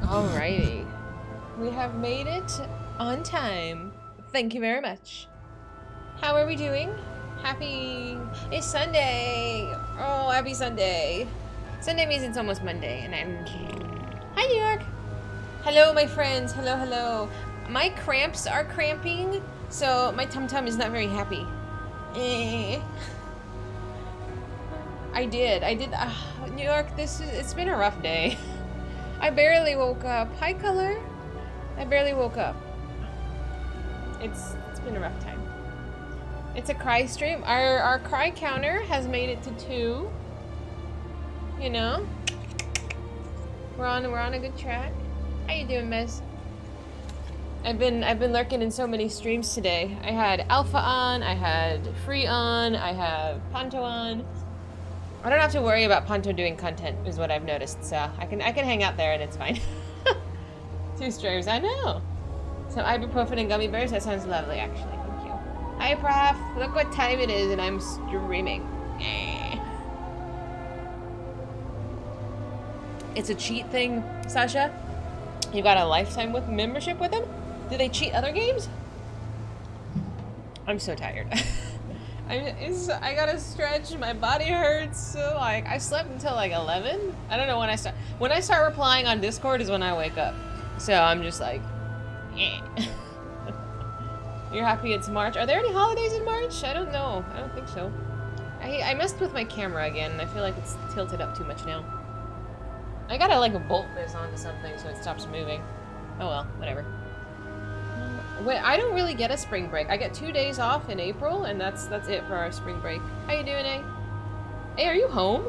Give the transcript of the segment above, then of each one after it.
Alrighty. We have made it on time. Thank you very much. How are we doing? It's Sunday. Oh, happy Sunday. Sunday means it's almost Monday, and I'm... Hi, New York. Hello, my friends. Hello, hello. My cramps are cramping, so my tum-tum is not very happy. I did. New York, it's been a rough day. I barely woke up. Hi, Color. I barely woke up. It's been a rough time. It's a cry stream. Our cry counter has made it to 2. You know? We're on a good track. How you doing, Miss? I've been lurking in so many streams today. I had Alpha on, I had Free on, I have Ponto on. I don't have to worry about Ponto doing content, is what I've noticed, so I can hang out there and it's fine. 2 streams, I know. Some ibuprofen and gummy bears, that sounds lovely, actually. Thank you. Hi, Prof. Look what time it is and I'm streaming. It's a cheat thing, Sasha. You got a lifetime with membership with them? Do they cheat other games? I'm so tired. I gotta stretch, my body hurts, so like, I slept until like 11? I don't know when I start. When I start replying on Discord is when I wake up. So I'm just like, eh. You're happy it's March? Are there any holidays in March? I don't know. I don't think so. I messed with my camera again, and I feel like it's tilted up too much now. I gotta like bolt this onto something so it stops moving. Oh well, whatever. Wait, I don't really get a spring break. I get 2 days off in April, and that's it for our spring break. How you doing, A? Hey, are you home?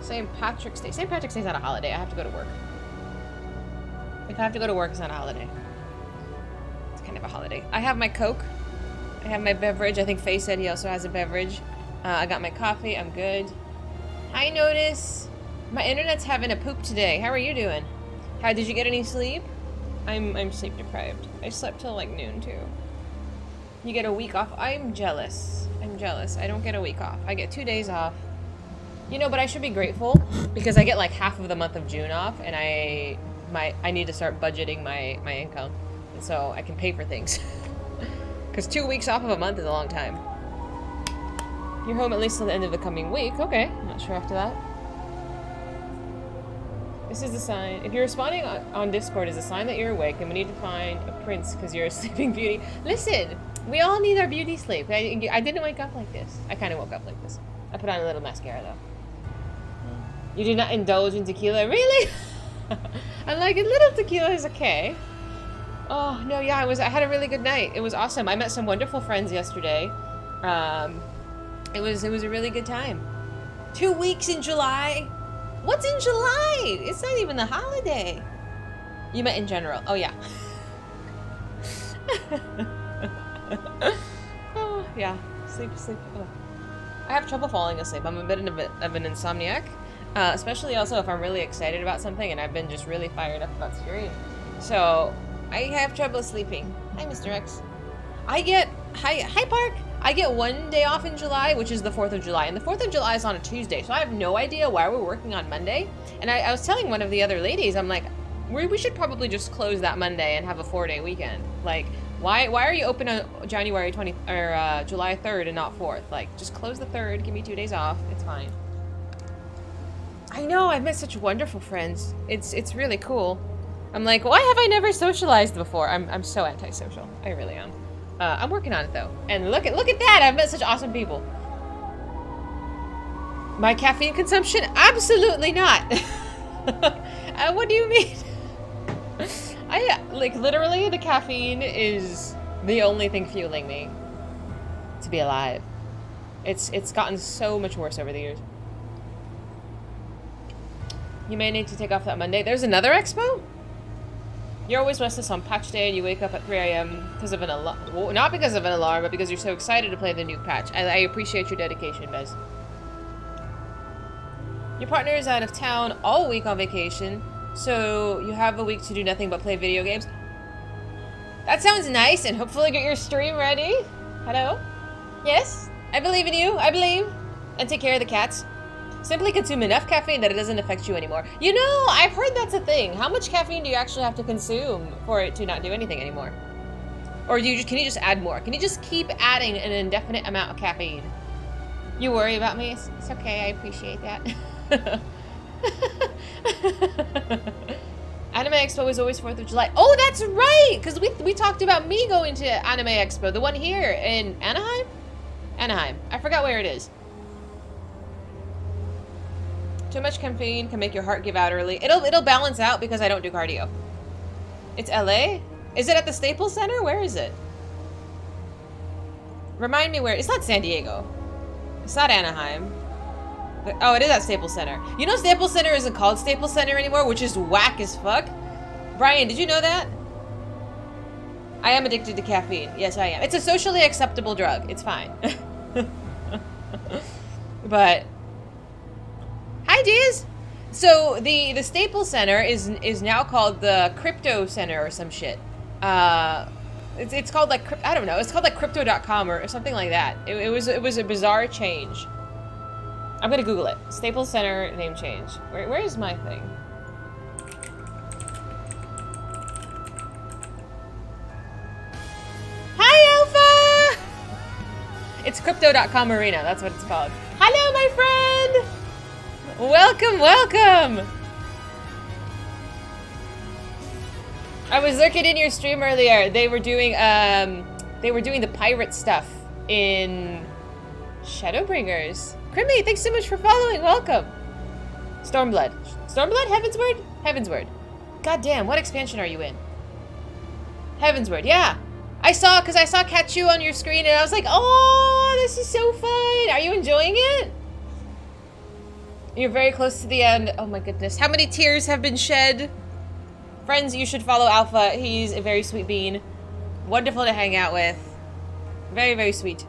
St. Patrick's Day. St. Patrick's Day's not a holiday. I have to go to work. If I have to go to work, it's not a holiday. It's kind of a holiday. I have my Coke. I have my beverage. I think Faye said he also has a beverage. I got my coffee. I'm good. Hi, Notice. My internet's having a poop today. How are you doing? How did you get any sleep? I'm sleep deprived. I slept till like noon too. You get a week off? I'm jealous. I'm jealous. I don't get a week off. I get 2 days off. You know, but I should be grateful because I get like half of the month of June off, and I need to start budgeting my income, and so I can pay for things. Because 2 weeks off of a month is a long time. You're home at least till the end of the coming week. Okay, I'm not sure after that. This is a sign. If you're responding on Discord, is a sign that you're awake, and we need to find a prince because you're a sleeping beauty. Listen, we all need our beauty sleep. I didn't wake up like this. I kind of woke up like this. I put on a little mascara though. You do not indulge in tequila, really? I'm like, a little tequila is okay. Oh no, yeah, I had a really good night. It was awesome. I met some wonderful friends yesterday. It was a really good time. 2 weeks in July. What's in July? It's not even the holiday. You meant in general. Oh, yeah. Oh, yeah. Sleep. Oh. I have trouble falling asleep. I'm a bit of an insomniac. Especially also if I'm really excited about something and I've been just really fired up about stream. So, I have trouble sleeping. Hi, Mr. X. Hi, Park. I get 1 day off in July, which is the 4th of July, and the 4th of July is on a Tuesday, so I have no idea why we're working on Monday. And I was telling one of the other ladies, I'm like, we should probably just close that Monday and have a 4-day weekend. Like, why are you open on January 20 or July 3rd and not 4th? Like, just close the 3rd, give me 2 days off, it's fine. I know, I've met such wonderful friends. It's really cool. I'm like, why have I never socialized before? I'm so antisocial. I really am. I'm working on it though. And look at that! I've met such awesome people. My caffeine consumption? Absolutely not! What do you mean? Like, literally, the caffeine is the only thing fueling me to be alive. It's gotten so much worse over the years. You may need to take off that Monday. There's another expo? You're always restless on patch day and you wake up at 3 a.m. because of an alarm. Well, not because of an alarm, but because you're so excited to play the new patch. I appreciate your dedication, Bez. Your partner is out of town all week on vacation, so you have a week to do nothing but play video games. That sounds nice, and hopefully get your stream ready. Hello? Yes? I believe in you. I believe. And take care of the cats. Simply consume enough caffeine that it doesn't affect you anymore. You know, I've heard that's a thing. How much caffeine do you actually have to consume for it to not do anything anymore? Or can you just add more? Can you just keep adding an indefinite amount of caffeine? You worry about me? It's okay, I appreciate that. Anime Expo was always 4th of July. Oh, that's right! Because we talked about me going to Anime Expo. The one here in Anaheim? Anaheim. I forgot where it is. Too much caffeine can make your heart give out early. It'll balance out because I don't do cardio. It's LA? Is it at the Staples Center? Where is it? Remind me where. It's not San Diego. It's not Anaheim. Oh, it is at Staples Center. You know Staples Center isn't called Staples Center anymore, which is whack as fuck? Brian, did you know that? I am addicted to caffeine. Yes, I am. It's a socially acceptable drug. It's fine. But... Hi, Diz! So, the Staples Center is now called the Crypto Center or some shit. It's called like, I don't know, it's called like Crypto.com or something like that. It was a bizarre change. I'm gonna Google it. Staples Center name change. Where is my thing? Hi, Alpha! It's Crypto.com Arena, that's what it's called. Hello, my friend! Welcome, welcome! I was lurking in your stream earlier. They were doing the pirate stuff in Shadowbringers. Crimmy, thanks so much for following. Welcome. Stormblood. Stormblood? Heavensward? Heavensward. God damn, what expansion are you in? Heavensward, yeah. Because I saw Kachu on your screen and I was like, oh, this is so fun. Are you enjoying it? You're very close to the end. Oh my goodness. How many tears have been shed? Friends, you should follow Alpha. He's a very sweet bean. Wonderful to hang out with. Very, very sweet.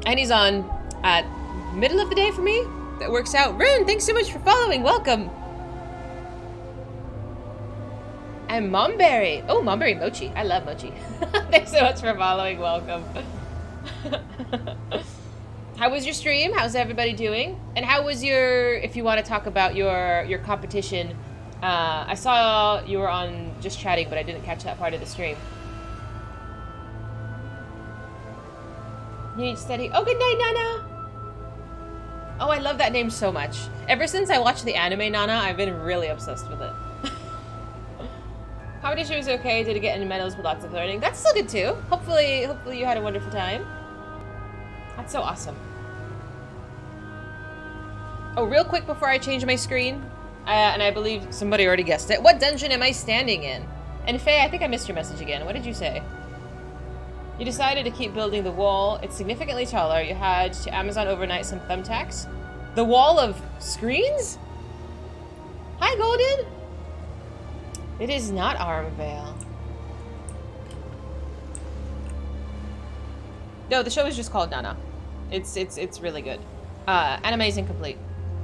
And he's on at middle of the day for me. That works out. Rune, thanks so much for following. Welcome. And Momberry. Oh, Momberry Mochi. I love Mochi. Thanks so much for following. Welcome. How was your stream? How's everybody doing? And how was your, if you want to talk about your competition, I saw you were on just chatting, but I didn't catch that part of the stream. You need steady. Oh, good night, Nana. Oh, I love that name so much. Ever since I watched the anime Nana, I've been really obsessed with it. Competition was okay. Did it get any medals with lots of learning? That's still good too. Hopefully you had a wonderful time. That's so awesome. Oh, real quick before I change my screen, and I believe somebody already guessed it. What dungeon am I standing in? And Faye, I think I missed your message again. What did you say? You decided to keep building the wall. It's significantly taller. You had to Amazon overnight some thumbtacks. The wall of screens? Hi, Golden. It is not Armvale. No, the show is just called Nana. It's really good. Anime is incomplete.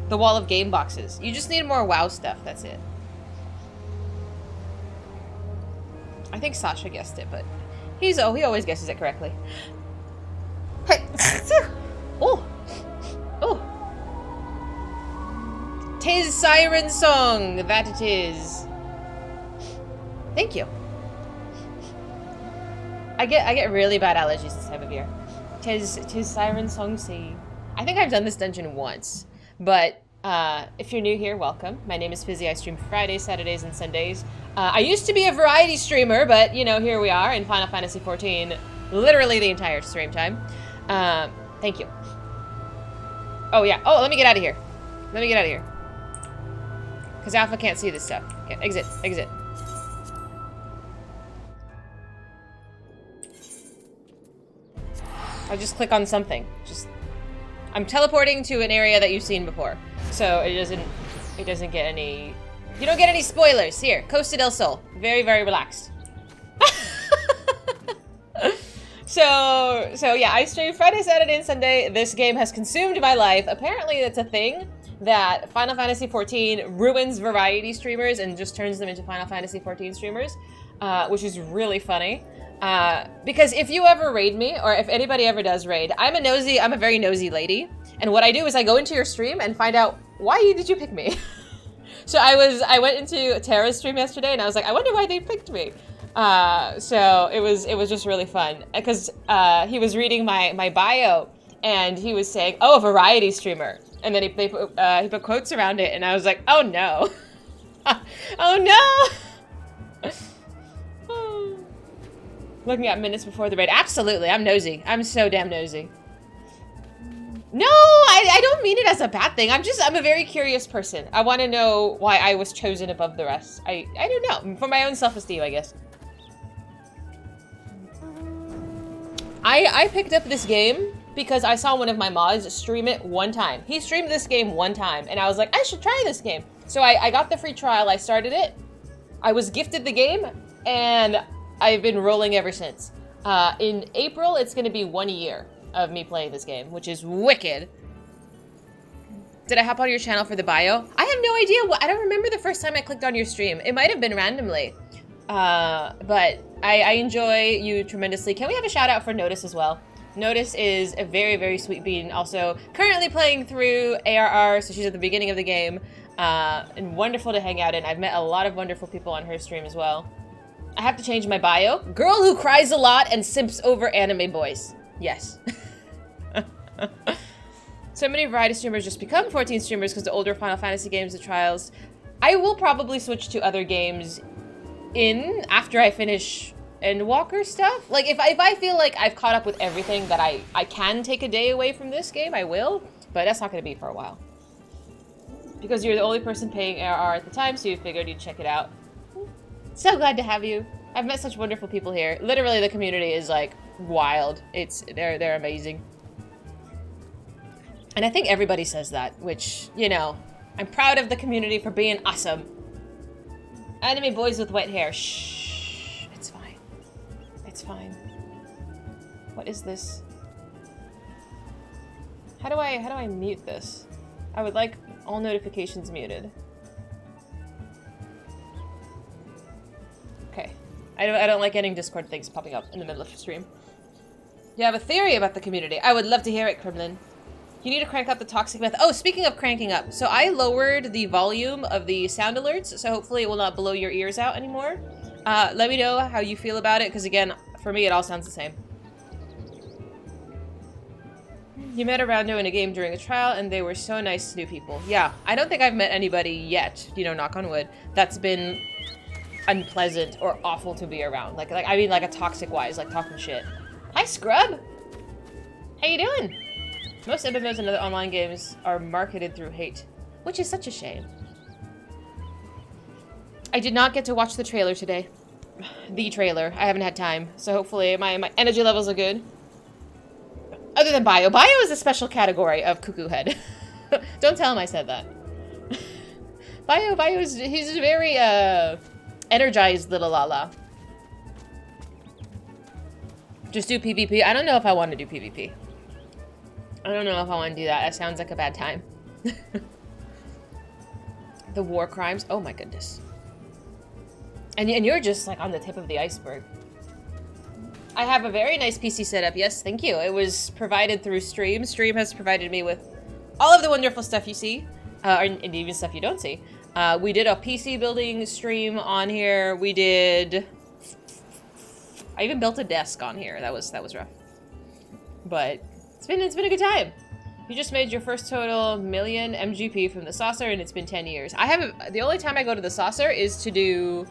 The wall of game boxes. You just need more WoW stuff. That's it. I think Sasha guessed it, but he always guesses it correctly. Hey. Oh. Oh. 'Tis Siren Song. That it is. Thank you. I get really bad allergies this time of year. 'Tis Siren Song C. I think I've done this dungeon once, but if you're new here, welcome. My name is Fizy. I stream Fridays, Saturdays, and Sundays. I used to be a variety streamer, but you know, here we are in Final Fantasy XIV, literally the entire stream time. Thank you. Oh yeah. Oh, let me get out of here. Let me get out of here. Because Alpha can't see this stuff. Okay, exit. Exit. I'll just click on something. I'm teleporting to an area that you've seen before. So it doesn't get any, you don't get any spoilers. Here, Costa del Sol. Very, very relaxed. So yeah, I stream Friday, Saturday, and Sunday. This game has consumed my life. Apparently it's a thing that Final Fantasy XIV ruins variety streamers and just turns them into Final Fantasy XIV streamers, which is really funny. Because if you ever raid me, or if anybody ever does raid, I'm a very nosy lady. And what I do is I go into your stream and find out, why did you pick me? So I went into Tara's stream yesterday and I was like, I wonder why they picked me. So it was just really fun. Because he was reading my bio and he was saying, oh, a variety streamer. And then he put quotes around it and I was like, oh no. Oh no! Looking at minutes before the raid. Absolutely, I'm nosy. I'm so damn nosy. No, I don't mean it as a bad thing. I'm a very curious person. I want to know why I was chosen above the rest. I don't know. For my own self-esteem, I guess. I picked up this game because I saw one of my mods stream it one time. He streamed this game one time, and I was like, I should try this game. So I got the free trial, I started it, I was gifted the game, and I've been rolling ever since. In April, it's gonna be 1 year of me playing this game, which is wicked. Did I hop on your channel for the bio? I have no idea. I don't remember the first time I clicked on your stream. It might have been randomly. But I enjoy you tremendously. Can we have a shout out for Notice as well? Notice is a very, very sweet bean. Also, currently playing through ARR, so she's at the beginning of the game. And wonderful to hang out in. I've met a lot of wonderful people on her stream as well. I have to change my bio. Girl who cries a lot and simps over anime boys. Yes. So many variety streamers just become 14 streamers because the older Final Fantasy games, the trials. I will probably switch to other games after I finish Endwalker stuff. Like, if I feel like I've caught up with everything that I can take a day away from this game, I will. But that's not going to be for a while. Because you're the only person paying ARR at the time, so you figured you'd check it out. So glad to have you. I've met such wonderful people here. Literally, the community is, like, wild. They're amazing. And I think everybody says that, which, you know, I'm proud of the community for being awesome. Anime boys with white hair. Shh. It's fine. It's fine. What is this? How do I mute this? I would like all notifications muted. Okay. I don't like getting Discord things popping up in the middle of the stream. You have a theory about the community. I would love to hear it, Kremlin. You need to crank up the toxic method. Oh, speaking of cranking up. So I lowered the volume of the sound alerts, so hopefully it will not blow your ears out anymore. Let me know how you feel about it, because again, for me, it all sounds the same. You met a rando in a game during a trial, and they were so nice to new people. Yeah, I don't think I've met anybody yet, you know, knock on wood, that's been unpleasant or awful to be around. Like I mean, like a toxic wise, like talking shit. Hi, Scrub! How you doing? Most MMOs and other online games are marketed through hate, which is such a shame. I did not get to watch the trailer today. The trailer. I haven't had time, so hopefully my energy levels are good. Other than Bio. Bio is a special category of cuckoo head. Don't tell him I said that. Bio is, he's a very, energized little lala. Just do PvP. I don't know if I want to do PvP. I don't know if I want to do that. That sounds like a bad time. The war crimes. Oh my goodness. And you're just like on the tip of the iceberg. I have a very nice PC setup. Yes, thank you. It was provided through Stream. Stream has provided me with all of the wonderful stuff you see, and even stuff you don't see. We did a PC building stream on here. We did... I even built a desk on here. That was rough. But it's been a good time. You just made your first total million MGP from the saucer, and it's been 10 years. The only time I go to the saucer is to do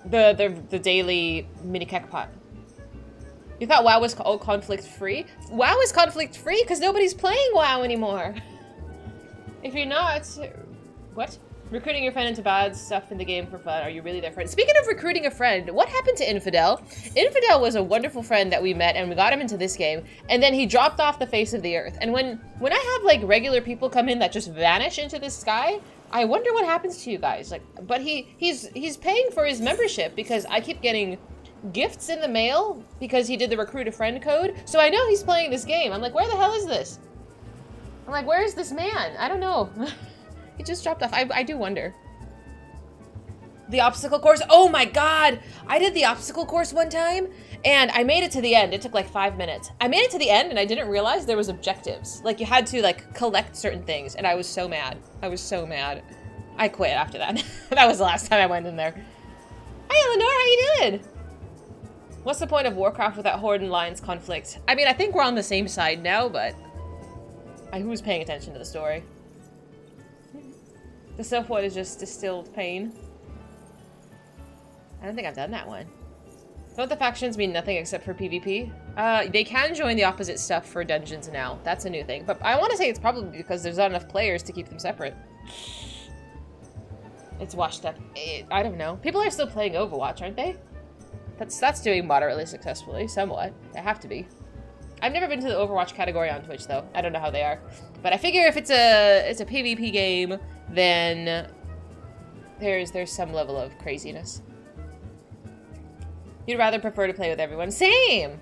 the daily mini kek pot. You thought WoW was conflict free? WoW is conflict free because nobody's playing WoW anymore. If you're not, what? Recruiting your friend into bad stuff in the game for fun. Are you really their friend? Speaking of recruiting a friend, what happened to Infidel? Infidel was a wonderful friend that we met and we got him into this game, and then he dropped off the face of the earth. And when I have like regular people come in that just vanish into the sky, I wonder what happens to you guys. Like, but he's paying for his membership because I keep getting gifts in the mail because he did the recruit a friend code. So I know he's playing this game. I'm like, where the hell is this? I'm like, where is this man? I don't know. He just dropped off. I do wonder. The obstacle course. Oh my god! I did the obstacle course one time, and I made it to the end. It took like 5 minutes. I made it to the end, and I didn't realize there was objectives. Like, you had to, like, collect certain things, and I was so mad. I was so mad. I quit after that. That was the last time I went in there. Hi, Eleanor, how you doing? What's the point of Warcraft without Horde and Alliance conflict? I mean, I think we're on the same side now, but... who's paying attention to the story? The self-void is just distilled pain. I don't think I've done that one. Don't the factions mean nothing except for PvP? They can join the opposite stuff for dungeons now. That's a new thing. But I want to say it's probably because there's not enough players to keep them separate. It's washed up. I don't know. People are still playing Overwatch, aren't they? That's doing moderately successfully, somewhat. They have to be. I've never been to the Overwatch category on Twitch, though. I don't know how they are. But I figure if it's a PvP game, then there's some level of craziness. You'd rather prefer to play with everyone. Same!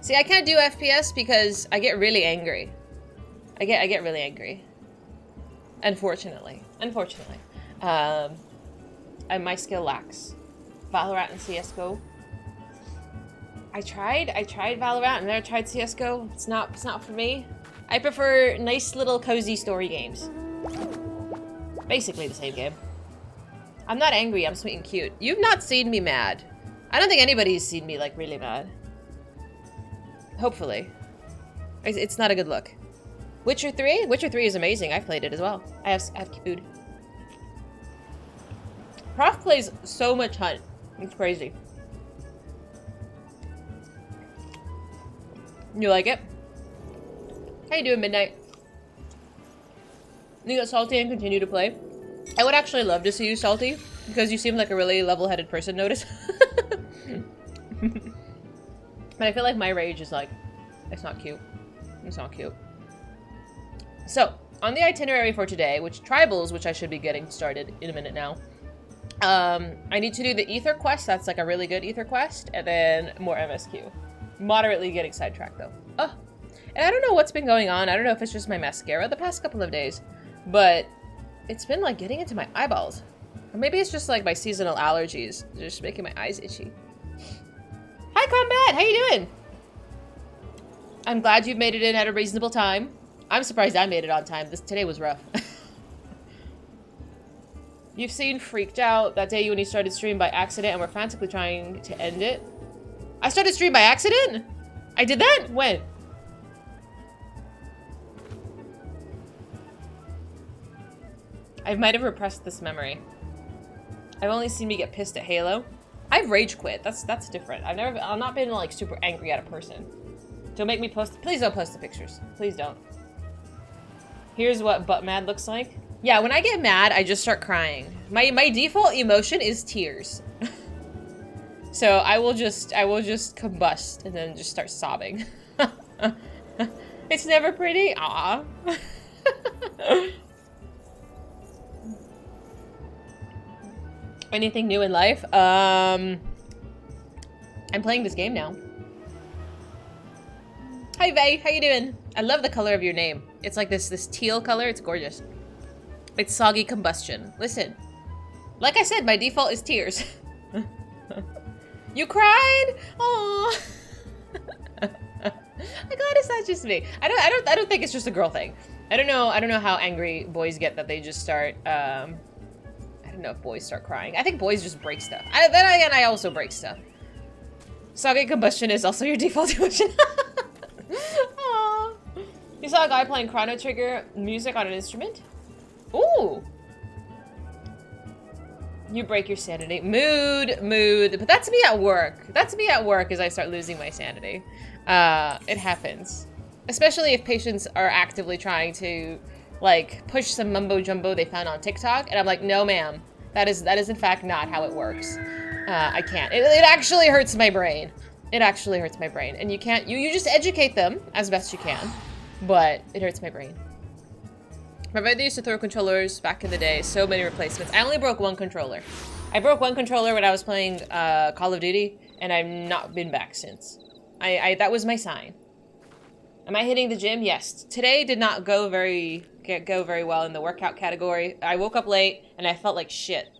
See, I can't do FPS because I get really angry. I get really angry. Unfortunately. Unfortunately. And my skill lacks. Valorant and CSGO. I tried Valorant and then I tried CSGO. It's not for me. I prefer nice little cozy story games. Basically the same game. I'm not angry, I'm sweet and cute. You've not seen me mad. I don't think anybody's seen me, like, really mad. Hopefully. It's not a good look. Witcher 3? Witcher 3 is amazing. I've played it as well. I have food. Prof plays so much Hunt. It's crazy. You like it? How you doing, Midnight? You got salty and continue to play? I would actually love to see you salty, because you seem like a really level-headed person, notice? But I feel like my rage is like, it's not cute. It's not cute. So, on the itinerary for today, Tribals, which I should be getting started in a minute now. I need to do the Ether quest, that's like a really good Ether quest, and then more MSQ. Moderately getting sidetracked though. Oh, and I don't know what's been going on. I don't know if it's just my mascara the past couple of days, but it's been like getting into my eyeballs. Or maybe it's just like my seasonal allergies, just making my eyes itchy. Hi Combat, how you doing? I'm glad you made it in at a reasonable time. I'm surprised I made it on time. Today was rough. You've seen Freaked Out that day when you started stream by accident and were frantically trying to end it. I started stream by accident? I did that? When? I might have repressed this memory. I've only seen me get pissed at Halo. I've rage quit. That's different. I've not been like super angry at a person. Don't make me post. Please don't post the pictures. Please don't. Here's what butt mad looks like. Yeah, when I get mad, I just start crying. My default emotion is tears. So I will just combust and then just start sobbing. It's never pretty. Aw. Anything new in life? I'm playing this game now. Hi Vay, how you doing? I love the color of your name. It's like this teal color, it's gorgeous. It's Soggy Combustion. Listen, like I said, my default is tears. You cried? Aww. I'm glad it's not just me. I don't think it's just a girl thing. I don't know how angry boys get that they just start, I don't know if boys start crying. I think boys just break stuff. Then again, I also break stuff. Soggy Combustion is also your default emotion. Aww. You saw a guy playing Chrono Trigger music on an instrument? Ooh. You break your sanity. Mood. But that's me at work. That's me at work as I start losing my sanity. It happens. Especially if patients are actively trying to, like, push some mumbo jumbo they found on TikTok. And I'm like, no ma'am. That is in fact not how it works. I can't. It actually hurts my brain. It actually hurts my brain. And you can't, you just educate them as best you can. But it hurts my brain. My brother used to throw controllers back in the day. So many replacements. I only broke one controller. I broke one controller when I was playing Call of Duty, and I've not been back since. That was my sign. Am I hitting the gym? Yes. Today did not go very well in the workout category. I woke up late and I felt like shit.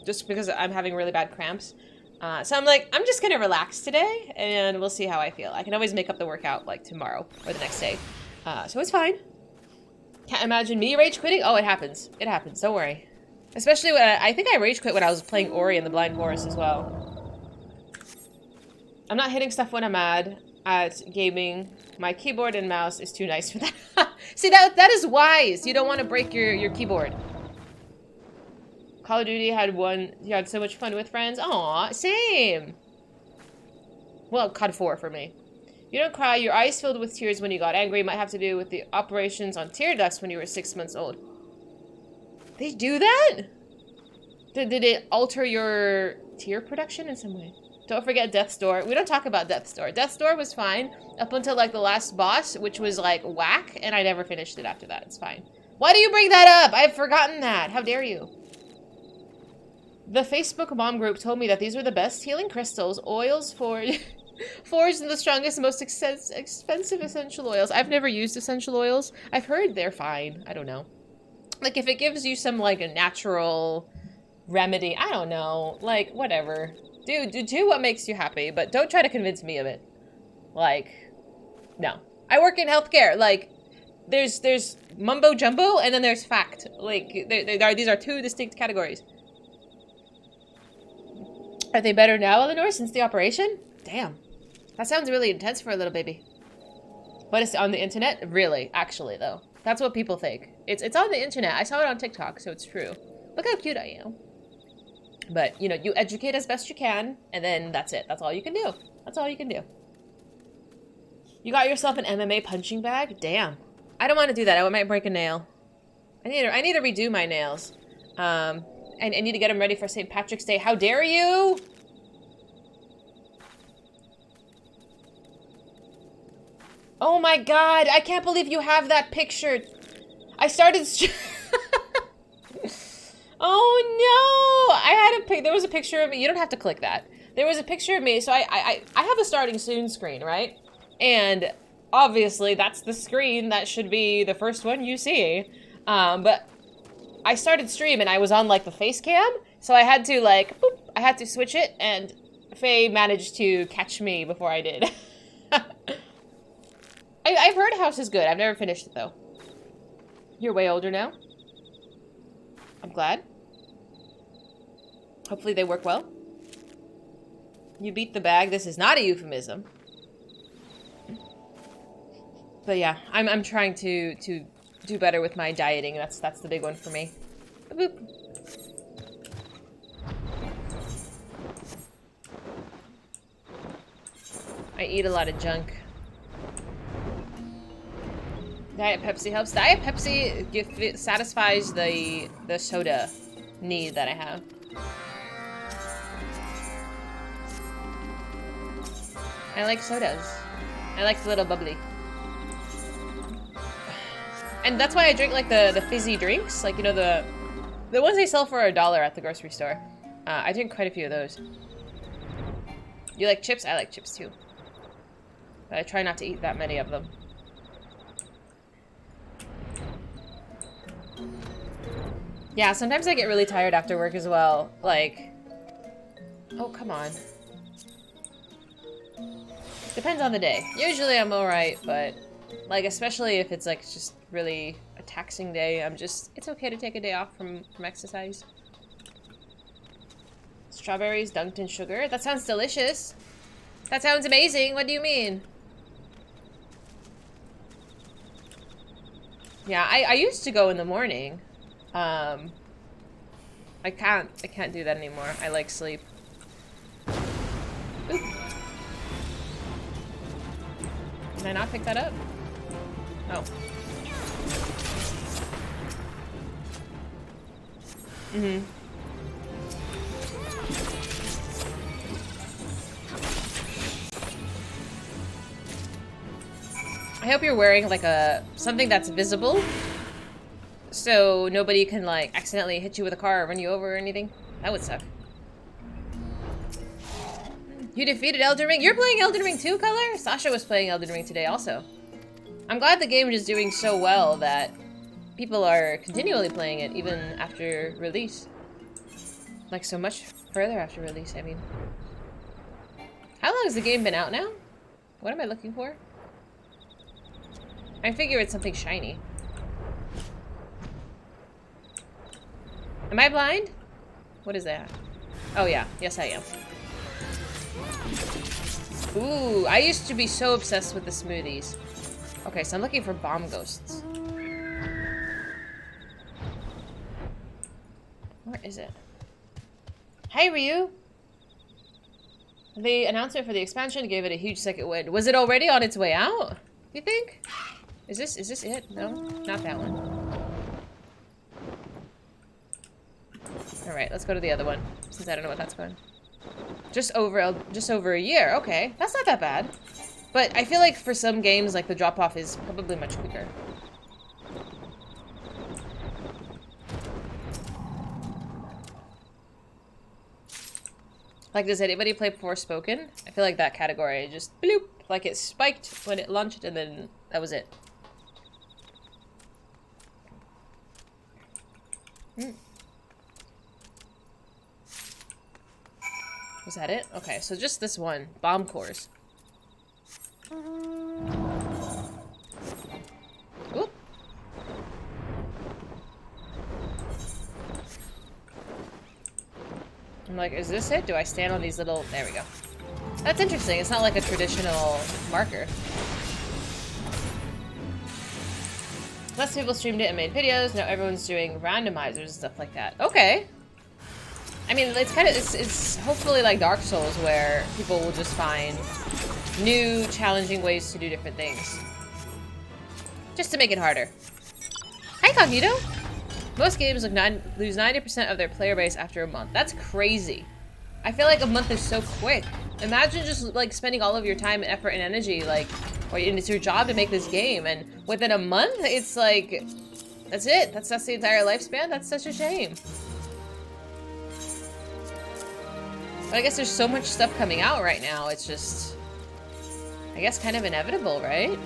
just because I'm having really bad cramps. So I'm like, I'm just gonna relax today, and we'll see how I feel. I can always make up the workout, like, tomorrow or the next day. So it's fine. Can't imagine me rage quitting. Oh, it happens. It happens. Don't worry. Especially when I think I rage quit when I was playing Ori and the Blind Forest as well. I'm not hitting stuff when I'm mad at gaming. My keyboard and mouse is too nice for that. See, that is wise. You don't want to break your keyboard. Call of Duty you had so much fun with friends. Aw, same. Well, COD 4 for me. You don't cry, your eyes filled with tears when you got angry. Might have to do with the operations on tear ducts when you were 6 months old. They do that? Did it alter your tear production in some way? Don't forget Death's Door. We don't talk about Death's Door. Death's Door was fine up until, like, the last boss, which was, like, whack, and I never finished it after that. It's fine. Why do you bring that up? I've forgotten that. How dare you? The Facebook mom group told me that these were the best healing crystals, oils forged in the strongest, most expensive essential oils. I've never used essential oils. I've heard they're fine. I don't know. Like, if it gives you some, like, a natural remedy, I don't know. Like, whatever. Do what makes you happy, but don't try to convince me of it. Like, no. I work in healthcare. Like, there's mumbo jumbo, and then there's fact. Like, these are two distinct categories. Are they better now, Eleanor, since the operation? Damn. That sounds really intense for a little baby. But it's on the internet? Really, actually, though. That's what people think. It's on the internet. I saw it on TikTok, so it's true. Look how cute I am. But, you know, you educate as best you can, and then that's it. That's all you can do. That's all you can do. You got yourself an MMA punching bag? Damn. I don't want to do that. I might break a nail. I need to redo my nails. And I need to get them ready for St. Patrick's Day. How dare you? Oh my god, I can't believe you have that picture. I started... Oh no! There was a picture of me. You don't have to click that. There was a picture of me, so I have a starting soon screen, right? And obviously that's the screen that should be the first one you see. But I started stream and I was on like the face cam, so I had to like, boop, I had to switch it, and Faye managed to catch me before I did. I've heard House is good. I've never finished it though. You're way older now. I'm glad. Hopefully they work well. You beat the bag. This is not a euphemism. But yeah, I'm trying to do better with my dieting. That's the big one for me. Boop. I eat a lot of junk. Diet Pepsi helps. Diet Pepsi satisfies the soda need that I have. I like sodas. I like the little bubbly. And that's why I drink like the fizzy drinks, like, you know, the ones they sell for $1 at the grocery store. I drink quite a few of those. You like chips? I like chips too. But I try not to eat that many of them. Yeah, sometimes I get really tired after work as well. Like, oh, come on. Depends on the day. Usually I'm alright, but like, especially if it's like just really a taxing day, it's okay to take a day off from exercise. Strawberries dunked in sugar? That sounds delicious. That sounds amazing. What do you mean? Yeah, I used to go in the morning. I can't do that anymore. I like sleep. Oop. Did I not pick that up? Oh. Mm-hmm. I hope you're wearing like something that's visible, so nobody can like accidentally hit you with a car or run you over or anything. That would suck. You defeated Elden Ring? You're playing Elden Ring too, Color? Sasha was playing Elden Ring today also. I'm glad the game is doing so well that people are continually playing it even after release. Like, so much further after release, I mean. How long has the game been out now? What am I looking for? I figure it's something shiny. Am I blind? What is that? Oh yeah, yes I am. Ooh, I used to be so obsessed with the smoothies. Okay, so I'm looking for bomb ghosts. Where is it? Hey, Ryu! The announcement for the expansion gave it a huge second wind. Was it already on its way out? You think? Is this it? No, not that one. Alright, let's go to the other one, since I don't know what that's going. Just over a year, okay. That's not that bad. But I feel like for some games, like, the drop-off is probably much quicker. Like, does anybody play Forspoken? I feel like that category just bloop, like it spiked when it launched, and then that was it. Was that it? Okay, so just this one. Bomb cores. Oop. I'm like, is this it? Do I stand on these little... There we go. That's interesting. It's not like a traditional marker. Less people streamed it and made videos. Now everyone's doing randomizers and stuff like that. Okay. I mean, it's kind of... It's hopefully like Dark Souls, where people will just find new, challenging ways to do different things. Just to make it harder. Hi, Cognito! Most games lose 90% of their player base after a month. That's crazy. I feel like a month is so quick. Imagine just like spending all of your time and effort and energy, like, and it's your job to make this game, and within a month, it's like, that's it. That's the entire lifespan. That's such a shame. But I guess there's so much stuff coming out right now. It's just, I guess, kind of inevitable, right?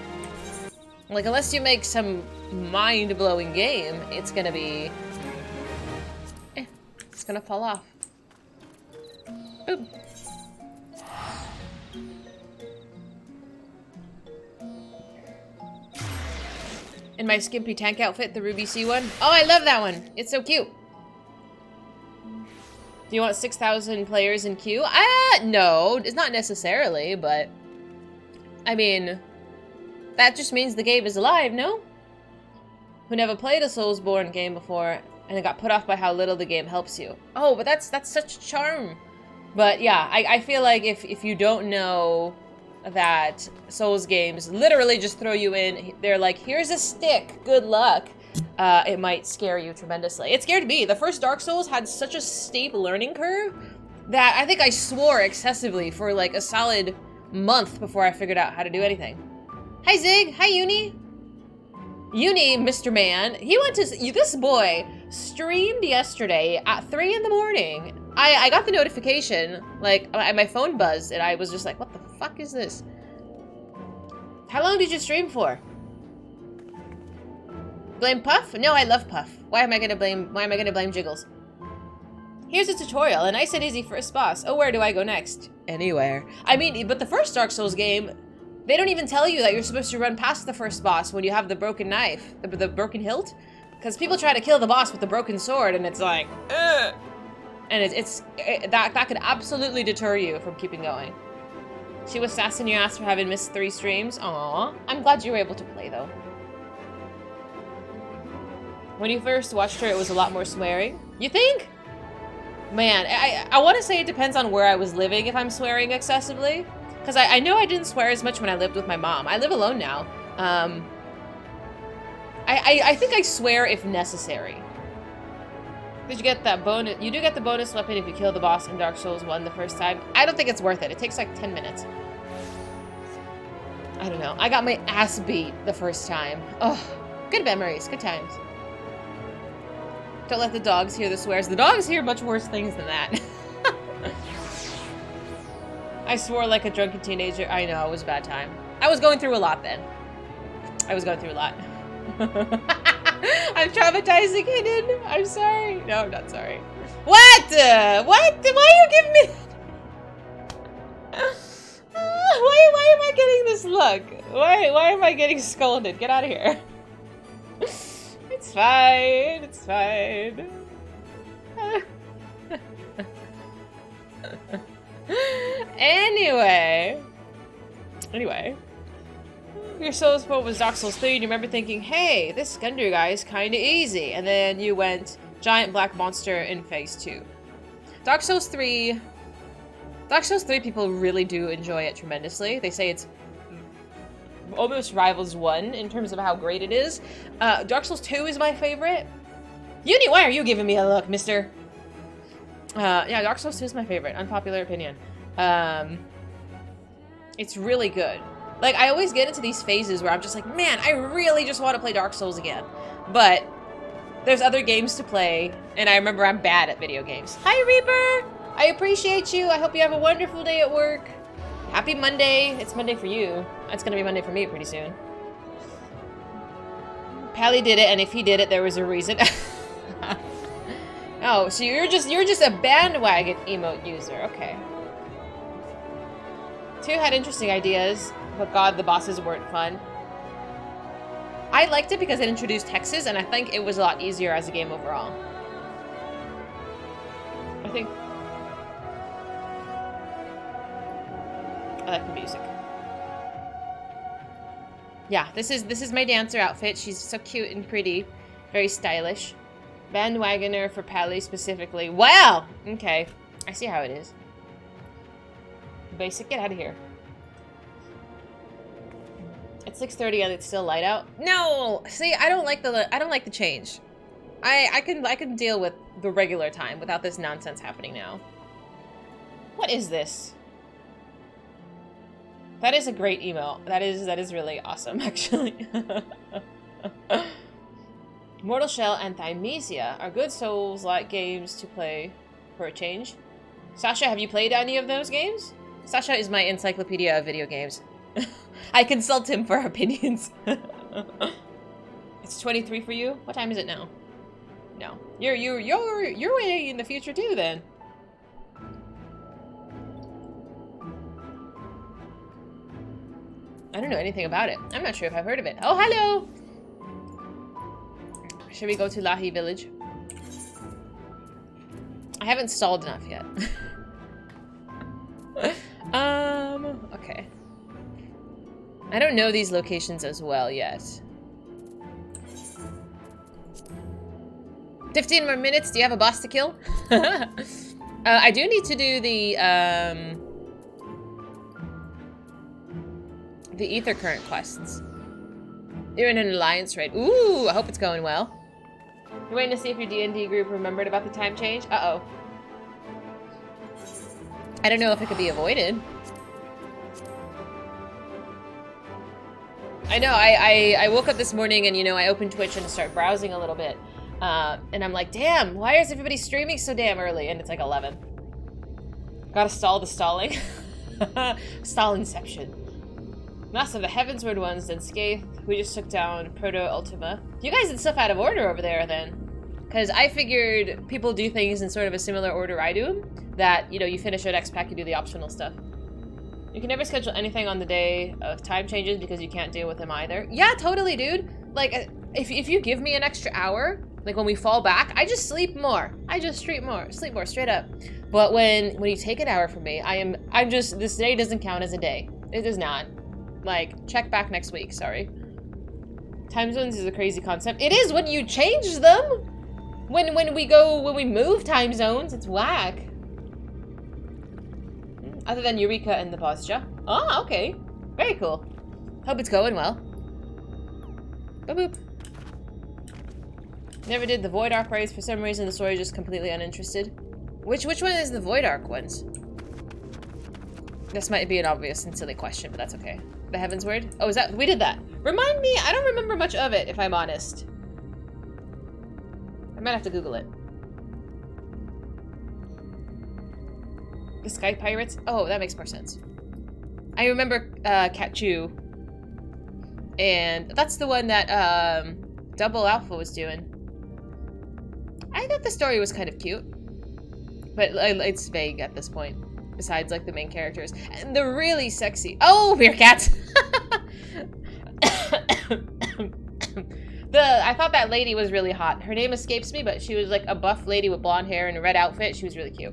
Like, unless you make some mind-blowing game, it's gonna be... it's gonna fall off. Boop. In my skimpy tank outfit, the Ruby C one. Oh, I love that one. It's so cute. Do you want 6,000 players in queue? No, it's not necessarily, but... I mean... that just means the game is alive, no? Who never played a Soulsborne game before and it got put off by how little the game helps you. Oh, but that's such charm. But yeah, I feel like if you don't know that Souls games literally just throw you in, they're like, here's a stick, good luck. It might scare you tremendously. It scared me. The first Dark Souls had such a steep learning curve that I think I swore excessively for like a solid month before I figured out how to do anything. Hi Zig, hi Uni. Uni, Mr. Man, he went to, this boy streamed yesterday at 3 in the morning. I got the notification, like, my phone buzzed, and I was just like, what the fuck is this? How long did you stream for? Blame Puff? No, I love Puff. Why am I gonna blame Jiggles? Here's a tutorial, a nice and easy first boss. Oh, where do I go next? Anywhere. I mean, but the first Dark Souls game, they don't even tell you that you're supposed to run past the first boss when you have the broken knife, the broken hilt. Because people try to kill the boss with the broken sword, and it's like, ugh. And that could absolutely deter you from keeping going. She was sassing your ass for having missed 3 streams. Aww. I'm glad you were able to play, though. When you first watched her, it was a lot more swearing. You think? Man, I want to say it depends on where I was living if I'm swearing excessively. Because I know I didn't swear as much when I lived with my mom. I live alone now. I think I swear if necessary. Did you get that bonus? You do get the bonus weapon if you kill the boss in Dark Souls 1 the first time. I don't think it's worth it. It takes like 10 minutes. I don't know. I got my ass beat the first time. Oh, good memories. Good times. Don't let the dogs hear the swears. The dogs hear much worse things than that. I swore like a drunken teenager. I know, it was a bad time. I was going through a lot then. I was going through a lot. I'm traumatizing Hidden. I'm sorry. No, I'm not sorry. What? What? Why are you giving me... why am I getting this look? Why am I getting scolded? Get out of here. It's fine. It's fine. Anyway. Your solo quote was Dark Souls 3, and you remember thinking, hey, this Gundyr guy is kinda easy. And then you went giant black monster in phase 2. Dark Souls 3 people really do enjoy it tremendously. They say it's almost rivals 1 in terms of how great it is. Dark Souls 2 is my favorite. Uni, why are you giving me a look, mister? Yeah, Dark Souls 2 is my favorite. Unpopular opinion. It's really good. Like, I always get into these phases where I'm just like, man, I really just want to play Dark Souls again. But there's other games to play, and I remember I'm bad at video games. Hi, Reaper! I appreciate you. I hope you have a wonderful day at work. Happy Monday. It's Monday for you. It's gonna be Monday for me pretty soon. Pally did it, and if he did it, there was a reason. Oh, so you're just a bandwagon emote user. Okay. 2 had interesting ideas, but God, the bosses weren't fun. I liked it because it introduced hexes, and I think it was a lot easier as a game overall. I like the music. Yeah, this is my dancer outfit. She's so cute and pretty, very stylish. Bandwagoner for Pally specifically. Wow! Okay, I see how it is. Basic, get out of here. It's 6:30 and it's still light out. No, see, I don't like the change. I can deal with the regular time without this nonsense happening now. What is this? That is a great email. That is really awesome, actually. Mortal Shell and Thymesia are good Souls-like games to play for a change. Sasha, have you played any of those games? Sasha is my encyclopedia of video games. I consult him for opinions. It's 23 for you? What time is it now? No. You're way in the future too, then. I don't know anything about it. I'm not sure if I've heard of it. Oh, hello! Should we go to Lahi Village? I haven't stalled enough yet. Okay. I don't know these locations as well yet. 15 more minutes. Do you have a boss to kill? I do need to do the Ether Current quests. You're in an alliance raid. Ooh, I hope it's going well. You're waiting to see if your D&D group remembered about the time change? Uh-oh. I don't know if it could be avoided. I know, I woke up this morning and, you know, I opened Twitch and started browsing a little bit. And I'm like, damn, why is everybody streaming so damn early? And it's like 11. Gotta stall the stalling. Stall inception. Mass of the Heavensward ones, then Scathe. We just took down Proto-Ultima. You guys did stuff out of order over there, then. Because I figured people do things in sort of a similar order I do them. That, you know, you finish an X pack, you do the optional stuff. You can never schedule anything on the day of time changes because you can't deal with them either. Yeah, totally, dude. Like, if you give me an extra hour, like when we fall back, I just sleep more. I just sleep more, straight up. But when you take an hour from me, I'm just, this day doesn't count as a day. It does not. Like, check back next week, sorry. Time zones is a crazy concept. It is when you change them. When we move time zones, it's whack. Other than Eureka and the Bosja. Oh, okay. Very cool. Hope it's going well. Boop boop. Never did the Void Arc raids. For some reason, the story is just completely uninterested. Which one is the Void Arc ones? This might be an obvious and silly question, but that's okay. The Heavensward? Oh, is that? We did that. Remind me, I don't remember much of it, if I'm honest. I might have to Google it. The Sky Pirates? Oh, that makes more sense. I remember Katchu. And that's the one that Double Alpha was doing. I thought the story was kind of cute. but it's vague at this point. Besides, like, the main characters. And they're really sexy. Oh, meerkats! I thought that lady was really hot. Her name escapes me, but she was like a buff lady with blonde hair and a red outfit. She was really cute.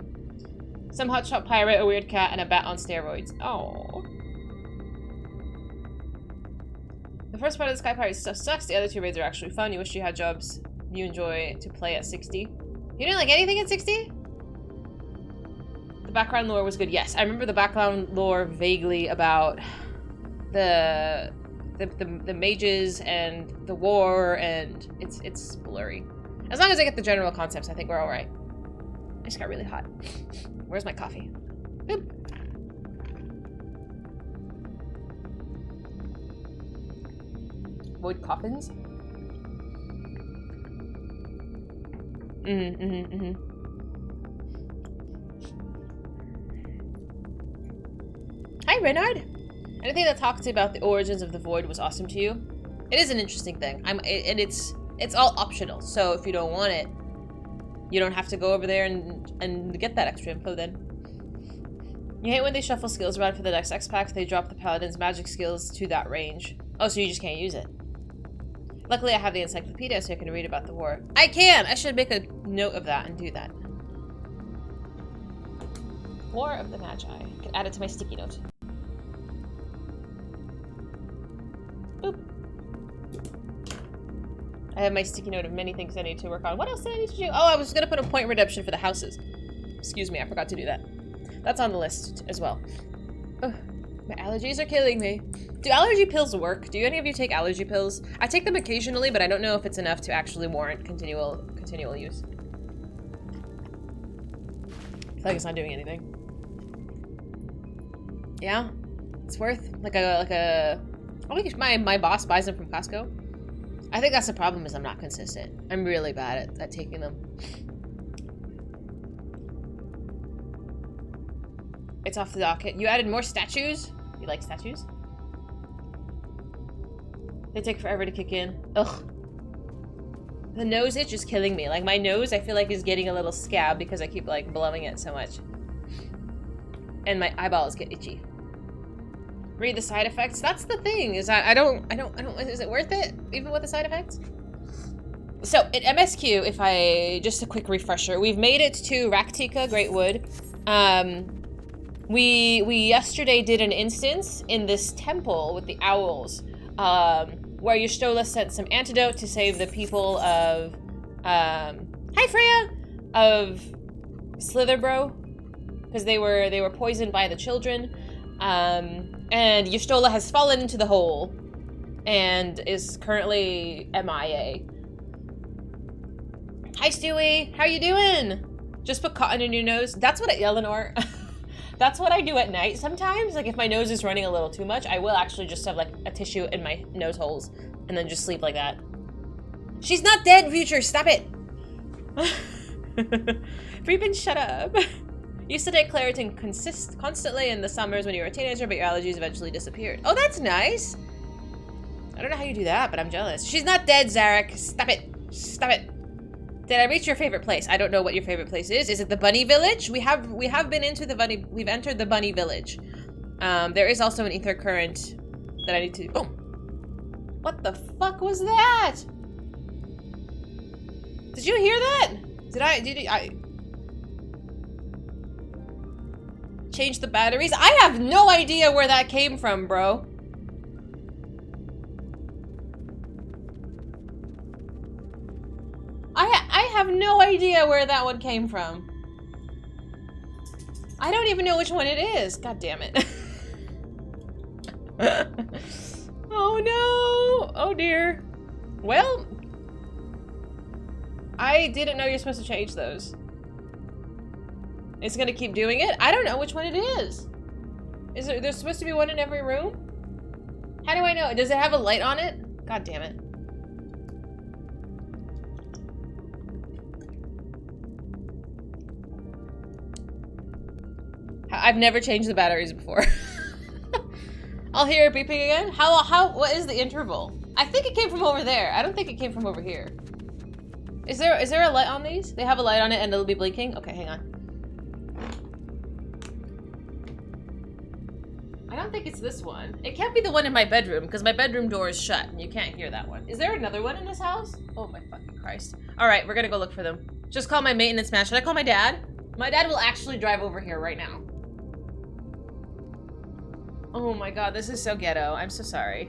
Some hotshot pirate, a weird cat, and a bat on steroids. Oh. The first part of the Sky Pirate stuff sucks. The other two raids are actually fun. You wish you had jobs you enjoy to play at 60. You didn't like anything at 60? The background lore was good. Yes, I remember the background lore vaguely about the mages and the war, and it's blurry. As long as I get the general concepts, I think we're all right. I just got really hot. Where's my coffee? Boop. Void coffins? Hi, Renard. Anything that talks about the origins of the Void was awesome to you? It is an interesting thing. And it's all optional. So if you don't want it, you don't have to go over there and get that extra info then. You hate when they shuffle skills around for the next X pack. They drop the paladin's magic skills to that range. Oh, so you just can't use it. Luckily, I have the encyclopedia so I can read about the war. I can! I should make a note of that and do that. War of the Magi. I can add it to my sticky note. Boop. I have my sticky note of many things I need to work on. What else did I need to do? Oh, I was gonna put a point redemption for the houses. Excuse me, I forgot to do that. That's on the list as well. Ugh, my allergies are killing me. Do allergy pills work? Do any of you take allergy pills? I take them occasionally, but I don't know if it's enough to actually warrant continual use. I feel like it's not doing anything. Yeah, it's worth like a. Oh, my boss buys them from Costco. I think that's the problem, is I'm not consistent. I'm really bad at taking them. It's off the docket. You added more statues? You like statues? They take forever to kick in. Ugh. The nose itch is killing me. Like, my nose, I feel like, is getting a little scab because I keep, like, blowing it so much. And my eyeballs get itchy. Read the side effects. That's the thing, is I don't, is it worth it? Even with the side effects? So, at MSQ, just a quick refresher, we've made it to Raktika, Great Wood. We yesterday did an instance in this temple with the owls, where Y'shtola sent some antidote to save the people of, hi Freya! Of Slitherbro, because they were poisoned by the children. And Y'shtola has fallen into the hole and is currently MIA. Hi Stewie, how you doing? Just put cotton in your nose. That's what Eleanor, that's what I do at night sometimes. Like, if my nose is running a little too much, I will actually just have like a tissue in my nose holes and then just sleep like that. She's not dead, Future, stop it. Freeman, shut up. You used to take Claritin constantly in the summers when you were a teenager, but your allergies eventually disappeared. Oh, that's nice. I don't know how you do that, but I'm jealous. She's not dead, Zarek. Stop it. Stop it. Did I reach your favorite place? I don't know what your favorite place is. Is it the Bunny Village? We have been into the Bunny. We've entered the Bunny Village. There is also an ether current that I need to. Oh, what the fuck was that? Did you hear that? Did I change the batteries? I have no idea where that came from, bro. I have no idea where that one came from. I don't even know which one it is. God damn it. Oh no. Oh dear. Well, I didn't know you're supposed to change those. It's gonna keep doing it? I don't know which one it is. There's supposed to be one in every room? How do I know? Does it have a light on it? God damn it. I've never changed the batteries before. I'll hear it beeping again. What is the interval? I think it came from over there. I don't think it came from over here. Is there a light on these? They have a light on it and it'll be blinking? Okay, hang on. don't think it's this one. It can't be the one in my bedroom, because my bedroom door is shut, and you can't hear that one. Is there another one in this house? Oh my fucking Christ. Alright, we're gonna go look for them. Just call my maintenance man. Should I call my dad? My dad will actually drive over here right now. Oh my god, this is so ghetto. I'm so sorry.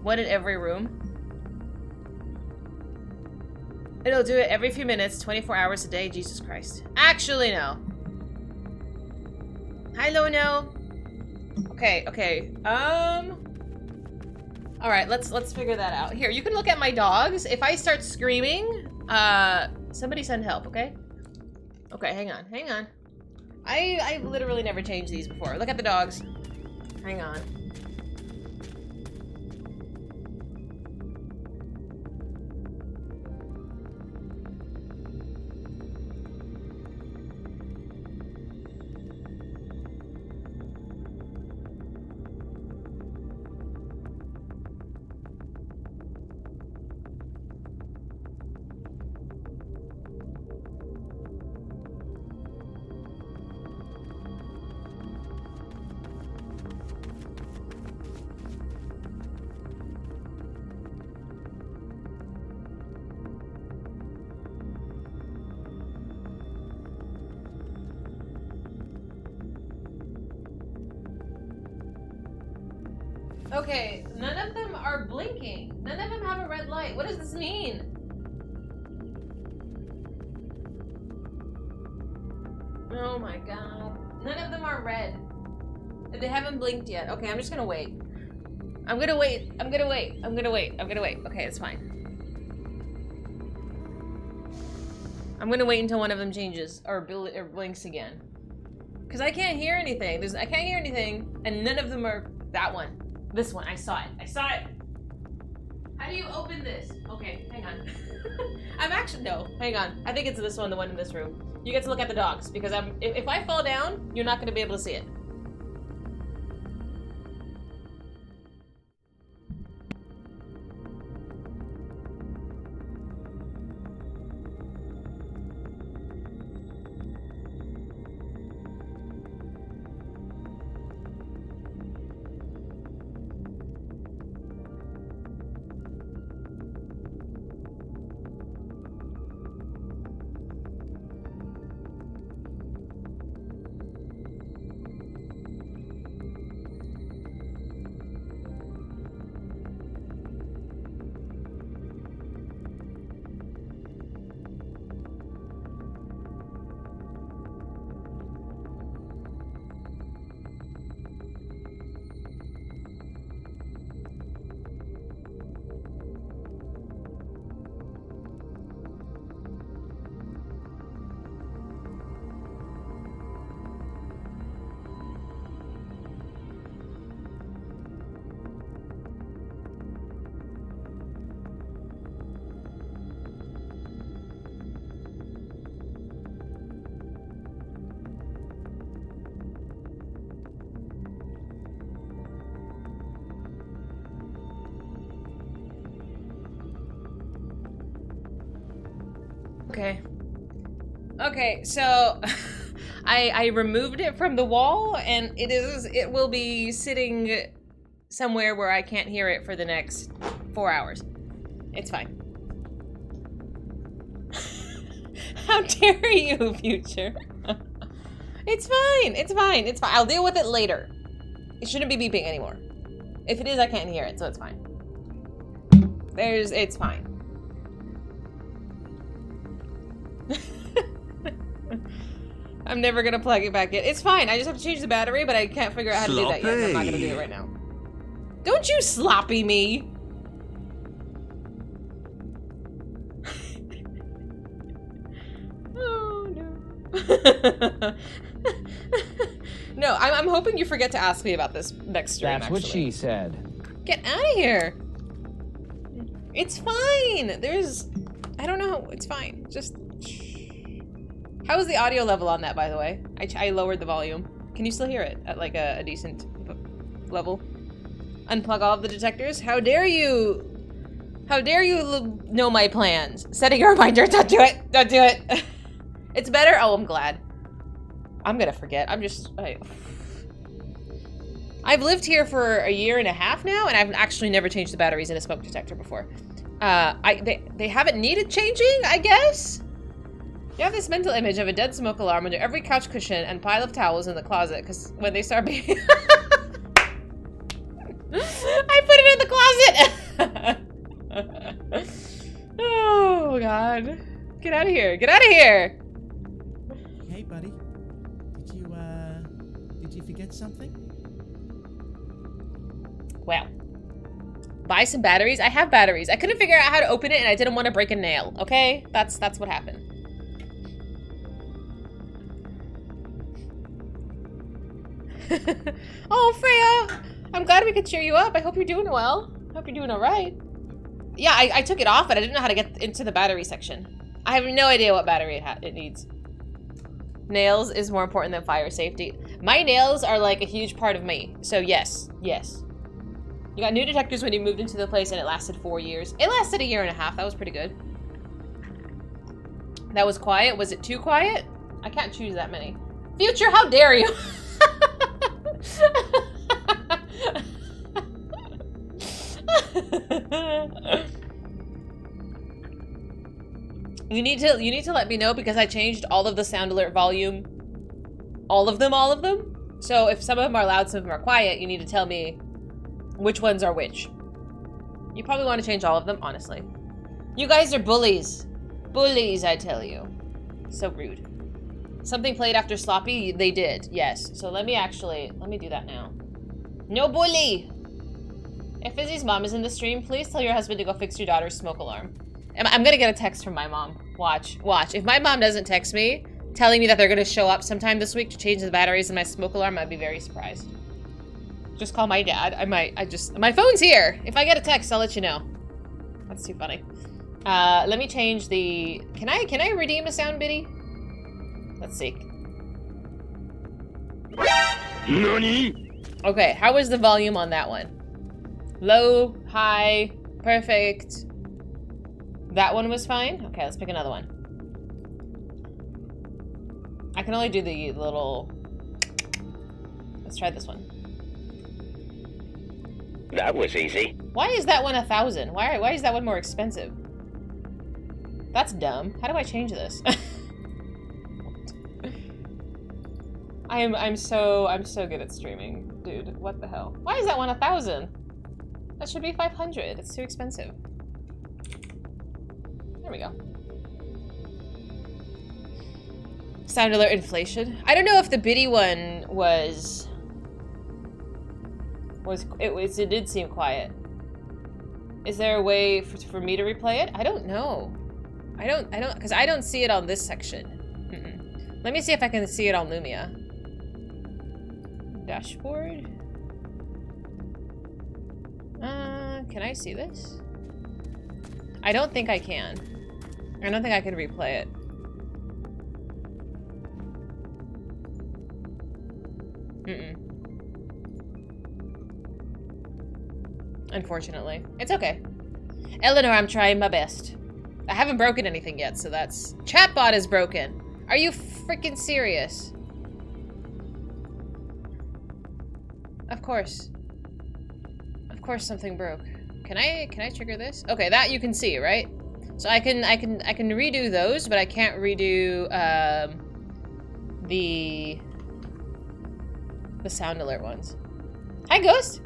One in every room? It'll do it every few minutes, 24 hours a day. Jesus Christ. Actually, no. Hi, Lono. Okay, okay. Alright, let's figure that out. Here, you can look at my dogs. If I start screaming, somebody send help, okay? Okay, hang on, hang on. I've literally never changed these before. Look at the dogs. Hang on. Okay, none of them are blinking. None of them have a red light. What does this mean? Oh my god. None of them are red. They haven't blinked yet. Okay, I'm just gonna wait. I'm gonna wait. I'm gonna wait. I'm gonna wait. I'm gonna wait. Okay, it's fine. I'm gonna wait until one of them changes or blinks again. Because I can't hear anything. I can't hear anything, and none of them are that one. This one, I saw it. I saw it. How do you open this? Okay, hang on. I'm actually, no, hang on. I think it's this one, the one in this room. You get to look at the dogs because if I fall down, you're not gonna be able to see it. Okay. Okay, so I removed it from the wall and it will be sitting somewhere where I can't hear it for the next 4 hours. It's fine. How dare you, future? It's fine, it's fine, it's fine. I'll deal with it later. It shouldn't be beeping anymore. If it is, I can't hear it, so it's fine. It's fine. I'm never gonna plug it back in. It's fine. I just have to change the battery, but I can't figure out how to do that yet. I'm not gonna do it right now. Don't you sloppy me. Oh no. No, I'm hoping you forget to ask me about this next stream. That's what she said. Get out of here. It's fine. I don't know. It's fine. Just. How was the audio level on that, by the way? I lowered the volume. Can you still hear it at like a decent level? Unplug all of the detectors? How dare you? How dare you know my plans? Setting a reminder, don't do it, don't do it. It's better? Oh, I'm glad. I'm gonna forget, I'm just, I've lived here for a year and a half now, and I've actually never changed the batteries in a smoke detector before. They haven't needed changing, I guess? You have this mental image of a dead smoke alarm under every couch cushion and pile of towels in the closet, because when they start being... I put it in the closet! Oh, God. Get out of here. Get out of here! Hey, buddy. Did you forget something? Well. Buy some batteries? I have batteries. I couldn't figure out how to open it and I didn't want to break a nail, okay? That's what happened. Oh, Freya! I'm glad we could cheer you up. I hope you're doing well. I hope you're doing alright. Yeah, I took it off, but I didn't know how to get into the battery section. I have no idea what battery it needs. Nails is more important than fire safety. My nails are like a huge part of me. So yes, yes. You got new detectors when you moved into the place and it lasted 4 years. It lasted a year and a half. That was pretty good. That was quiet. Was it too quiet? I can't choose that many. Future, how dare you? You need to let me know because I changed all of the sound alert volume. All of them? So if some of them are loud, some of them are quiet, you need to tell me which ones are which. You probably want to change all of them, honestly. You guys are bullies. Bullies, I tell you. So rude. Something played after Sloppy? They did, yes. So let me do that now. No bully! If Fizy's mom is in the stream, please tell your husband to go fix your daughter's smoke alarm. I'm gonna get a text from my mom. Watch. If my mom doesn't text me, telling me that they're gonna show up sometime this week to change the batteries in my smoke alarm, I'd be very surprised. Just call my dad. My phone's here. If I get a text, I'll let you know. That's too funny. Let me change the, can I redeem a sound biddy? Let's see. Nani? Okay, how was the volume on that one? Low, high, perfect. That one was fine? Okay, let's pick another one. I can only do the little... Let's try this one. That was easy. Why is that one 1,000? Why is that one more expensive? That's dumb. How do I change this? I'm so good at streaming, dude. What the hell? Why is that one 1,000? That should be 500. It's too expensive. There we go. Sound alert inflation. I don't know if the biddy one it did seem quiet. Is there a way for me to replay it? I don't know. I don't, because I don't see it on this section. Let me see if I can see it on Lumia. Dashboard. Can I see this? I don't think I can. I don't think I can replay it. Unfortunately. It's okay. Eleanor, I'm trying my best. I haven't broken anything yet, so that's... Chatbot is broken. Are you freaking serious? Of course. Of course something broke. Can I trigger this? Okay, that you can see, right? So I can redo those, but I can't redo the sound alert ones. Hi, Ghost.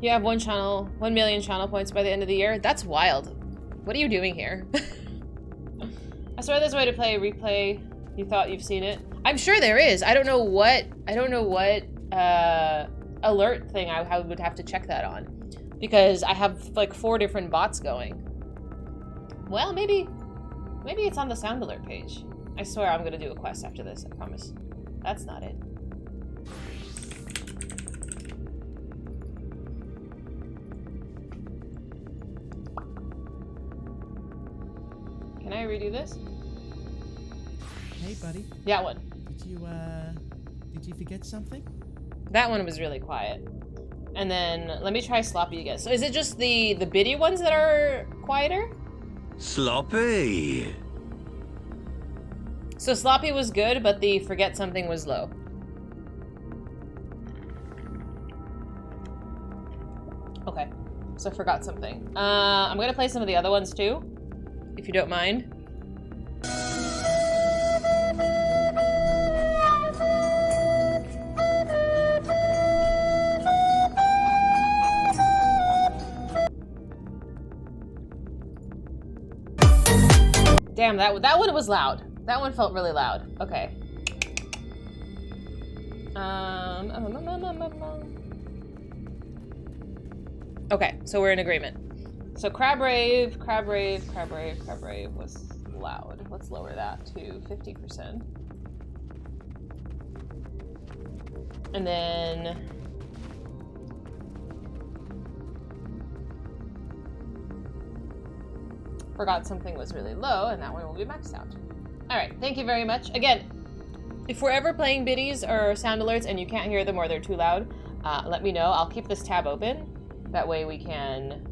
You have 1 million channel points by the end of the year. That's wild. What are you doing here? I swear there's a way to play replay. You thought you've seen it? I'm sure there is. I don't know what alert thing I would have to check that on, because I have like 4 different bots going. Well, maybe it's on the sound alert page. I swear I'm gonna do a quest after this, I promise. That's not it. Can I redo this? Hey, buddy. That one. Did you forget something? That one was really quiet. And then let me try Sloppy again. So is it just the biddy ones that are quieter? Sloppy. So Sloppy was good, but the forget something was low. Okay, so I forgot something. I'm gonna play some of the other ones too, if you don't mind. Damn, that one was loud. That one felt really loud. Okay. Okay, so we're in agreement. So Crab Rave was loud. Let's lower that to 50%. And then Forgot Something was really low, and that one will be maxed out. Alright, thank you very much. Again, if we're ever playing biddies or sound alerts and you can't hear them or they're too loud, let me know. I'll keep this tab open. That way we can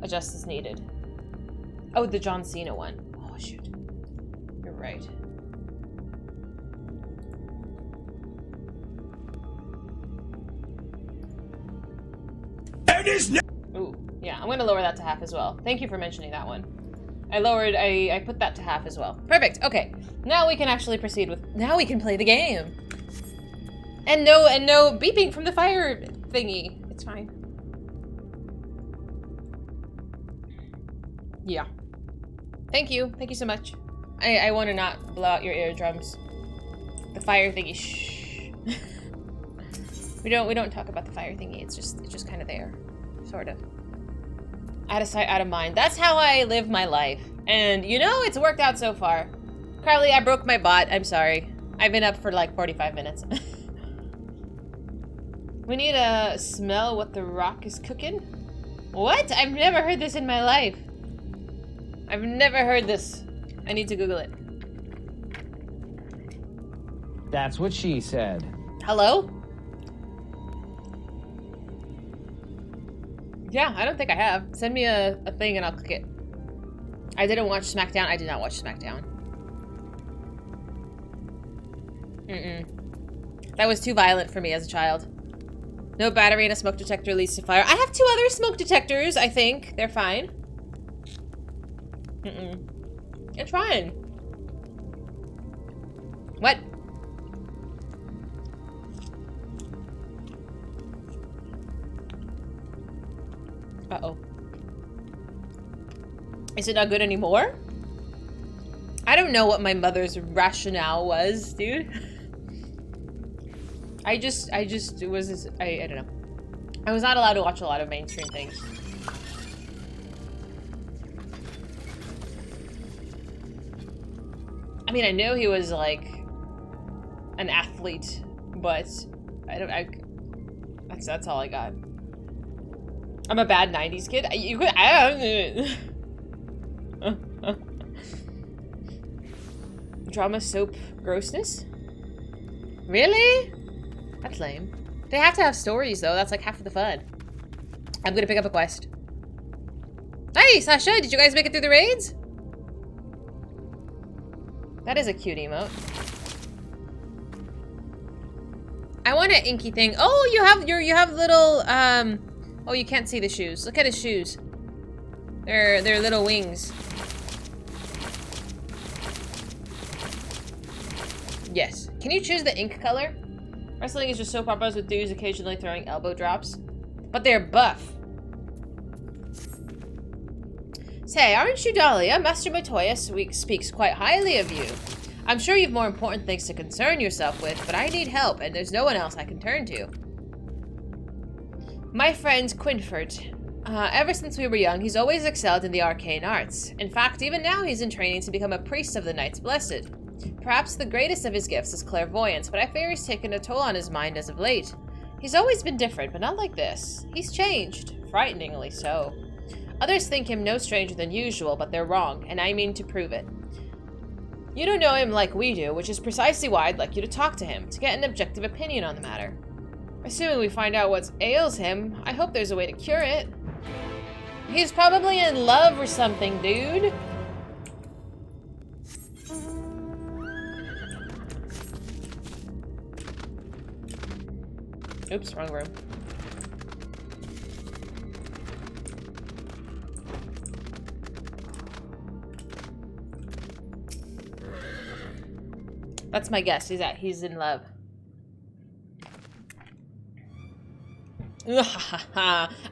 adjust as needed. Oh, the John Cena one. Oh, shoot. You're right. Ooh, yeah, I'm gonna lower that to half as well. Thank you for mentioning that one. I put that to half as well. Perfect, okay. Now we can actually proceed with, now we can play the game. And no beeping from the fire thingy. It's fine. Yeah. Thank you so much. I want to not blow out your eardrums. The fire thingy, shh. we don't talk about the fire thingy. It's just kind of there, sort of. Out of sight, out of mind. That's how I live my life. And you know, it's worked out so far. Carly, I broke my bot. I'm sorry. I've been up for like 45 minutes. We need to smell what the rock is cooking. What? I've never heard this in my life. I've never heard this. I need to Google it. That's what she said. Hello? Yeah, I don't think I have. Send me a thing and I'll click it. I didn't watch SmackDown. I did not watch SmackDown. That was too violent for me as a child. No battery and a smoke detector leads to fire. I have 2 other smoke detectors, I think. They're fine. It's fine. What? Uh-oh. Is it not good anymore? I don't know what my mother's rationale was, dude. I don't know. I was not allowed to watch a lot of mainstream things. I mean, I knew he was like an athlete, but that's all I got. I'm a bad 90s kid. Drama soap grossness? Really? That's lame. They have to have stories though. That's like half of the fun. I'm gonna pick up a quest. Hey, Sasha, did you guys make it through the raids? That is a cute emote. I want an inky thing. Oh, you have little oh, you can't see the shoes. Look at his shoes. They're little wings. Yes. Can you choose the ink color? Wrestling is just soap operas with dudes occasionally throwing elbow drops. But they're buff. Say, aren't you Dahlia? Master Matoya speaks quite highly of you. I'm sure you've more important things to concern yourself with, but I need help, and there's no one else I can turn to. My friend Quinford. Ever since we were young, he's always excelled in the arcane arts. In fact, even now he's in training to become a priest of the Knights Blessed. Perhaps the greatest of his gifts is clairvoyance, but I fear he's taken a toll on his mind as of late. He's always been different, but not like this. He's changed, frighteningly so. Others think him no stranger than usual, but they're wrong, and I mean to prove it. You don't know him like we do, which is precisely why I'd like you to talk to him, to get an objective opinion on the matter. Assuming we find out what ails him, I hope there's a way to cure it. He's probably in love or something, dude. Oops, wrong room. That's my guess, is that he's in love.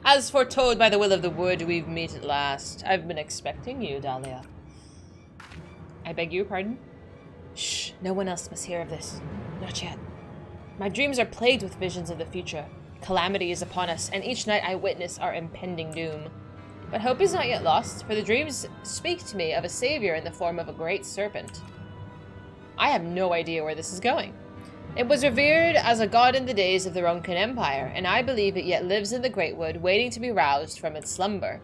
As foretold by the will of the wood, we've met at last. I've been expecting you, Dahlia. I beg your pardon? Shh, no one else must hear of this. Not yet. My dreams are plagued with visions of the future. Calamity is upon us, and each night I witness our impending doom. But hope is not yet lost, for the dreams speak to me of a savior in the form of a great serpent. I have no idea where this is going. It was revered as a god in the days of the Ronkan Empire, and I believe it yet lives in the Great Wood, waiting to be roused from its slumber.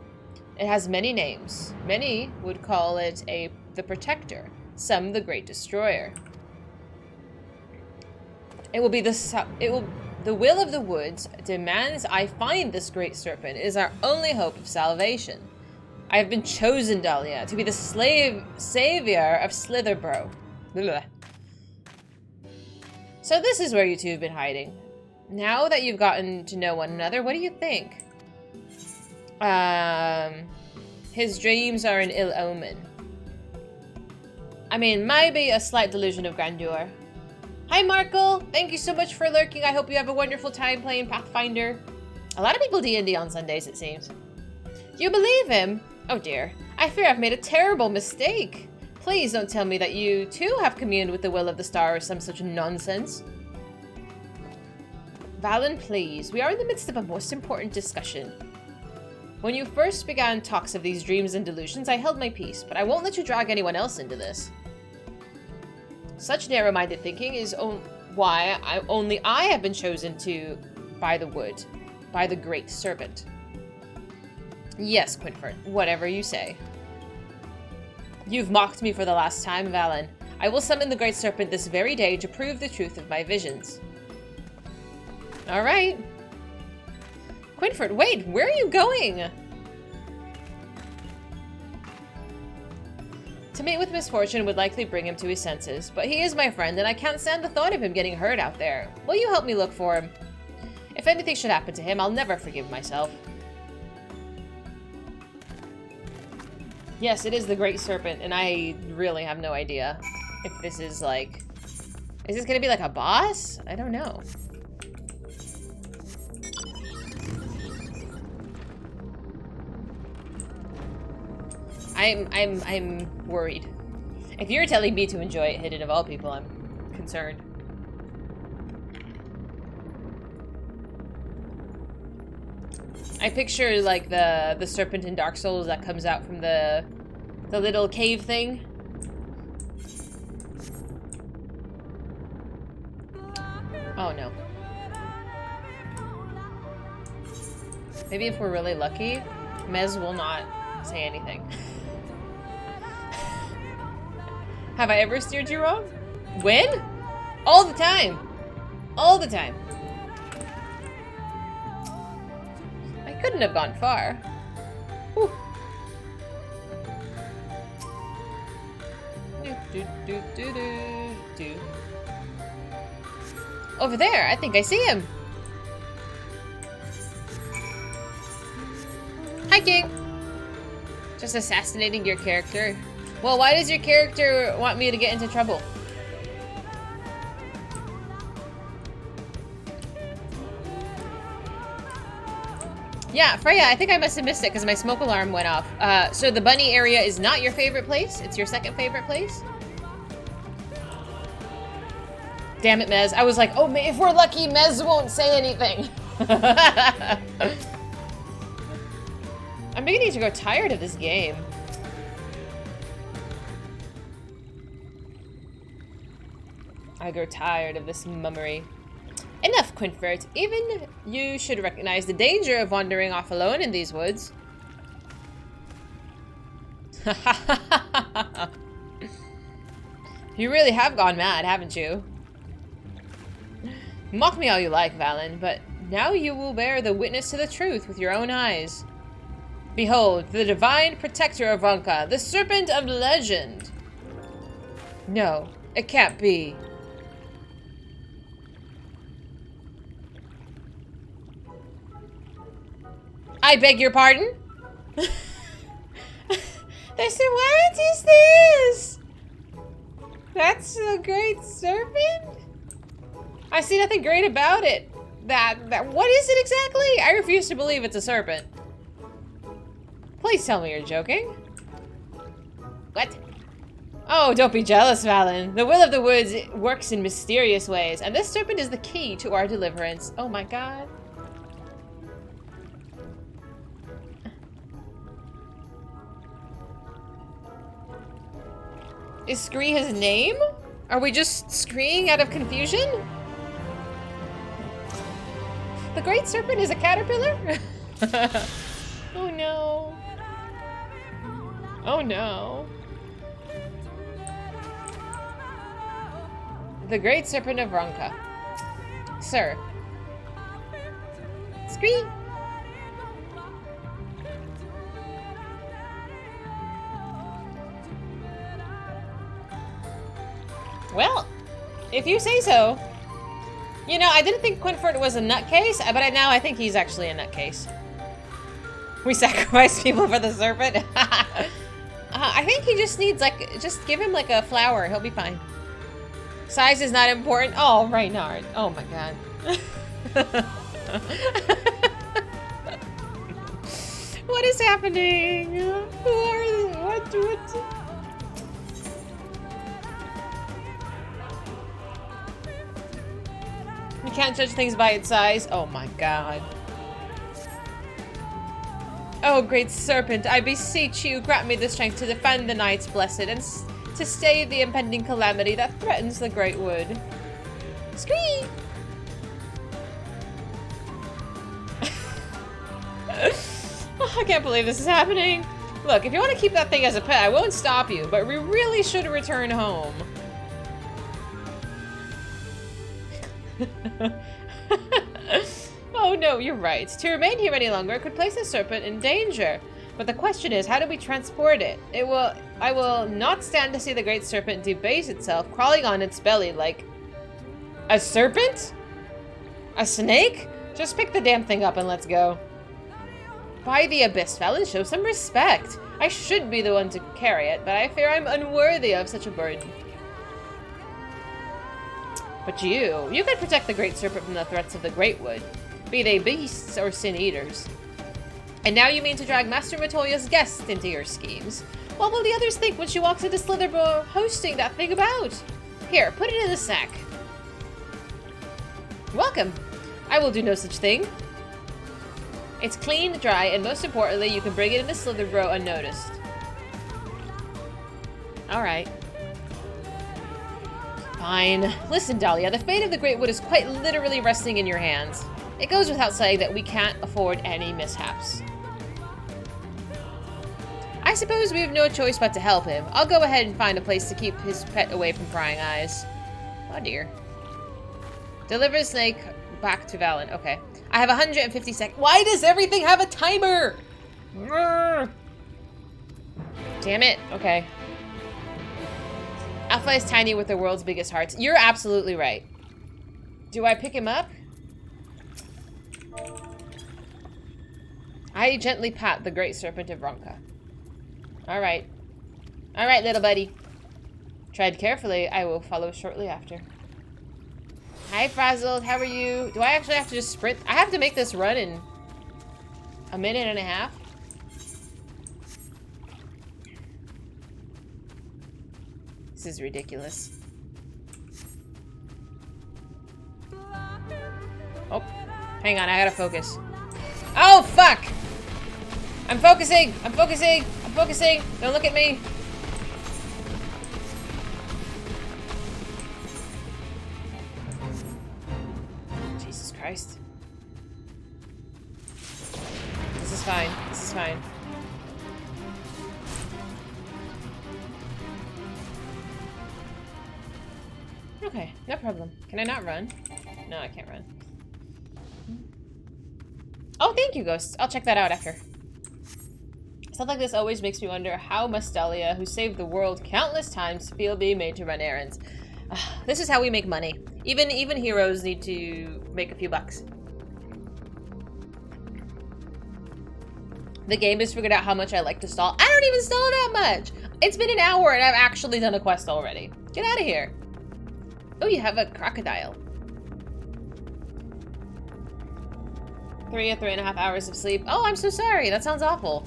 It has many names. Many would call it the Protector, some the Great Destroyer. The will of the woods demands I find this great serpent. It is our only hope of salvation. I have been chosen, Dahlia, to be the savior of Slitherborough. Blah. So this is where you two have been hiding. Now that you've gotten to know one another, what do you think? His dreams are an ill omen. I mean, maybe a slight delusion of grandeur. Hi, Markle! Thank you so much for lurking. I hope you have a wonderful time playing Pathfinder. A lot of people D&D on Sundays, it seems. You believe him? Oh dear. I fear I've made a terrible mistake. Please don't tell me that you, too, have communed with the will of the star or some such nonsense. Valen, please. We are in the midst of a most important discussion. When you first began talks of these dreams and delusions, I held my peace, but I won't let you drag anyone else into this. Such narrow-minded thinking is why only I have been chosen by the wood, by the great serpent. Yes, Quinford, whatever you say. You've mocked me for the last time, Valen. I will summon the great serpent this very day to prove the truth of my visions. All right. Quinford, wait, where are you going? To meet with misfortune would likely bring him to his senses, but he is my friend and I can't stand the thought of him getting hurt out there. Will you help me look for him? If anything should happen to him, I'll never forgive myself. Yes, it is the Great Serpent, and I really have no idea if this is like... Is this gonna be like a boss? I don't know. I'm worried. If you're telling me to enjoy it, Hidden of all people, I'm concerned. I picture like the serpent in Dark Souls that comes out from the little cave thing. Oh no. Maybe if we're really lucky, Mez will not say anything. Have I ever steered you wrong? When? All the time. All the time. I couldn't have gone far. Whew. Over there, I think I see him. Hi, King. Just assassinating your character. Well, why does your character want me to get into trouble? Yeah, Freya, I think I must have missed it because my smoke alarm went off. So the bunny area is not your favorite place? It's your second favorite place? Damn it, Mez. I was like, oh, if we're lucky, Mez won't say anything. I'm beginning to grow tired of this game. I grow tired of this mummery. Enough, Quinfert. Even you should recognize the danger of wandering off alone in these woods. You really have gone mad, haven't you? Mock me all you like, Valen, but now you will bear the witness to the truth with your own eyes. Behold, the divine protector of Ronka, the Serpent of Legend. No, it can't be. I beg your pardon? They said, what is this? That's the Great Serpent? I see nothing great about it. What is it exactly? I refuse to believe it's a serpent. Please tell me you're joking. What? Oh, don't be jealous, Valen. The will of the woods works in mysterious ways, and this serpent is the key to our deliverance. Oh my god. Is Scree his name? Are we just screeing out of confusion? The Great Serpent is a caterpillar? Oh no. Oh no. The Great Serpent of Ronka. Sir. Scree! Well, if you say so. You know, I didn't think Quinford was a nutcase, but now I think he's actually a nutcase. We sacrifice people for the serpent? I think he just needs, like, just give him, like, a flower. He'll be fine. Size is not important. Oh, Reynard. Oh, my God. What is happening? Who are they? What? You can't judge things by its size. Oh my god. Oh, Great Serpent, I beseech you, grant me the strength to defend the Knights Blessed and to stay the impending calamity that threatens the Great Wood. Scream! Oh, I can't believe this is happening. Look, if you want to keep that thing as a pet, I won't stop you, but we really should return home. Oh no, you're right. To remain here any longer could place the serpent in danger. But the question is, how do we transport it? I will not stand to see the Great Serpent debase itself, crawling on its belly like... A serpent? A snake? Just pick the damn thing up and let's go. By the Abyss, Valen, show some respect. I should be the one to carry it, but I fear I'm unworthy of such a burden. But you could protect the Great Serpent from the threats of the Great Wood, be they beasts or sin-eaters. And now you mean to drag Master Matoya's guest into your schemes. What will the others think when she walks into Slitherborough hosting that thing about? Here, put it in the sack. Welcome. I will do no such thing. It's clean, dry, and most importantly, you can bring it into Slitherborough unnoticed. Alright. Fine. Listen, Dahlia, the fate of the Great Wood is quite literally resting in your hands. It goes without saying that we can't afford any mishaps. I suppose we have no choice but to help him. I'll go ahead and find a place to keep his pet away from prying eyes. Oh dear. Deliver the snake back to Valen. Okay. I have 150 seconds. Why does everything have a timer? Damn it. Okay. Alpha is tiny with the world's biggest hearts. You're absolutely right. Do I pick him up? I gently pat the Great Serpent of Ronka. Alright. Alright, little buddy. Tread carefully. I will follow shortly after. Hi, Frazzled. How are you? Do I actually have to just sprint? I have to make this run in a minute and a half? This is ridiculous. Oh, hang on, I gotta focus. Oh, fuck! I'm focusing! I'm focusing! I'm focusing! Don't look at me! Jesus Christ. This is fine. This is fine. Okay, no problem. Can I not run? No, I can't run. Oh, thank you, Ghosts. I'll check that out after. Stuff like this always makes me wonder how must Dahlia, who saved the world countless times, feel being made to run errands. This is how we make money. Even heroes need to make a few bucks. The game has figured out how much I like to stall. I don't even stall that much! It's been an hour and I've actually done a quest already. Get out of here. Oh, you have a crocodile. 3 or 3.5 hours of sleep. Oh, I'm so sorry. That sounds awful.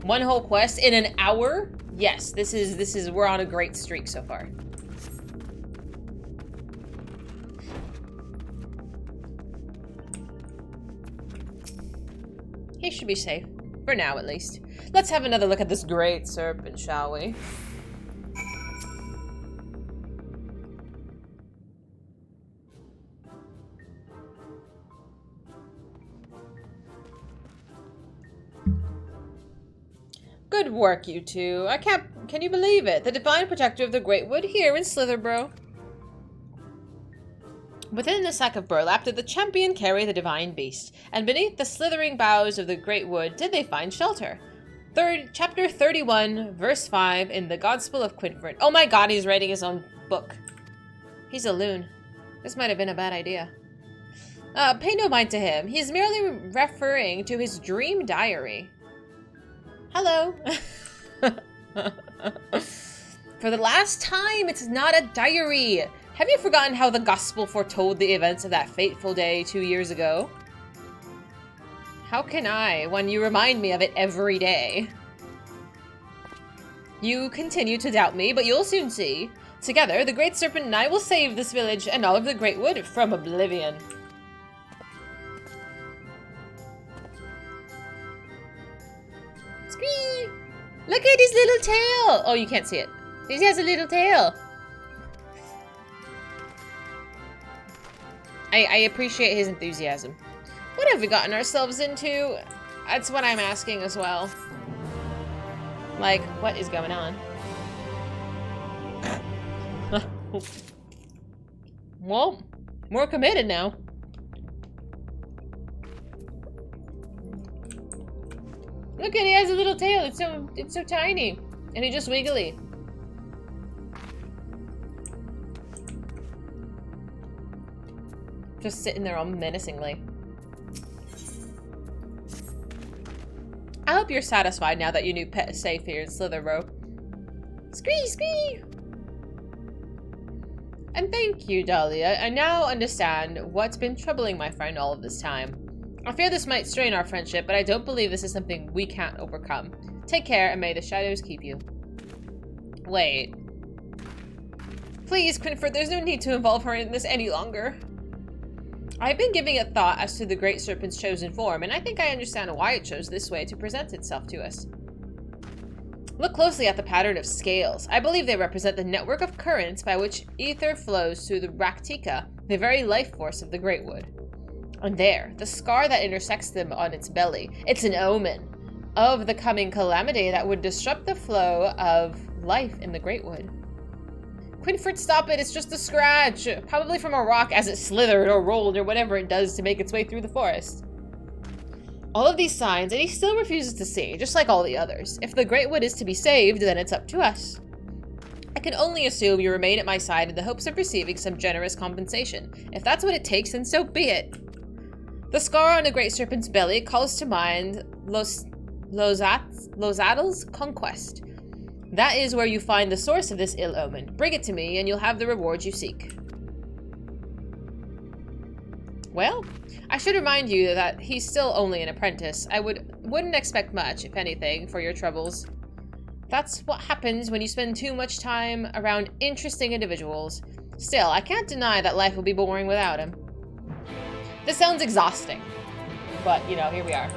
1 whole quest in an hour? Yes, this is we're on a great streak so far. He should be safe. For now, at least. Let's have another look at this great serpent, shall we? Good work, you two. Can you believe it? The divine protector of the Great Wood here in Slitherbro. Within the sack of burlap did the champion carry the divine beast, and beneath the slithering boughs of the Great Wood did they find shelter. Chapter 31, verse 5 in the Gospel of Quinford. Oh my god, he's writing his own book. He's a loon. This might have been a bad idea. Pay no mind to him. He is merely referring to his dream diary. Hello. For the last time, it's not a diary. Have you forgotten how the gospel foretold the events of that fateful day 2 years ago? How can I, when you remind me of it every day? You continue to doubt me, but you'll soon see. Together, the Great Serpent and I will save this village and all of the Great Wood from oblivion. Squee! Look at his little tail! Oh, you can't see it. He has a little tail. I appreciate his enthusiasm. What have we gotten ourselves into? That's what I'm asking as well. Like, what is going on? Well, more committed now. Look at, he has a little tail. It's so tiny. And he's just wiggly. Just sitting there all menacingly. I hope you're satisfied now that your new pet is safe here in Slitherbro. Squee, squee! And thank you, Dahlia. I now understand what's been troubling my friend all of this time. I fear this might strain our friendship, but I don't believe this is something we can't overcome. Take care, and may the shadows keep you. Wait. Please, Quinford, there's no need to involve her in this any longer. I've been giving it thought as to the Great Serpent's chosen form, and I think I understand why it chose this way to present itself to us. Look closely at the pattern of scales. I believe they represent the network of currents by which ether flows through the Raktika, the very life force of the Great Wood. And there, the scar that intersects them on its belly, it's an omen of the coming calamity that would disrupt the flow of life in the Great Wood. Quinford, stop it, it's just a scratch, probably from a rock as it slithered or rolled or whatever it does to make its way through the forest. All of these signs, and he still refuses to see, just like all the others. If the Great Wood is to be saved, then it's up to us. I can only assume you remain at my side in the hopes of receiving some generous compensation. If that's what it takes, then so be it. The scar on the Great Serpent's belly calls to mind Lozadal's conquest. That is where you find the source of this ill omen. Bring it to me, and you'll have the reward you seek. Well, I should remind you that he's still only an apprentice. I wouldn't expect much, if anything, for your troubles. That's what happens when you spend too much time around interesting individuals. Still, I can't deny that life will be boring without him. This sounds exhausting, but, you know, here we are.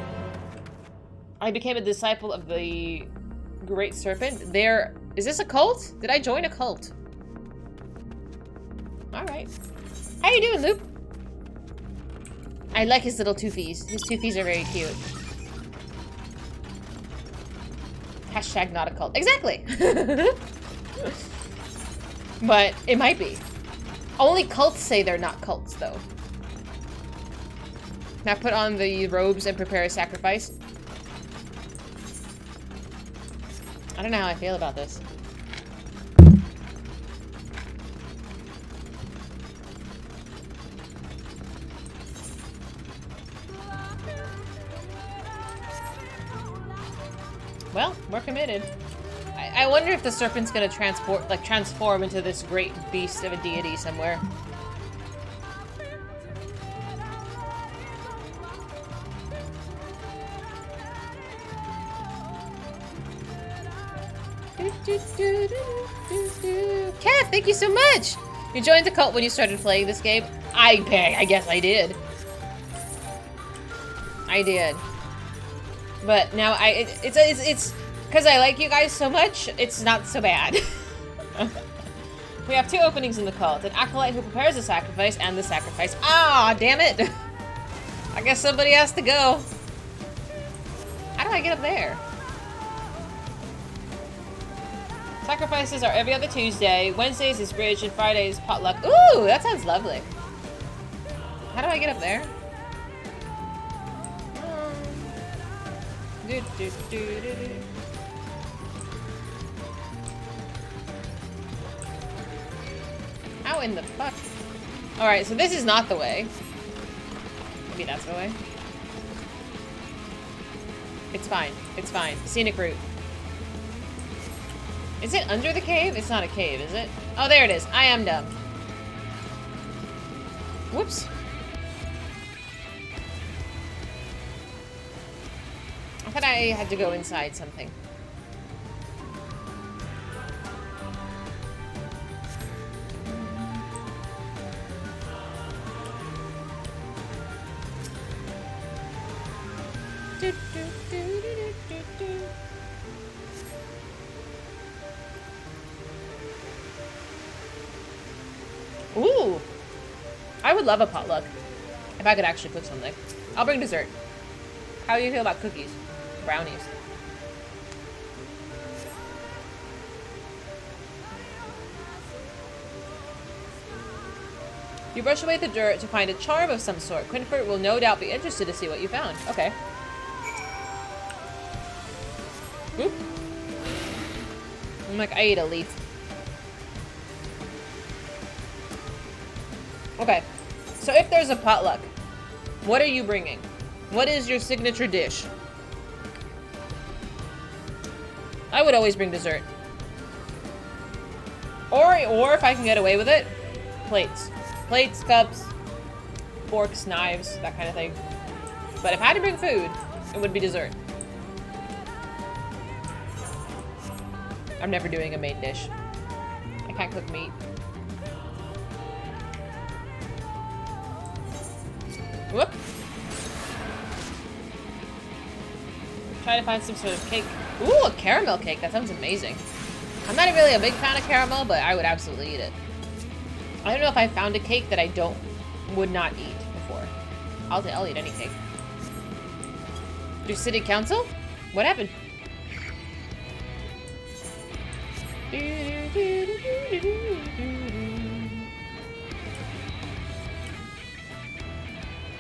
I became a disciple of the Great Serpent. Is this a cult? Did I join a cult? Alright. How you doing, Luke? I like his little toofies. His toofies are very cute. Hashtag not a cult. Exactly! But it might be. Only cults say they're not cults, though. Now put on the robes and prepare a sacrifice. I don't know how I feel about this. Well, we're committed. I wonder if the serpent's gonna transform into this great beast of a deity somewhere. Kat, thank you so much! You joined the cult when you started playing this game? I guess I did. I did. But now it's because I like you guys so much, it's not so bad. We have 2 openings in the cult. An acolyte who prepares the sacrifice and the sacrifice. Ah, damn it! I guess somebody has to go. How do I get up there? Sacrifices are every other Tuesday. Wednesdays is bridge and Fridays potluck. Ooh, that sounds lovely. How do I get up there? How in the fuck? Alright, so this is not the way. Maybe that's the way. It's fine. It's fine. Scenic route. Is it under the cave? It's not a cave, is it? Oh, there it is. I am dumb. Whoops. I thought I had to go inside something. Ooh! I would love a potluck. If I could actually cook something. I'll bring dessert. How do you feel about cookies? Brownies. You brush away the dirt to find a charm of some sort. Quinford will no doubt be interested to see what you found. Okay. Oop. I'm like, I ate a leaf. Okay. So if there's a potluck, what are you bringing? What is your signature dish? I would always bring dessert. Or if I can get away with it, plates. Plates, cups, forks, knives, that kind of thing. But if I had to bring food, it would be dessert. I'm never doing a main dish. I can't cook meat. Whoop. Try to find some sort of cake. Ooh, a caramel cake. That sounds amazing. I'm not really a big fan of caramel, but I would absolutely eat it. I don't know if I found a cake that I would not eat before. I'll eat any cake. Do city council? What happened?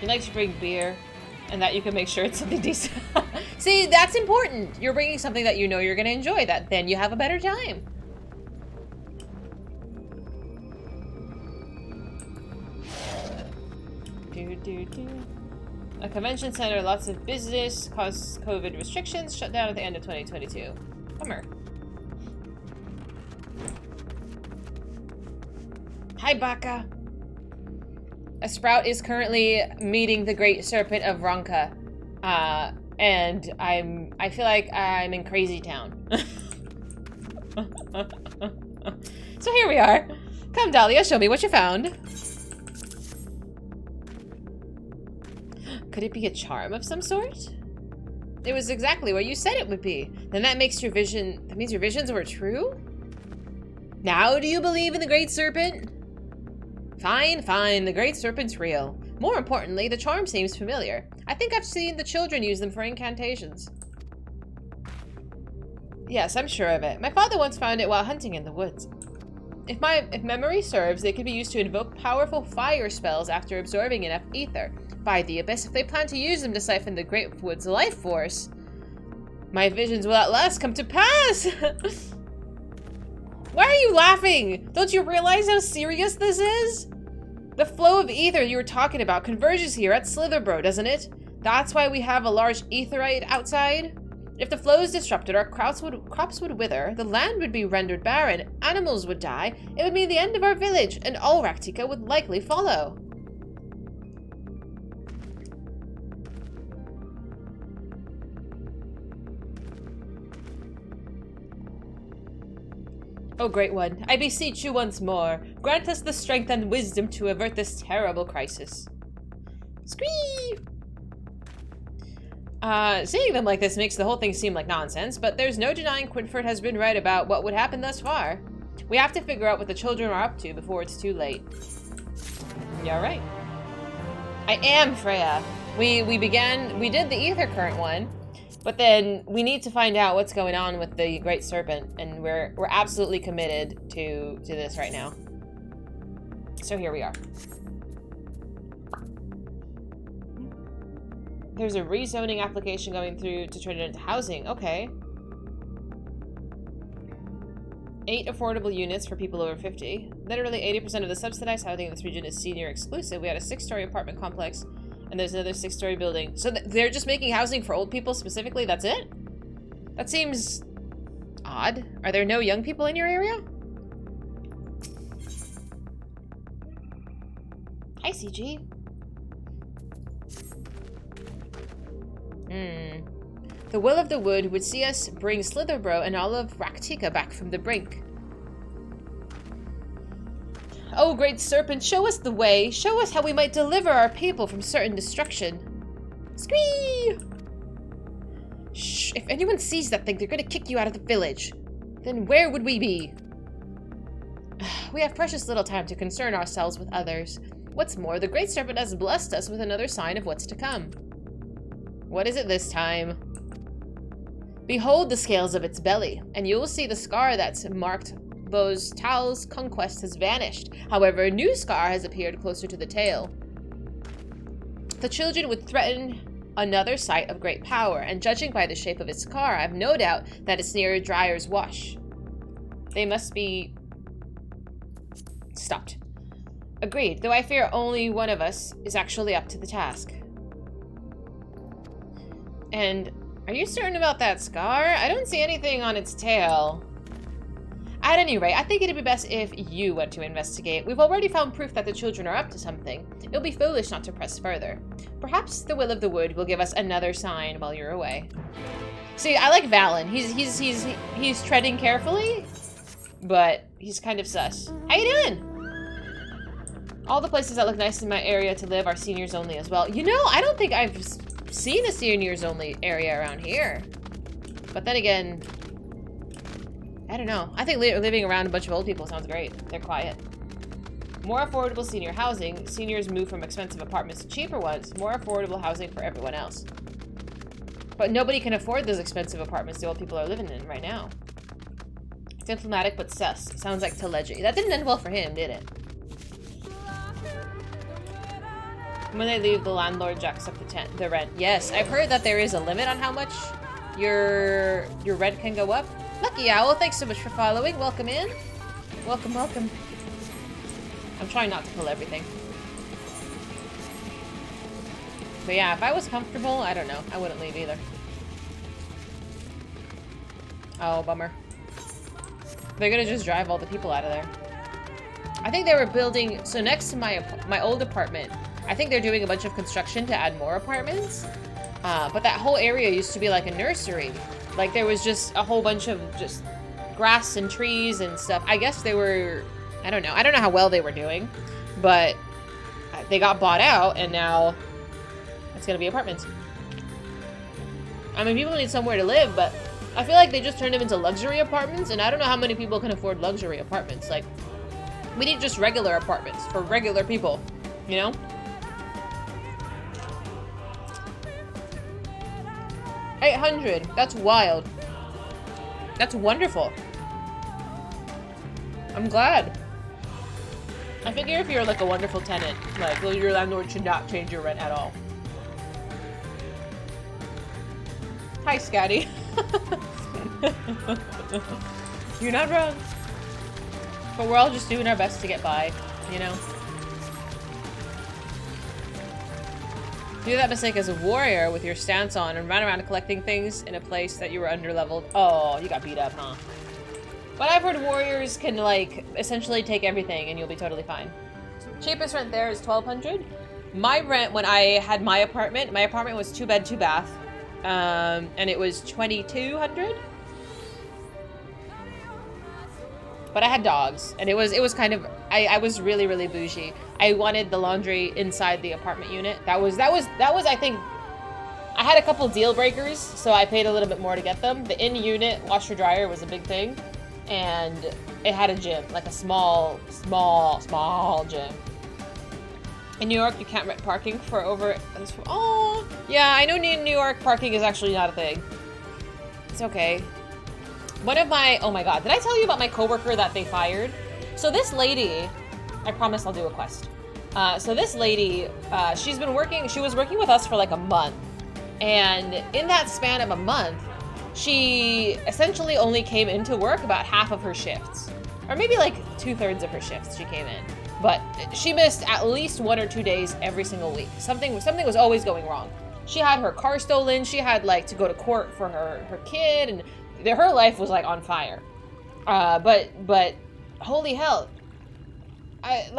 You like to bring beer, and that you can make sure it's something decent. See, that's important. You're bringing something that you know you're going to enjoy. That then you have a better time. A convention center, lots of business, caused COVID restrictions, shut down at the end of 2022. Bummer. Hi, Baka. A sprout is currently meeting the great serpent of Ronka. And I feel like I'm in Crazy Town. So here we are. Come, Dahlia, show me what you found. Could it be a charm of some sort? It was exactly what you said it would be. Then that means your visions were true? Now do you believe in the Great Serpent? Fine, fine, the Great Serpent's real. More importantly, the charm seems familiar. I think I've seen the children use them for incantations. Yes, I'm sure of it. My father once found it while hunting in the woods. If memory serves, they can be used to invoke powerful fire spells after absorbing enough ether. By the abyss, if they plan to use them to siphon the Great Wood's life force, my visions will at last come to pass! Why are you laughing? Don't you realize how serious this is? The flow of ether you were talking about converges here at Slitherbro, doesn't it? That's why we have a large etherite outside? If the flow is disrupted, our crops would wither, the land would be rendered barren, animals would die, it would mean the end of our village, and all Raktika would likely follow. O Great One, I beseech you once more, grant us the strength and wisdom to avert this terrible crisis. Squee! Seeing them like this makes the whole thing seem like nonsense, but there's no denying Quinford has been right about what would happen thus far. We have to figure out what the children are up to before it's too late. You're right. I am Freya. We did the ether current one, but then we need to find out what's going on with the Great Serpent, and we're absolutely committed to this right now. So here we are. There's a rezoning application going through to turn it into housing. Okay. 8 affordable units for people over 50. Literally 80% of the subsidized housing in this region is senior exclusive. We had a 6-story apartment complex, and there's another 6-story building. So they're just making housing for old people specifically? That's it? That seems odd. Are there no young people in your area? Hi, CG. The Will of the Wood would see us bring Slitherbro and all of Raktika back from the brink. Oh, Great Serpent, show us the way. Show us how we might deliver our people from certain destruction. Squee! Shh, if anyone sees that thing, they're gonna kick you out of the village. Then where would we be? We have precious little time to concern ourselves with others. What's more, the Great Serpent has blessed us with another sign of what's to come. What is it this time? Behold the scales of its belly, and you will see the scar that's marked those Tal's conquest has vanished. However, a new scar has appeared closer to the tail. The children would threaten another site of great power, and judging by the shape of its scar, I have no doubt that it's near Dryer's Wash. They must be stopped. Agreed, though I fear only one of us is actually up to the task. And are you certain about that scar? I don't see anything on its tail. At any rate, I think it'd be best if you went to investigate. We've already found proof that the children are up to something. It'll be foolish not to press further. Perhaps the Will of the Wood will give us another sign while you're away. See, I like Valen. He's treading carefully, but he's kind of sus. How you doing? All the places that look nice in my area to live are seniors only as well. You know, I don't think I've seen a seniors only area around here. But then again, I don't know. I think living around a bunch of old people sounds great. They're quiet. More affordable senior housing. Seniors move from expensive apartments to cheaper ones. More affordable housing for everyone else. But nobody can afford those expensive apartments the old people are living in right now. Diplomatic but sus. Sounds like Telegy. That didn't end well for him, did it? When they leave, the landlord jacks up the rent. Yes, I've heard that there is a limit on how much your rent can go up. Lucky Owl, thanks so much for following. Welcome in. Welcome, welcome. I'm trying not to pull everything. But yeah, if I was comfortable, I don't know. I wouldn't leave either. Oh, bummer. They're gonna just drive all the people out of there. I think they were building, so next to my old apartment, I think they're doing a bunch of construction to add more apartments. But that whole area used to be like a nursery. Like there was just a whole bunch of just grass and trees and stuff. I guess they were, I don't know how well they were doing, but they got bought out and now it's gonna be apartments. I mean, people need somewhere to live, but I feel like they just turned them into luxury apartments, and I don't know how many people can afford luxury apartments. Like, we need just regular apartments for regular people, you know? $800. That's wild. That's wonderful. I'm glad. I figure if you're like a wonderful tenant, like, well, your landlord should not change your rent at all. Hi, Scotty. You're not wrong. But we're all just doing our best to get by, you know? Do that mistake as a warrior with your stance on and run around collecting things in a place that you were under-leveled. Oh, you got beat up, huh? But I've heard warriors can, like, essentially take everything and you'll be totally fine. Cheapest rent there is $1,200. My rent when I had my apartment was 2 bed, 2 bath. And it was $2,200. But I had dogs, and it was kind of, I was really, really bougie. I wanted the laundry inside the apartment unit. That was I think, I had a couple deal breakers, so I paid a little bit more to get them. The in-unit washer dryer was a big thing, and it had a gym, like a small gym. In New York, you can't rent parking for over, oh, yeah, I know in New York, parking is actually not a thing. It's okay. One of my, oh my god, did I tell you about my coworker that they fired? So this lady, I promise I'll do a quest. So this lady, she was working with us for like a month. And in that span of a month, she essentially only came into work about half of her shifts. Or maybe like 2/3 of her shifts she came in. But she missed at least 1 or 2 days every single week. Something was always going wrong. She had her car stolen, she had like to go to court for her kid, and her life was like on fire. But holy hell. I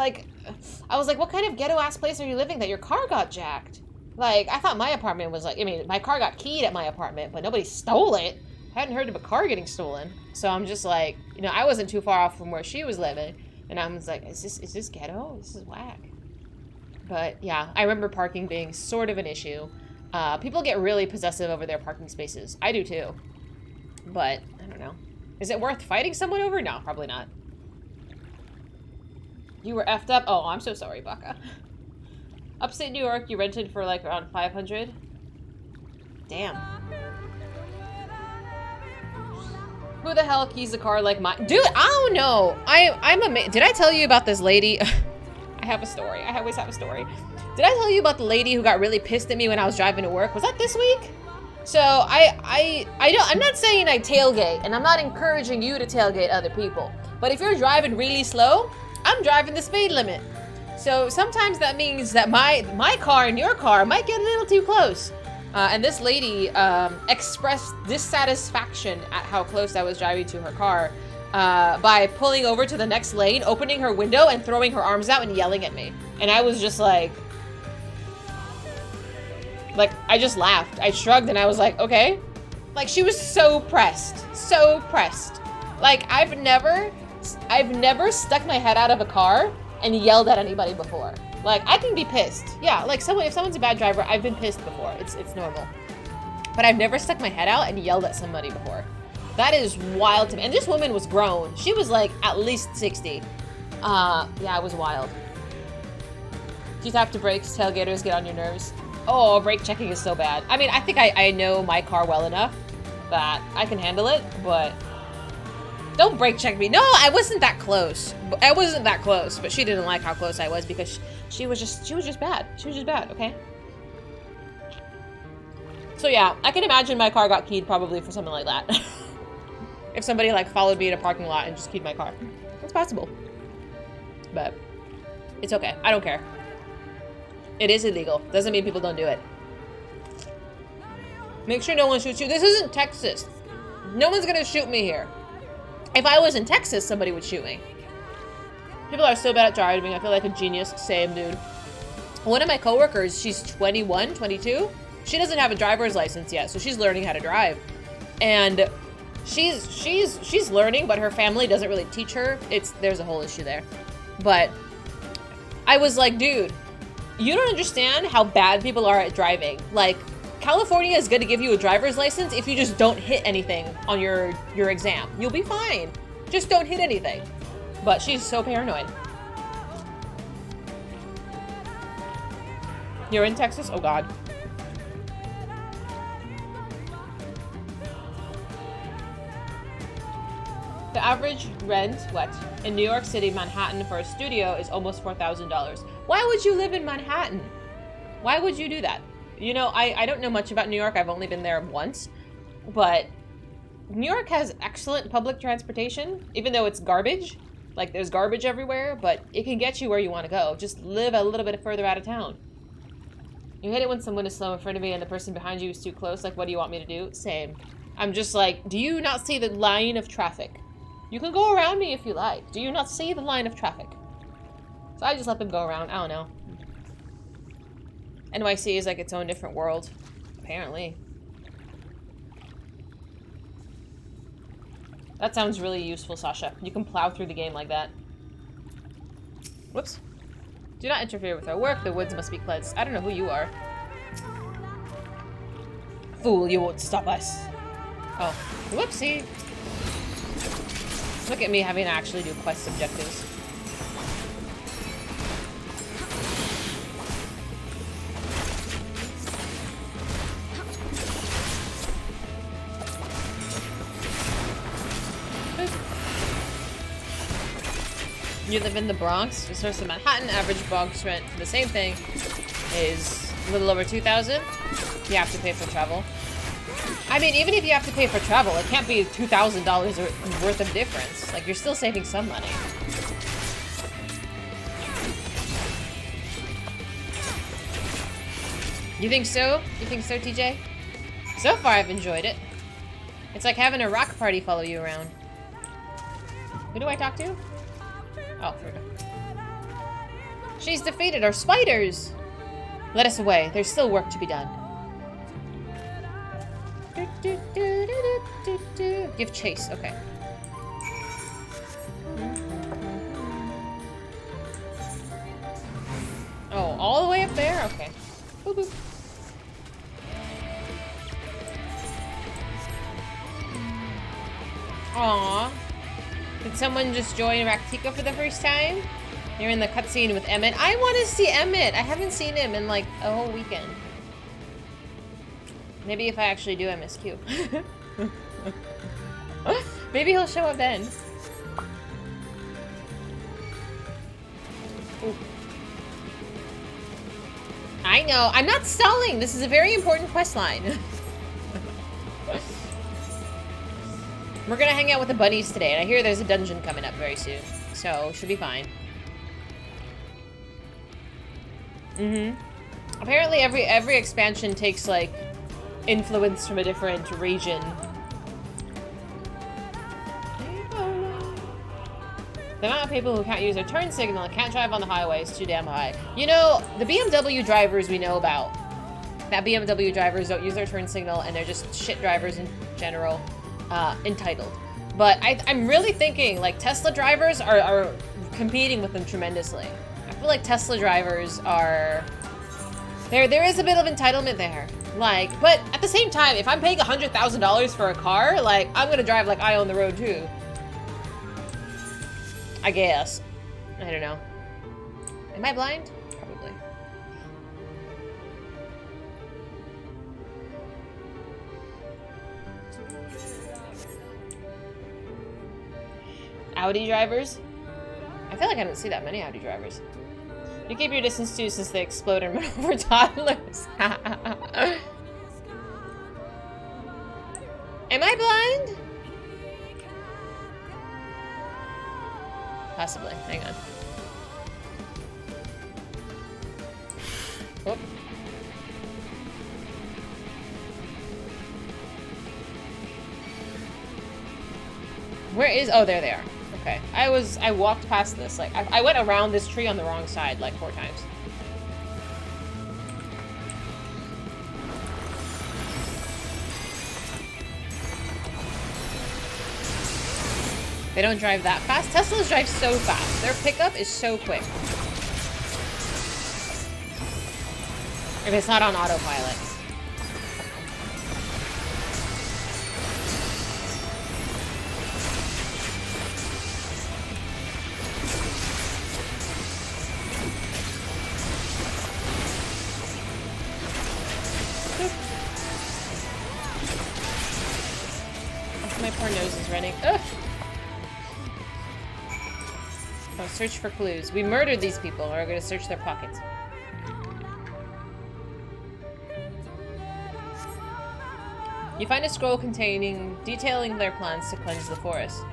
was like, what kind of ghetto ass place are you living that your car got jacked? Like, I thought my apartment was like, I mean, my car got keyed at my apartment, but nobody stole it. I hadn't heard of a car getting stolen. So I'm just like, you know, I wasn't too far off from where she was living. And I was like, is this ghetto? This is whack. But yeah, I remember parking being sort of an issue. People get really possessive over their parking spaces. I do too. But, I don't know. Is it worth fighting someone over? No, probably not. You were effed up? Oh, I'm so sorry, Baka. Upstate New York, you rented for like around $500? Damn. Who the hell keys a car like mine? Dude, I don't know. I'm amazed. Did I tell you about this lady? I have a story. I always have a story. Did I tell you about the lady who got really pissed at me when I was driving to work? Was that this week? So I'm not saying I tailgate, and I'm not encouraging you to tailgate other people. But if you're driving really slow, I'm driving the speed limit. So sometimes that means that my car and your car might get a little too close. And this lady expressed dissatisfaction at how close I was driving to her car by pulling over to the next lane, opening her window, and throwing her arms out and yelling at me. And I was just like, I just laughed. I shrugged and I was like, okay. Like, she was so pressed. So pressed. Like, I've never stuck my head out of a car and yelled at anybody before. Like, I can be pissed. Yeah, like if someone's a bad driver, I've been pissed before. It's normal. But I've never stuck my head out and yelled at somebody before. That is wild to me. And this woman was grown. She was like at least 60. Yeah, it was wild. Do you tap the brakes? Tailgaters get on your nerves. Oh, brake checking is so bad. I mean, I think I know my car well enough that I can handle it, but don't brake check me. No, I wasn't that close. I wasn't that close, but she didn't like how close I was because she was just bad. She was just bad, okay? So yeah, I can imagine my car got keyed probably for something like that. If somebody like followed me in a parking lot and just keyed my car. It's possible. But it's okay. I don't care. It is illegal. Doesn't mean people don't do it. Make sure no one shoots you. This isn't Texas. No one's gonna shoot me here. If I was in Texas, somebody would shoot me. People are so bad at driving. I feel like a genius. Same, dude. One of my coworkers, she's 21, 22. She doesn't have a driver's license yet, so she's learning how to drive. And she's learning, but her family doesn't really teach her. There's a whole issue there. But I was like, dude, you don't understand how bad people are at driving. Like, California is going to give you a driver's license if you just don't hit anything on your exam. You'll be fine. Just don't hit anything. But she's so paranoid. You're in Texas? Oh, God. The average rent, in New York City, Manhattan for a studio is almost $4,000. Why would you live in Manhattan? Why would you do that? You know, I don't know much about New York. I've only been there once. But New York has excellent public transportation, even though it's garbage. Like, there's garbage everywhere, but it can get you where you want to go. Just live a little bit further out of town. You hate it when someone is slow in front of me and the person behind you is too close. Like, what do you want me to do? Same. I'm just like, do you not see the line of traffic? You can go around me if you like. Do you not see the line of traffic? So I just let them go around. I don't know. NYC is like its own different world. Apparently. That sounds really useful, Sasha. You can plow through the game like that. Whoops. Do not interfere with our work. The woods must be cleansed. I don't know who you are. Fool, you won't stop us. Oh. Whoopsie. Look at me having to actually do quest objectives. You live in the Bronx, resource of Manhattan, average Bronx rent for the same thing is a little over $2,000. You have to pay for travel. I mean, even if you have to pay for travel, it can't be $2,000 worth of difference. Like, you're still saving some money. You think so? You think so, TJ? So far, I've enjoyed it. It's like having a rock party follow you around. Who do I talk to? Oh, here we go. She's defeated our spiders! Let us away. There's still work to be done. Give chase. Okay. Oh, all the way up there? Okay. Boop, boop. Aww. Did someone just join Raktika for the first time? You're in the cutscene with Emmett. I want to see Emmett! I haven't seen him in like a whole weekend. Maybe if I actually do MSQ. Maybe he'll show up then. Ooh. I know. I'm not stalling. This is a very important quest line. We're gonna hang out with the bunnies today, and I hear there's a dungeon coming up very soon. So, should be fine. Apparently every expansion takes, like, influence from a different region. The amount of people who can't use their turn signal and can't drive on the highway is too damn high. You know, the BMW drivers we know about, that BMW drivers don't use their turn signal and they're just shit drivers in general, entitled. But I'm really thinking, like, Tesla drivers are competing with them tremendously. I feel like Tesla drivers are... There is a bit of entitlement there. Like, but at the same time, if I'm paying $100,000 for a car, like, I'm gonna drive like I own the road too. I guess. I don't know. Am I blind? Probably. Audi drivers? I feel like I don't see that many Audi drivers. You keep your distance too since they explode and run over toddlers. Am I blind? Possibly. Hang on. Whoop. Where is... Oh, there they are. Okay. I walked past this. Like, I went around this tree on the wrong side, like, 4 times. They don't drive that fast. Teslas drive so fast. Their pickup is so quick. If it's not on autopilot. My poor nose is running. Ugh. Oh, search for clues. We murdered these people, or we're gonna search their pockets. You find a scroll detailing their plans to cleanse the forest.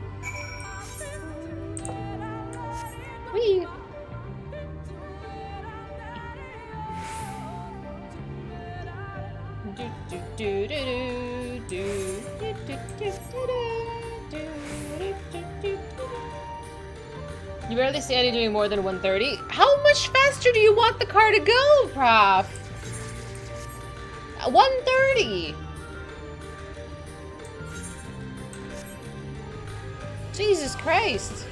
Whee! You barely see any doing more than 130. How much faster do you want the car to go, Prof? 130. Jesus Christ.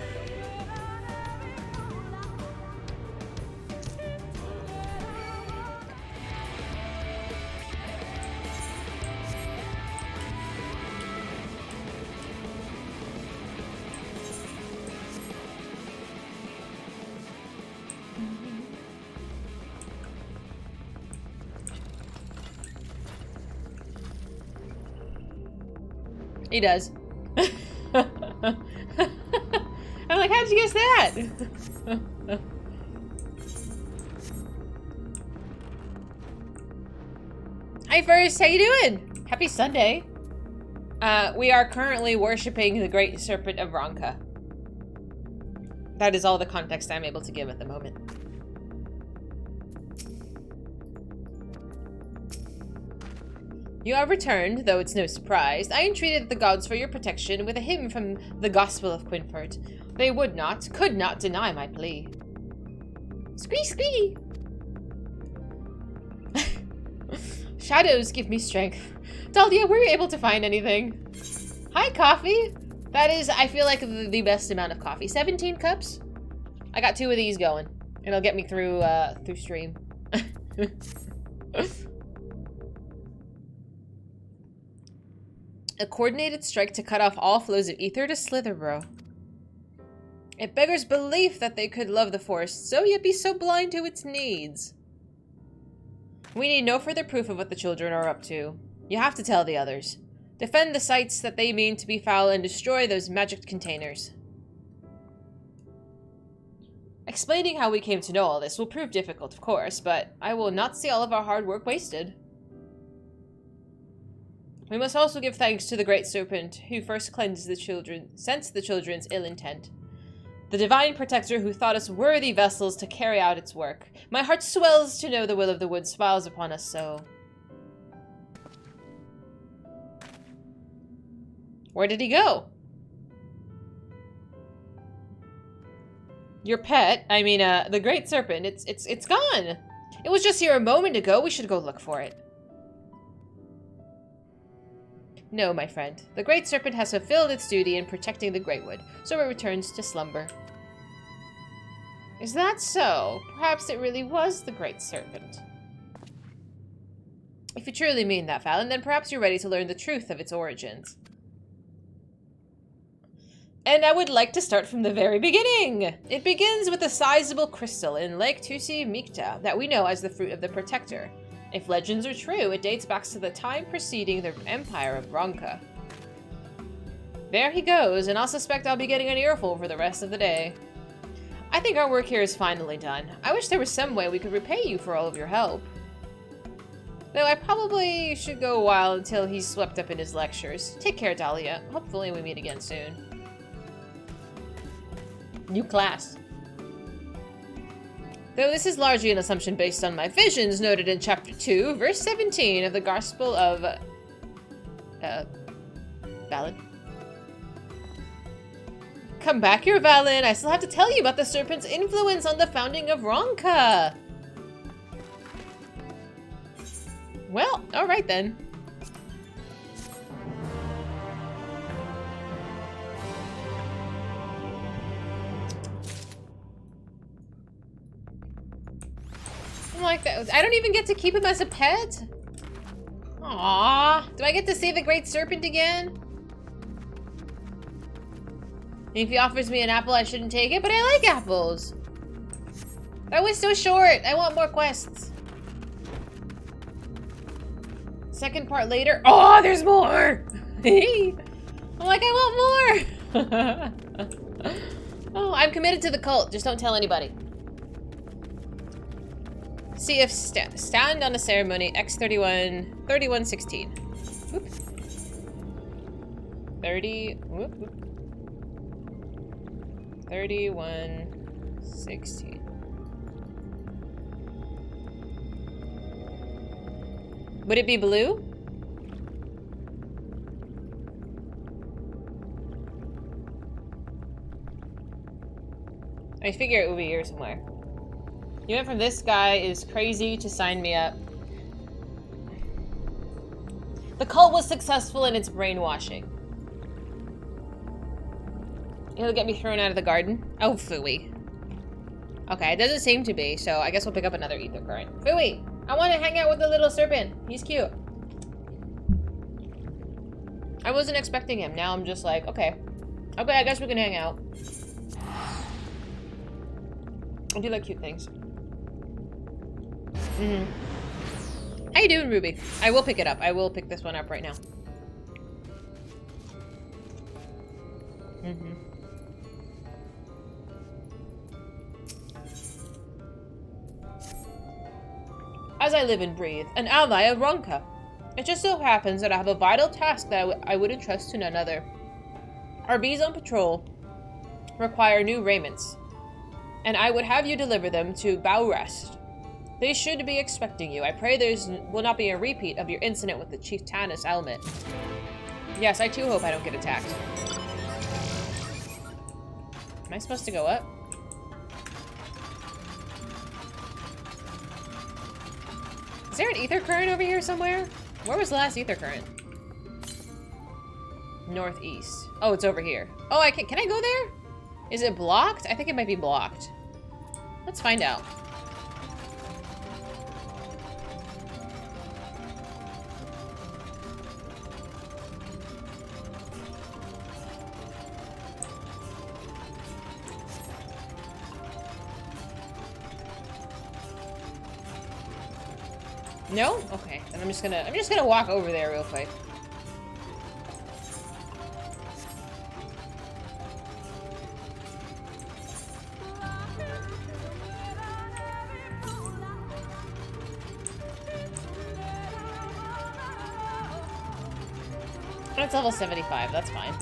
He does. I'm like, how'd you guess that? Hi first, how you doing? Happy Sunday. We are currently worshipping the great Serpent of Ronka. That is all the context I'm able to give at the moment. You have returned, though it's no surprise. I entreated the gods for your protection with a hymn from the Gospel of Quinford. They would not, could not deny my plea. Squee squee! Shadows give me strength. Dahlia, were you able to find anything? Hi, coffee! That is, I feel like, the best amount of coffee. 17 cups? I got 2 of these going. It'll get me through, through stream. A coordinated strike to cut off all flows of ether to Slitherborough. It beggars belief that they could love the forest, so yet be so blind to its needs. We need no further proof of what the children are up to. You have to tell the others. Defend the sites that they mean to be foul and destroy those magic containers. Explaining how we came to know all this will prove difficult, of course, but I will not see all of our hard work wasted. We must also give thanks to the great Serpent, who first cleansed the children, sensed the children's ill intent. The divine protector who thought us worthy vessels to carry out its work. My heart swells to know the will of the wood smiles upon us so. Where did he go? Your pet, I mean, the great Serpent, it's gone. It was just here a moment ago. We should go look for it. No, my friend. The Great Serpent has fulfilled its duty in protecting the Greatwood, so it returns to slumber. Is that so? Perhaps it really was the Great Serpent. If you truly mean that, Fallon, then perhaps you're ready to learn the truth of its origins. And I would like to start from the very beginning! It begins with a sizable crystal in Lake Tusi Mikta that we know as the Fruit of the Protector. If legends are true, it dates back to the time preceding the Empire of Ronka. There he goes, and I'll suspect I'll be getting an earful for the rest of the day. I think our work here is finally done. I wish there was some way we could repay you for all of your help. Though I probably should go a while until he's swept up in his lectures. Take care, Dahlia. Hopefully we meet again soon. New class. Though this is largely an assumption based on my visions noted in chapter 2, verse 17 of the Gospel of... Valen? Come back here, Valen. I still have to tell you about the Serpent's influence on the founding of Ronka. Well, alright then. Like that. I don't even get to keep him as a pet? Aww. Do I get to see the Great Serpent again? If he offers me an apple, I shouldn't take it, but I like apples. That was so short. I want more quests. Second part later. Oh, there's more! I'm like, I want more! Oh, I'm committed to the cult. Just don't tell anybody. See if stand on a ceremony X31 3116. Whoop. 30 whoop, whoop. 3116. Would it be blue? I figure it would be here somewhere. You went from this guy is crazy to sign me up. The cult was successful in its brainwashing. He'll get me thrown out of the garden. Oh, Fooey. Okay, it doesn't seem to be, so I guess we'll pick up another ether current. Fooey! I want to hang out with the little serpent. He's cute. I wasn't expecting him. Now I'm just like, okay. Okay, I guess we can hang out. I do like cute things. How you doing, Ruby? I will pick it up. I will pick this one up right now. As I live and breathe, an ally of Ronka. It just so happens that I have a vital task that I would entrust to none other. Our bees on patrol require new raiments, and I would have you deliver them to Bowrest. They should be expecting you. I pray will not be a repeat of your incident with the Chief Tanis helmet. Yes, I too hope I don't get attacked. Am I supposed to go up? Is there an ether current over here somewhere? Where was the last ether current? Northeast. Oh, it's over here. Oh, can I go there? Is it blocked? I think it might be blocked. Let's find out. No? Okay. Then I'm just gonna walk over there real quick. It's level 75, that's fine.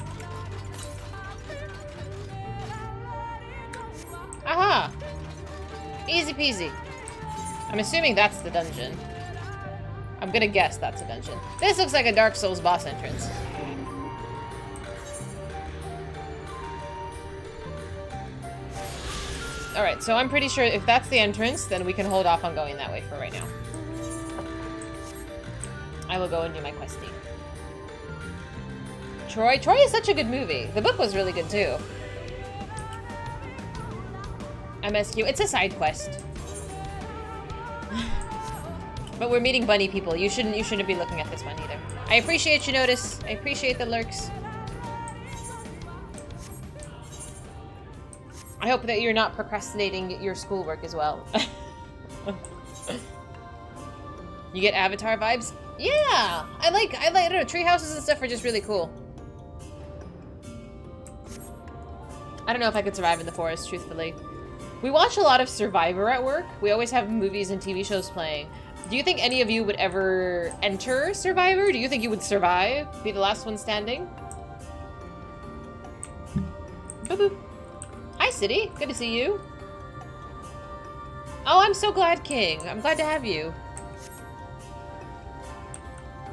Aha! Easy peasy. I'm assuming that's the dungeon. I'm gonna guess that's a dungeon. This looks like a Dark Souls boss entrance. Alright, so I'm pretty sure if that's the entrance, then we can hold off on going that way for right now. I will go and do my questing. Troy is such a good movie. The book was really good too. MSQ, it's a side quest. But we're meeting bunny people. You shouldn't be looking at this one either. I appreciate you notice. I appreciate the lurks. I hope that you're not procrastinating your schoolwork as well. You get Avatar vibes? Yeah! I don't know, tree houses and stuff are just really cool. I don't know if I could survive in the forest, truthfully. We watch a lot of Survivor at work. We always have movies and TV shows playing. Do you think any of you would ever enter Survivor? Do you think you would survive? Be the last one standing? Boop boop. Hi, City. Good to see you. Oh, I'm so glad, King. I'm glad to have you.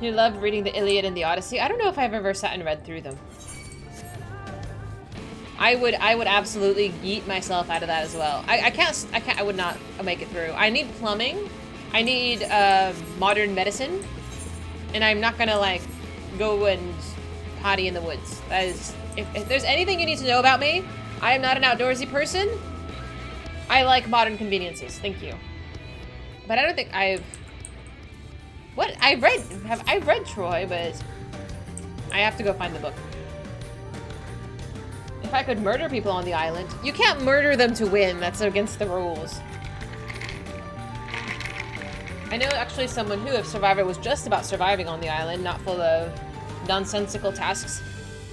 You loved reading the Iliad and the Odyssey? I don't know if I've ever sat and read through them. I would absolutely yeet myself out of that as well. I would not make it through. I need plumbing. I need modern medicine, and I'm not gonna like go and potty in the woods. That is, if there's anything you need to know about me, I am not an outdoorsy person. I like modern conveniences. Thank you. But I don't think I've read Troy, but I have to go find the book. If I could murder people on the island, you can't murder them to win. That's against the rules. I know actually someone who, if Survivor was just about surviving on the island, not full of nonsensical tasks.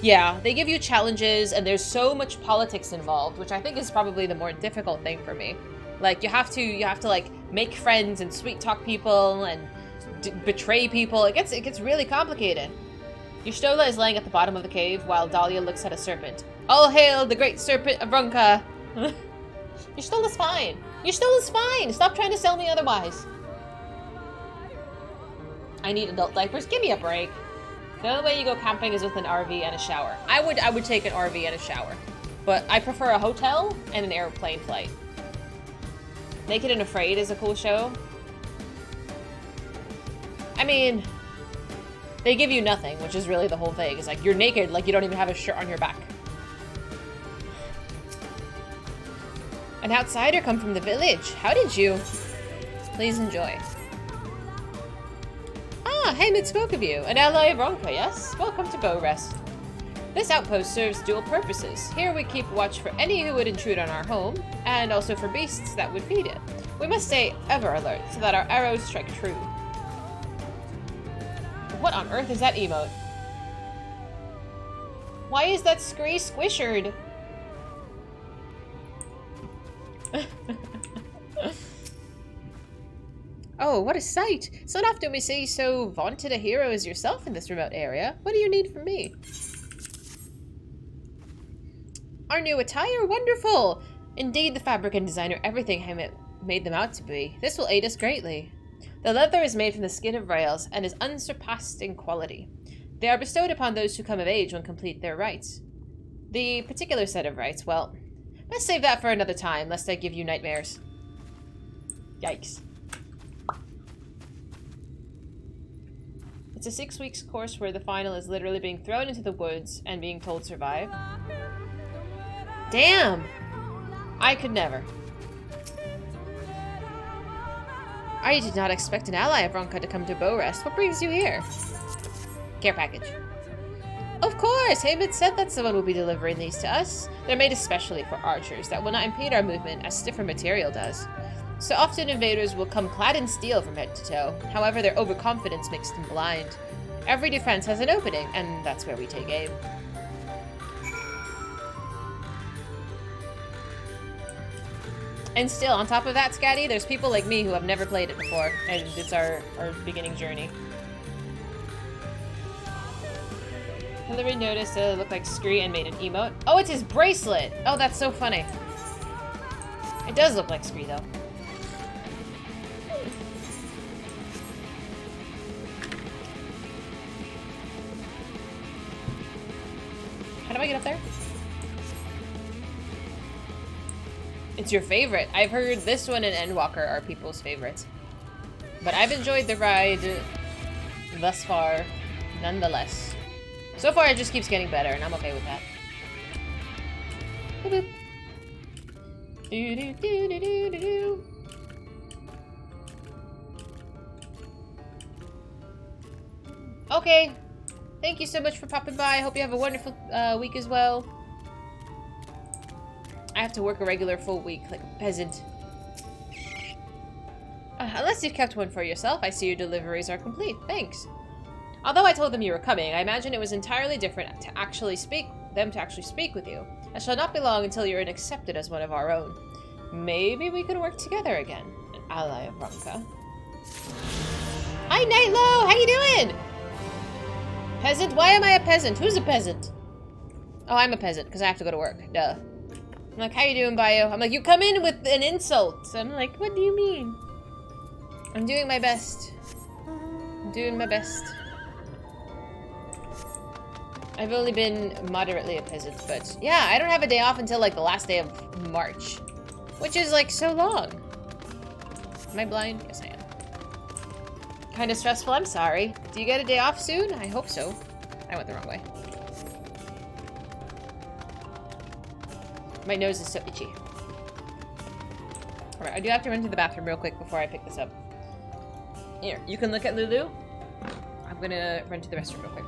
Yeah, they give you challenges and there's so much politics involved, which I think is probably the more difficult thing for me. Like you have to like make friends and sweet talk people and betray people. It gets really complicated. Yustola is laying at the bottom of the cave while Dahlia looks at a serpent. All hail the great serpent of Ronka! Yustola's fine. Yustola's fine. Stop trying to sell me otherwise. I need adult diapers. Give me a break. The only way you go camping is with an RV and a shower. I would take an RV and a shower. But I prefer a hotel and an airplane flight. Naked and Afraid is a cool show. I mean, they give you nothing, which is really the whole thing. It's like, you're naked, like you don't even have a shirt on your back. An outsider come from the village. How did you? Please enjoy. Ah, Haymid spoke of you. An ally of Ronka, yes? Welcome to Bow Rest. This outpost serves dual purposes. Here we keep watch for any who would intrude on our home, and also for beasts that would feed it. We must stay ever alert, so that our arrows strike true. What on earth is that emote? Why is that scree squishered? Oh, what a sight! So often we see so vaunted a hero as yourself in this remote area. What do you need from me? Our new attire? Wonderful! Indeed, the fabric and designer everything made them out to be. This will aid us greatly. The leather is made from the skin of rails and is unsurpassed in quality. They are bestowed upon those who come of age when complete their rites. The particular set of rites, well, let's save that for another time, lest I give you nightmares. Yikes. It's a 6 weeks course where the final is literally being thrown into the woods and being told survive. Damn! I could never. I did not expect an ally of Ronka to come to Bow Rest. What brings you here? Care package. Of course! Haymid said that someone will be delivering these to us. They're made especially for archers that will not impede our movement as stiffer material does. So often invaders will come clad in steel from head to toe. However, their overconfidence makes them blind. Every defense has an opening, and that's where we take aim. And still, on top of that, Scatty, there's people like me who have never played it before, and it's our beginning journey. Hillary noticed that it looked like Scree and made an emote. Oh, it's his bracelet! Oh, that's so funny. It does look like Scree, though. How do I get up there? It's your favorite. I've heard this one and Endwalker are people's favorites. But I've enjoyed the ride thus far, nonetheless. So far, it just keeps getting better, and I'm okay with that. Boop, boop. Do, do, do, do, do, do, do. Okay. Thank you so much for popping by. I hope you have a wonderful week as well. I have to work a regular full week, like a peasant. Unless you've kept one for yourself, I see your deliveries are complete. Thanks. Although I told them you were coming, I imagine it was entirely different to actually speak with you. I shall not be long until you're accepted as one of our own. Maybe we could work together again. An ally of Ronka. Hi, Nightlow! How you doing? Peasant? Why am I a peasant? Who's a peasant? Oh, I'm a peasant, because I have to go to work. Duh. I'm like, how you doing, Bio? I'm like, you come in with an insult. I'm like, what do you mean? I'm doing my best. I'm doing my best. I've only been moderately a peasant, but yeah, I don't have a day off until like the last day of March, which is like so long. Am I blind? Yes, I am. Kind of stressful, I'm sorry. Do you get a day off soon? I hope so. I went the wrong way. My nose is so itchy. Alright, I do have to run to the bathroom real quick before I pick this up. Here, you can look at Lulu. I'm gonna run to the restroom real quick.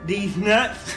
These nuts.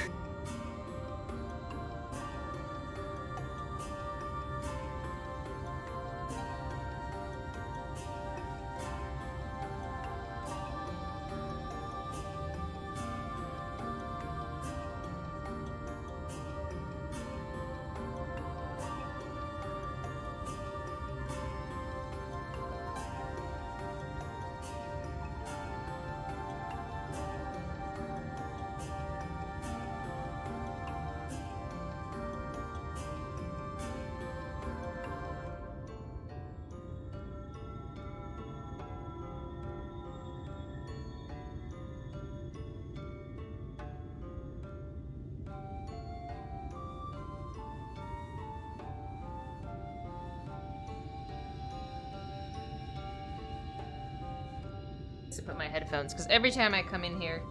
to put my headphones, because every time I come in here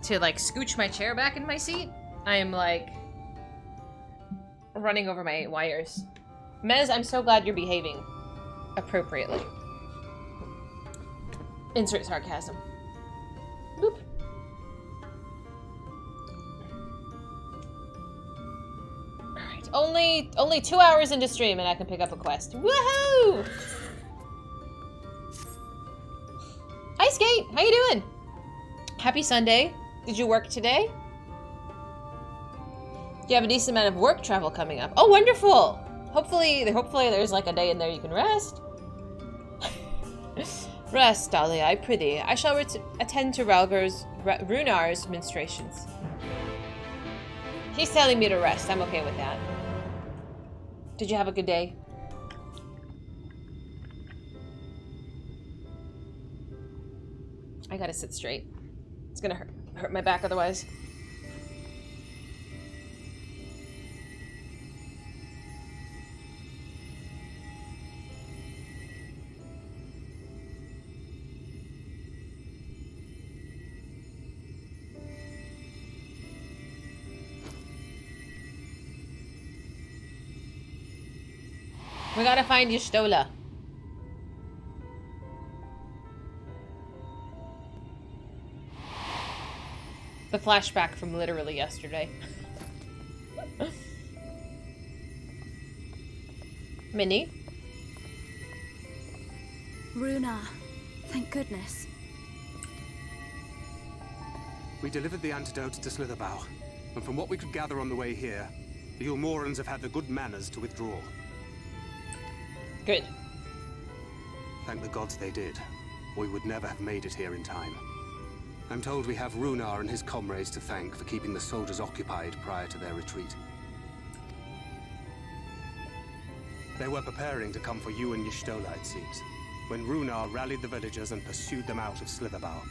to, like, scooch my chair back in my seat, I am, like, running over my wires. Mez, I'm so glad you're behaving appropriately. Insert sarcasm. Boop. Alright, only 2 hours into stream and I can pick up a quest. Woohoo! Hi, Skate! How you doing? Happy Sunday. Did you work today? You have a decent amount of work travel coming up. Oh, wonderful! Hopefully there's like a day in there you can rest. Rest, Dahlia, I prithee. I shall attend to Runar's ministrations. He's telling me to rest. I'm okay with that. Did you have a good day? I gotta sit straight. It's gonna hurt my back otherwise. We gotta find Y'shtola. The flashback from literally yesterday. Minnie? Runar, thank goodness. We delivered the antidote to Slitherbow, and from what we could gather on the way here, the Ulmorans have had the good manners to withdraw. Good. Thank the gods they did. We would never have made it here in time. I'm told we have Runar and his comrades to thank for keeping the soldiers occupied prior to their retreat. They were preparing to come for you and Y'shtola, it seems, when Runar rallied the villagers and pursued them out of Slitherbow.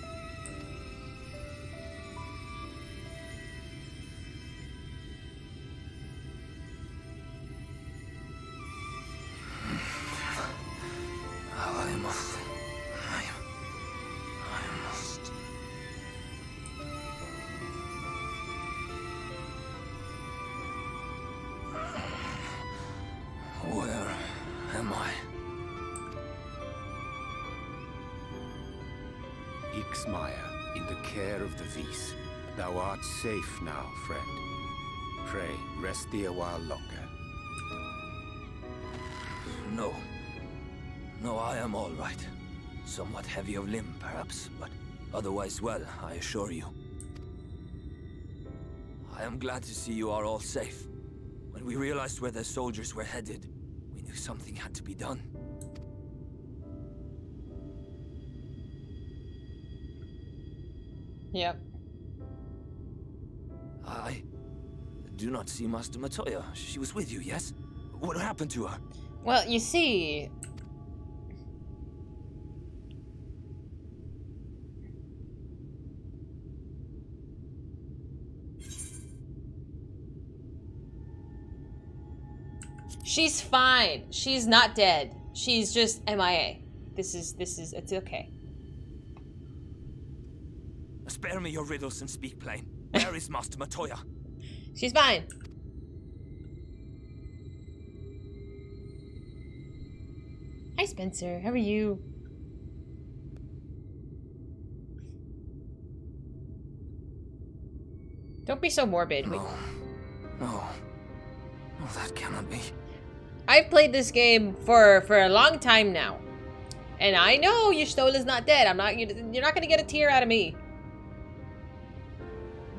Where am I? Ixmaya, in the care of the Vis. Thou art safe now, friend. Pray, rest thee a while longer. No. No, I am all right. Somewhat heavy of limb, perhaps, but otherwise well, I assure you. I am glad to see you are all safe. When we realized where the soldiers were headed, we knew something had to be done. Yep. I do not see Master Matoya. She was with you, yes? What happened to her? Well, you see... She's fine. She's not dead. She's just MIA. It's okay. Spare me your riddles and speak plain. Where is Master Matoya? She's fine. Hi, Spencer. How are you? Don't be so morbid. No. No. No, that cannot be. I've played this game for a long time now. And I know Y'shtola's not dead. You're not gonna get a tear out of me.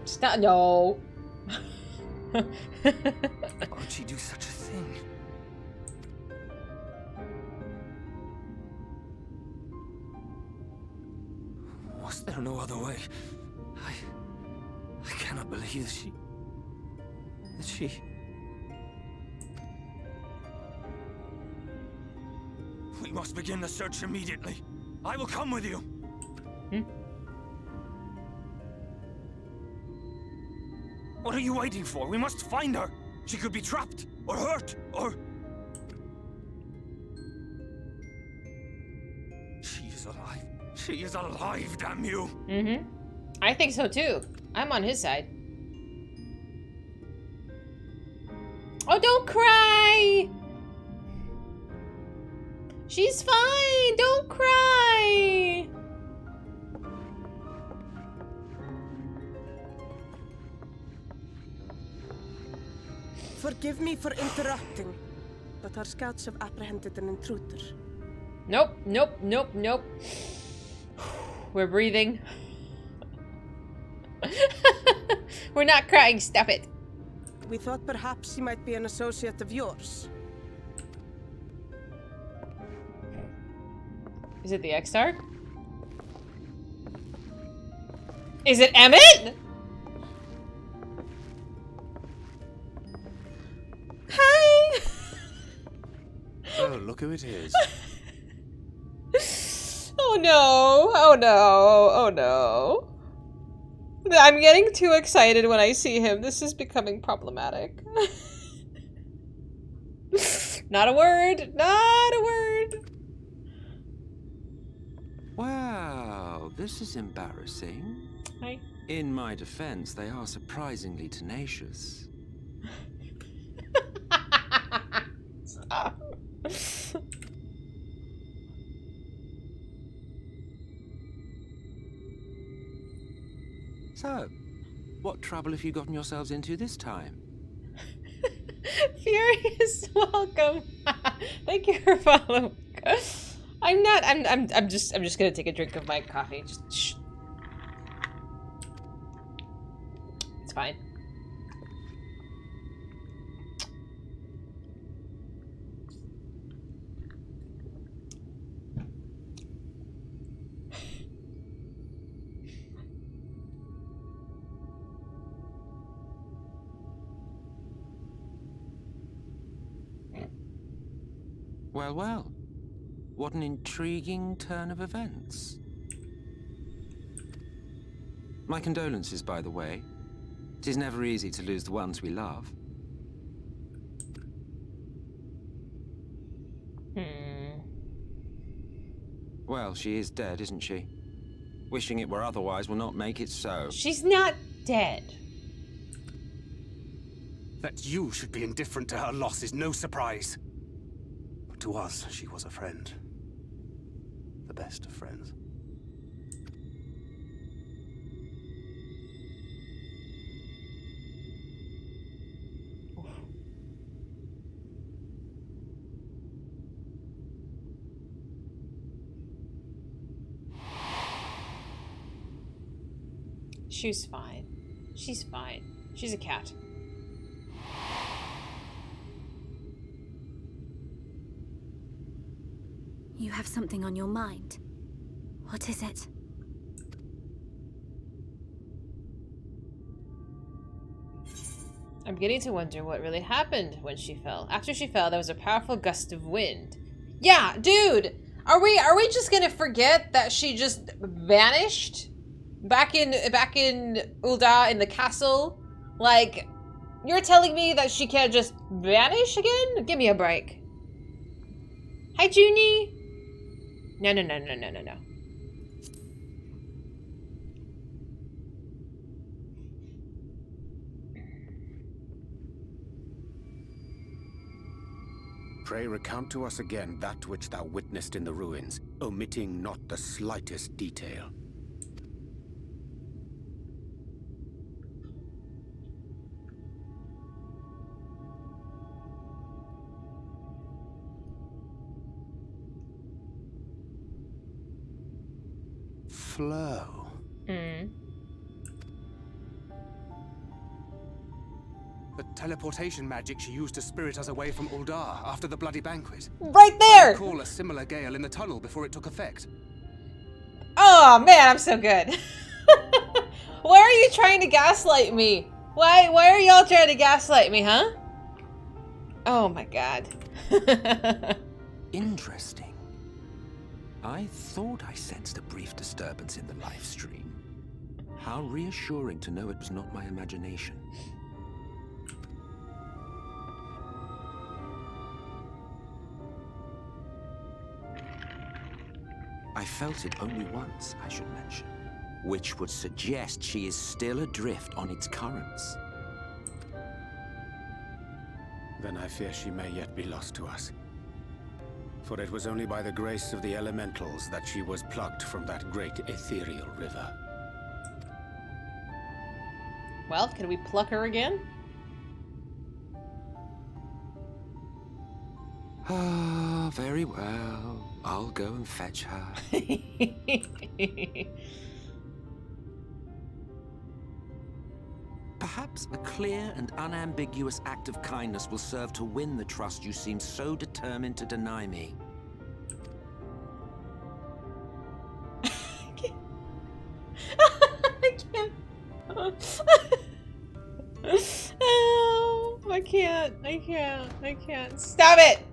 Stop. No. Why would she do such a thing? Was there no other way? I cannot believe that she... We must begin the search immediately. I will come with you. Hmm? What are you waiting for? We must find her. She could be trapped, or hurt, or... She is alive. She is alive, damn you! Mm-hmm. I think so too. I'm on his side. Oh, don't cry! She's fine! Don't cry! Forgive me for interrupting, but our scouts have apprehended an intruder. Nope, nope, nope, nope. We're breathing. We're not crying, stop it. We thought perhaps he might be an associate of yours. Is it the X-Star? Is it Emmett? Hi! Oh, look who it is. Oh no, oh no, oh no. I'm getting too excited when I see him. This is becoming problematic. Not a word, not a word. Wow, this is embarrassing. Hi. In my defense, they are surprisingly tenacious. Stop. So, what trouble have you gotten yourselves into this time? Furious welcome. Thank you for following. I'm just gonna take a drink of my coffee. Just shh. It's fine. Well, well. What an intriguing turn of events. My condolences, by the way. It is never easy to lose the ones we love. Well, she is dead, isn't she? Wishing it were otherwise will not make it so. She's not dead. That you should be indifferent to her loss is no surprise. But to us, she was a friend. The best of friends. She's fine. She's fine. She's a cat. You have something on your mind. What is it? I'm beginning to wonder what really happened when she fell. After she fell, there was a powerful gust of wind. Yeah, dude! Are we just gonna forget that she just vanished? Back in Ul'dah in the castle? Like, you're telling me that she can't just vanish again? Give me a break. Hi, Junie. No. Pray recount to us again that which thou witnessed in the ruins, omitting not the slightest detail. Flow. The teleportation magic she used to spirit us away from Ul'dah after the bloody banquet. Right there! I recall a similar gale in the tunnel before it took effect. Oh man, I'm so good. Why are you trying to gaslight me? Why are y'all trying to gaslight me, huh? Oh my god. Interesting. I thought I sensed a brief disturbance in the live stream. How reassuring to know it was not my imagination. I felt it only once, I should mention, which would suggest she is still adrift on its currents. Then I fear she may yet be lost to us. For it was only by the grace of the elementals that she was plucked from that great ethereal river. Well, can we pluck her again? Ah, very well. I'll go and fetch her. Perhaps a clear and unambiguous act of kindness will serve to win the trust you seem so determined to deny me. I can't. Oh, I can't. I can't. Stop it!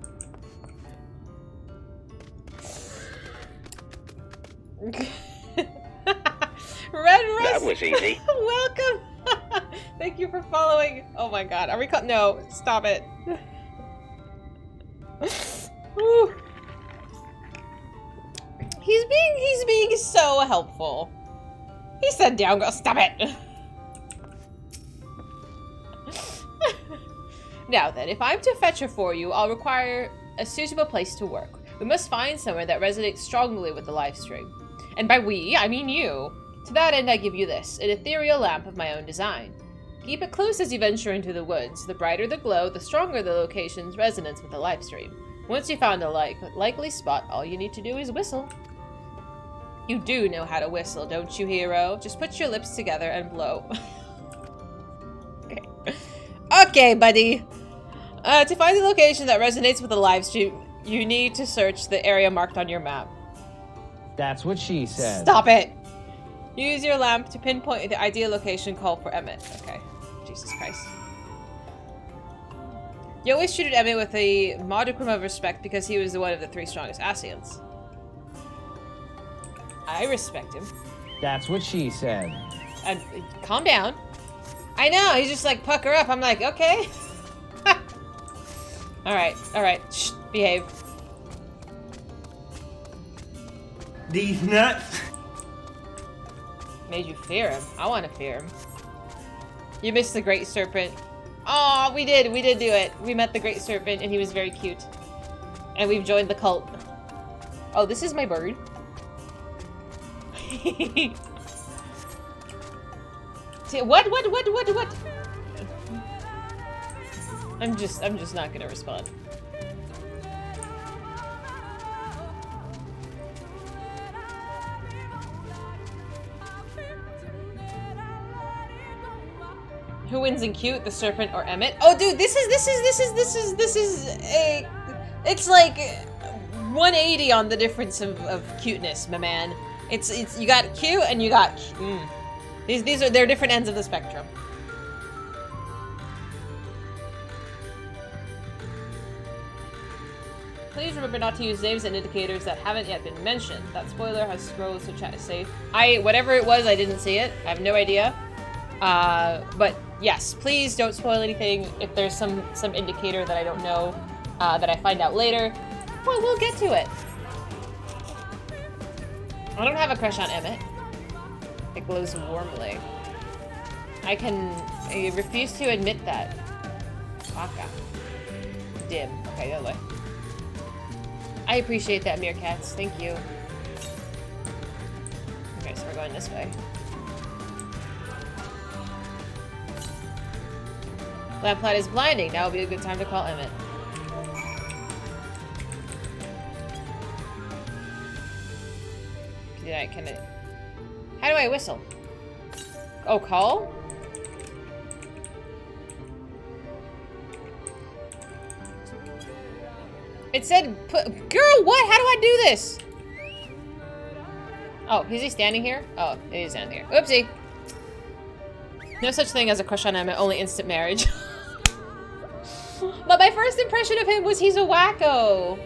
Red Rust. That was easy. Welcome. Thank you for following. Oh my god. Are we no, stop it. Whew. He's being so helpful. He said down girl, stop it. Now then, if I'm to fetch her for you, I'll require a suitable place to work. We must find somewhere that resonates strongly with the live stream. And by we, I mean you. To that end, I give you this, an ethereal lamp of my own design. Keep it close as you venture into the woods. The brighter the glow, the stronger the location's resonance with the live stream. Once you've found a likely spot, all you need to do is whistle. You do know how to whistle, don't you, hero? Just put your lips together and blow. Okay. Okay, buddy. To find the location that resonates with the live stream, you need to search the area marked on your map. That's what she said. Stop it! Use your lamp to pinpoint the ideal location. Call for Emmett. Okay. Jesus Christ. You always treated Emmett with a modicum of respect because he was one of the 3 strongest Asians. I respect him. That's what she said. And calm down. I know, he's just like, pucker up. I'm like, okay. Alright. Shh, behave. These nuts. Made you fear him. I want to fear him. You missed the Great Serpent. Oh, we did do it. We met the Great Serpent and he was very cute. And we've joined the cult. Oh, this is my bird. See, what? I'm just not gonna respond. Who wins in cute, the Serpent or Emmett? Oh, dude, this is a, it's like 180 on the difference of cuteness, my man. It's you got cute and you got they're different ends of the spectrum. Please remember not to use names and indicators that haven't yet been mentioned. That spoiler has scrolled, so chat is safe. Whatever it was, I didn't see it. I have no idea. But yes, please don't spoil anything. If there's some indicator that I don't know, that I find out later, well, we'll get to it. I don't have a crush on Emmett. It glows warmly. I refuse to admit that. Waka. Dim. Okay, the other way. I appreciate that, Meerkats. Thank you. Okay, so we're going this way. Lamplight is blinding. Now would be a good time to call Emmett. How do I whistle? Oh, call? It said, girl, what? How do I do this? Oh, is he standing here? Oh, he is standing here. Oopsie. No such thing as a crush on Emmett, only instant marriage. But my first impression of him was he's a wacko.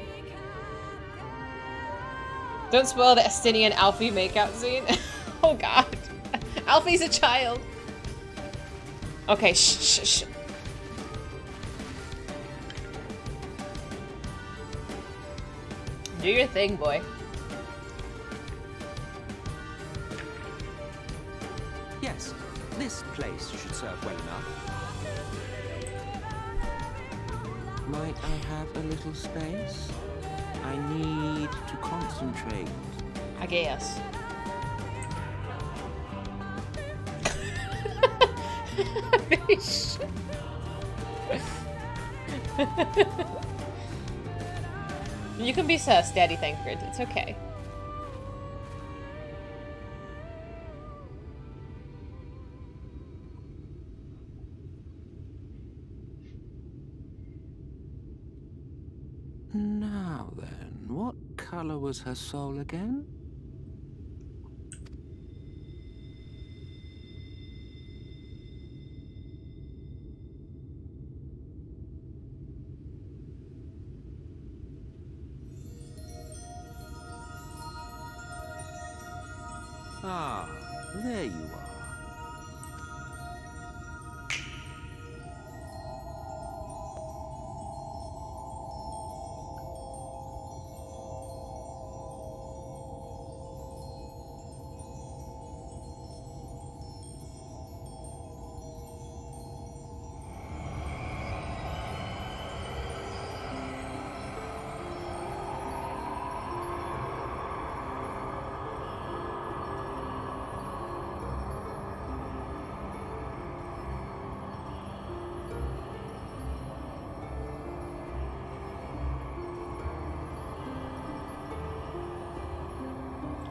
Don't spoil the Estinian Alfie makeout scene. Oh god. Alfie's a child. Okay, shh. Do your thing, boy. This place should serve well enough. Might I have a little space? I need to concentrate. I guess. Fish. You can be sus, Daddy Thancred. It's okay. Now then, what color was her soul again? Ah, there you are.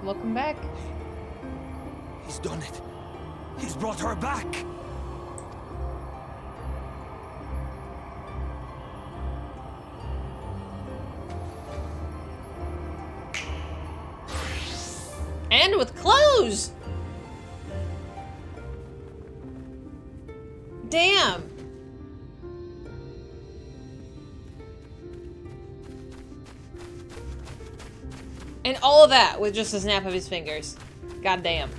Welcome back. He's done it. He's brought her back. And with clothes! Damn! And all of that with just a snap of his fingers. God damn.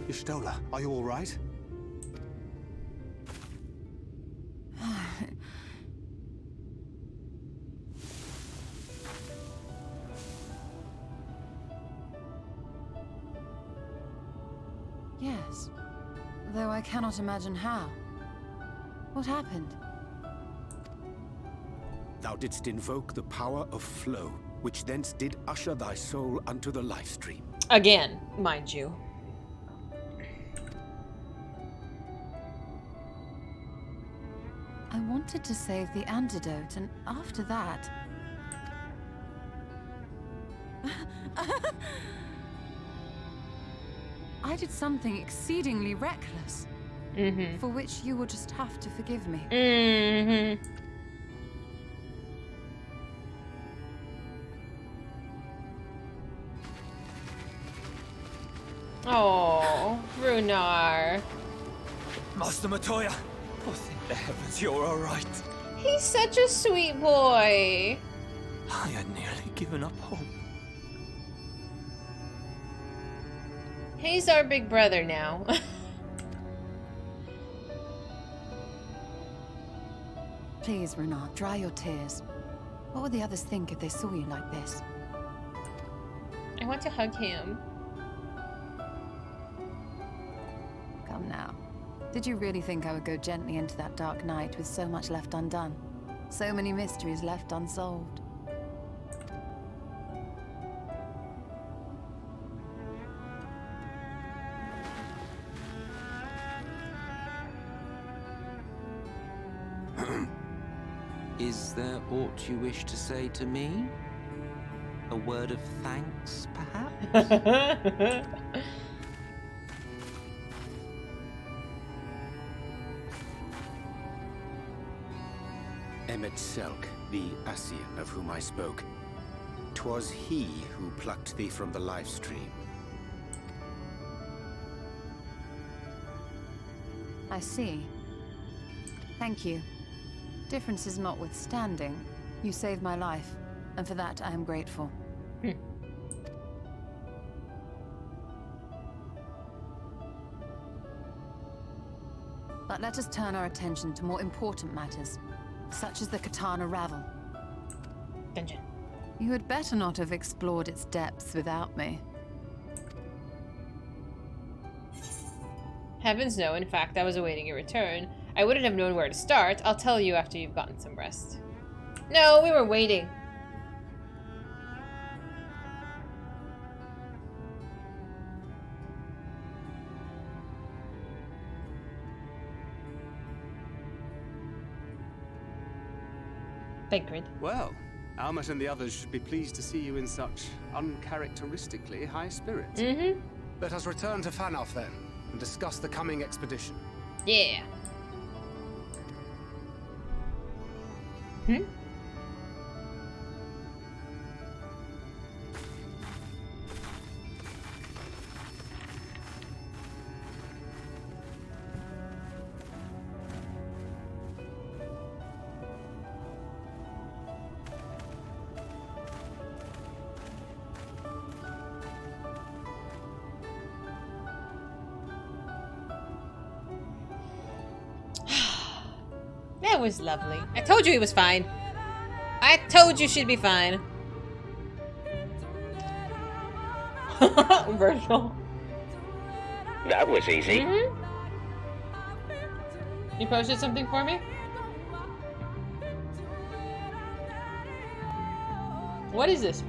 Y'shtola, are you all right? Yes, though I cannot imagine how. What happened? Thou didst invoke the power of flow, which thence did usher thy soul unto the life stream. Again, mind you. I wanted to save the antidote, and after that... I did something exceedingly reckless. For which you will just have to forgive me. Oh, Runar. Master Matoya, oh, thank the heavens you're all right. He's such a sweet boy. I had nearly given up hope. He's our big brother now. Please, Renard, dry your tears. What would the others think if they saw you like this? I want to hug him. Come now. Did you really think I would go gently into that dark night with so much left undone? So many mysteries left unsolved? Is there aught you wish to say to me? A word of thanks, perhaps? Emmet Selk, the Ascian of whom I spoke. 'Twas he who plucked thee from the life stream. I see. Thank you. Differences notwithstanding, you saved my life, and for that I am grateful. But let us turn our attention to more important matters, such as the Katana Ravel. Dungeon. You had better not have explored its depths without me. Heavens no, in fact, I was awaiting your return. I wouldn't have known where to start. I'll tell you after you've gotten some rest. No, we were waiting. Sacred. Well, Almet and the others should be pleased to see you in such uncharacteristically high spirits. Mm-hmm. Let us return to Fanoff then, and discuss the coming expedition. Yeah. Hmm? That was lovely. I told you he was fine. I told you she'd be fine. Virgil. That was easy. Mm-hmm. You posted something for me? What is this?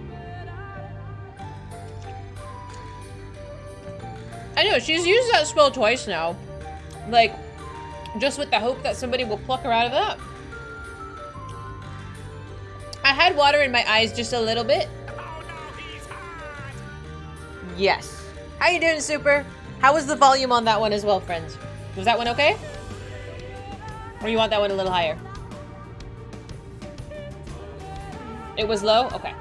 I know, she's used that spell twice now. Like, just with the hope that somebody will pluck her out of that. I had water in my eyes just a little bit. Yes. How you doing, Super? How was the volume on that one as well, friends? Was that one okay? Or you want that one a little higher? It was low? Okay.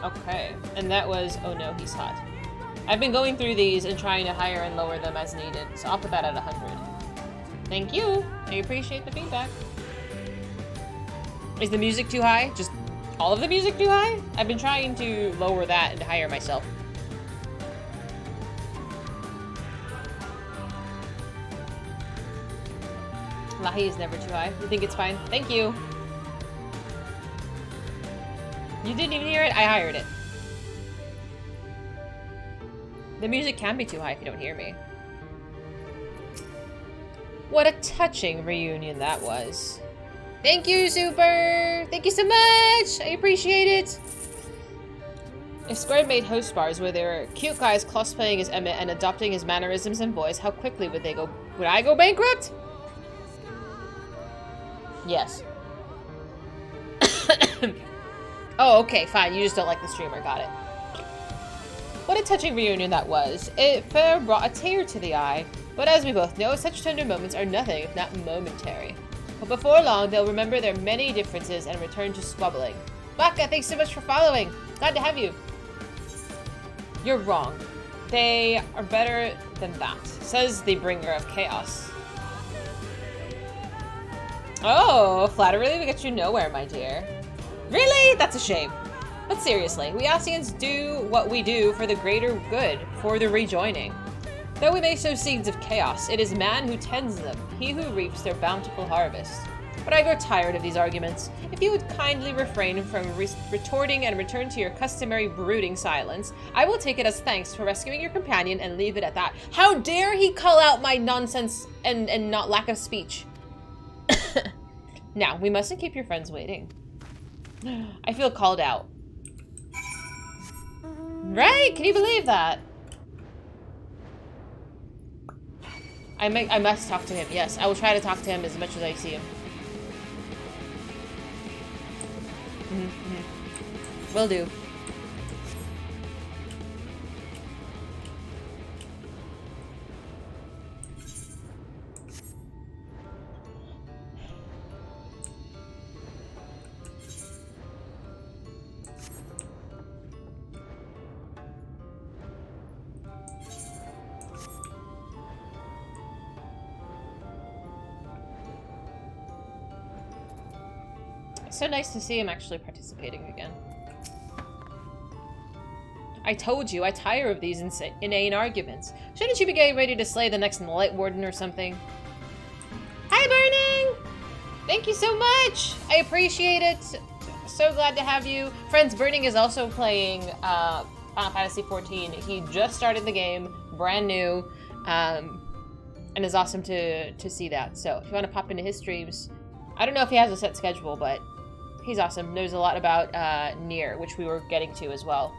Okay. And that was, oh no, he's hot. I've been going through these and trying to higher and lower them as needed, so I'll put that at 100. Thank you. I appreciate the feedback. Is the music too high? Just all of the music too high? I've been trying to lower that and higher myself. Lahi is never too high. You think it's fine? Thank you. You didn't even hear it? I hired it. The music can be too high if you don't hear me. What a touching reunion that was. Thank you, Super! Thank you so much! I appreciate it! If Square made host bars where there were cute guys cosplaying as Emmett and adopting his mannerisms and voice, how quickly would they go? Would I go bankrupt? Yes. Oh, okay, fine. You just don't like the streamer. Got it. What a touching reunion that was. It fair brought a tear to the eye. But as we both know, such tender moments are nothing if not momentary. But before long, they'll remember their many differences and return to squabbling. Baka, thanks so much for following. Glad to have you. You're wrong. They are better than that, says the bringer of chaos. Oh, flattery will get you nowhere, my dear. Really? That's a shame. But seriously, we Asians do what we do for the greater good, for the rejoining. Though we may sow seeds of chaos, it is man who tends them, he who reaps their bountiful harvest. But I grow tired of these arguments. If you would kindly refrain from retorting and return to your customary brooding silence, I will take it as thanks for rescuing your companion and leave it at that. How dare he call out my nonsense and not lack of speech? Now, we mustn't keep your friends waiting. I feel called out. Right? Can you believe that? I must talk to him. Yes, I will try to talk to him as much as I see him. Will do. It's so nice to see him actually participating again. I told you, I tire of these inane arguments. Shouldn't you be getting ready to slay the next Light Warden or something? Hi, Burning! Thank you so much! I appreciate it. So glad to have you. Friends, Burning is also playing Final Fantasy XIV. He just started the game, brand new, and it's awesome to see that. So if you want to pop into his streams, I don't know if he has a set schedule, but he's awesome. Knows a lot about Nier, which we were getting to as well.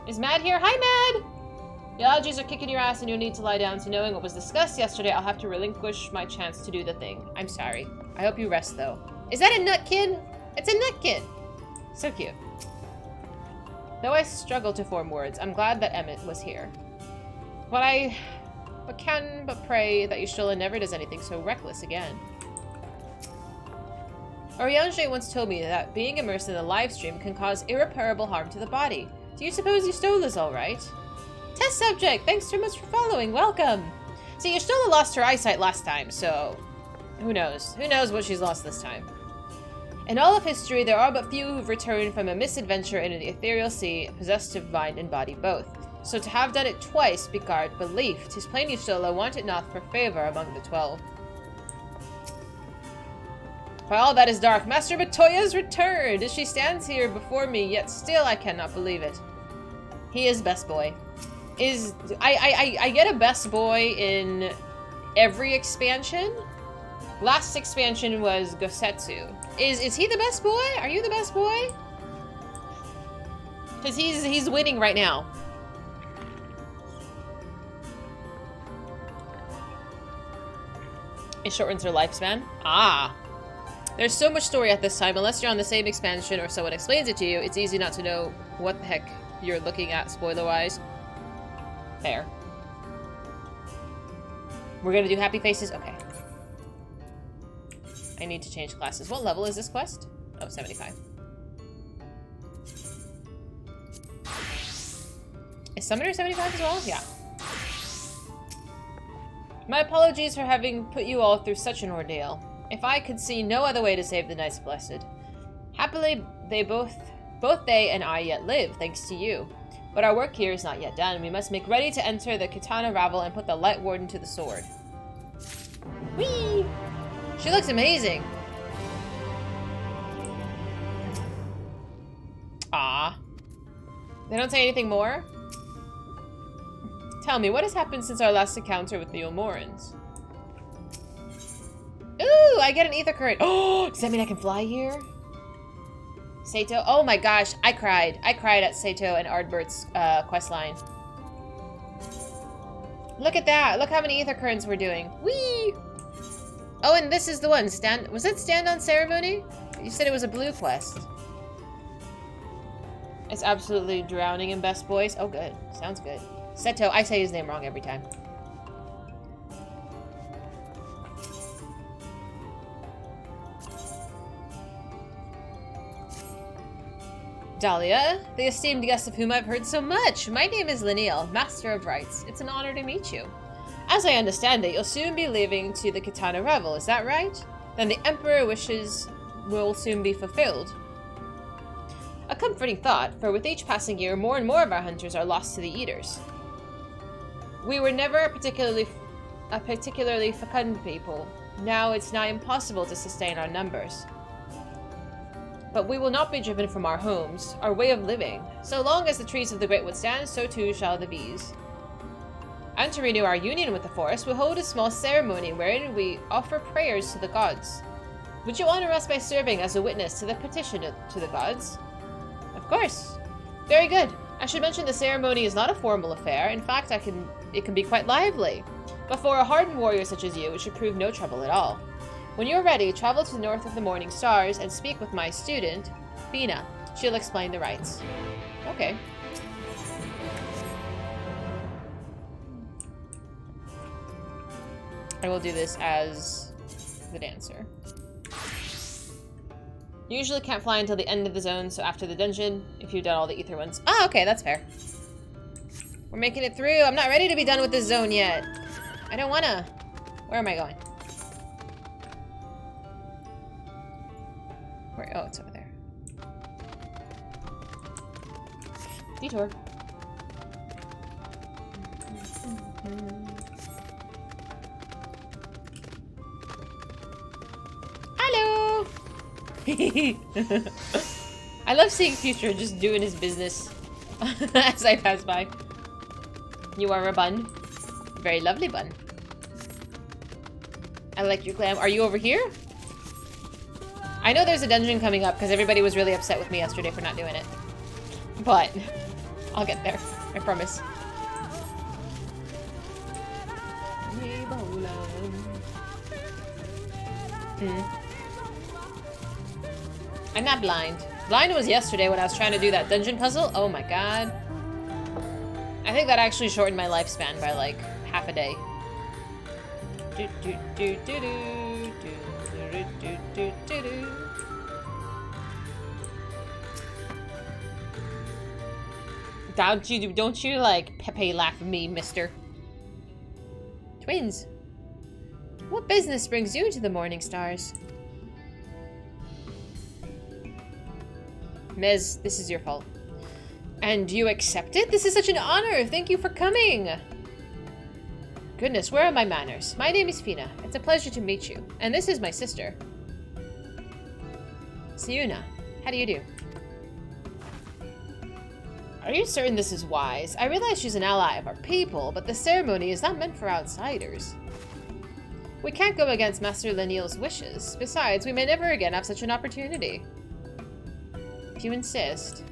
Is Mad here? Hi, Mad! Your allergies are kicking your ass and you'll need to lie down. So knowing what was discussed yesterday, I'll have to relinquish my chance to do the thing. I'm sorry. I hope you rest, though. Is that a nut kid? It's a nut kid. So cute. Though I struggle to form words, I'm glad that Emmett was here. But can but pray that Y'shtola never does anything so reckless again. Oriange once told me that being immersed in a live stream can cause irreparable harm to the body. Do you suppose Y'shtola's alright? Test subject! Thanks so much for following. Welcome! See, Y'shtola lost her eyesight last time, so who knows? Who knows what she's lost this time? In all of history, there are but few who've returned from a misadventure into the ethereal sea, possessed of mind and body both. So to have done it twice, Bigard believed. 'Tis plain Y'shtola wanted not for favor among the 12. By all that is dark, Master Batoya's returned! As she stands here before me, yet still I cannot believe it. He is best boy. I get a best boy in every expansion. Last expansion was Gosetsu. Is he the best boy? Are you the best boy? Because he's winning right now. It shortens her lifespan. Ah. There's so much story at this time. Unless you're on the same expansion or someone explains it to you, it's easy not to know what the heck you're looking at spoiler-wise. Fair. We're gonna do happy faces? Okay. I need to change classes. What level is this quest? Oh, 75. Is Summoner 75 as well? Yeah. My apologies for having put you all through such an ordeal. If I could see no other way to save the Knights Blessed. Happily, both they and I yet live, thanks to you. But our work here is not yet done. We must make ready to enter the Katana Ravel and put the Light Warden to the sword. Whee! She looks amazing. Ah. They don't say anything more? Tell me, what has happened since our last encounter with the Ulmorans? Ooh, I get an ether current. Oh, does that mean I can fly here? Sato. Oh my gosh, I cried. I cried at Sato and Ardbert's questline. Look at that. Look how many ether currents we're doing. Whee! Oh, and this is the one. Was it Stand on Ceremony? You said it was a blue quest. It's absolutely drowning in best boys. Oh, good. Sounds good. Seto. I say his name wrong every time. Dahlia, the esteemed guest of whom I've heard so much. My name is Lineal, Master of Rites. It's an honor to meet you. As I understand it, you'll soon be leaving to the Katana Revel, is that right? Then the Emperor wishes will soon be fulfilled. A comforting thought, for with each passing year, more and more of our hunters are lost to the Eaters. We were never a particularly fecund people. Now it's nigh impossible to sustain our numbers. But we will not be driven from our homes, our way of living. So long as the trees of the Great Wood stand, so too shall the bees. And to renew our union with the forest, we'll hold a small ceremony wherein we offer prayers to the gods. Would you honor us by serving as a witness to the petition to the gods? Of course. Very good. I should mention the ceremony is not a formal affair. In fact, it can be quite lively. But for a hardened warrior such as you, it should prove no trouble at all. When you're ready, travel to the north of the morning stars and speak with my student, Bina. She'll explain the rites. Okay. I will do this as the dancer. You usually can't fly until the end of the zone, so after the dungeon, if you've done all the ether ones. Ah, okay, that's fair. We're making it through. I'm not ready to be done with this zone yet. I don't wanna. Where am I going? Where? Oh, it's over there. Detour. Hello! I love seeing Future just doing his business. as I pass by. You are a bun. Very lovely bun. I like your glam. Are you over here? I know there's a dungeon coming up because everybody was really upset with me yesterday for not doing it. But I'll get there. I promise. I'm not blind. Blind was yesterday when I was trying to do that dungeon puzzle. Oh my god. I think that actually shortened my lifespan by like half a day. Don't you like Pepe laugh at me, mister. Twins. What business brings you to the Morning Stars? Mez, this is your fault. And you accept it? This is such an honor. Thank you for coming. Goodness, where are my manners? My name is Fina. It's a pleasure to meet you. And this is my sister. Siuna, how do you do? Are you certain this is wise? I realize she's an ally of our people, but the ceremony is not meant for outsiders. We can't go against Master Leniel's wishes. Besides, we may never again have such an opportunity. If you insist.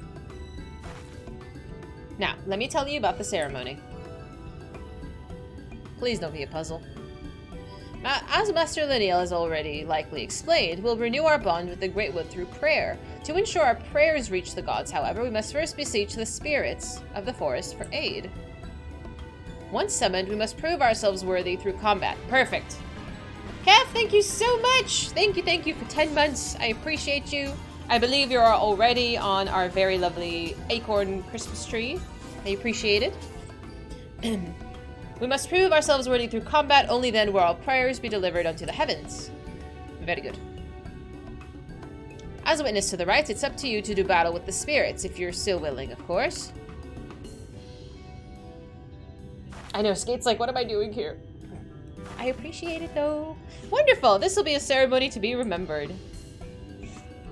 Now, let me tell you about the ceremony. Please don't be a puzzle. As Master Leniel has already likely explained, we'll renew our bond with the Great Wood through prayer. To ensure our prayers reach the gods, however, we must first beseech the spirits of the forest for aid. Once summoned, we must prove ourselves worthy through combat. Perfect. Kev, thank you so much! Thank you for 10 months. I appreciate you. I believe you are already on our very lovely acorn Christmas tree. I appreciate it. We must prove ourselves worthy through combat. Only then will our prayers be delivered unto the heavens. Very good. As a witness to the rites, it's up to you to do battle with the spirits, if you're still willing, of course. I know, Skate's like, what am I doing here? I appreciate it, though. Wonderful! This will be a ceremony to be remembered.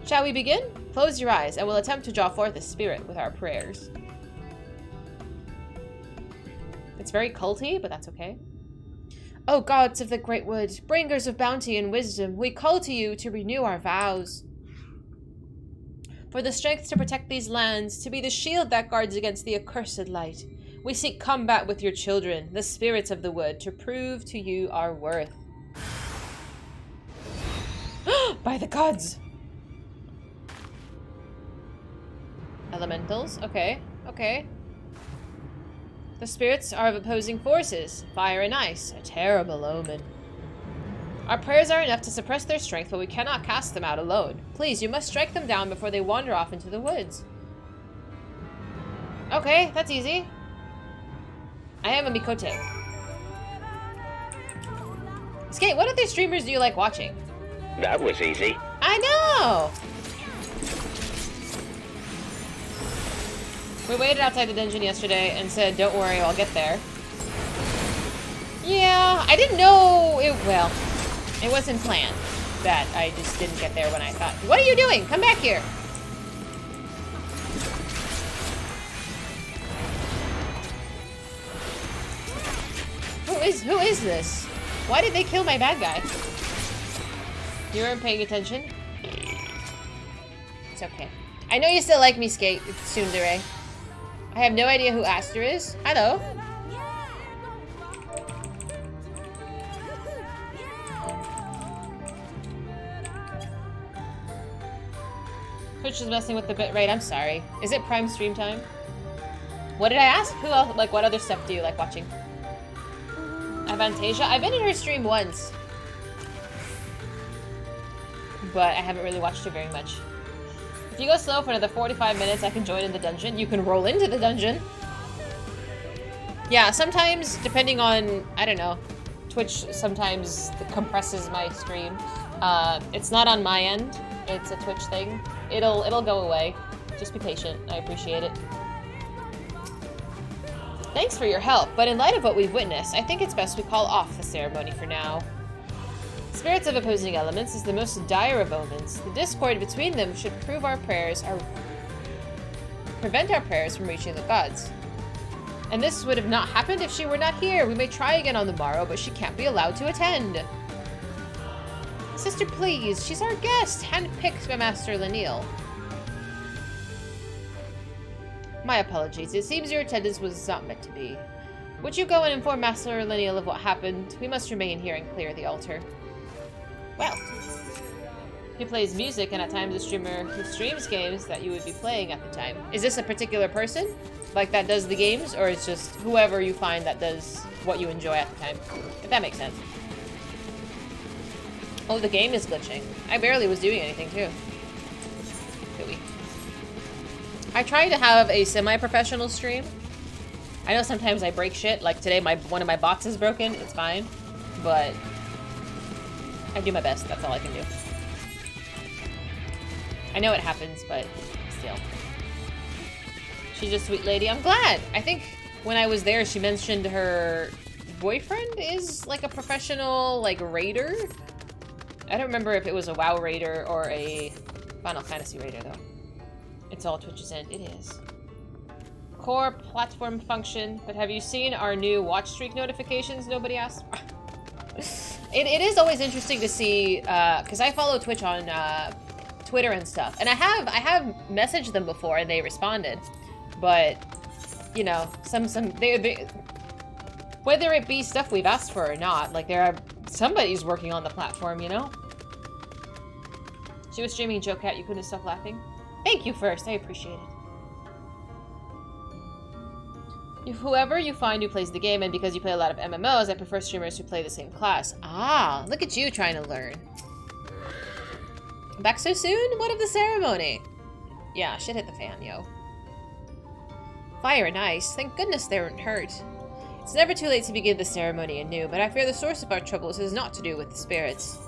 Shall we begin? Close your eyes, and we'll attempt to draw forth a spirit with our prayers. It's very culty, but that's okay. O gods of the Great Wood, bringers of bounty and wisdom, we call to you to renew our vows. For the strength to protect these lands, to be the shield that guards against the accursed light, we seek combat with your children, the spirits of the wood, to prove to you our worth. By the gods! Elementals, okay, okay. The spirits are of opposing forces, fire and ice, a terrible omen. Our prayers are enough to suppress their strength, but we cannot cast them out alone. Please, you must strike them down before they wander off into the woods. Okay, that's easy. I am a Mikote. Skate, what other streamers do you like watching? That was easy. I know! We waited outside the dungeon yesterday and said, don't worry, I'll get there. Yeah, I didn't know it, well, it wasn't planned that I just didn't get there when I thought. What are you doing? Come back here. Who is this? Why did they kill my bad guy? You weren't paying attention? It's okay. I know you still like me, Skate. It's Tsundere. I have no idea who Aster is. Hello. Twitch is messing with the bitrate. I'm sorry. Is it prime stream time? What did I ask? Who else? Like, what other stuff do you like watching? Avantasia? I've been in her stream once. But I haven't really watched her very much. If you go slow for another 45 minutes, I can join in the dungeon. You can roll into the dungeon. Yeah, sometimes, depending on, I don't know, Twitch sometimes compresses my stream. It's not on my end. It's a Twitch thing. It'll go away. Just be patient. I appreciate it. Thanks for your help, but in light of what we've witnessed, I think it's best we call off the ceremony for now. Spirits of opposing elements is the most dire of omens. The discord between them should prove our prayers are... prevent our prayers from reaching the gods. And this would have not happened if she were not here. We may try again on the morrow, but she can't be allowed to attend. Sister, please. She's our guest, handpicked by Master Lenil. My apologies. It seems your attendance was not meant to be. Would you go and inform Master Lenil of what happened? We must remain here and clear the altar. Well, he plays music and at times a streamer who streams games that you would be playing at the time. Is this a particular person? Like that does the games? Or it's just whoever you find that does what you enjoy at the time? If that makes sense. Oh, the game is glitching. I barely was doing anything too. Gooey. I try to have a semi-professional stream. I know sometimes I break shit. Like today, one of my bots is broken. It's fine. But I do my best. That's all I can do. I know it happens, but still. She's a sweet lady. I'm glad. I think when I was there, she mentioned her boyfriend is like a professional, like, raider. I don't remember if it was a WoW raider or a Final Fantasy raider, though. It's all Twitch's end. It is. Core platform function. But have you seen our new watch streak notifications? Nobody asked. It is always interesting to see, because I follow Twitch on Twitter and stuff, and I have messaged them before and they responded, but you know, they whether it be stuff we've asked for or not, like somebody's working on the platform, you know. She was streaming Joe Cat. You couldn't stop laughing. Thank you first. I appreciate it. If whoever you find who plays the game, and because you play a lot of MMOs, I prefer streamers who play the same class. Ah, look at you trying to learn. Back so soon? What of the ceremony? Yeah, shit hit the fan, yo. Fire and ice. Thank goodness they weren't hurt. It's never too late to begin the ceremony anew, but I fear the source of our troubles is not to do with the spirits.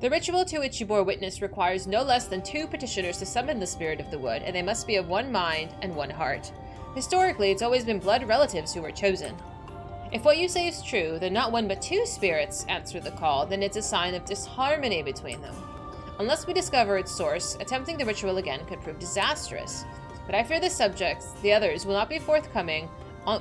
The ritual to which you bore witness requires no less than 2 petitioners to summon the spirit of the wood, and they must be of one mind and one heart. Historically, it's always been blood relatives who were chosen. If what you say is true, then not 1 but 2 spirits answer the call, then it's a sign of disharmony between them. Unless we discover its source, attempting the ritual again could prove disastrous. But I fear the others, will not be forthcoming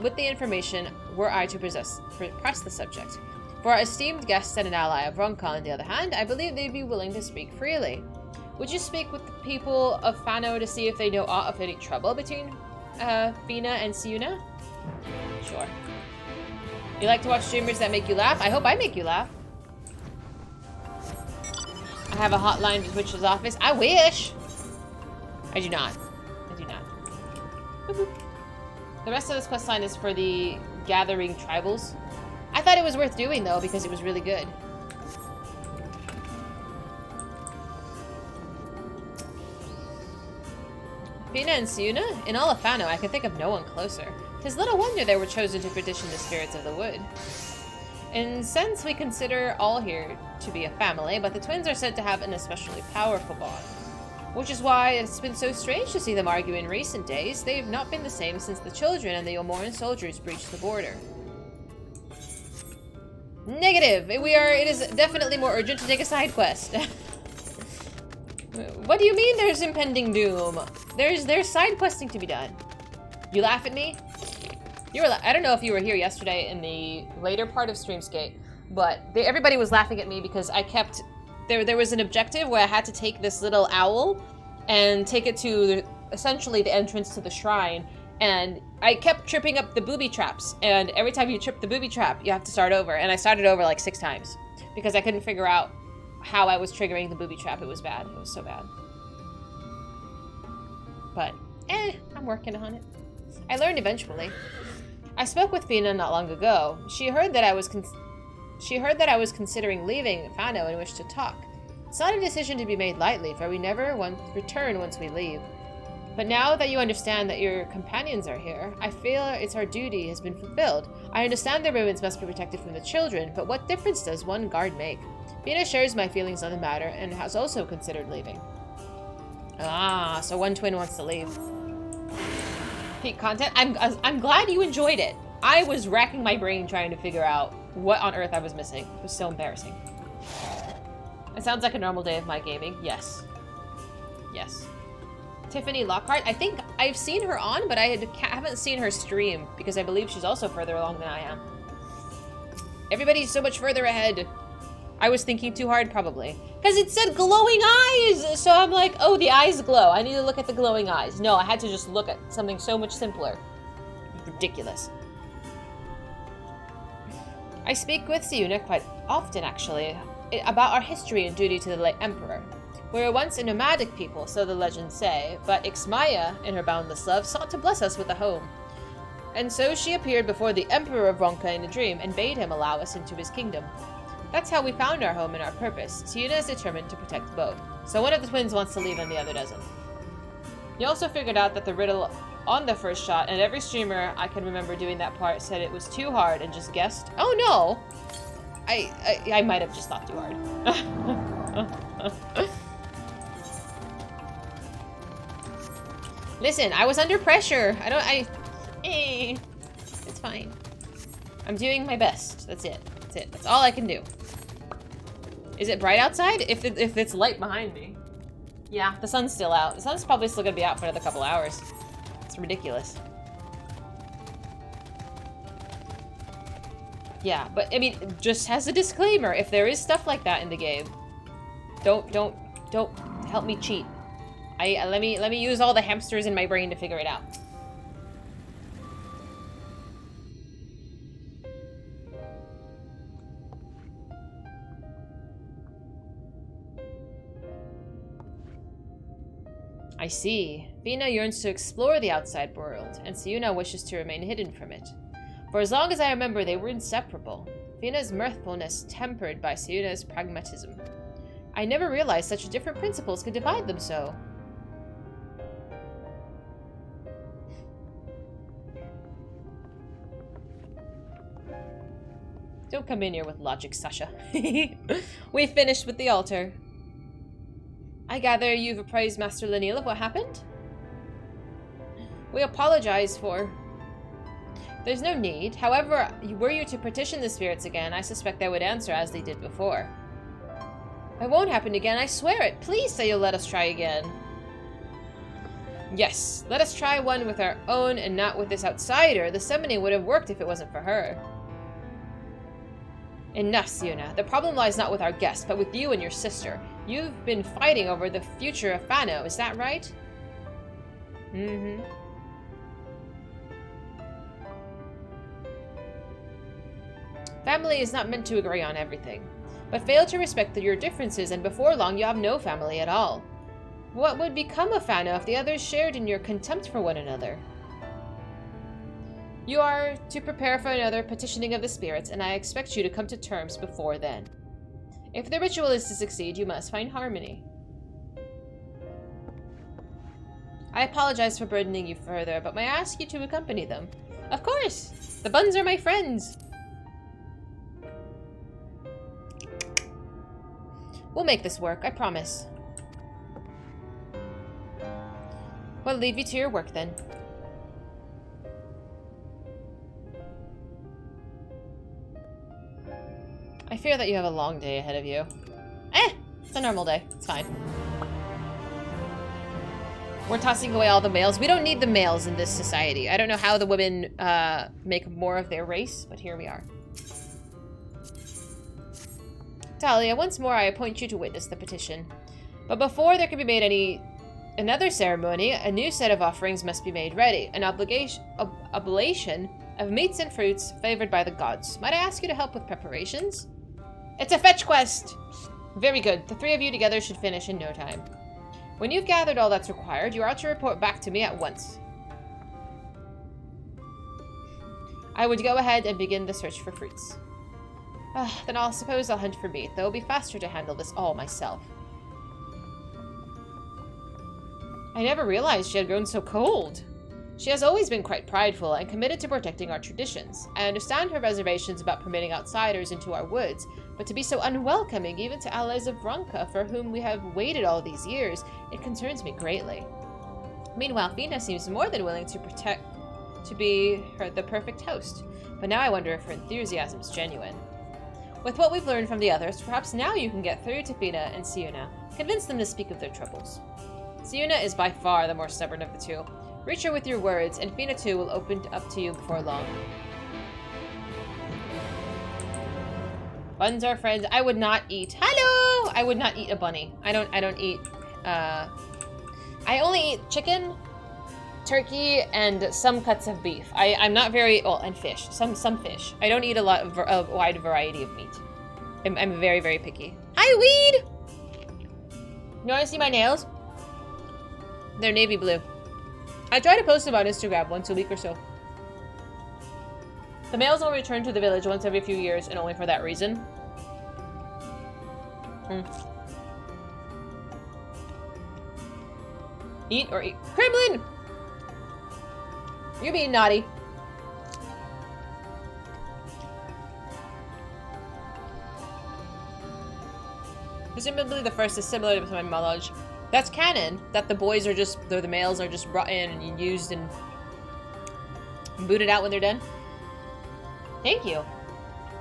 with the information were I to press the subject. For our esteemed guest and an ally of Ronka, on the other hand, I believe they'd be willing to speak freely. Would you speak with the people of Fano to see if they know aught of any trouble between Fina and Siuna? Sure. You like to watch streamers that make you laugh? I hope I make you laugh. I have a hotline to Twitch's office. I wish! I do not. I do not. The rest of this quest line is for the gathering tribals. I thought it was worth doing, though, because it was really good. Fina and Siuna? In all of Fano, I can think of no one closer. 'Tis little wonder they were chosen to petition the spirits of the wood. In a sense, we consider all here to be a family, but the twins are said to have an especially powerful bond. Which is why it's been so strange to see them argue in recent days. They've not been the same since the children and the Omoran soldiers breached the border. Negative! It is definitely more urgent to take a side quest. What do you mean there's impending doom? There's side questing to be done. You laugh at me? I don't know if you were here yesterday in the later part of Streamscape, but everybody was laughing at me because I kept... There was an objective where I had to take this little owl and take it to essentially the entrance to the shrine, and I kept tripping up the booby traps, and every time you trip the booby trap, you have to start over, and I started over like 6 times because I couldn't figure out how I was triggering the booby trap. It was bad. It was so bad. But, I'm working on it. I learned eventually. I spoke with Fina not long ago. She heard that I was considering leaving Fano and wished to talk. It's not a decision to be made lightly, for we never return once we leave. But now that you understand that your companions are here, I feel it's our duty has been fulfilled. I understand the women must be protected from the children, but what difference does one guard make? Fina shares my feelings on the matter and has also considered leaving. Ah, so one twin wants to leave. Peak content? I'm glad you enjoyed it. I was racking my brain trying to figure out what on earth I was missing. It was so embarrassing. It sounds like a normal day of my gaming. Yes. Yes. Tiffany Lockhart. I think I've seen her on, but I haven't seen her stream because I believe she's also further along than I am. Everybody's so much further ahead. I was thinking too hard, probably. Because it said glowing eyes! So I'm like, oh, the eyes glow. I need to look at the glowing eyes. No, I had to just look at something so much simpler. Ridiculous. I speak with Siuna quite often, actually, about our history and duty to the late Emperor. We were once a nomadic people, so the legends say, but Ixmaya, in her boundless love, sought to bless us with a home. And so she appeared before the Emperor of Ronka in a dream and bade him allow us into his kingdom. That's how we found our home and our purpose. Siuna is determined to protect both. So one of the twins wants to leave and the other doesn't. You also figured out that the riddle on the first shot, and every streamer I can remember doing that part said it was too hard and just guessed. Oh no! I might have just thought too hard. Listen, I was under pressure. It's fine. I'm doing my best. That's it. That's it. That's all I can do. Is it bright outside? If it's light behind me. Yeah, the sun's still out. The sun's probably still gonna be out for another couple hours. It's ridiculous. Yeah, but I mean, just as a disclaimer, if there is stuff like that in the game, don't help me cheat. Let me use all the hamsters in my brain to figure it out. I see. Fina yearns to explore the outside world, and Siuna wishes to remain hidden from it. For as long as I remember, they were inseparable. Fina's mirthfulness tempered by Siuna's pragmatism. I never realized such different principles could divide them so. Don't come in here with logic, Sasha. We finished with the altar. I gather you've apprised Master Lanil of what happened? We apologize for... There's no need. However, were you to petition the spirits again, I suspect they would answer as they did before. It won't happen again, I swear it. Please say you'll let us try again. Yes, let us try one with our own and not with this outsider. The summoning would have worked if it wasn't for her. Enough, Siuna. The problem lies not with our guest, but with you and your sister. You've been fighting over the future of Fano, is that right? Mm-hmm. Family is not meant to agree on everything, but fail to respect your differences and before long you have no family at all. What would become of Fano if the others shared in your contempt for one another? You are to prepare for another petitioning of the spirits, and I expect you to come to terms before then. If the ritual is to succeed, you must find harmony. I apologize for burdening you further, but may I ask you to accompany them? Of course! The Buns are my friends! We'll make this work, I promise. Well, leave you to your work then. I fear that you have a long day ahead of you. It's a normal day. It's fine. We're tossing away all the males. We don't need the males in this society. I don't know how the women make more of their race, but here we are. Talia, once more I appoint you to witness the petition. But before there can be made another ceremony, a new set of offerings must be made ready. An oblation of meats and fruits favored by the gods. Might I ask you to help with preparations? It's a fetch quest! Very good. The three of you together should finish in no time. When you've gathered all that's required, you are to report back to me at once. I would go ahead and begin the search for fruits. Then I'll suppose I'll hunt for meat, though it'll be faster to handle this all myself. I never realized she had grown so cold. She has always been quite prideful and committed to protecting our traditions. I understand her reservations about permitting outsiders into our woods, but to be so unwelcoming even to allies of Ronka, for whom we have waited all these years, it concerns me greatly. Meanwhile, Fina seems more than willing to be the perfect host, but now I wonder if her enthusiasm is genuine. With what we've learned from the others, perhaps now you can get through to Fina and Siuna. Convince them to speak of their troubles. Siuna is by far the more stubborn of the two. Reach her with your words, and Fina too will open up to you before long. Buns are friends. I would not eat. Hello! I would not eat a bunny. I don't eat, I only eat chicken, turkey, and some cuts of beef. I'm not very, well, and fish. Some fish. I don't eat a wide variety of meat. I'm very, very picky. Hi, weed! You want to see my nails? They're navy blue. I try to post them on Instagram once a week or so. The males will return to the village once every few years, and only for that reason. Eat or eat. Kremlin! You're being naughty. Presumably the first is similar to my knowledge. That's canon, that the boys are just, the males are just brought in and used and booted out when they're done. Thank you.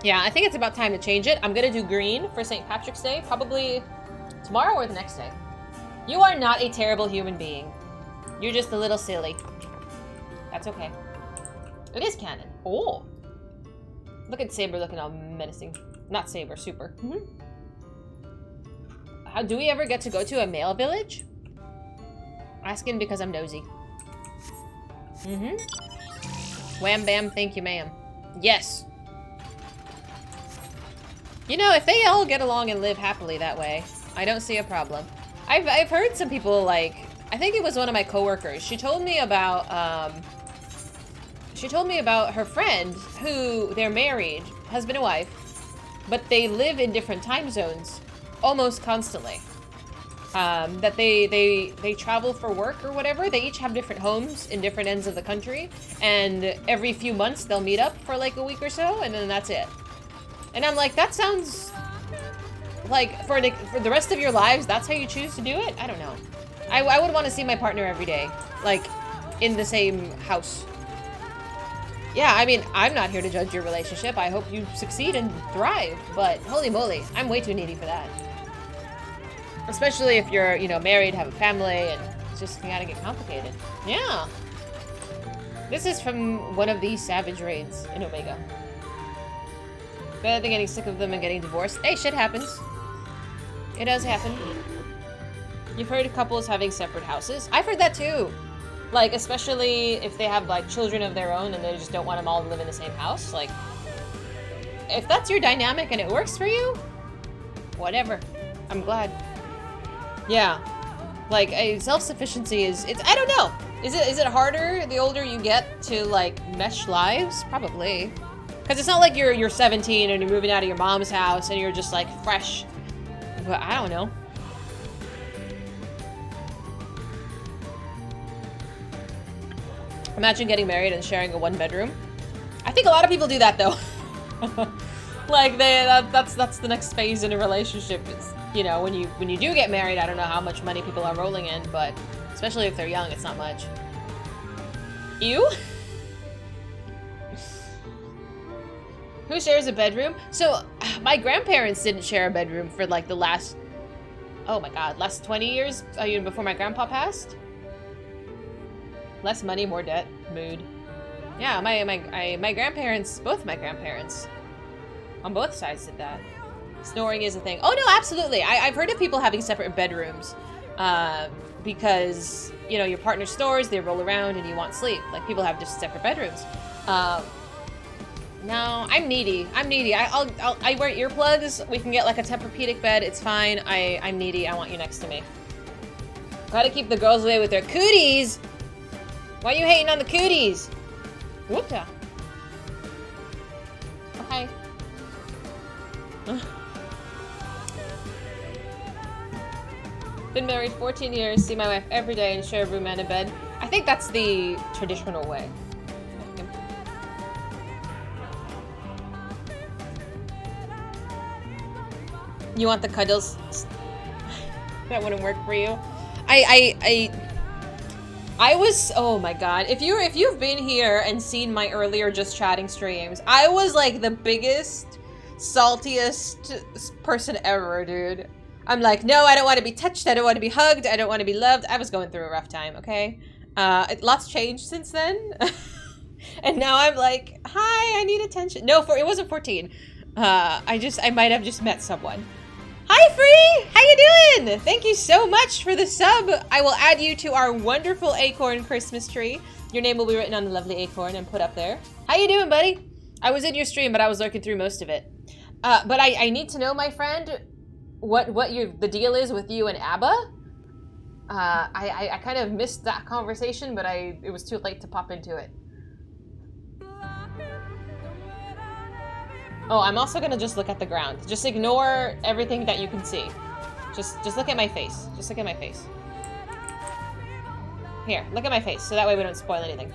Yeah, I think it's about time to change it. I'm gonna do green for St. Patrick's Day, probably tomorrow or the next day. You are not a terrible human being. You're just a little silly. That's okay. It is canon. Oh! Look at Saber looking all menacing. Not Saber, Super. How do we ever get to go to a male village? Asking because I'm nosy. Wham bam, thank you, ma'am. Yes. You know, if they all get along and live happily that way, I don't see a problem. I've heard some people, like, I think it was one of my coworkers. She told me about her friend who they're married, husband and wife, but they live in different time zones almost constantly. That they travel for work or whatever. They each have different homes in different ends of the country, and every few months they'll meet up for like a week or so, and then that's it. And I'm like, that sounds like for the rest of your lives, that's how you choose to do it? I don't know. I would want to see my partner every day, like in the same house. Yeah, I mean, I'm not here to judge your relationship. I hope you succeed and thrive, but holy moly, I'm way too needy for that. Especially if you're, you know, married, have a family, and it's just gotta get complicated. Yeah. This is from one of these savage raids in Omega. Better than getting sick of them and getting divorced. Hey, shit happens. It does happen. You've heard of couples having separate houses. I've heard that too. Like, especially if they have, like, children of their own and they just don't want them all to live in the same house. Like, if that's your dynamic and it works for you, whatever. I'm glad. Yeah. Like, self-sufficiency is, I don't know. Is it harder the older you get to, like, mesh lives? Probably. Because it's not like you're 17 and you're moving out of your mom's house and you're just, like, fresh. But I don't know. Imagine getting married and sharing a one-bedroom. I think a lot of people do that, though. Like, that's the next phase in a relationship. It's, you know, when you do get married, I don't know how much money people are rolling in, but especially if they're young, it's not much. Ew? Who shares a bedroom? So, my grandparents didn't share a bedroom for, like, the last, oh my god, last 20 years, before my grandpa passed. Less money, more debt. Mood. Yeah, my grandparents, both my grandparents, on both sides did that. Snoring is a thing. Oh no, absolutely. I've heard of people having separate bedrooms, because, you know, your partner snores, they roll around, and you want sleep. Like, people have just separate bedrooms. No, I'm needy. I wear earplugs. We can get like a Tempur-Pedic bed. It's fine. I'm needy. I want you next to me. Gotta keep the girls away with their cooties. Why are you hating on the cooties? Whoopta. Okay. Been married 14 years, see my wife every day and share a room and a bed. I think that's the traditional way. You want the cuddles? That wouldn't work for you. I was, oh my god. If you've been here and seen my earlier Just Chatting streams, I was like the biggest saltiest person ever, dude. I'm like, no, I don't want to be touched. I don't want to be hugged. I don't want to be loved. I was going through a rough time, okay? Lots changed since then. And now I'm like, hi, I need attention. No, it wasn't 14. I might have just met someone. Hi, Free! How you doing? Thank you so much for the sub. I will add you to our wonderful acorn Christmas tree. Your name will be written on the lovely acorn and put up there. How you doing, buddy? I was in your stream, but I was lurking through most of it. But I need to know, my friend, what the deal is with you and ABBA. I kind of missed that conversation, but it was too late to pop into it. Oh, I'm also gonna just look at the ground. Just ignore everything that you can see. Just look at my face. Just look at my face. Here, look at my face, so that way we don't spoil anything.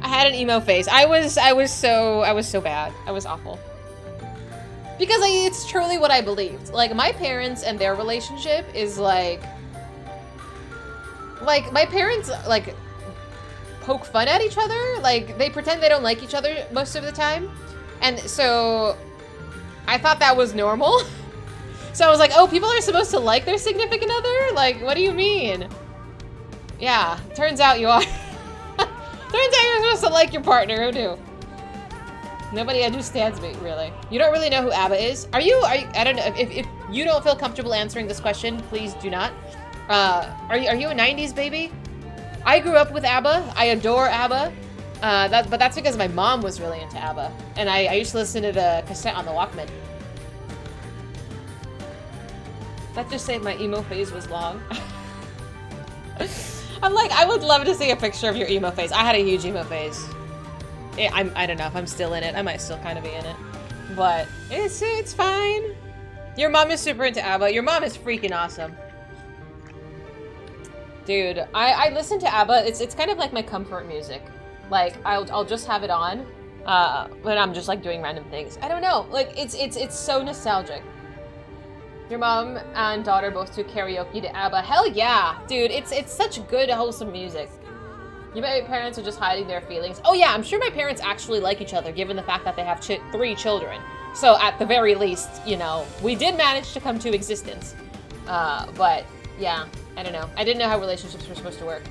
I had an emo face. I was so bad. I was awful. Because it's truly what I believed. Like, my parents and their relationship is like my parents like poke fun at each other. Like, they pretend they don't like each other most of the time. And so I thought that was normal. So I was like, oh, people are supposed to like their significant other? Like, what do you mean? Yeah, turns out you are. Turns out you're supposed to like your partner. Who knew? Nobody understands me, really. You don't really know who ABBA is? Are you, I don't know, if you don't feel comfortable answering this question, please do not. Are you a 90s baby? I grew up with ABBA. I adore ABBA. But that's because my mom was really into ABBA. And I used to listen to the cassette on the Walkman. Let's just say my emo phase was long. I'm like, I would love to see a picture of your emo phase. I had a huge emo phase. I don't know if I'm still in it. I might still kind of be in it. But it's fine. Your mom is super into ABBA. Your mom is freaking awesome. Dude, I listen to ABBA. It's kind of like my comfort music. Like, I'll just have it on when I'm just like doing random things. I don't know. Like, it's so nostalgic. Your mom and daughter both do karaoke to ABBA. Hell yeah, dude. It's such good, wholesome music. You bet your parents are just hiding their feelings. Oh yeah, I'm sure my parents actually like each other, given the fact that they have 3 children. So at the very least, you know, we did manage to come to existence. But yeah, I don't know. I didn't know how relationships were supposed to work.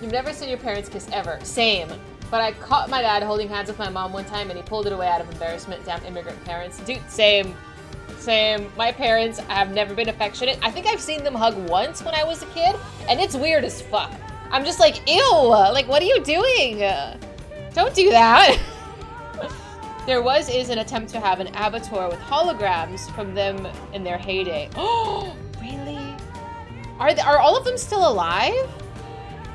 You've never seen your parents kiss ever. Same. But I caught my dad holding hands with my mom one time and he pulled it away out of embarrassment. Damn immigrant parents. Dude, same. Same. My parents have never been affectionate. I think I've seen them hug once when I was a kid, and it's weird as fuck. I'm just like, ew, like, what are you doing? Don't do that. There is an attempt to have an ABBA tour with holograms from them in their heyday. Oh, really? Are all of them still alive?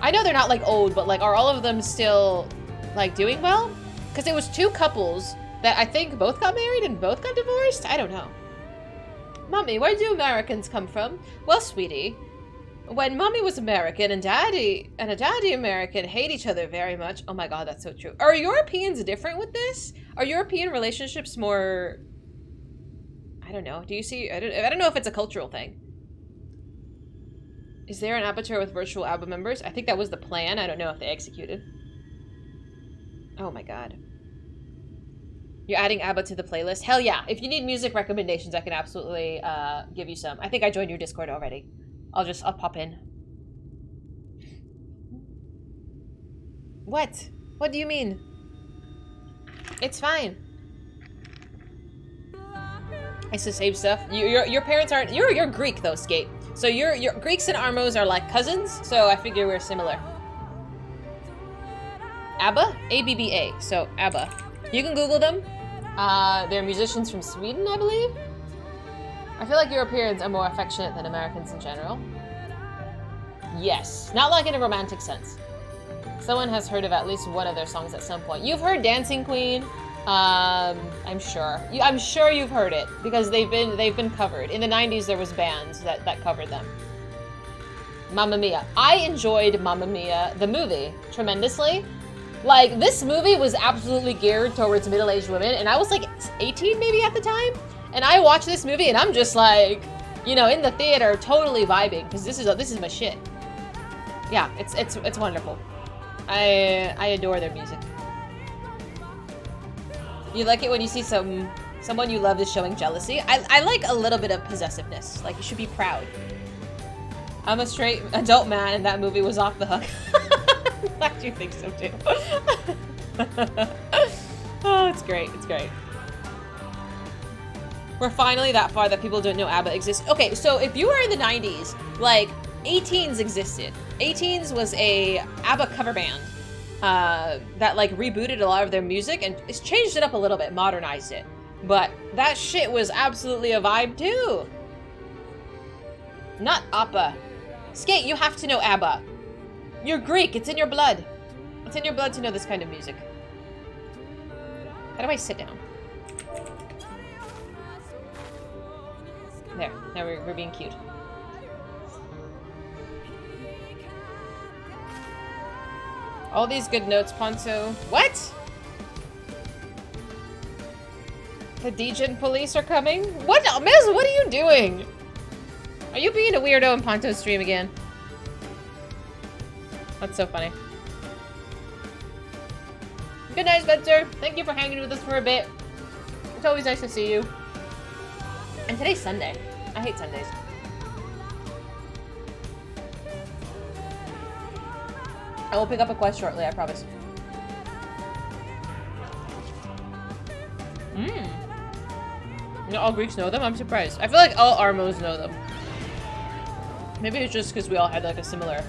I know they're not like old, but like, are all of them still like doing well? Because it was 2 couples that I think both got married and both got divorced. I don't know. Mommy, where do Americans come from? Well, sweetie, when Mommy was American and a daddy American hate each other very much. Oh my god, that's so true. Are Europeans different with this? Are European relationships more... I don't know. Do you see... I don't know if it's a cultural thing. Is there an ABBA tour with virtual ABBA members? I think that was the plan. I don't know if they executed. Oh my god. You're adding ABBA to the playlist? Hell yeah. If you need music recommendations, I can absolutely give you some. I think I joined your Discord already. I'll pop in. What? What do you mean? It's fine. It's the same stuff. Your parents aren't... You're Greek though, Skate. So your Greeks and Armos are like cousins, so I figure we're similar. ABBA? A-B-B-A. So ABBA. You can Google them. They're musicians from Sweden, I believe. I feel like Europeans are more affectionate than Americans in general. Yes. Not like in a romantic sense. Someone has heard of at least one of their songs at some point. You've heard Dancing Queen. I'm sure. I'm sure you've heard it because they've been covered. In the 90s, there was bands that covered them. Mamma Mia. I enjoyed Mamma Mia, the movie, tremendously. Like, this movie was absolutely geared towards middle-aged women, and I was like 18 maybe at the time. And I watched this movie and I'm just like, you know, in the theater, totally vibing because this is my shit. Yeah, it's wonderful. I adore their music. You like it when you see someone you love is showing jealousy? I like a little bit of possessiveness. Like, you should be proud. I'm a straight adult man and that movie was off the hook. I'm glad you think so too. Oh, it's great. It's great. We're finally that far that people don't know ABBA exists. Okay, so if you were in the 90s, like, 18s existed. 18s was a ABBA cover band that, like, rebooted a lot of their music and it's changed it up a little bit, modernized it. But that shit was absolutely a vibe, too. Not ABBA. Skate, you have to know ABBA. You're Greek. It's in your blood. It's in your blood to know this kind of music. How do I sit down? There. Now we're being cute. All these good notes, Ponto. What? The Degen police are coming? What? Miz, what are you doing? Are you being a weirdo in Ponto's stream again? That's so funny. Good night, Spencer. Thank you for hanging with us for a bit. It's always nice to see you. And today's Sunday. I hate Sundays. I will pick up a quest shortly, I promise. You know, all Greeks know them? I'm surprised. I feel like all Armos know them. Maybe it's just because we all had like a similar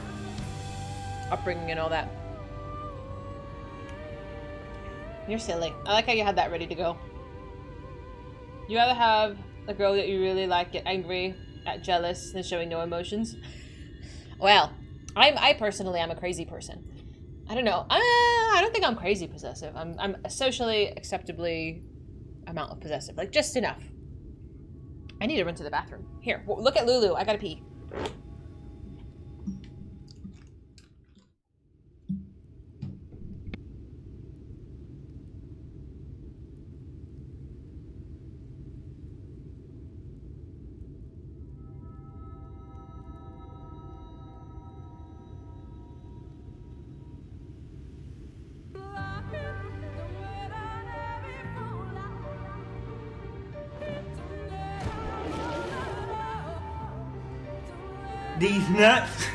upbringing and all that. You're silly. I like how you had that ready to go. You rather have the girl that you really like get angry at jealous than showing no emotions? Well, I personally am a crazy person. I don't know. I don't think I'm crazy possessive. I'm a socially acceptably amount of possessive. Like, just enough. I need to run to the bathroom. Here, look at Lulu. I gotta pee. These nuts.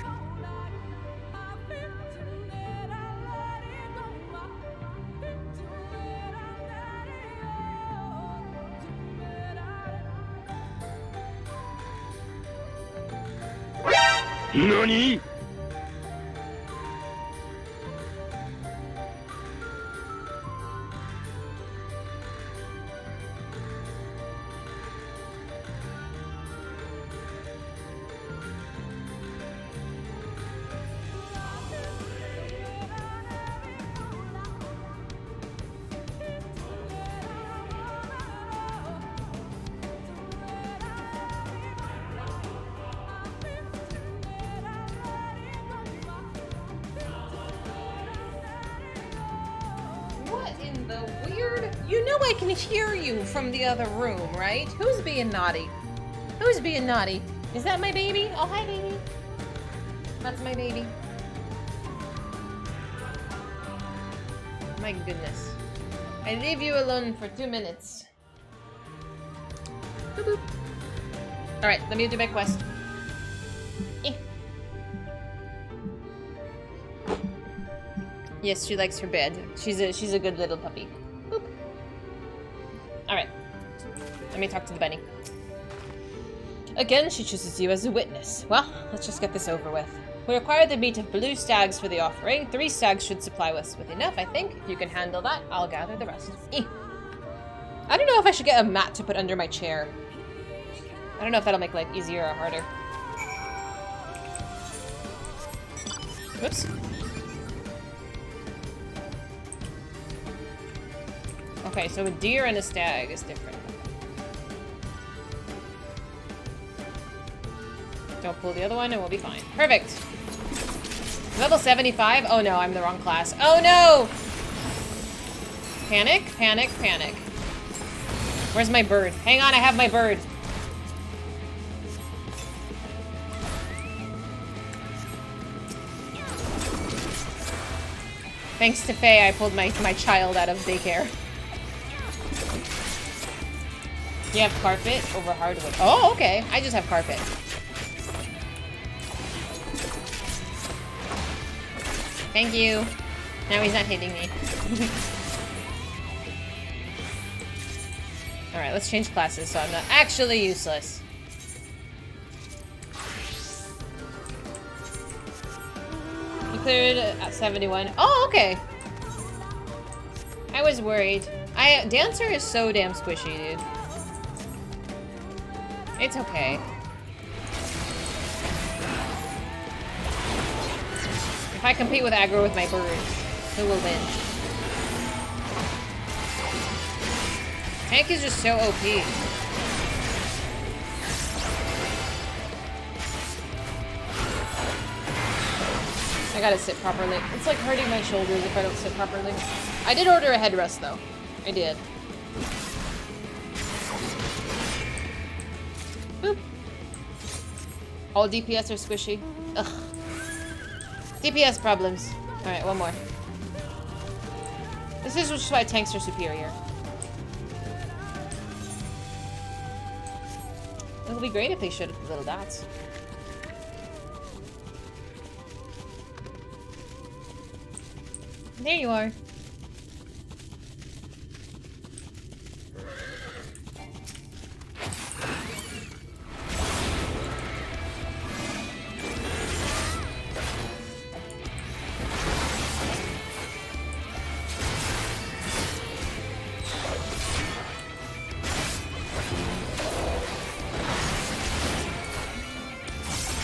NANI?! I can hear you from the other room, right? Who's being naughty? Who's being naughty? Is that my baby? Oh, hi, baby. That's my baby. My goodness. I leave you alone for 2 minutes. Boop, boop. Alright, let me do my quest. Yes, she likes her bed. She's a good little puppy. Boop. Alright. Let me talk to the bunny. Again, she chooses you as a witness. Well, let's just get this over with. We require the meat of blue stags for the offering. 3 stags should supply us with enough, I think. If you can handle that, I'll gather the rest. I don't know if I should get a mat to put under my chair. I don't know if that'll make life easier or harder. Whoops. Okay, so a deer and a stag is different. Don't pull the other one and we'll be fine. Perfect. Level 75? Oh no, I'm the wrong class. Oh no! Panic, panic, panic. Where's my bird? Hang on, I have my bird. Thanks to Faye, I pulled my child out of daycare. You have carpet over hardwood. Oh, okay. I just have carpet. Thank you. Now he's not hitting me. Alright, let's change classes so I'm not actually useless. You cleared at 71. Oh, okay. I was worried. Dancer is so damn squishy, dude. It's okay. If I compete with aggro with my birds, who will win? Tank is just so OP. I gotta sit properly. It's like hurting my shoulders if I don't sit properly. I did order a headrest though. I did. Boop. All DPS are squishy. Ugh. DPS problems. Alright, one more. This is just why tanks are superior. It would be great if they showed up the little dots. There you are.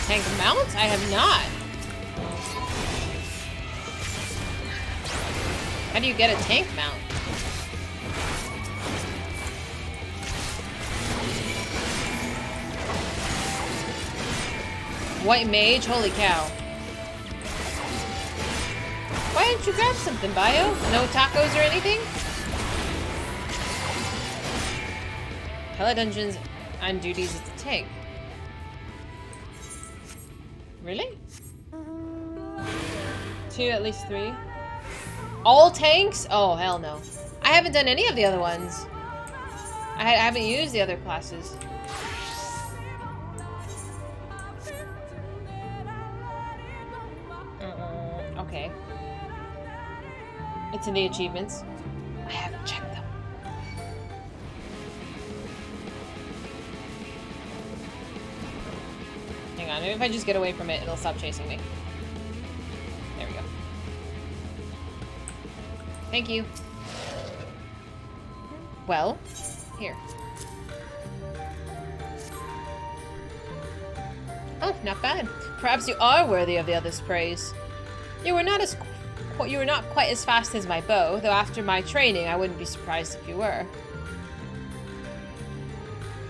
Tank mount? I have not. How do you get a tank mount? White mage? Holy cow. Why didn't you grab something, Bio? No tacos or anything? Hella dungeons on duties as a tank. Really? 2, at least 3. All tanks? Oh, hell no. I haven't done any of the other ones. I haven't used the other classes. Okay. It's in the achievements. I haven't checked them. Hang on, maybe if I just get away from it, it'll stop chasing me. There we go. Thank you. Well, here. Oh, not bad. Perhaps you are worthy of the other's praise. You were not quite as fast as my bow, though after my training, I wouldn't be surprised if you were.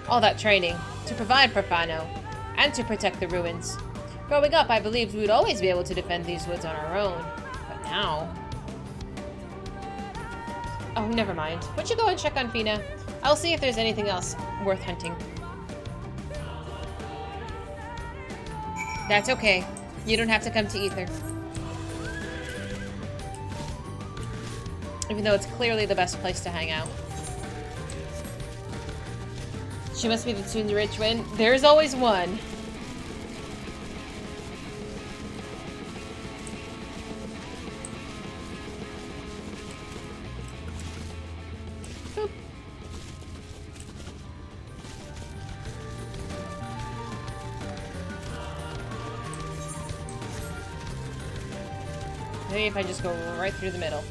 All that training to provide for Fano and to protect the ruins. Growing up, I believed we would always be able to defend these woods on our own, but now. Oh, never mind. Why don't you go and check on Fina? I'll see if there's anything else worth hunting. That's okay. You don't have to come to Ether. Even though it's clearly the best place to hang out. She must be the Toon's rich one. There's always one. Boop. Maybe if I just go right through the middle.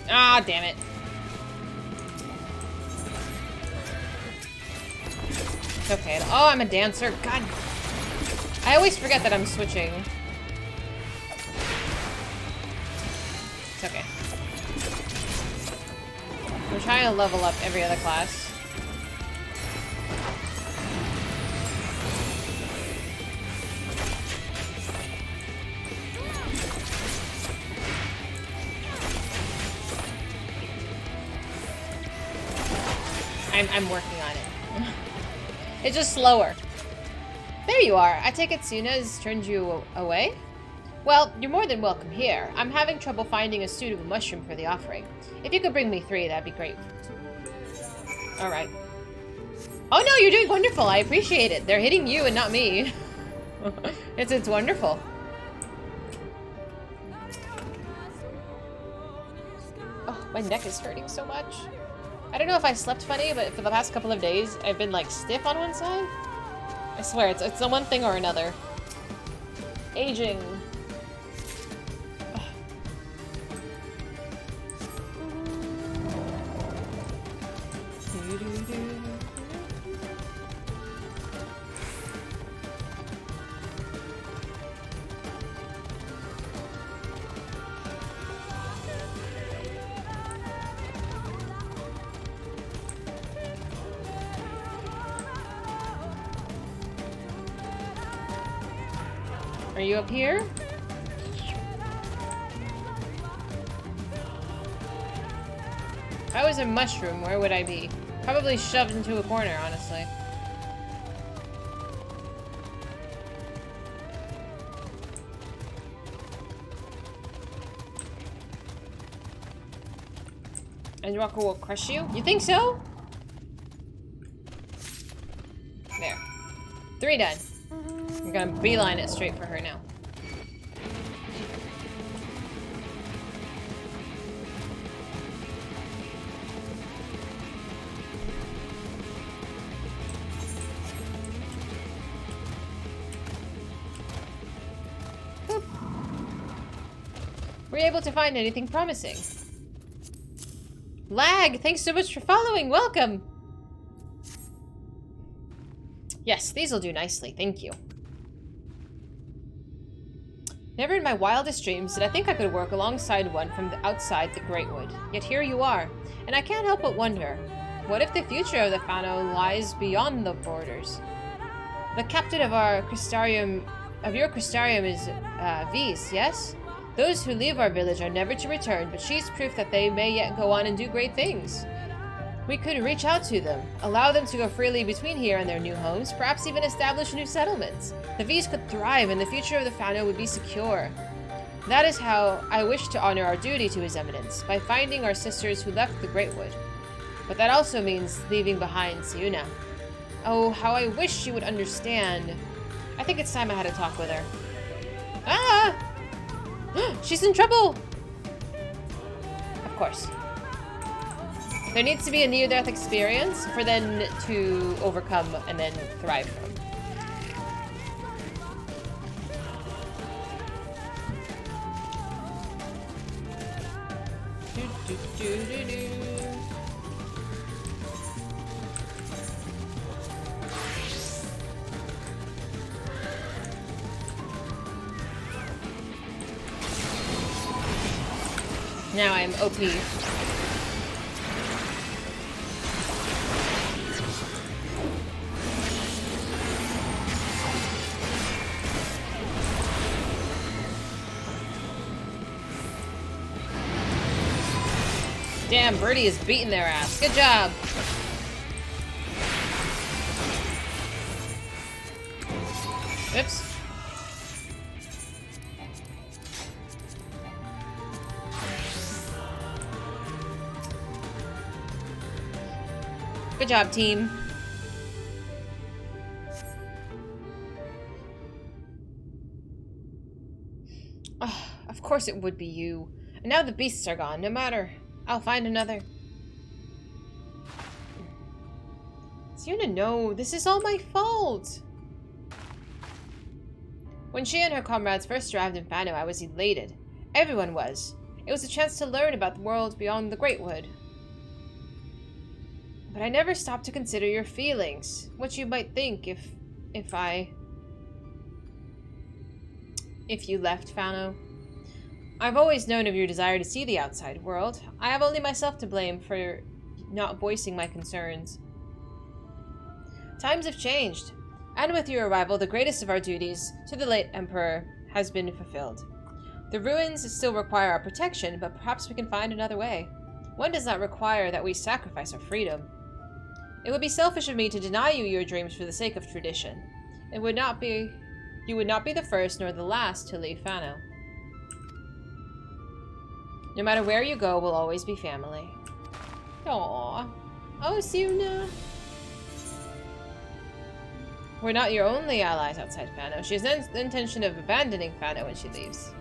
Ah, damn it. It's okay. Oh, I'm a dancer. God. I always forget that I'm switching. It's okay. I'm trying to level up every other class. I'm working on it. It's just slower. There you are. I take it Suna has turned you away? Well, you're more than welcome here. I'm having trouble finding a suitable mushroom for the offering. If you could bring me 3, that'd be great. Alright. Oh no, you're doing wonderful. I appreciate it. They're hitting you and not me. It's wonderful. Oh, my neck is hurting so much. I don't know if I slept funny, but for the past couple of days, I've been like stiff on one side. I swear, it's the one thing or another. Aging. Are you up here? If I was a mushroom, where would I be? Probably shoved into a corner, honestly. And Ronka will crush you? You think so? There. 3 done. We're gonna beeline it straight for her now. Boop. Were you able to find anything promising? Lag, thanks so much for following. Welcome. Yes, these will do nicely. Thank you. Never in my wildest dreams did I think I could work alongside one from outside the Great Wood. Yet here you are, and I can't help but wonder, what if the future of the Fano lies beyond the borders? The captain of our Crystarium, your Crystarium is Fizy, yes? Those who leave our village are never to return, but she's proof that they may yet go on and do great things. We could reach out to them, allow them to go freely between here and their new homes, perhaps even establish new settlements. The V's could thrive and the future of the Fano would be secure. That is how I wish to honor our duty to His Eminence, by finding our sisters who left the Great Wood. But that also means leaving behind Siuna. Oh, how I wish she would understand. I think it's time I had a talk with her. Ah! She's in trouble! Of course. There needs to be a near-death experience for them to overcome and then thrive from. Now I'm OP. Damn, Birdie is beating their ass. Good job. Oops. Good job, team. Oh, of course it would be you. And now the beasts are gone. No matter. I'll find another. Siuna, no. This is all my fault. When she and her comrades first arrived in Fano, I was elated. Everyone was. It was a chance to learn about the world beyond the Great Wood. But I never stopped to consider your feelings. What you might think if you left Fano. I've always known of your desire to see the outside world. I have only myself to blame for not voicing my concerns. Times have changed, and with your arrival, the greatest of our duties to the late Emperor has been fulfilled. The ruins still require our protection, but perhaps we can find another way. One does not require that we sacrifice our freedom. It would be selfish of me to deny you your dreams for the sake of tradition. You would not be the first nor the last to leave Fano. No matter where you go, we'll always be family. Aww. Oh, Suna. We're not your only allies outside Fano. She has no intention of abandoning Fano when she leaves.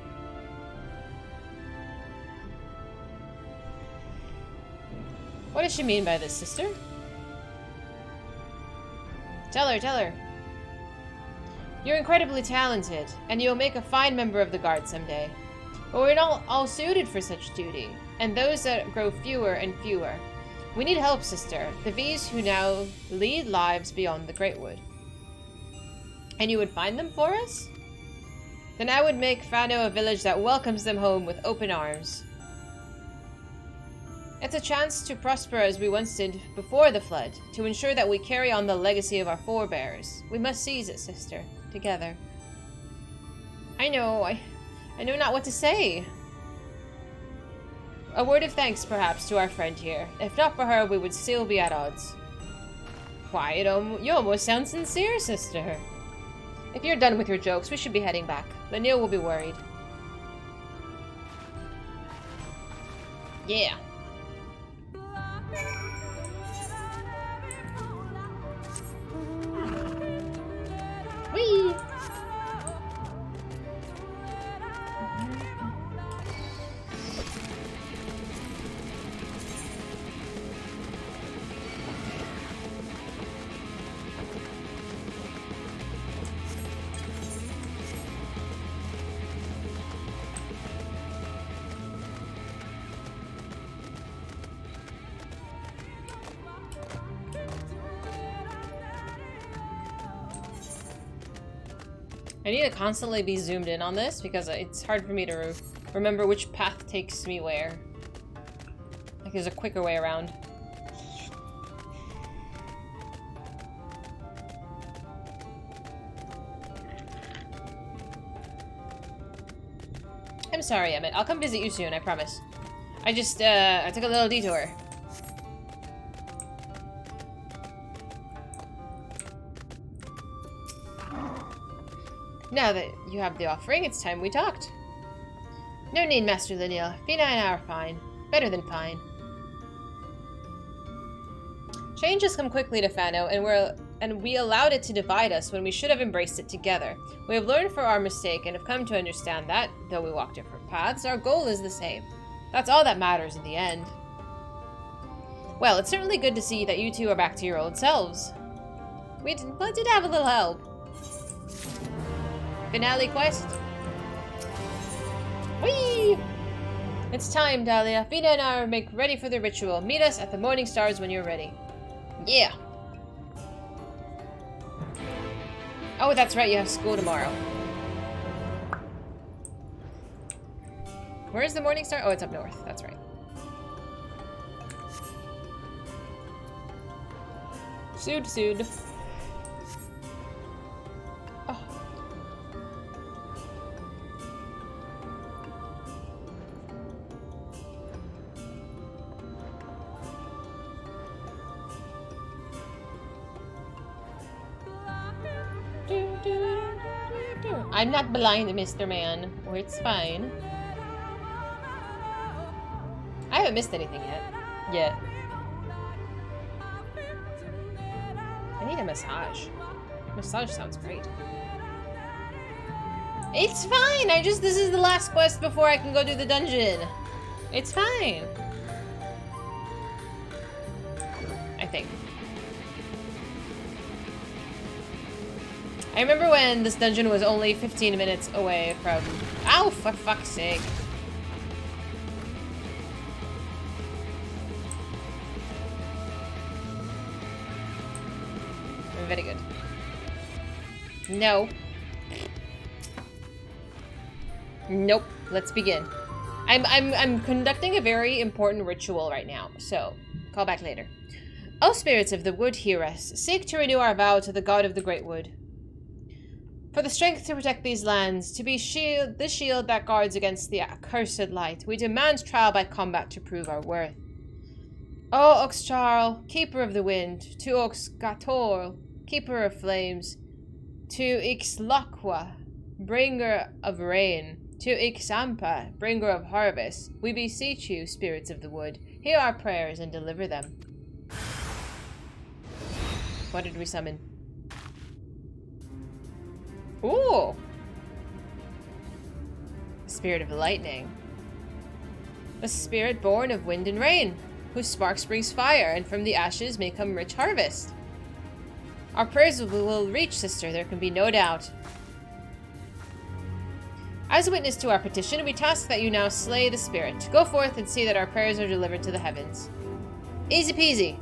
What does she mean by this, sister? Tell her, tell her. You're incredibly talented, and you'll make a fine member of the Guard someday. But we're not all suited for such duty, and those that grow fewer and fewer. We need help, sister. The V's who now lead lives beyond the Great Wood. And you would find them for us? Then I would make Fano a village that welcomes them home with open arms. It's a chance to prosper as we once did before the flood, to ensure that we carry on the legacy of our forebears. We must seize it, sister, together. I know not what to say. A word of thanks, perhaps, to our friend here. If not for her, we would still be at odds. Why, you almost sound sincere, sister. If you're done with your jokes, we should be heading back. Lanil will be worried. Yeah. Whee! I need to constantly be zoomed in on this because it's hard for me to remember which path takes me where. Like there's a quicker way around. I'm sorry, Emmett. I'll come visit you soon, I promise. I just, I took a little detour. Now that you have the offering, it's time we talked. No need, Master Lanil. Fina and I are fine. Better than fine. Change has come quickly to Fano, and we allowed it to divide us when we should have embraced it together. We have learned from our mistake and have come to understand that, though we walk different paths, our goal is the same. That's all that matters in the end. Well, it's certainly good to see that you two are back to your old selves. We did have a little help. Finale quest. Whee! It's time, Dahlia. Fina and I make ready for the ritual. Meet us at the Morning Stars when you're ready. Yeah. Oh, that's right. You have school tomorrow. Where's the Morning Star? Oh, it's up north. That's right. Sood. Oh. I'm not blind, Mr. Man. Or it's fine. I haven't missed anything yet. I need a massage. Massage sounds great. It's fine! this is the last quest before I can go do the dungeon. It's fine. I think. I remember when this dungeon was only 15 minutes away from... Ow, for fuck's sake. Very good. No. Nope. Let's begin. I'm conducting a very important ritual right now, so call back later. O spirits of the wood, hear us. Seek to renew our vow to the god of the great wood. For the strength to protect these lands, to be the shield that guards against the accursed light, we demand trial by combat to prove our worth. O Oxcharl, keeper of the wind, to Oxgator, keeper of flames, to Ixlaqua, bringer of rain, To Ixampa, bringer of harvest, we beseech you, spirits of the wood, hear our prayers and deliver them. What did we summon? Ooh! Spirit of lightning. A spirit born of wind and rain, whose sparks brings fire, and from the ashes may come rich harvest. Our prayers will reach, sister, there can be no doubt. As a witness to our petition, we task that you now slay the spirit. Go forth and see that our prayers are delivered to the heavens. Easy peasy.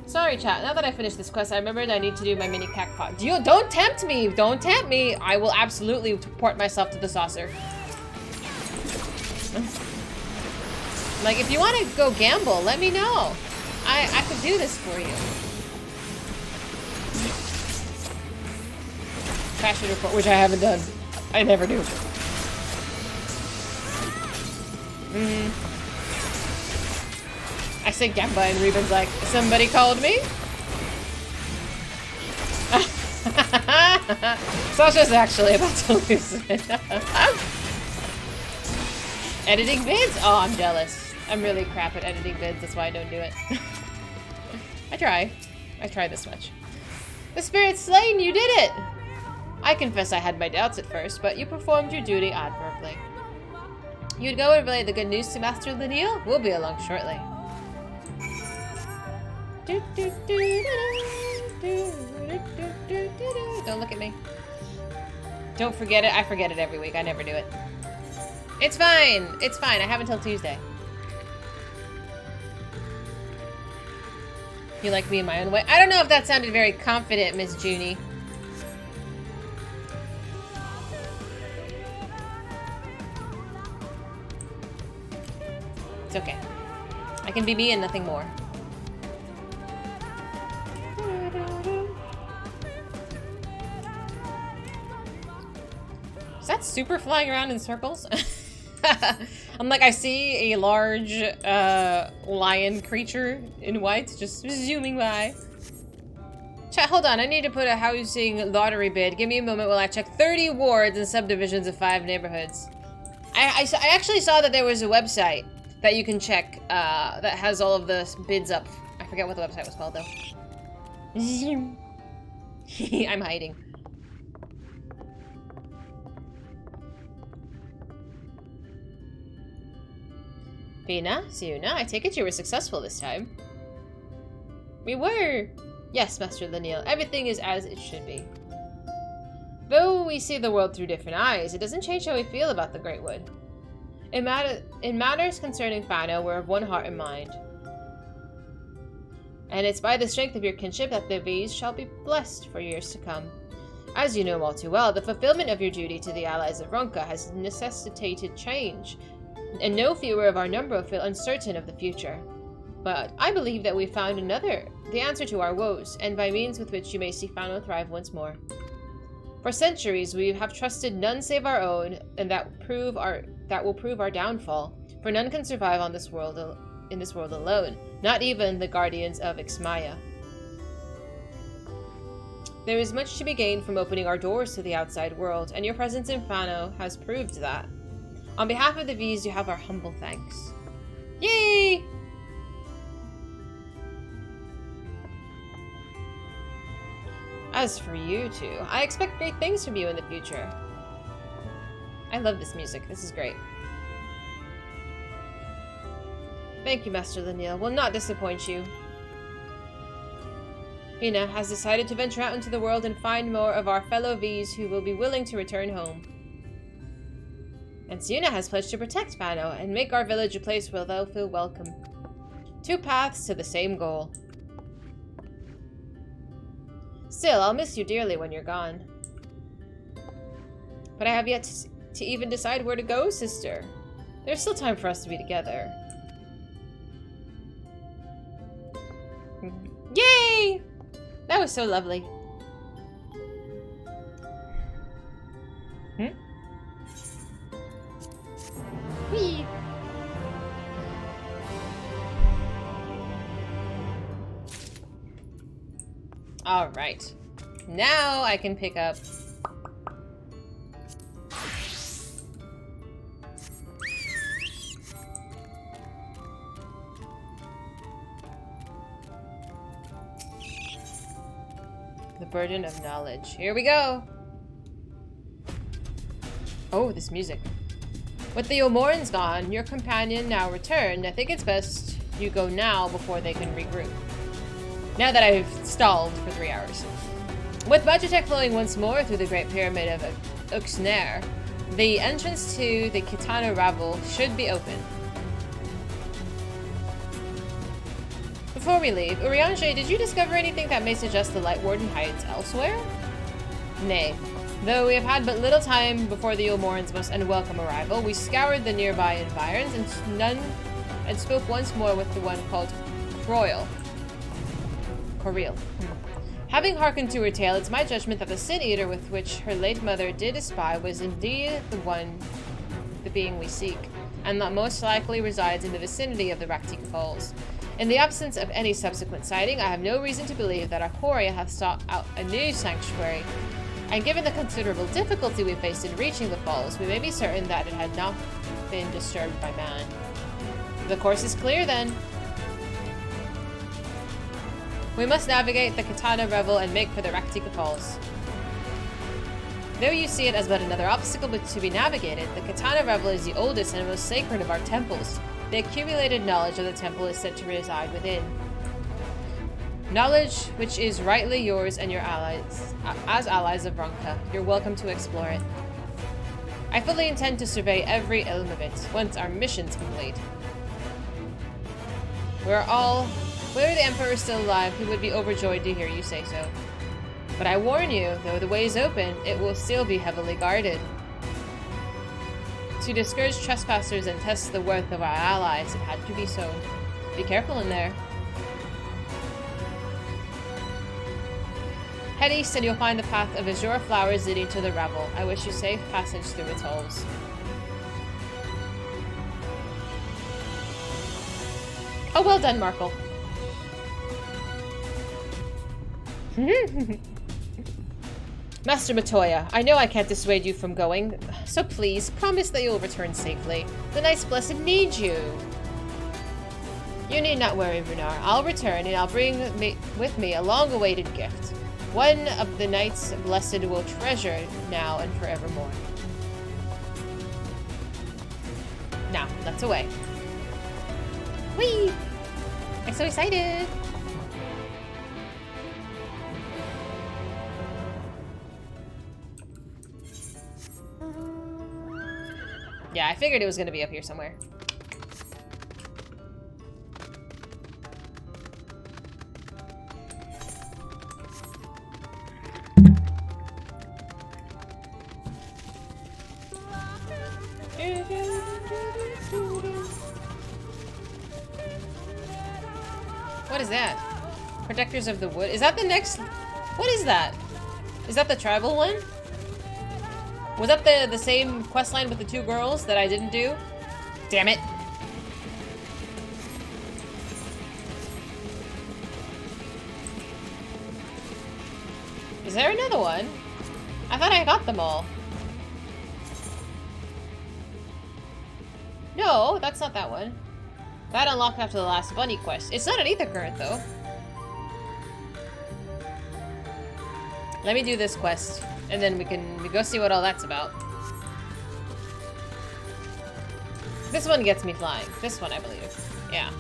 Sorry, chat. Now that I finished this quest, I remembered I need to do my mini cacpot. Don't tempt me! Don't tempt me! I will absolutely port myself to the saucer. Like, if you want to go gamble, let me know. I could do this for you. Crash and report, which I haven't done. I never do. I say Gamba and Reben's like, somebody called me? Sasha's actually about to lose it. Editing vids? Oh, I'm jealous. I'm really crap at editing vids, that's why I don't do it. I try this much. The spirit's slain, you did it! I confess I had my doubts at first, but you performed your duty admirably. You'd go and relay the good news to Master Lineal? We'll be along shortly. Don't look at me. Don't forget it. I forget it every week. I never do it. It's fine. It's fine. I have until Tuesday. You like me in my own way? I don't know if that sounded very confident, Miss Junie. It's okay. I can be me and nothing more. Is that super flying around in circles? I'm like, I see a large lion creature in white just zooming by. Chat, hold on. I need to put a housing lottery bid. Give me a moment while I check 30 wards and subdivisions of 5 neighborhoods. I actually saw that there was a website that you can check that has all of the bids up. I forget what the website was called, though. I'm hiding. Pina, Siuna, I take it you were successful this time. We were! Yes, Master Lineal, everything is as it should be. Though we see the world through different eyes, it doesn't change how we feel about the Great Wood. In matters concerning Fano, we're of one heart and mind. And it's by the strength of your kinship that the V's shall be blessed for years to come. As you know all too well, the fulfillment of your duty to the allies of Ronka has necessitated change, and no fewer of our number feel uncertain of the future. But I believe that we've found the answer to our woes, and by means with which you may see Fano thrive once more. For centuries we have trusted none save our own, and that will prove our downfall, for none can survive on this world in this world alone, not even the guardians of Ixmaya. There is much to be gained from opening our doors to the outside world, and your presence in Fano has proved that. On behalf of the V's, you have our humble thanks. Yay! As for you two, I expect great things from you in the future. I love this music. This is great. Thank you, Master Lineal. Will not disappoint you. Hina has decided to venture out into the world and find more of our fellow V's who will be willing to return home. And Siuna has pledged to protect Fano and make our village a place where they'll feel welcome. 2 paths to the same goal. Still, I'll miss you dearly when you're gone. But I have yet to even decide where to go, sister. There's still time for us to be together. Yay! That was so lovely. Whee! Alright. Now I can pick up The burden of knowledge. Here we go! Oh, this music. With the Omorans gone, your companion now returned. I think it's best you go now before they can regroup. Now that I've stalled for 3 hours. With Budgetech flowing once more through the Great Pyramid of Uxner, the entrance to the Kitana Ravel should be open. Before we leave, Urianger, did you discover anything that may suggest the Light Warden hides elsewhere? Nay. Though we have had but little time before the Omorans' most unwelcome arrival, we scoured the nearby environs and spoke once more with the one called Coriel. Having hearkened to her tale, it's my judgment that the Sin Eater with which her late mother did espy was indeed the being we seek, and that most likely resides in the vicinity of the Raktika Falls. In the absence of any subsequent sighting, I have no reason to believe that Arcoria hath sought out a new sanctuary, and given the considerable difficulty we faced in reaching the falls, we may be certain that it had not been disturbed by man. The course is clear, then. We must navigate the Kitana Revel and make for the Raktika Falls. Though you see it as but another obstacle to be navigated, the Kitana Revel is the oldest and most sacred of our temples. The accumulated knowledge of the temple is said to reside within. Knowledge which is rightly yours and your allies, as allies of Ronka. You're welcome to explore it. I fully intend to survey every elm of it, once our mission's complete. Were the Emperor still alive, he would be overjoyed to hear you say so. But I warn you, though the way is open, it will still be heavily guarded. To discourage trespassers and test the worth of our allies, it had to be so. Be careful in there. Head east and you'll find the path of azure flowers leading to the Revel. I wish you safe passage through its halls. Oh, well done, Markle. Master Matoya, I know I can't dissuade you from going, so please, promise that you'll return safely. The Knights Blessed need you. You need not worry, Runar. I'll return, and I'll bring with me a long-awaited gift. One of the Knights Blessed will treasure now and forevermore. Now, let's away. Whee! I'm so excited! Yeah, I figured it was gonna be up here somewhere. What is that? Protectors of the Wood. Is that the next... What is that? Is that the tribal one? Was that the same questline with the 2 girls that I didn't do? Damn it. Is there another one? I thought I got them all. No, that's not that one. That unlocked after the last bunny quest. It's not an ether current, though. Let me do this quest, and then we go see what all that's about. This one gets me flying. This one, I believe. Yeah.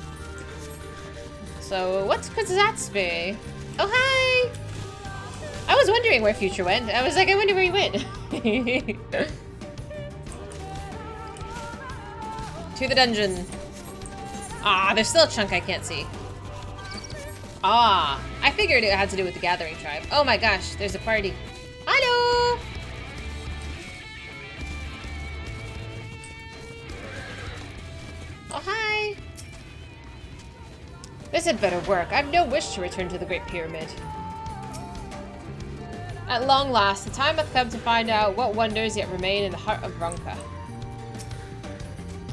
So, what could that be? Oh, hi! I was wondering where Future went. I was like, I wonder where he went. To the dungeon. Ah, there's still a chunk I can't see. Ah, I figured it had to do with the Gathering Tribe. Oh my gosh, there's a party. Hello! Oh, hi! This had better work. I have no wish to return to the Great Pyramid. At long last, the time hath come to find out what wonders yet remain in the heart of Ronka.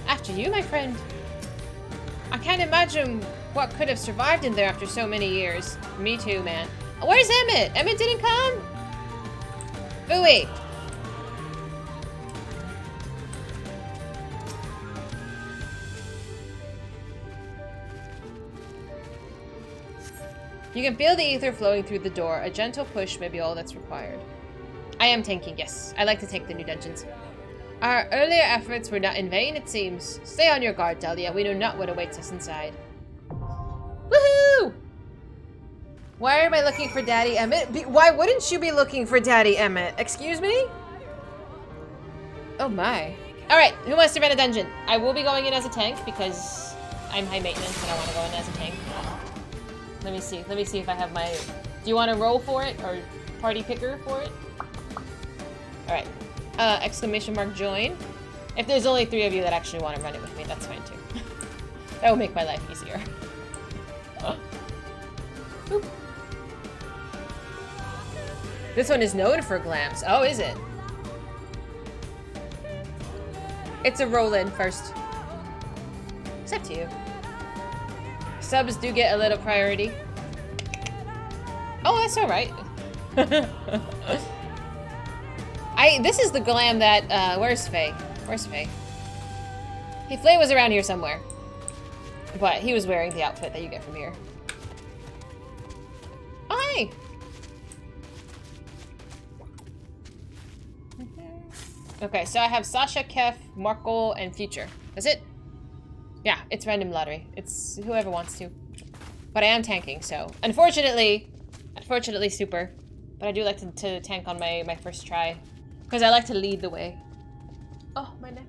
After you, my friend. I can't imagine what could have survived in there after so many years. Me too, man. Where's Emmett? Emmett didn't come? Booey! You can feel the ether flowing through the door. A gentle push may be all that's required. I am tanking, yes. I like to tank the new dungeons. Our earlier efforts were not in vain, it seems. Stay on your guard, Delia. We know not what awaits us inside. Woohoo! Why am I looking for Daddy Emmett? Why wouldn't you be looking for Daddy Emmett? Excuse me? Oh my. Alright, who wants to run a dungeon? I will be going in as a tank because I'm high maintenance and I want to go in as a tank. Let me see if I have my... Do you want to roll for it or party picker for it? Alright. Exclamation mark join. If there's only 3 of you that actually want to run it with me, that's fine too. That will make my life easier. Oop. This one is known for glams. Oh, is it? It's a roll-in first. It's up to you. Subs do get a little priority. Oh, that's alright. This is the glam that, where's Faye? Where's Faye? Hey, Faye was around here somewhere. But he was wearing the outfit that you get from here. Oh, hey! Okay, so I have Sasha, Kef, Markle, and Future. That's it? Yeah, it's random lottery. It's whoever wants to. But I am tanking, so... Unfortunately, super. But I do like to tank on my first try. Because I like to lead the way. Oh, my neck.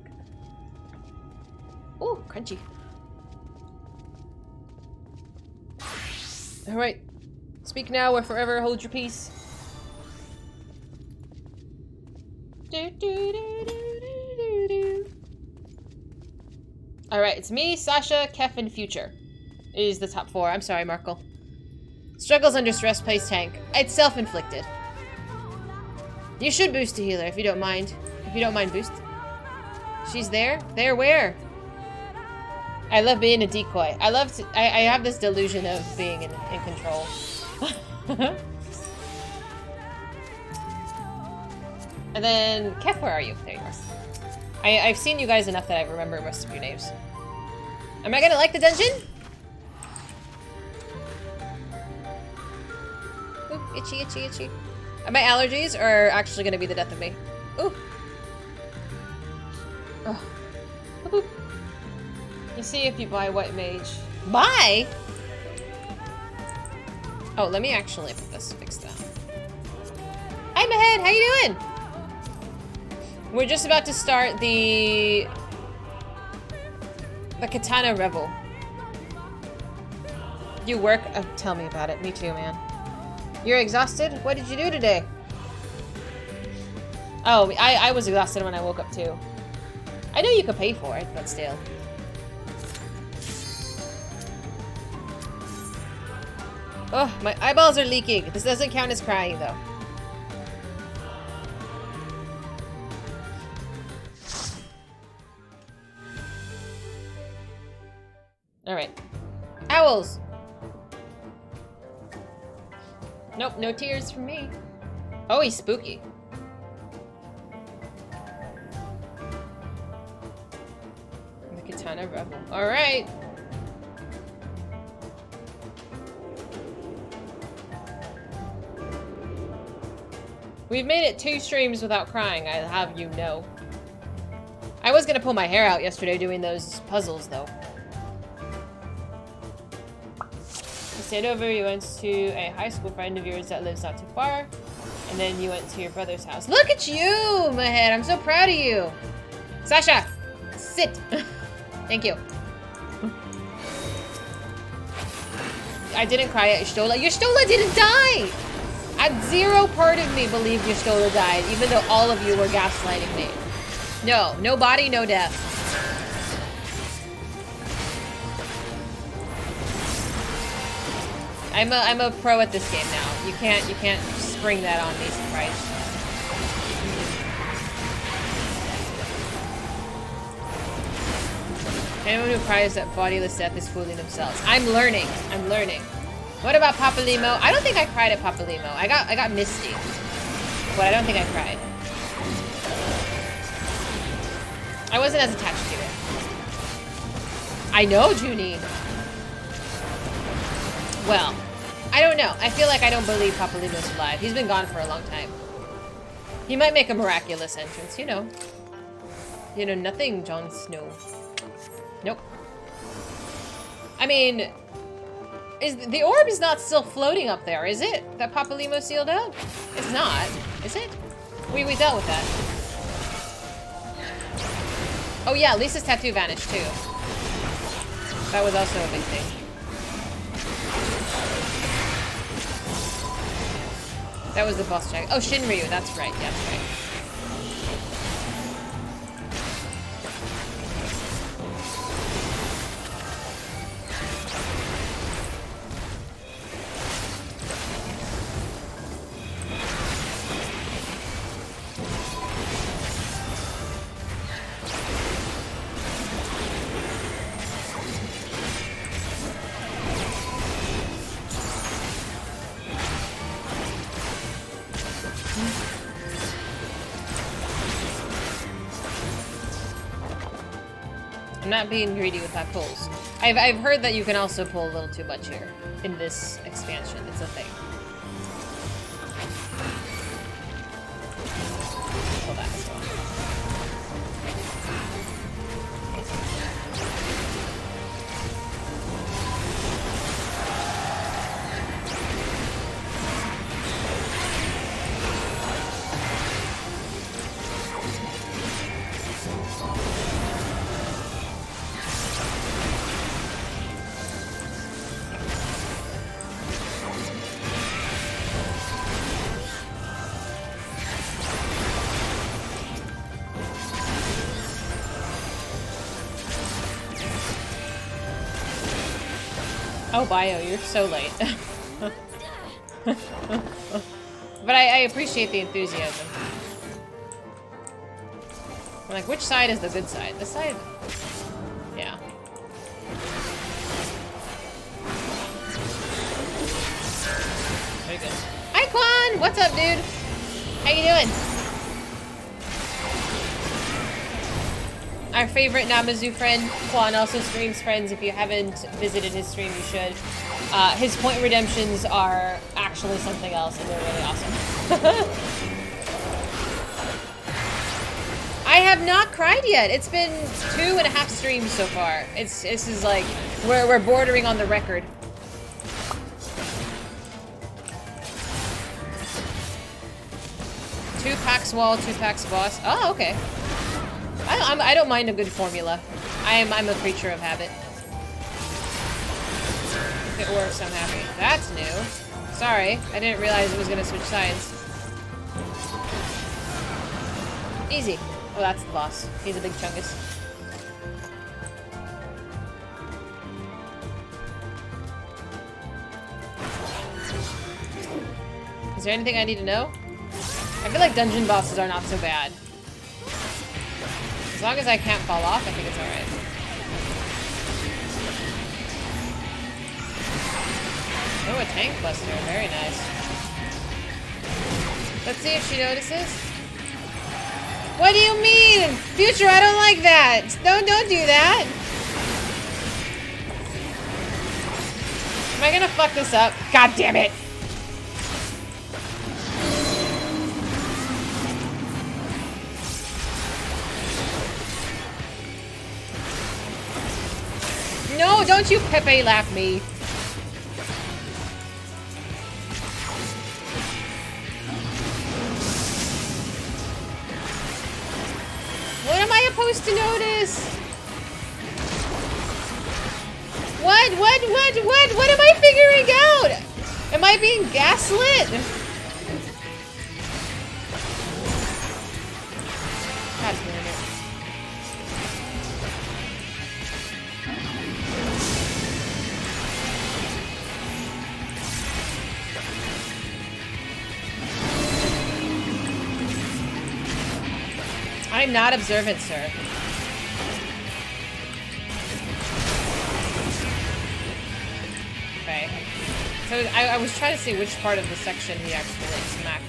Ooh, crunchy. Alright. Speak now or forever hold your peace. Alright, it's me, Sasha, Kef, and Future. It is the top 4. I'm sorry, Markle. Struggles under stress, plays tank. It's self-inflicted. You should boost a healer if you don't mind. If you don't mind boost. She's there? There where? I love being a decoy. I have this delusion of being in control. And then, Kef, where are you? There you are. I've seen you guys enough that I remember most of your names. Am I gonna like the dungeon? Ooh, itchy, itchy, itchy. My allergies are actually gonna be the death of me. Ooh. Oh. Boop, boop. You see if you buy White Mage. Buy? Oh, let me actually fix that. Hi, Mahed, how you doing? We're just about to start the Katana Revel. You work? Oh, tell me about it. Me too, man. You're exhausted? What did you do today? Oh, I was exhausted when I woke up too. I know you could pay for it, but still. Oh, my eyeballs are leaking. This doesn't count as crying though. Alright. Owls! Nope, no tears from me. Oh, he's spooky. The Katana Rebel. Alright. We've made it 2 streams without crying, I'll have you know. I was gonna pull my hair out yesterday doing those puzzles, though. You stayed over, you went to a high school friend of yours that lives not too far, and then you went to your brother's house. Look at you, Mahed! I'm so proud of you! Sasha! Sit! Thank you. I didn't cry at Y'shtola. Y'shtola didn't die! At 0 part of me believed Y'shtola died, even though all of you were gaslighting me. No, no body, no death. I'm a pro at this game now. You can't spring that on me, surprise. Anyone who cries at bodiless death is fooling themselves. I'm learning. I'm learning. What about Papalimo? I don't think I cried at Papalimo. I got misty, but I don't think I cried. I wasn't as attached to it. I know, Junie. Well, I don't know. I feel like I don't believe Papalymo's alive. He's been gone for a long time. He might make a miraculous entrance, you know. You know nothing, Jon Snow. Nope. I mean, the orb is not still floating up there, is it? That Papalymo sealed out? It's not, is it? We dealt with that. Oh yeah, Lisa's tattoo vanished too. That was also a big thing. That was the boss check. Oh, Shinryu, that's right, yeah, that's right. I'm not being greedy with my pulls. I've heard that you can also pull a little too much here in this expansion. It's a thing. Pull that as well. Oh, Bio, you're so late. But I appreciate the enthusiasm. I'm like, which side is the good side? This side? Yeah. Very good. Hi, Quan! What's up, dude? How you doing? Our favorite Namazu friend, Quan, also streams Friends. If you haven't visited his stream, you should. His point redemptions are actually something else, and they're really awesome. I have not cried yet. It's been 2.5 streams so far. This is like, we're bordering on the record. Two packs wall, 2 packs boss. Oh, okay. I don't mind a good formula. I'm a creature of habit. If it works, I'm happy. That's new. Sorry, I didn't realize it was gonna switch sides. Easy. Oh, that's the boss. He's a big chungus. Is there anything I need to know? I feel like dungeon bosses are not so bad. As long as I can't fall off, I think it's alright. Oh, a tank buster. Very nice. Let's see if she notices. What do you mean? Future, I don't like that. Don't do that. Am I gonna fuck this up? God damn it. No, don't you Pepe laugh me. What am I supposed to notice? What am I figuring out? Am I being gaslit? God damn it. I'm not observant, sir. Okay. So I was trying to see which part of the section he actually like smacked.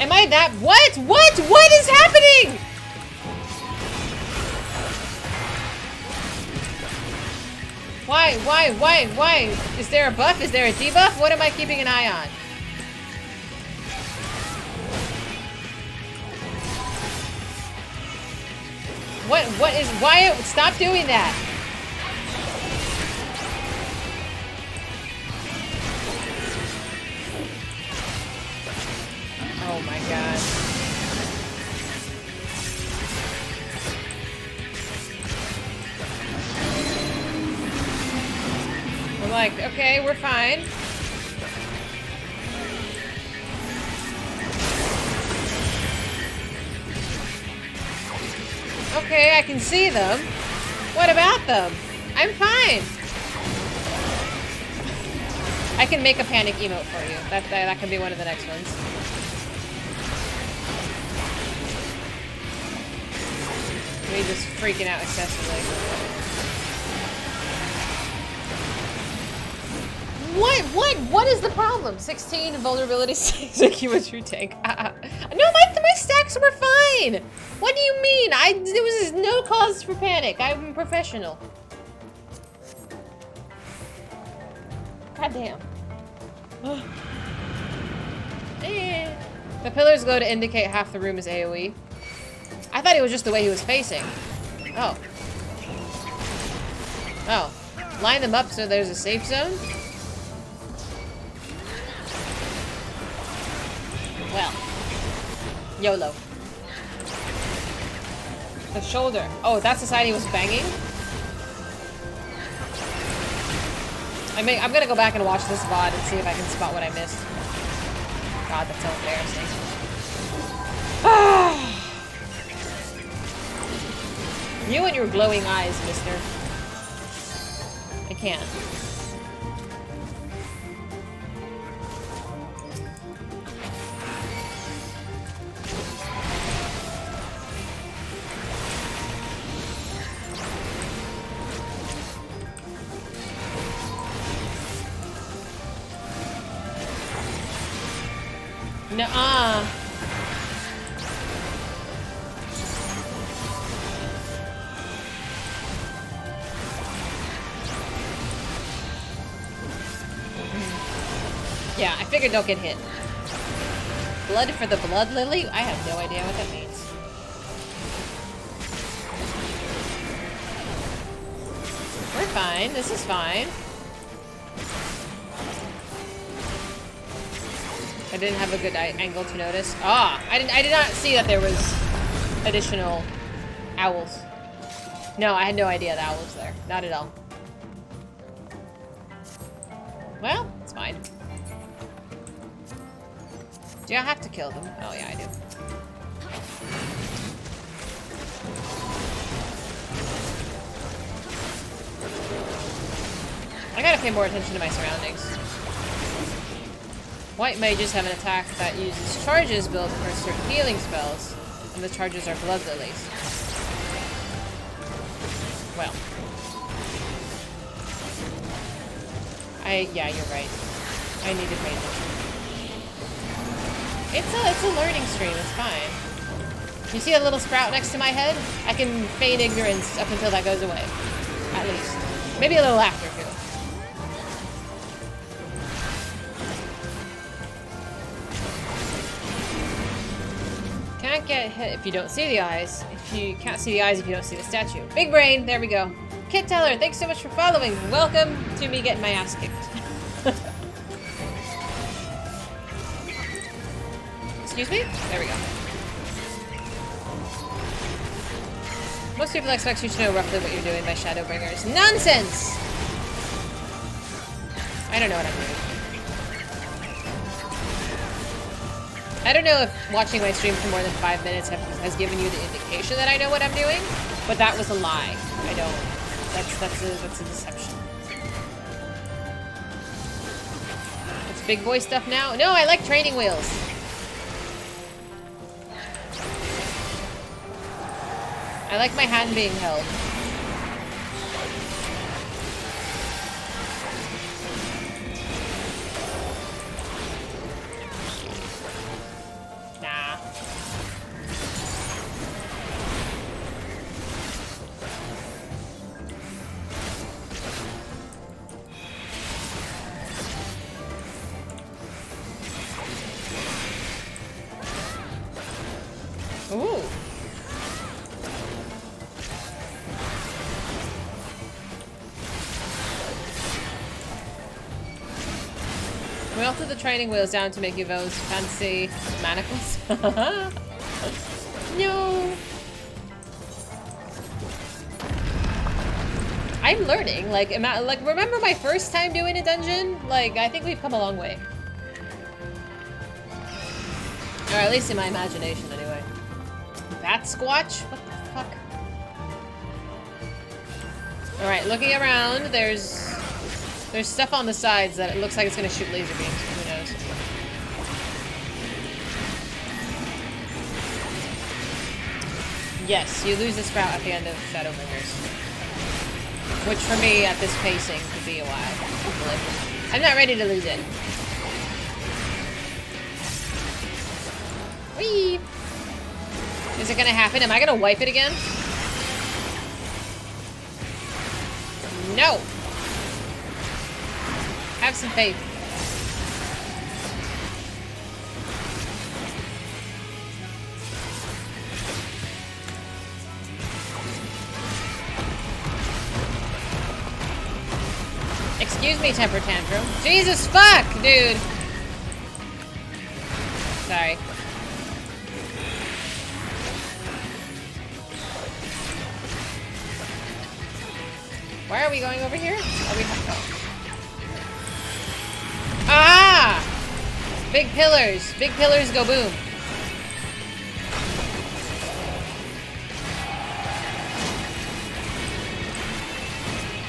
Am I that? What? What is happening? Why? Is there a buff? Is there a debuff? What am I keeping an eye on? Why? Stop doing that. Oh my god. I'm like, okay, we're fine. Okay, I can see them. What about them? I'm fine. I can make a panic emote for you. That can be one of the next ones. Me just freaking out excessively. What is the problem? 16 vulnerability 6 accumulator tank. No, my stacks were fine. What do you mean? There was no cause for panic. I'm professional. God damn. The pillars glow to indicate half the room is AoE. I thought it was just the way he was facing. Oh. Oh. Line them up so there's a safe zone? Well. YOLO. The shoulder. Oh, that society was banging? I'm gonna go back and watch this VOD and see if I can spot what I missed. God, that's so embarrassing. You and your glowing eyes, mister. I can't. Nuh-uh. Yeah, I figured don't get hit. Blood for the blood lily? I have no idea what that means. We're fine. This is fine. I didn't have a good angle to notice. Ah, I did not see that there was additional owls. No, I had no idea the owl was there. Not at all. Well, it's fine. Do I have to kill them? Oh yeah, I do. I gotta pay more attention to my surroundings. White mages have an attack that uses charges built for certain healing spells, and the charges are blood lilies. Well. Yeah, you're right. I need to pay attention. It's a learning stream, it's fine. You see a little sprout next to my head? I can feign ignorance up until that goes away. At least. Maybe a little after, too. Can't get hit if you don't see the eyes. If you can't see the eyes if you don't see the statue. Big brain, there we go. Kit Teller, thanks so much for following. Welcome to me getting my ass kicked. Excuse me? There we go. Most people expect you to know roughly what you're doing by Shadowbringers. Nonsense! I don't know what I'm doing. I don't know if watching my stream for more than 5 minutes has given you the indication that I know what I'm doing, but that was a lie. I don't. That's a deception. It's big boy stuff now? No, I like training wheels. I like my hand being held. Nah. melted the training wheels down to make you those fancy manacles. No. I'm learning. Like, remember my first time doing a dungeon? Like, I think we've come a long way. Or at least in my imagination, anyway. Bat Squatch? What the fuck? Alright, looking around, there's stuff on the sides that it looks like it's gonna shoot laser beams. Who knows? Yes, you lose the sprout at the end of Shadowbringers. Which for me, at this pacing, could be a while. Hopefully. I'm not ready to lose it. Whee! Is it gonna happen? Am I gonna wipe it again? No! Have some faith. Excuse me, temper tantrum. Jesus fuck, dude! Sorry. Why are we going over here? Are we Ah! Big pillars. Big pillars go boom.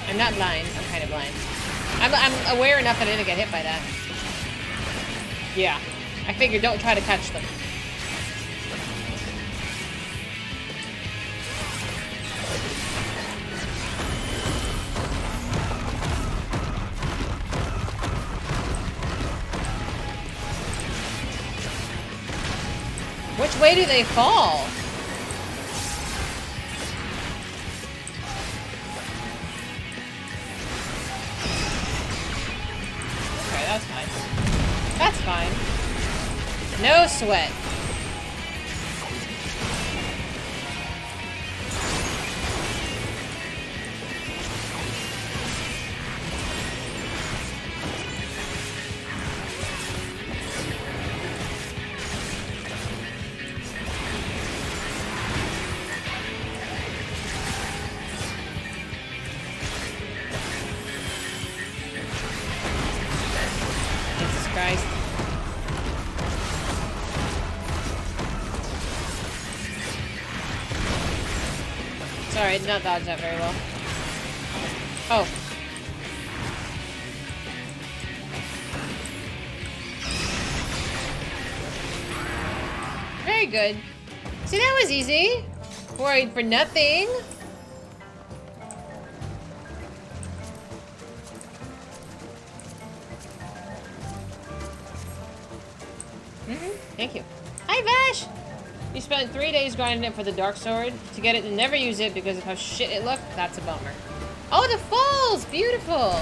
I'm not blind. I'm kind of blind. I'm aware enough that I didn't get hit by that. Yeah. I figured don't try to catch them. Which way do they fall? Okay, that's fine. That's fine. No sweat. Sorry, I did not dodge that very well. Oh. Very good. See, that was easy. Worried for nothing. Thank you. Hi, Vash! You spent 3 days grinding it for the Dark Sword to get it and never use it because of how shit it looked? That's a bummer. Oh, the falls! Beautiful!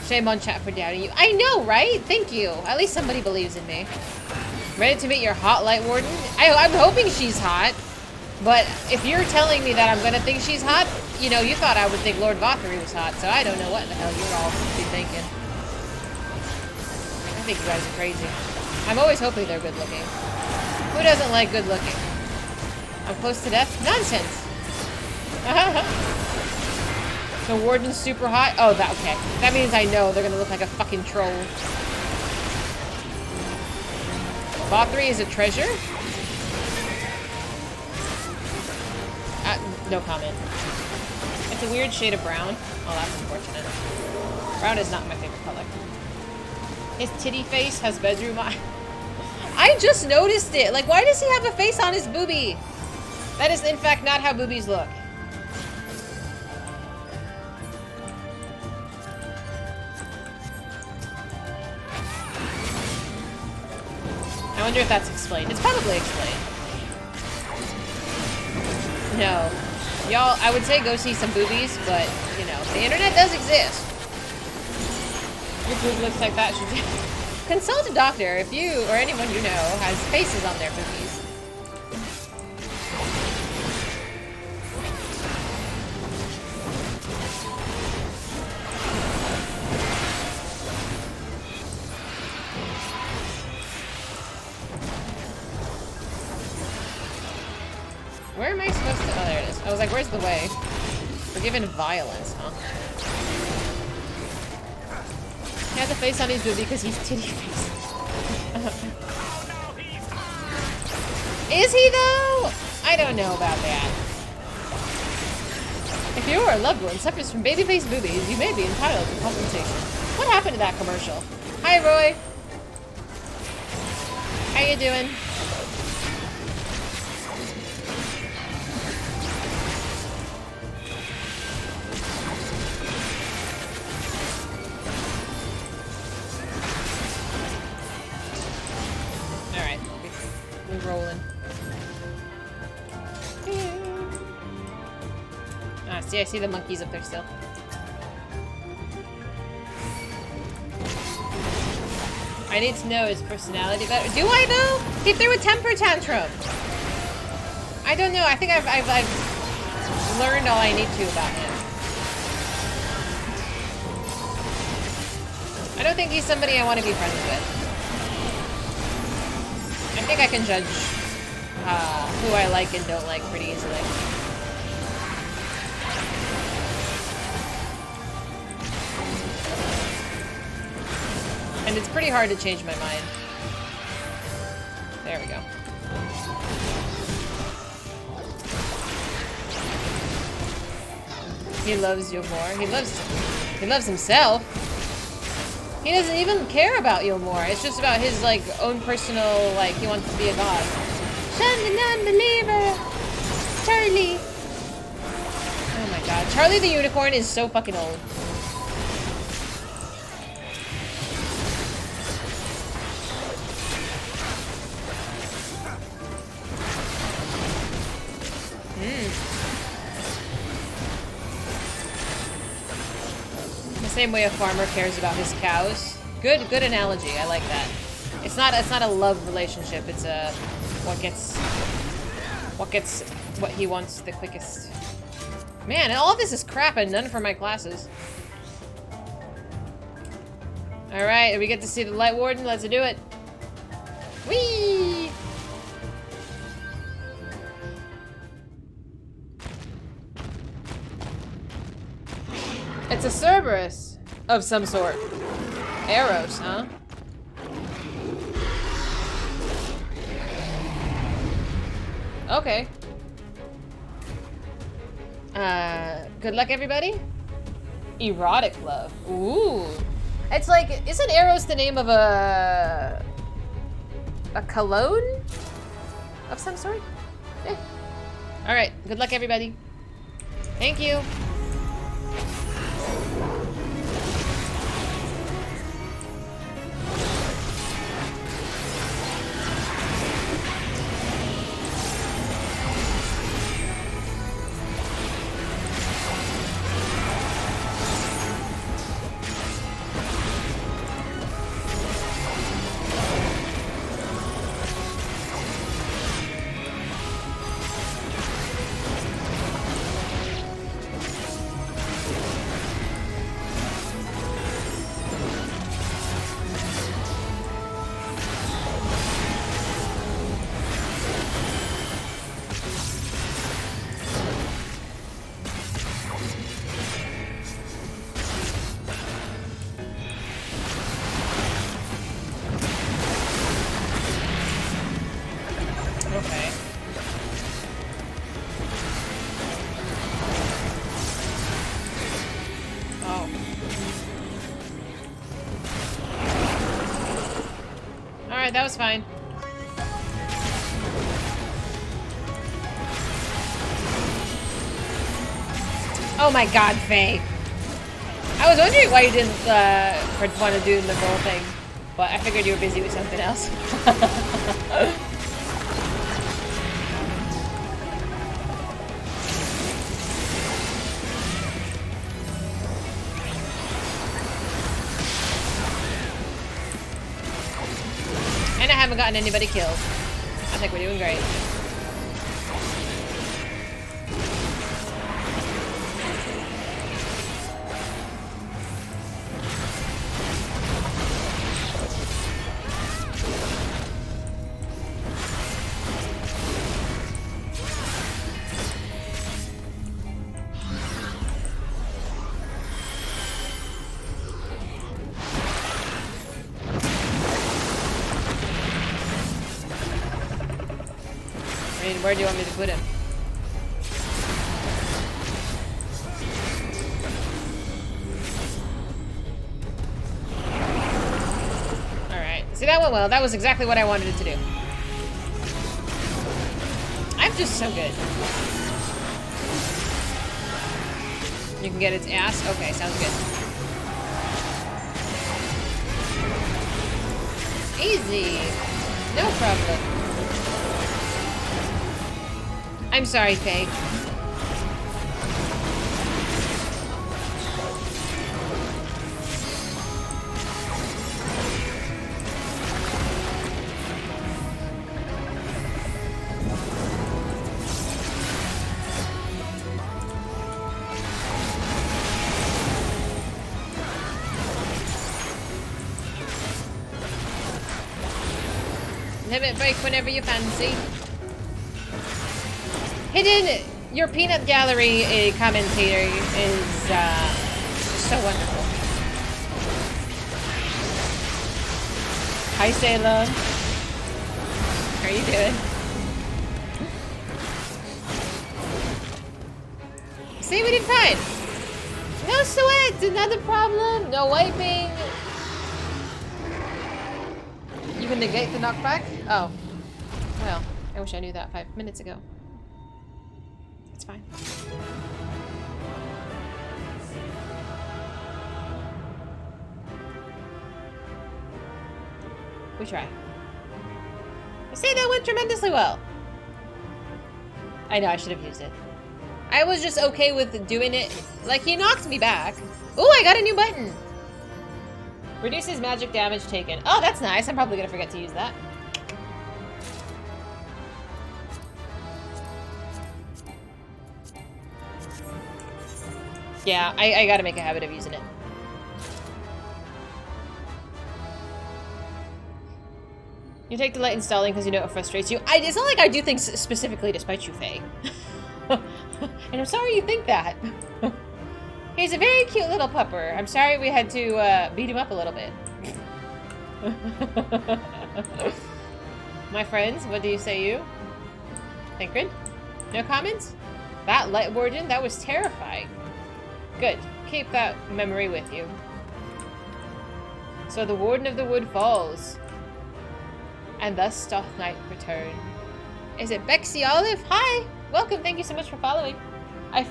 Shame on chat for doubting you. I know, right? Thank you. At least somebody believes in me. Ready to meet your hot light warden? I'm hoping she's hot. But if you're telling me that I'm gonna think she's hot, you know, you thought I would think Lord Vothery was hot, so I don't know what the hell you're all be thinking. I think you guys are crazy. I'm always hoping they're good looking. Who doesn't like good looking? I'm close to death? Nonsense! The warden's super hot? Oh, okay. That means I know they're gonna look like a fucking troll. Vothery is a treasure? No comment. It's a weird shade of brown. Oh, that's unfortunate. Brown is not my favorite color. His titty face has bedroom eye. I just noticed it. Like, why does he have a face on his boobie? That is, in fact, not how boobies look. I wonder if that's explained. It's probably explained. No. Y'all, I would say go see some boobies, but, you know, the internet does exist. Your boob looks like that. Should you consult a doctor if you or anyone you know has faces on their boobies? I was like, where's the way? Forgiven violence, huh? He has a face on his boob because he's titty faced. Is he though? I don't know about that. If you or a loved one suffers from baby-faced boobies, you may be entitled to compensation. What happened to that commercial? Hi, Roy. How you doing? Alright, we're rolling. Ah, see, I see the monkeys up there still. I need to know his personality better. Do I though? He threw a temper tantrum. I don't know. I think I've learned all I need to about him. I don't think he's somebody I want to be friends with. I think I can judge who I like and don't like pretty easily. And it's pretty hard to change my mind. There we go. He loves Yomor. He loves himself. He doesn't even care about Yomor. It's just about his like own personal, like he wants to be a god. Shun the non-believer! Charlie! Oh my god. Charlie the Unicorn is so fucking old. The same way a farmer cares about his cows. Good analogy. I like that. It's not a love relationship. It's a what gets what he wants the quickest. Man, all this is crap and none for my classes. All right, we get to see the Light Warden. Let's do it. Whee! It's a Cerberus of some sort. Arrows, huh? Okay. Good luck, everybody. Erotic love. Ooh. It's like, isn't Arrows the name of a cologne of some sort? Eh. All right. Good luck, everybody. Thank you. Alright, that was fine. Oh my god, Faye. I was wondering why you didn't want to do the whole thing, but I figured you were busy with something else. And I haven't gotten anybody killed. I think we're doing great. mean, where do you want me to put him? Alright. See, that went well. That was exactly what I wanted it to do. I'm just so good. You can get its ass? Okay, sounds good. Easy. No problem. I'm sorry, Faye. Limit break whenever you fancy. Hidden, your peanut gallery commentator is so wonderful. Hi, Sayla. How are you doing? See, we did fine. No sweat, another problem. No wiping. You can negate the knockback? Oh. Well, I wish I knew that 5 minutes ago. It's fine. We try. I say that went tremendously well. I know, I should have used it. I was just okay with doing it. Like, he knocked me back. Ooh, I got a new button. Reduces magic damage taken. Oh, that's nice. I'm probably gonna forget to use that. Yeah, I gotta make a habit of using it. You take delight in stalling because you know it frustrates you. It's not like I do things specifically to spite you, Faye. And I'm sorry you think that. He's a very cute little pupper. I'm sorry we had to beat him up a little bit. My friends, what do you say you? Thancred? No comments? That light warden, that was terrifying. Good. Keep that memory with you. So the Warden of the Wood falls. And thus doth night return. Is it Bexy Olive? Hi! Welcome, thank you so much for following. I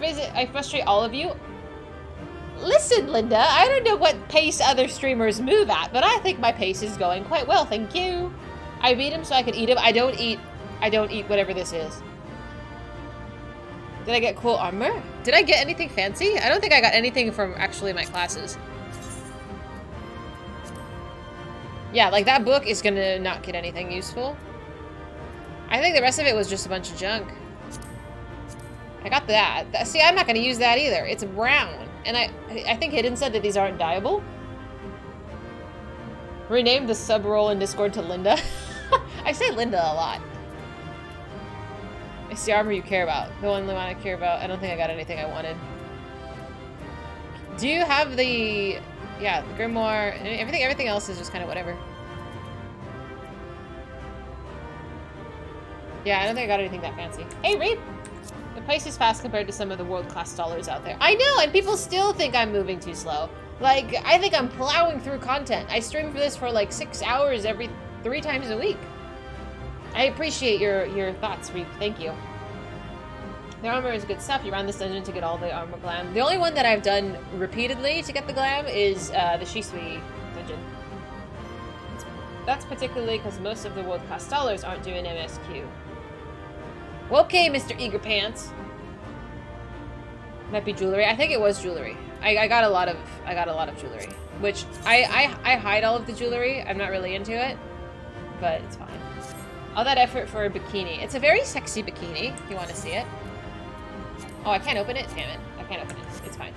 frustrate all of you. Listen, Linda, I don't know what pace other streamers move at, but I think my pace is going quite well, thank you. I beat him so I could eat him. I don't eat whatever this is. Did I get cool armor? Did I get anything fancy? I don't think I got anything from actually my classes. Yeah, like that book is gonna not get anything useful. I think the rest of it was just a bunch of junk. I got that. See, I'm not gonna use that either. It's brown. And I think Hidden said that these aren't dyeable. Rename the sub role in Discord to Linda. I say Linda a lot. It's the armor you care about. The only one I care about. I don't think I got anything I wanted. Do you have the... Yeah, the grimoire. Everything else is just kind of whatever. Yeah, I don't think I got anything that fancy. Hey, Reap! The pace is fast compared to some of the world-class stallers out there. I know, and people still think I'm moving too slow. Like, I think I'm plowing through content. I stream for this for like 6 hours every 3 times a week. I appreciate your thoughts, Reap. Thank you. The armor is good stuff. You run this dungeon to get all the armor glam. The only one that I've done repeatedly to get the glam is the Shisui dungeon. That's particularly because most of the world-class stallers aren't doing MSQ. Okay, Mr. Eager Pants. Might be jewelry. I think it was jewelry. I got a lot of jewelry, which I hide all of the jewelry. I'm not really into it, but it's fine. All that effort for a bikini. It's a very sexy bikini. If you want to see it. Oh, I can't open it. Damn it! I can't open it. It's fine.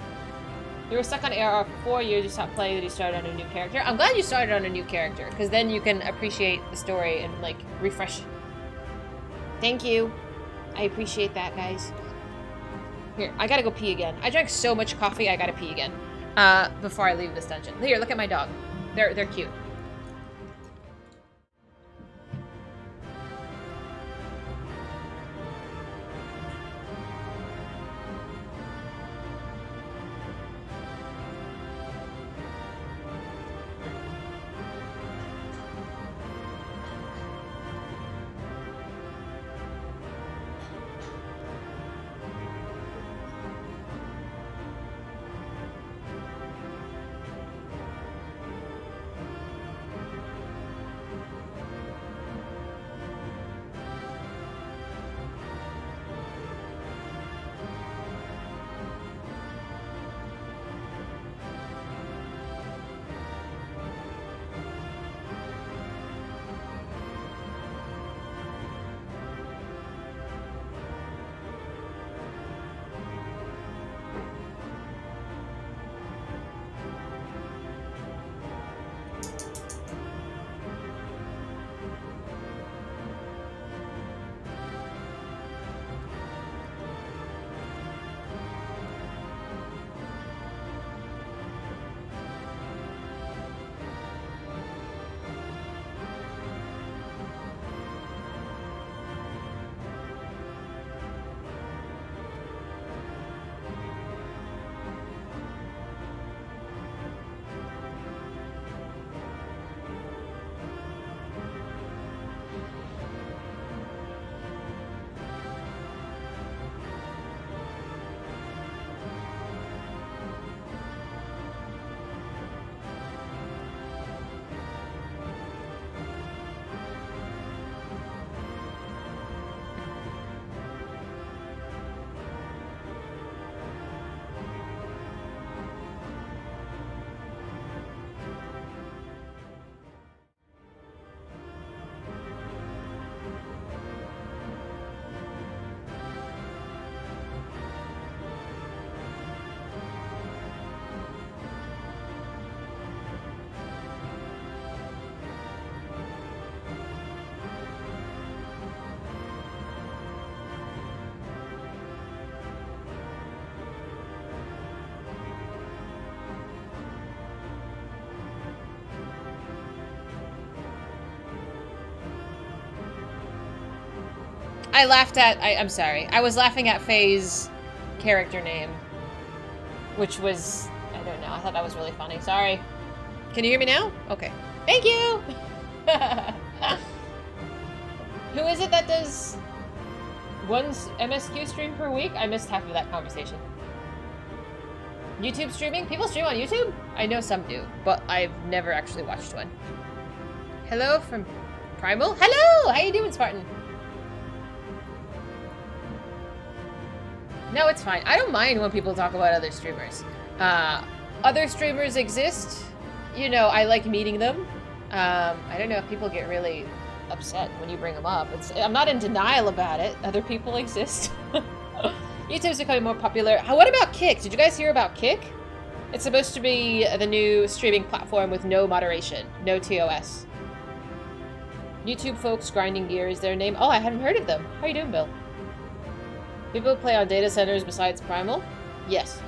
You were stuck on ARR for 4 years. You stopped playing. Then you started on a new character. I'm glad you started on a new character because then you can appreciate the story and like refresh. Thank you. I appreciate that, guys. Here, I gotta go pee again. I drank so much coffee, I gotta pee again. Before I leave this dungeon. Here, look at my dog. They're cute. I laughed at, I'm sorry. I was laughing at Faye's character name, which was, I don't know, I thought that was really funny. Sorry. Can you hear me now? Okay. Thank you! Who is it that does one MSQ stream per week? I missed half of that conversation. YouTube streaming? People stream on YouTube? I know some do, but I've never actually watched one. Hello from Primal? Hello! How you doing, Spartan? No, it's fine. I don't mind when people talk about other streamers. Other streamers exist. You know, I like meeting them. I don't know if people get really upset when you bring them up. I'm not in denial about it. Other people exist. YouTube's becoming more popular. What about Kick? Did you guys hear about Kick? It's supposed to be the new streaming platform with no moderation, no TOS. YouTube folks grinding gear is their name. Oh, I hadn't heard of them. How you doing, Bill? People play on data centers besides Primal? Yes.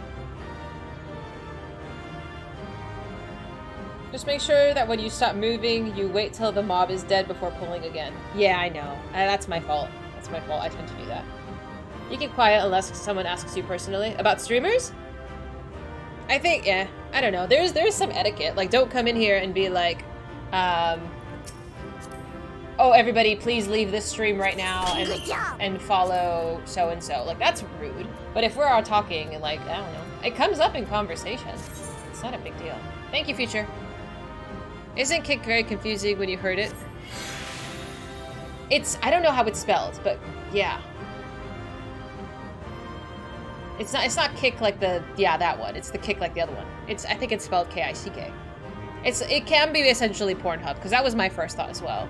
Just make sure that when you stop moving, you wait till the mob is dead before pulling again. Yeah, I know. That's my fault. That's my fault. I tend to do that. You keep quiet unless someone asks you personally. About streamers? I think, yeah. I don't know. There's some etiquette. Like, don't come in here and be like, oh, everybody, please leave this stream right now and follow so-and-so. Like, that's rude. But if we're all talking and, like, I don't know. It comes up in conversation. It's not a big deal. Thank you, Future. Isn't Kick very confusing when you heard it? I don't know how it's spelled, but yeah. It's not Kick like that one. It's the Kick like the other one. I think it's spelled K-I-C-K. It can be essentially Pornhub, because that was my first thought as well.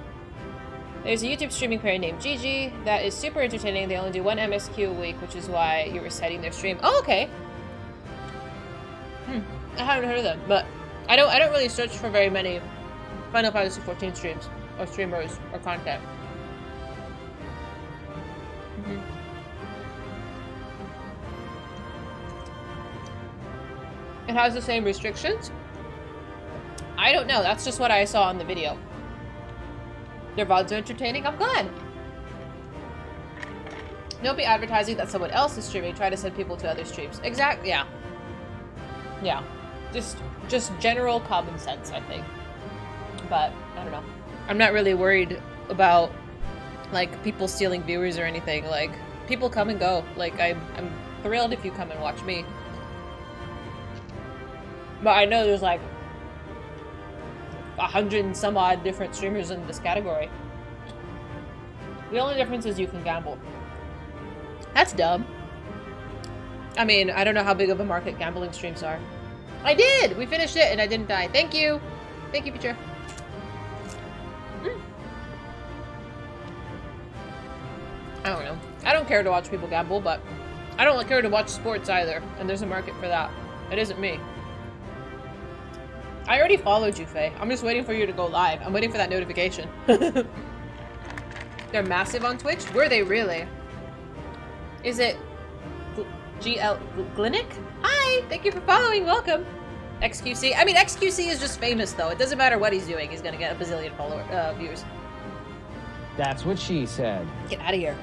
There's a YouTube streaming pair named Gigi that is super entertaining. They only do one MSQ a week, which is why you were citing their stream. Oh, okay. I haven't heard of them, but I don't really search for very many Final Fantasy XIV streams or streamers or content. It has the same restrictions? I don't know. That's just what I saw on the video. Their VODs are entertaining. I'm glad. Don't be advertising that someone else is streaming. Try to send people to other streams. Exactly. Yeah. Yeah. Just general common sense, I think. But I don't know. I'm not really worried about like people stealing viewers or anything. Like people come and go. Like I'm thrilled if you come and watch me. But I know there's like 100 and some odd different streamers in this category. The only difference is you can gamble. That's dumb. I mean, I don't know how big of a market gambling streams are. I did! We finished it and I didn't die. Thank you! Thank you, Peter. I don't know. I don't care to watch people gamble, but I don't care to watch sports either. And there's a market for that. It isn't me. I already followed you, Faye. I'm just waiting for you to go live. I'm waiting for that notification. They're massive on Twitch? Were they really? Is it GL Glinick? Hi! Thank you for following. Welcome. XQC. I mean, XQC is just famous, though. It doesn't matter what he's doing. He's gonna get a bazillion viewers. That's what she said. Get out of here.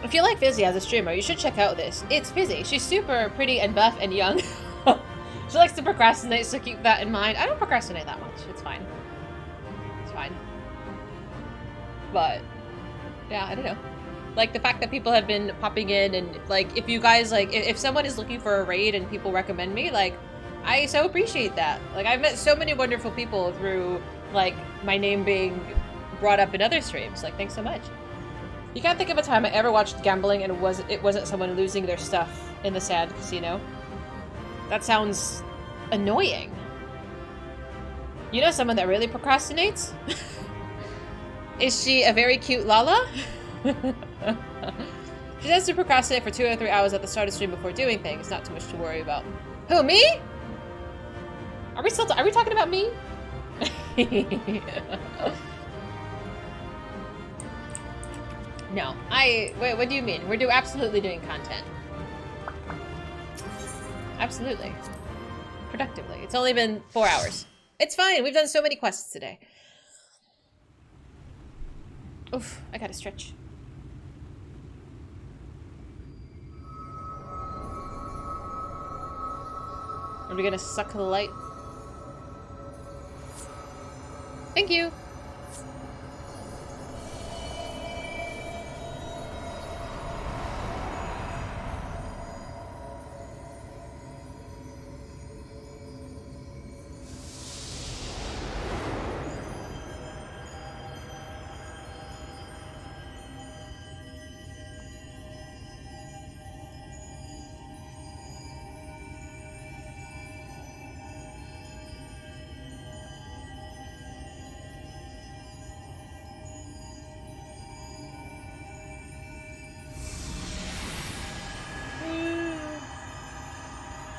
If you like Fizy as a streamer, you should check out this. It's Fizy. She's super pretty and buff and young. She likes to procrastinate, so keep that in mind. I don't procrastinate that much. It's fine. It's fine. But, yeah, I don't know. Like, the fact that people have been popping in and, like, if you guys, like, if someone is looking for a raid and people recommend me, like, I so appreciate that. Like, I've met so many wonderful people through, like, my name being brought up in other streams. Like, thanks so much. You can't think of a time I ever watched gambling and it wasn't someone losing their stuff in the sand casino. That sounds annoying. You know someone that really procrastinates? Is she a very cute Lala? She tends to procrastinate for 2 or 3 hours at the start of stream before doing things. Not too much to worry about. Who, me? Are we talking about me? No, wait, what do you mean? We're absolutely doing content. Absolutely. Productively. It's only been 4 hours. It's fine, we've done so many quests today. Oof, I gotta stretch. Are we gonna suck the light? Thank you!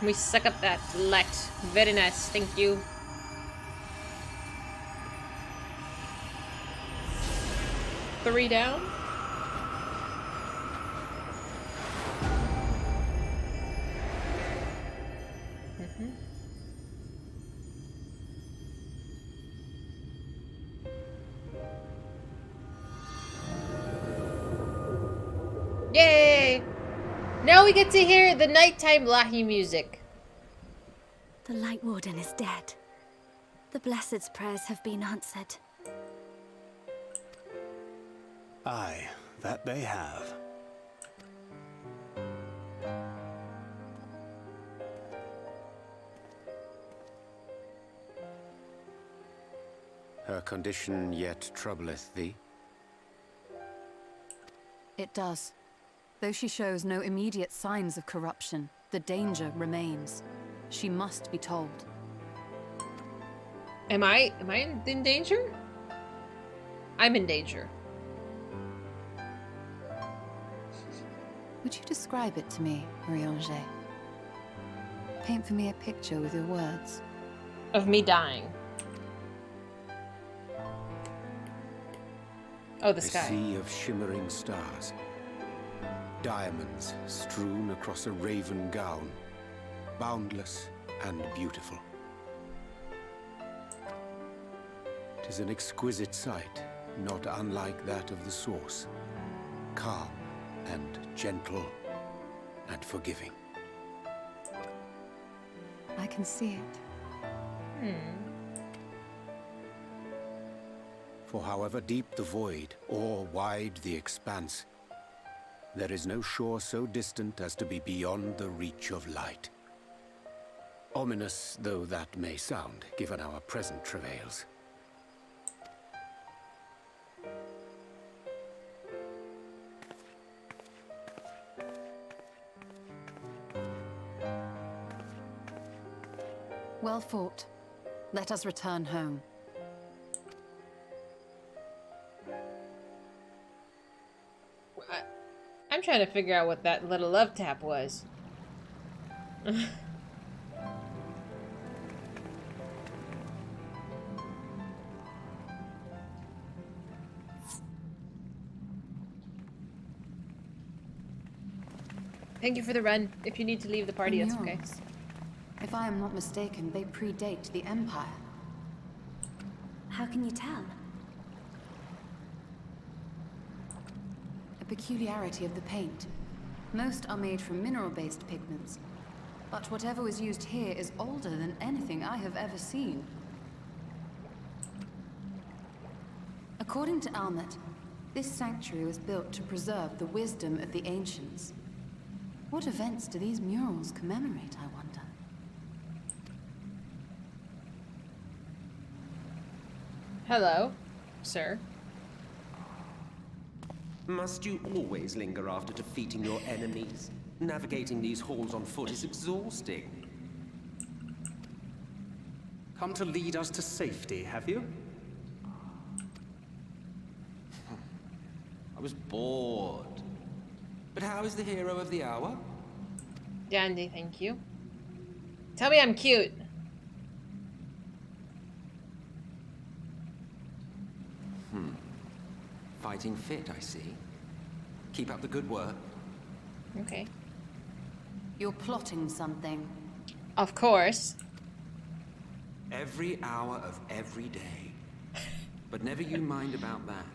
We suck up that light. Very nice, thank you. Three down. Yay! Now we get to hear the nighttime Lahi music. The Light Warden is dead. The Blessed's prayers have been answered. Aye, that they have. Her condition yet troubleth thee? It does. Though she shows no immediate signs of corruption, the danger remains. She must be told. Am I in danger? I'm in danger. Would you describe it to me, Marie-Ange? Paint for me a picture with your words. Of me dying. Oh, the sky. A sea of shimmering stars. Diamonds strewn across a raven gown. Boundless and beautiful. 'Tis an exquisite sight, not unlike that of the source. Calm and gentle and forgiving. I can see it. For however deep the void, or wide the expanse, there is no shore so distant as to be beyond the reach of light. Ominous though that may sound, given our present travails. Well fought. Let us return home. I'm trying to figure out what that little love tap was. Thank you for the run. If you need to leave the party, it's okay. Murals. If I am not mistaken, they predate the Empire. How can you tell? A peculiarity of the paint. Most are made from mineral-based pigments, but whatever was used here is older than anything I have ever seen. According to Almet, this sanctuary was built to preserve the wisdom of the ancients. What events do these murals commemorate, I wonder? Hello, sir. Must you always linger after defeating your enemies? Navigating these halls on foot is exhausting. Come to lead us to safety, have you? I was bored. But how is the hero of the hour? Dandy, thank you. Tell me I'm cute. Fighting fit, I see. Keep up the good work. Okay. You're plotting something. Of course. Every hour of every day. But never you mind about that.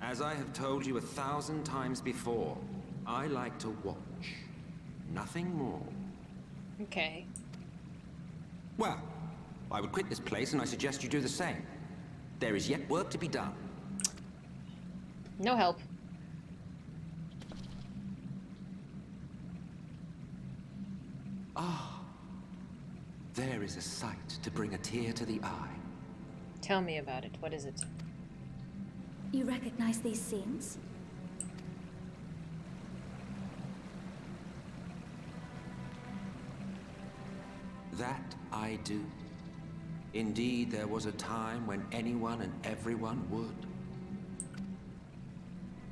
As I have told you 1,000 times before, I like to watch. Nothing more. Okay. Well, I would quit this place and I suggest you do the same. There is yet work to be done. No help. Ah. There is a sight to bring a tear to the eye. Tell me about it. What is it? You recognize these scenes? That I do. Indeed, there was a time when anyone and everyone would.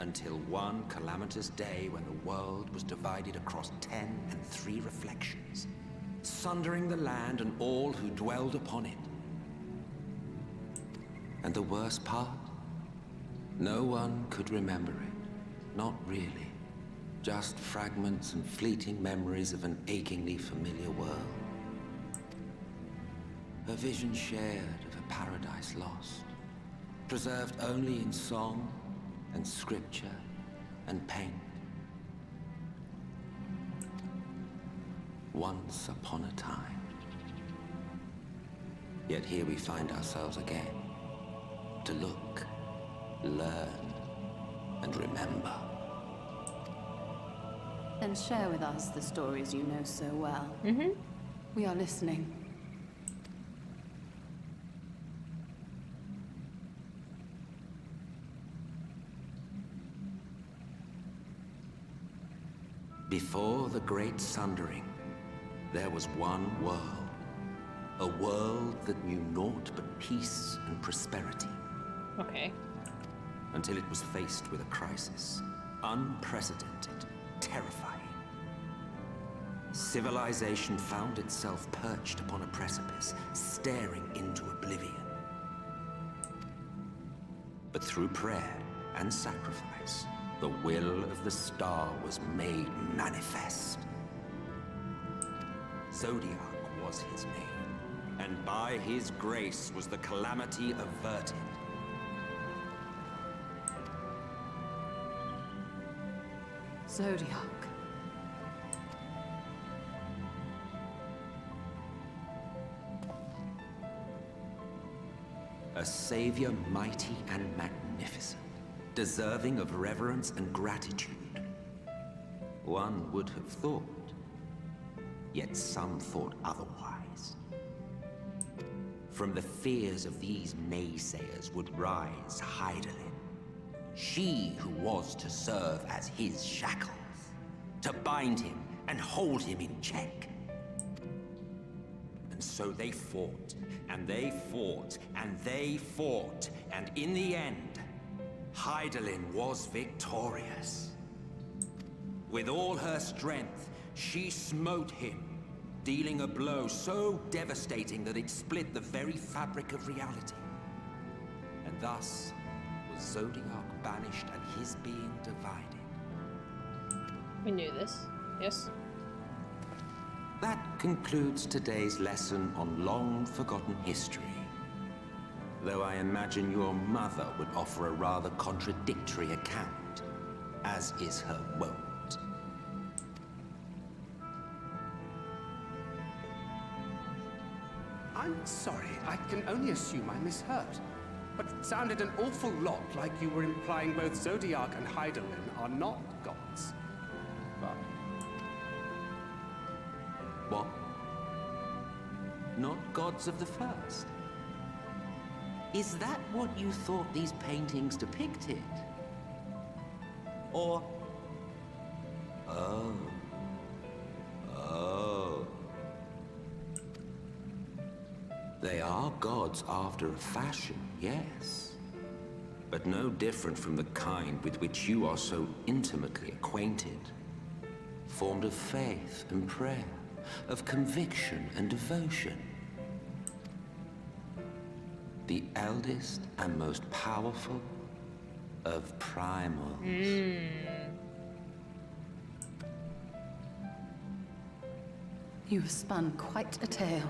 Until one calamitous day when the world was divided across 10 and 3 reflections, sundering the land and all who dwelled upon it. And the worst part? No one could remember it. Not really. Just fragments and fleeting memories of an achingly familiar world. A vision shared of a paradise lost, preserved only in song and scripture and paint. Once upon a time. Yet here we find ourselves again, to look, learn, and remember. Then share with us the stories you know so well. We are listening. Before the Great Sundering, there was one world. A world that knew naught but peace and prosperity. Okay. Until it was faced with a crisis. Unprecedented, terrifying. Civilization found itself perched upon a precipice, staring into oblivion. But through prayer and sacrifice, the will of the star was made manifest. Zodiac was his name, and by his grace was the calamity averted. Zodiac. A savior mighty and magnificent, deserving of reverence and gratitude. One would have thought, yet some thought otherwise. From the fears of these naysayers would rise Hydaelyn, she who was to serve as his shackles, to bind him and hold him in check. And so they fought, and they fought, and they fought, and in the end, Hydaelyn was victorious. With all her strength, she smote him, dealing a blow so devastating that it split the very fabric of reality. And thus was Zodiac banished and his being divided. We knew this. Yes. That concludes today's lesson on long-forgotten history. Though I imagine your mother would offer a rather contradictory account, as is her wont. I'm sorry, I can only assume I misheard. But it sounded an awful lot like you were implying both Zodiac and Hydaelyn are not gods. But... What? Not gods of the first? Is that what you thought these paintings depicted? Or... Oh. Oh. They are gods after a fashion, yes. But no different from the kind with which you are so intimately acquainted. Formed of faith and prayer, of conviction and devotion. The eldest and most powerful of primals. You have spun quite a tale.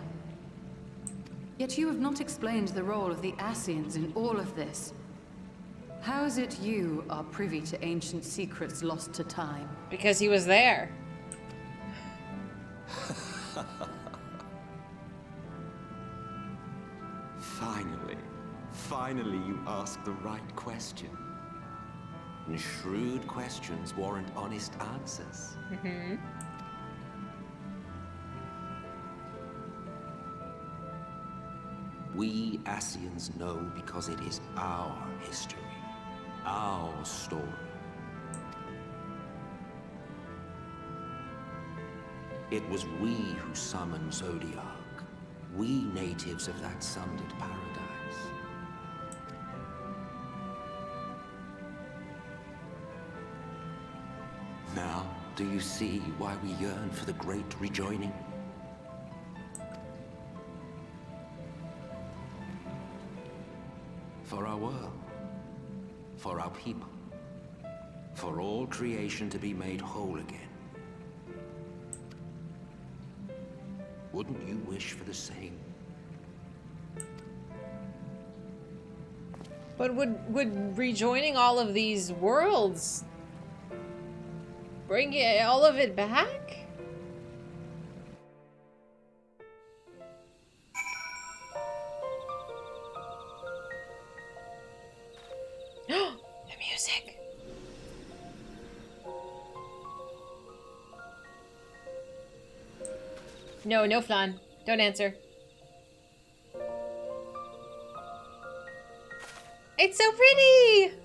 Yet you have not explained the role of the Ascians in all of this. How is it you are privy to ancient secrets lost to time? Because he was there. Finally you ask the right question. And shrewd questions warrant honest answers. We Ascians know because it is our history, our story. It was we who summoned Zodiac, we natives of that sunlit paradise. Now, do you see why we yearn for the great rejoining? For our world, for our people, for all creation to be made whole again. Wouldn't you wish for the same? But would rejoining all of these worlds bring all of it back? The music. No, no, Flan. Don't answer. It's so pretty!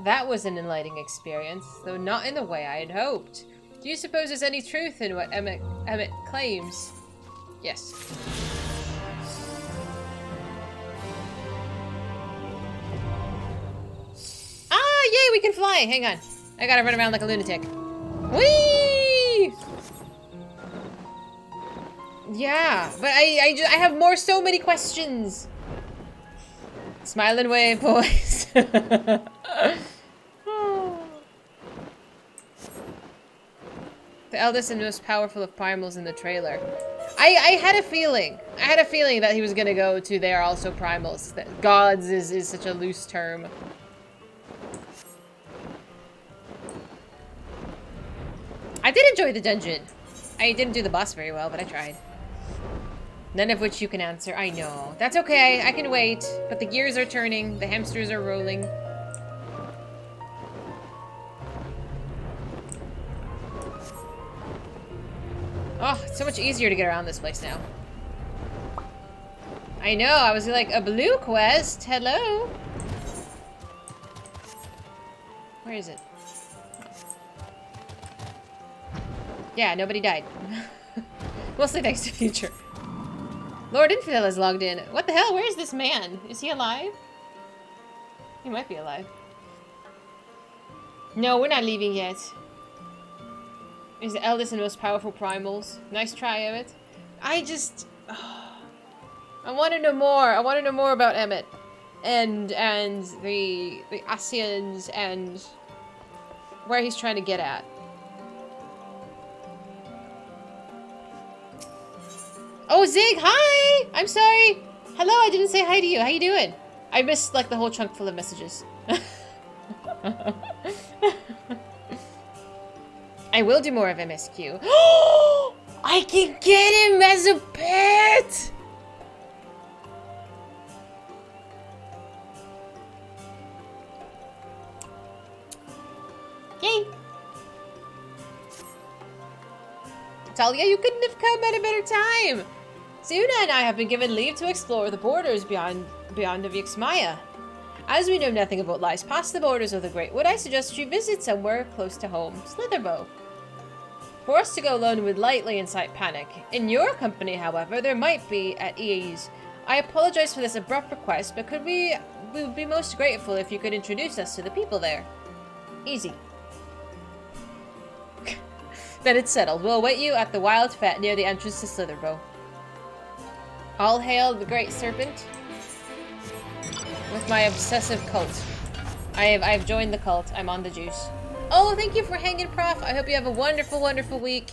That was an enlightening experience, though not in the way I had hoped. Do you suppose there's any truth in what Emmett claims? Yes. Ah, yay, we can fly! Hang on. I gotta run around like a lunatic. Whee! Yeah, but I have so many questions. Smile and wave, boys. The eldest and most powerful of primals in the trailer. I had a feeling. I had a feeling that he was gonna go to they are also primals. That gods is such a loose term. I did enjoy the dungeon. I didn't do the boss very well, but I tried. None of which you can answer. I know. That's okay. I can wait. But the gears are turning. The hamsters are rolling. Oh, it's so much easier to get around this place now. I know. I was like, a blue quest? Hello? Where is it? Yeah, nobody died. Mostly thanks to Future. Lord Infidel is logged in. What the hell? Where is this man? Is he alive? He might be alive. No, we're not leaving yet. He's the eldest and most powerful primals. Nice try of it. I just... I want to know more. I want to know more about Emmett. And the Asians and where he's trying to get at. Oh, Zig, hi! I'm sorry. Hello, I didn't say hi to you. How you doing? I missed like the whole chunk full of messages. I will do more of MSQ. I can get him as a pet! Yay! Talia, you couldn't have come at a better time! Zuna and I have been given leave to explore the borders beyond the Vixmaya. As we know nothing of what lies past the borders of the Great Wood, I suggest you visit somewhere close to home, Slitherbow. For us to go alone would lightly incite panic. In your company, however, there might be at ease. I apologize for this abrupt request, but we would be most grateful if you could introduce us to the people there. Easy. Then it's settled. We'll await you at the Wild Fete near the entrance to Slitherbow. All hail the Great Serpent. With my obsessive cult. I've joined the cult. I'm on the juice. Oh, thank you for hanging, Prof. I hope you have a wonderful, wonderful week.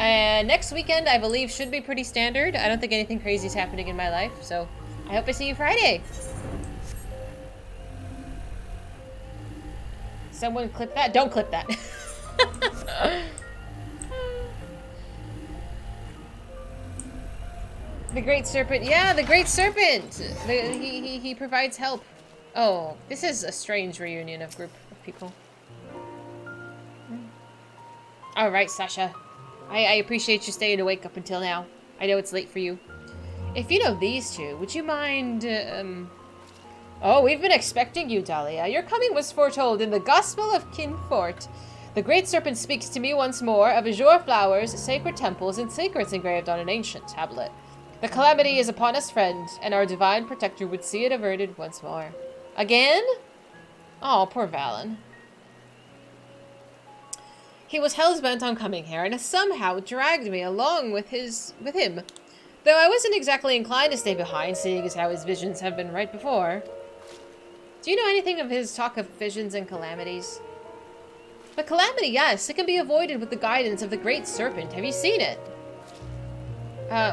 Next weekend, I believe, should be pretty standard. I don't think anything crazy is happening in my life, so I hope I see you Friday. Someone clip that? Don't clip that. The Great Serpent. Yeah, the Great Serpent. He provides help. Oh, this is a strange reunion of group of people. All right, Sasha. I appreciate you staying awake up until now. I know it's late for you. If you know these two, would you mind, Oh, we've been expecting you, Dahlia. Your coming was foretold in the Gospel of Kinfort. The Great Serpent speaks to me once more of azure flowers, sacred temples, and secrets engraved on an ancient tablet. The calamity is upon us, friend, and our divine protector would see it averted once more. Again? Oh, poor Valen. He was hell's-bent on coming here, and has somehow dragged me along with him. Though I wasn't exactly inclined to stay behind, seeing as how his visions have been right before. Do you know anything of his talk of visions and calamities? The calamity, yes, it can be avoided with the guidance of the Great Serpent. Have you seen it?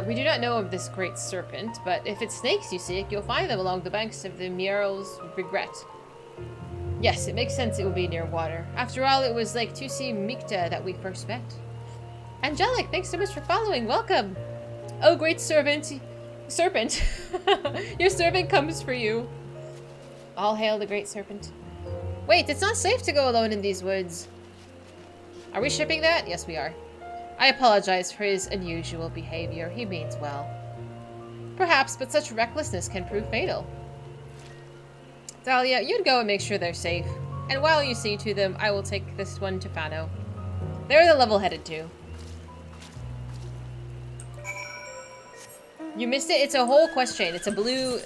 We do not know of this Great Serpent, but if it's snakes you seek, you'll find them along the banks of the Mural's Regret. Yes, it makes sense it would be near water. After all, it was like Tusi Mikta that we first met. Angelic, thanks so much for following. Welcome. Oh, Great Serpent. Your servant comes for you. All hail the Great Serpent. Wait, it's not safe to go alone in these woods. Are we shipping that? Yes, we are. I apologize for his unusual behavior. He means well. Perhaps, but such recklessness can prove fatal. Dahlia, you'd go and make sure they're safe. And while you see to them, I will take this one to Fano. They're the level-headed too. You missed it? It's a whole quest chain. It's a blue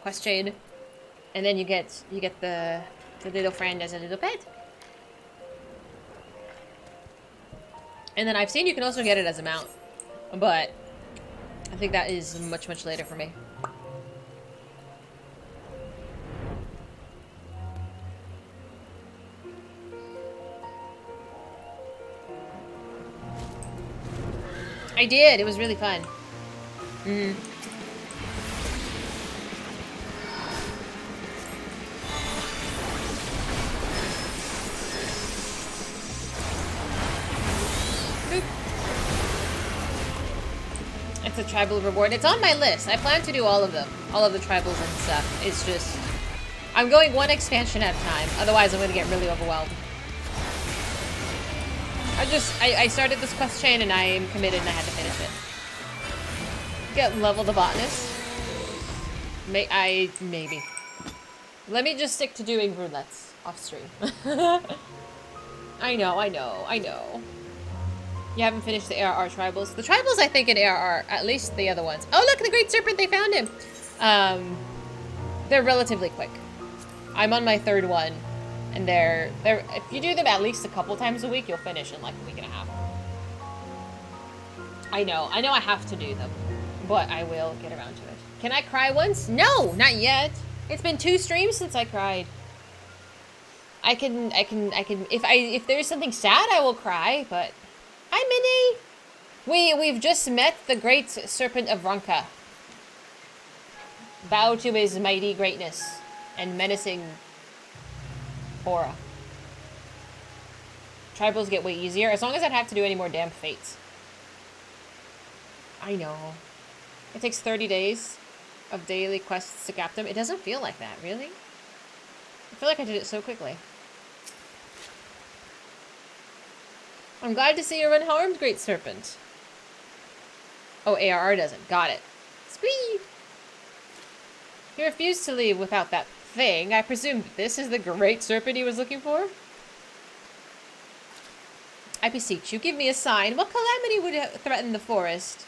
quest chain. And then you get the little friend as a little pet. And then I've seen you can also get it as a mount. But I think that is much, much later for me. I did. It was really fun. It's a tribal reward. It's on my list. I plan to do all of them. All of the tribals and stuff. It's just... I'm going one expansion at a time. Otherwise, I'm going to get really overwhelmed. I started this quest chain and I am committed and I had to finish it. Get level the botanist. Maybe. Let me just stick to doing roulettes off stream. I know. You haven't finished the ARR tribals. The tribals, I think, in ARR, at least the other ones. Oh, look, the Great Serpent, they found him. They're relatively quick. I'm on my third one, and they're if you do them at least a couple times a week, you'll finish in like a week and a half. I know I have to do them, but I will get around to it. Can I cry once? No, not yet. It's been 2 streams since I cried. I can, if there's something sad, I will cry, but... Hi, Minnie! We've just met the great Serpent of Ronka. Bow to his mighty greatness and menacing aura. Tribals get way easier, as long as I don't have to do any more damn fates. I know. It takes 30 days of daily quests to cap them. It doesn't feel like that, really. I feel like I did it so quickly. I'm glad to see you're unharmed, Great Serpent. Oh, ARR doesn't. Got it. Squee! He refused to leave without that thing. I presume this is the Great Serpent he was looking for? I beseech you, give me a sign. What calamity would threaten the forest?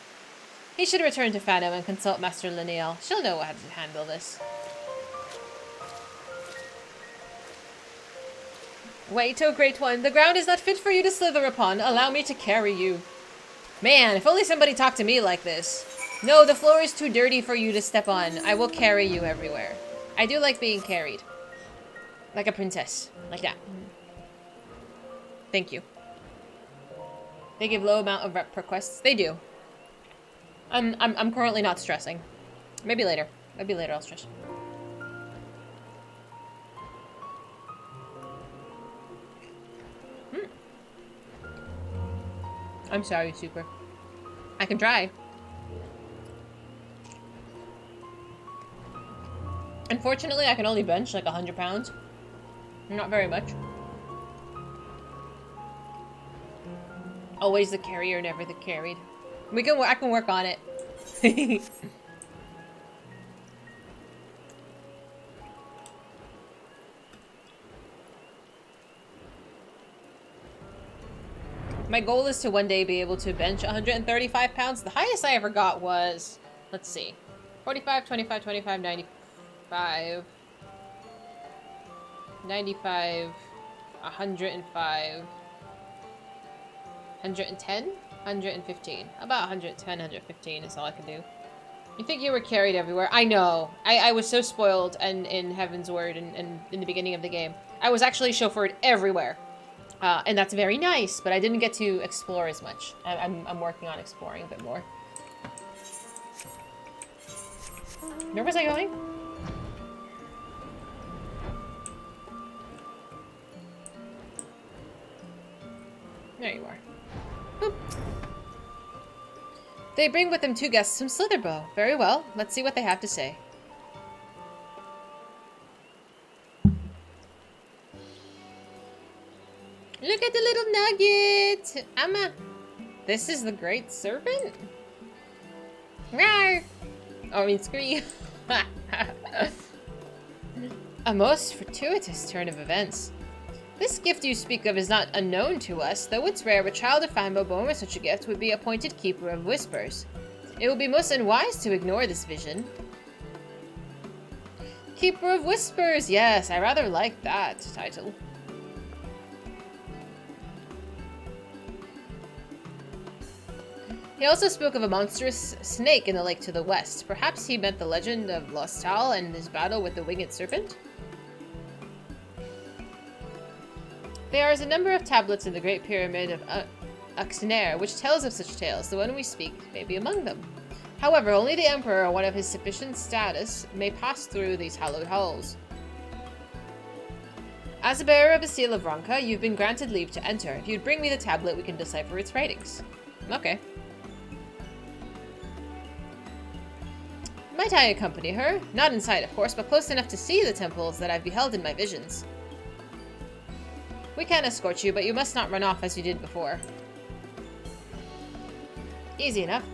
He should return to Phantom and consult Master Lineal. She'll know how to handle this. Wait, oh great one, the ground is not fit for you to slither upon. Allow me to carry you. Man, if only somebody talked to me like this. No, the floor is too dirty for you to step on. I will carry you everywhere. I do like being carried. Like a princess. Like that. Thank you. They give low amount of rep per quests. They do. I'm currently not stressing. Maybe later. Maybe later I'll stress. I'm sorry, Super. I can try. Unfortunately, I can only bench like 100 pounds. Not very much. Always the carrier, never the carried. I can work on it. My goal is to one day be able to bench 135 pounds. The highest I ever got was, let's see, 45, 25, 25, 95, 95, 105, 110, 115. About 110, 115 is all I can do. You think you were carried everywhere? I know. I was so spoiled and in Heaven's Word and in the beginning of the game. I was actually chauffeured everywhere. And that's very nice, but I didn't get to explore as much. I'm working on exploring a bit more. Where was I going? There you are. Boop. They bring with them 2 guests from Slitherbow. Very well. Let's see what they have to say. Look at the little nugget! Amma! This is the Great Serpent? Rawr! Oh, I mean, scream. A most fortuitous turn of events. This gift you speak of is not unknown to us, though it's rare a child of Fanbo born with such a gift would be appointed Keeper of Whispers. It would be most unwise to ignore this vision. Keeper of Whispers! Yes, I rather like that title. He also spoke of a monstrous snake in the lake to the west. Perhaps he meant the legend of Lostal and his battle with the winged serpent? There is a number of tablets in the Great Pyramid of Uxner, which tells of such tales. The one we speak may be among them. However, only the Emperor or one of his sufficient status may pass through these hallowed halls. As a bearer of the Seal of Ronka, you've been granted leave to enter. If you'd bring me the tablet, we can decipher its writings. Okay. Might I accompany her? Not inside, of course, but close enough to see the temples that I've beheld in my visions. We can escort you, but you must not run off as you did before. Easy enough.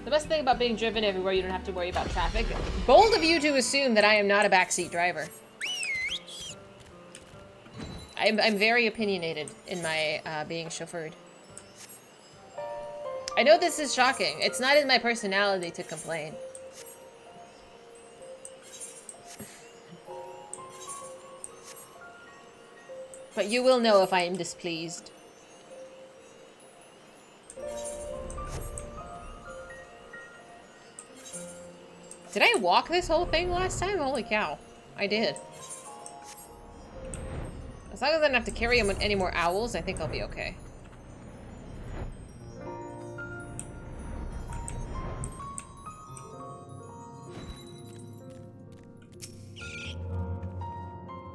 The best thing about being driven everywhere, you don't have to worry about traffic. Bold of you to assume that I am not a backseat driver. I'm very opinionated in my being chauffeured. I know this is shocking. It's not in my personality to complain. But you will know if I am displeased. Did I walk this whole thing last time? Holy cow. I did. As long as I don't have to carry any more owls, I think I'll be okay.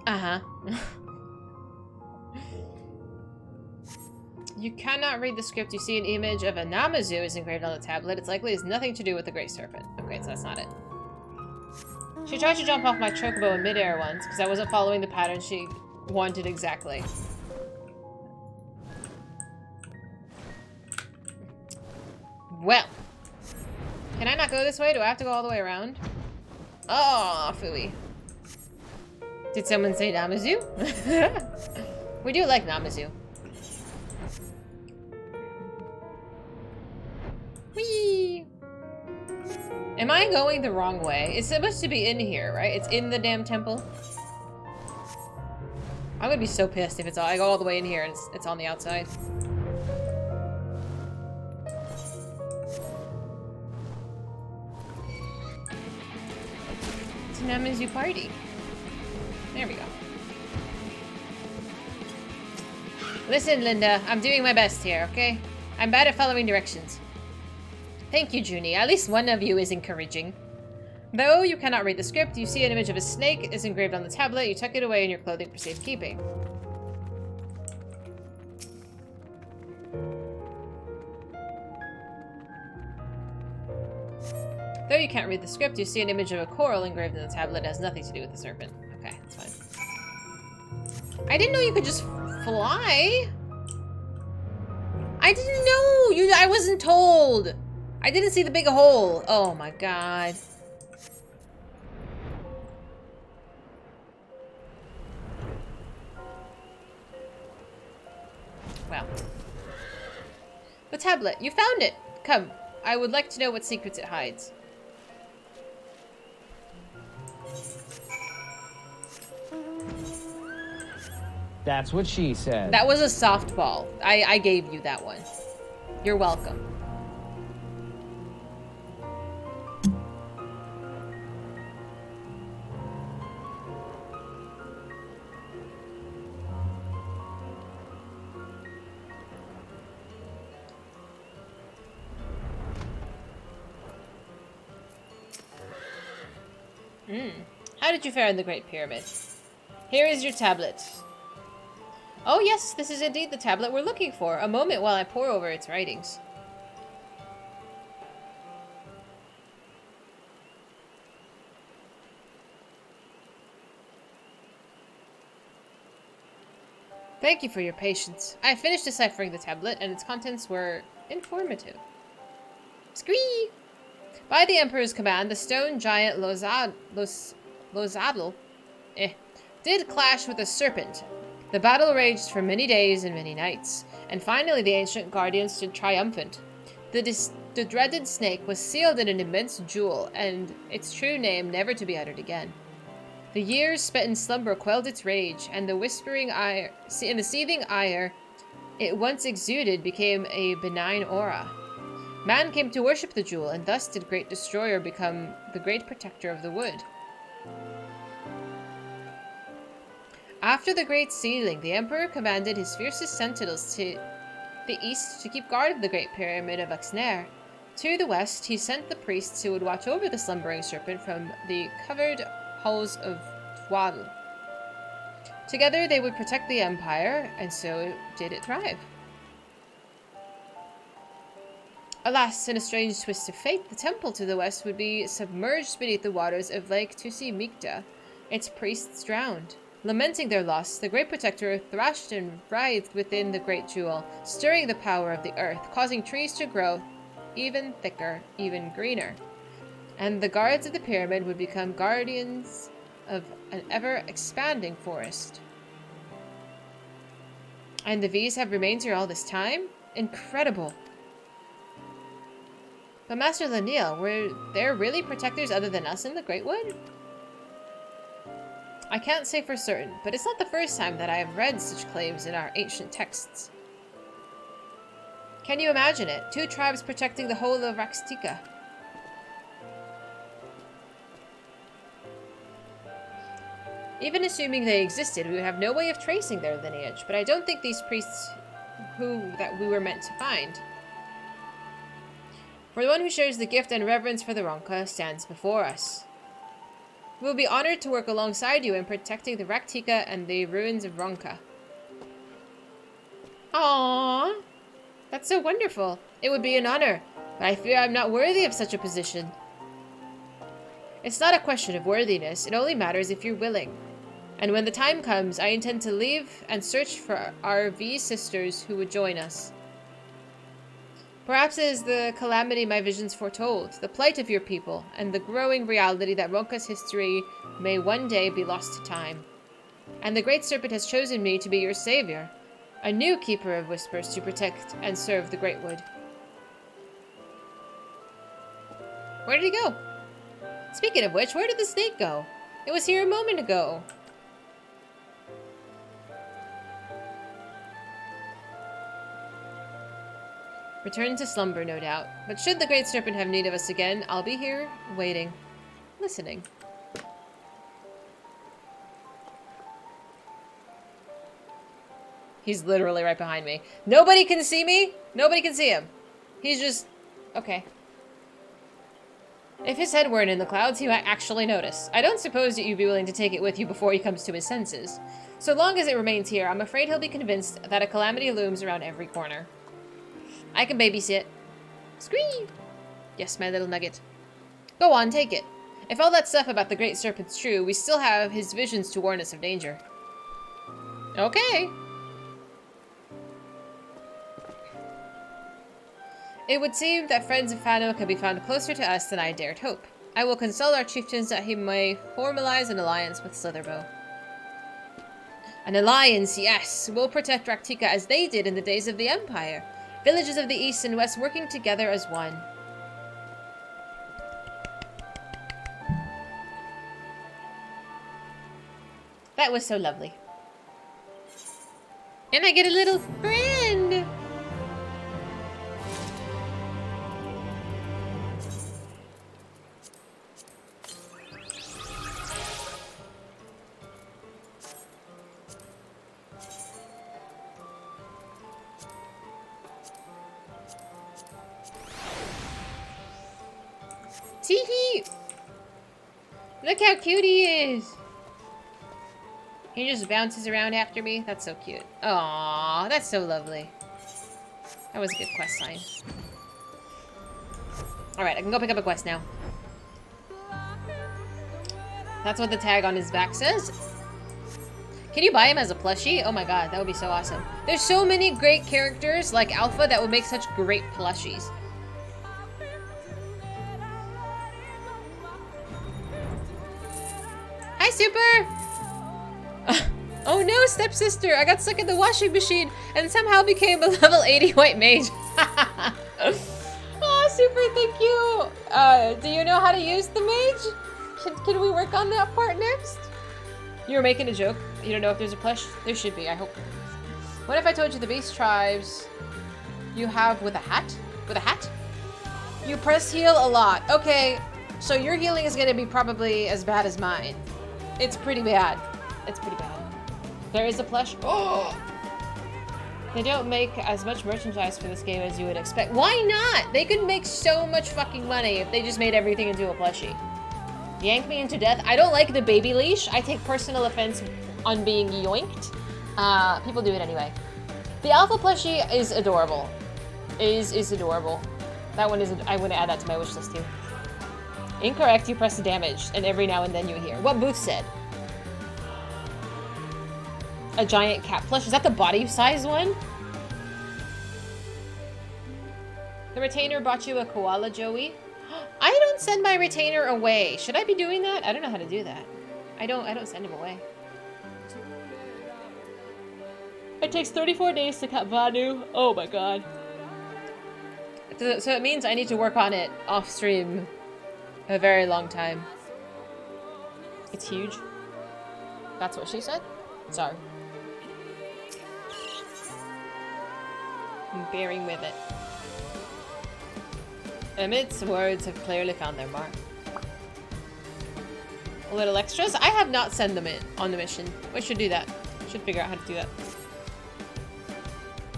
Uh-huh. You cannot read the script. You see an image of a Namazu is engraved on the tablet. It's likely it has nothing to do with the Great Serpent. Okay, so that's not it. She tried to jump off my chocobo in midair once, because I wasn't following the pattern she wanted exactly. Well. Can I not go this way? Do I have to go all the way around? Oh, phooey. Did someone say Namazu? We do like Namazu. Whee! Am I going the wrong way? It's supposed to be in here, right? It's in the damn temple. I'm gonna be so pissed if I go all the way in here and it's on the outside. It's a Namazu party. There we go. Listen, Linda, I'm doing my best here, okay? I'm bad at following directions. Thank you, Junie. At least one of you is encouraging. Though you cannot read the script, you see an image of a snake is engraved on the tablet. You tuck it away in your clothing for safekeeping. Though you can't read the script, you see an image of a coral engraved on the tablet. It has nothing to do with the serpent. Okay, that's fine. I didn't know you could just fly. I didn't know. I wasn't told. I didn't see the big hole. Oh my god. Well. The tablet. You found it. Come. I would like to know what secrets it hides. That's what she said. That was a softball. I gave you that one. You're welcome. How did you fare in the Great Pyramid? Here is your tablet. Oh yes, this is indeed the tablet we're looking for. A moment while I pore over its writings. Thank you for your patience. I finished deciphering the tablet, and its contents were informative. Squee! By the Emperor's command, the stone giant Lozadl did clash with a serpent. The battle raged for many days and many nights, and finally the ancient guardian stood triumphant. The dreaded snake was sealed in an immense jewel, and its true name never to be uttered again. The years spent in slumber quelled its rage, and the whispering ire, and the seething ire it once exuded became a benign aura. Man came to worship the jewel, and thus did Great Destroyer become the great protector of the wood. After the Great Sealing, the Emperor commanded his fiercest sentinels to the east to keep guard of the Great Pyramid of FFXIV. To the west, he sent the priests who would watch over the slumbering serpent from the covered halls of Twaddle. Together, they would protect the Empire, and so did it thrive. Alas, in a strange twist of fate, the temple to the west would be submerged beneath the waters of Lake Tusi Mikta, its priests drowned. Lamenting their loss, the Great Protector thrashed and writhed within the great jewel, stirring the power of the earth, causing trees to grow even thicker, even greener. And the guards of the pyramid would become guardians of an ever-expanding forest. And the V's have remained here all this time? Incredible! But Master Laniel, were there really protectors other than us in the Great Wood? I can't say for certain, but it's not the first time that I have read such claims in our ancient texts. Can you imagine it? Two tribes protecting the whole of Raxtica. Even assuming they existed, we would have no way of tracing their lineage, but I don't think these priests that we were meant to find. For the one who shares the gift and reverence for the Ronka stands before us. We will be honored to work alongside you in protecting the Raktika and the ruins of Ronka. Aww! That's so wonderful. It would be an honor, but I fear I'm not worthy of such a position. It's not a question of worthiness, it only matters if you're willing. And when the time comes, I intend to leave and search for our V sisters who would join us. Perhaps it is the calamity my visions foretold, the plight of your people, and the growing reality that Ronka's history may one day be lost to time. And the Great Serpent has chosen me to be your savior, a new Keeper of Whispers to protect and serve the Great Wood. Where did he go? Speaking of which, where did the snake go? It was here a moment ago. Return to slumber, no doubt. But should the Great Serpent have need of us again, I'll be here, waiting. Listening. He's literally right behind me. Nobody can see me? Nobody can see him. He's just... okay. If his head weren't in the clouds, he might actually notice. I don't suppose that you'd be willing to take it with you before he comes to his senses. So long as it remains here, I'm afraid he'll be convinced that a calamity looms around every corner. I can babysit. Scream! Yes, my little nugget. Go on, take it. If all that stuff about the Great Serpent's true, we still have his visions to warn us of danger. Okay. It would seem that friends of Fano can be found closer to us than I dared hope. I will consult our chieftains that he may formalize an alliance with Slitherbow. An alliance, yes! We'll protect Raktika as they did in the days of the Empire. Villages of the east and west working together as one. That was so lovely. And I get a little friend! Teehee! Look how cute he is! He just bounces around after me. That's so cute. Aww, that's so lovely. That was a good quest sign. Alright, I can go pick up a quest now. That's what the tag on his back says. Can you buy him as a plushie? Oh my god, that would be so awesome. There's so many great characters like Alpha that would make such great plushies. Hi, Super! Oh no, stepsister! I got stuck in the washing machine and somehow became a level 80 white mage. Oh, Super, thank you! Do you know how to use the mage? Can we work on that part next? You were making a joke. You don't know if there's a plush? There should be, I hope. What if I told you the beast tribes you have with a hat? With a hat? You press heal a lot. Okay, so your healing is gonna be probably as bad as mine. It's pretty bad. It's pretty bad. There is a plush. Oh! They don't make as much merchandise for this game as you would expect. Why not? They could make so much fucking money if they just made everything into a plushie. Yank me into death. I don't like the baby leash. I take personal offense on being yoinked. People do it anyway. The alpha plushie is adorable. Is adorable. That one is. I want to add that to my wish list too. Incorrect. You press the damage, and every now and then you hear what Booth said. A giant cat plush. Is that the body size one? The retainer bought you a koala, Joey. I don't send my retainer away. Should I be doing that? I don't know how to do that. I don't send him away. It takes 34 days to cut Vanu. Oh my god. So it means I need to work on it off stream a very long time. It's huge. That's what she said? Sorry. I'm bearing with it. Emmett's words have clearly found their mark. little extras. I have not sent them in on the mission. We should do that. Should figure out how to do that.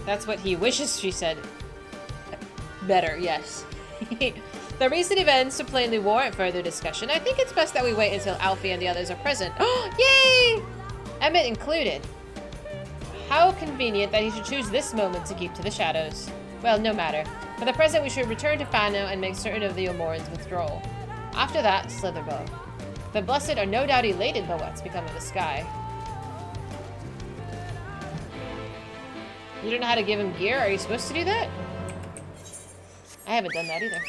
That's what he wishes, she said. Better, yes. The recent events plainly warrant further discussion. I think it's best that we wait until Alfie and the others are present. Yay! Emmett included. How convenient that he should choose this moment to keep to the shadows. Well, no matter. For the present, we should return to Fano and make certain of the Omoran's withdrawal. After that, Slitherbow. The Blessed are no doubt elated by what's become of the sky. You don't know how to give him gear? Are you supposed to do that? I haven't done that either.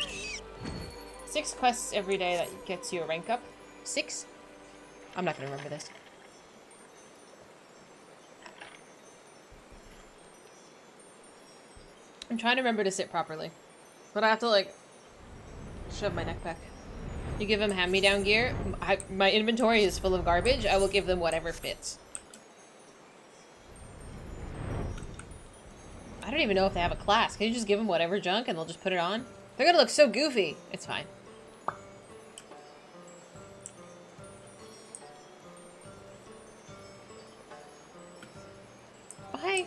6 quests every day that gets you a rank up. 6? I'm not gonna remember this. I'm trying to remember to sit properly. But I have to, like, shove my neck back. You give them hand-me-down gear. My inventory is full of garbage. I will give them whatever fits. I don't even know if they have a class. Can you just give them whatever junk and they'll just put it on? They're gonna look so goofy. It's fine. Oh, hi.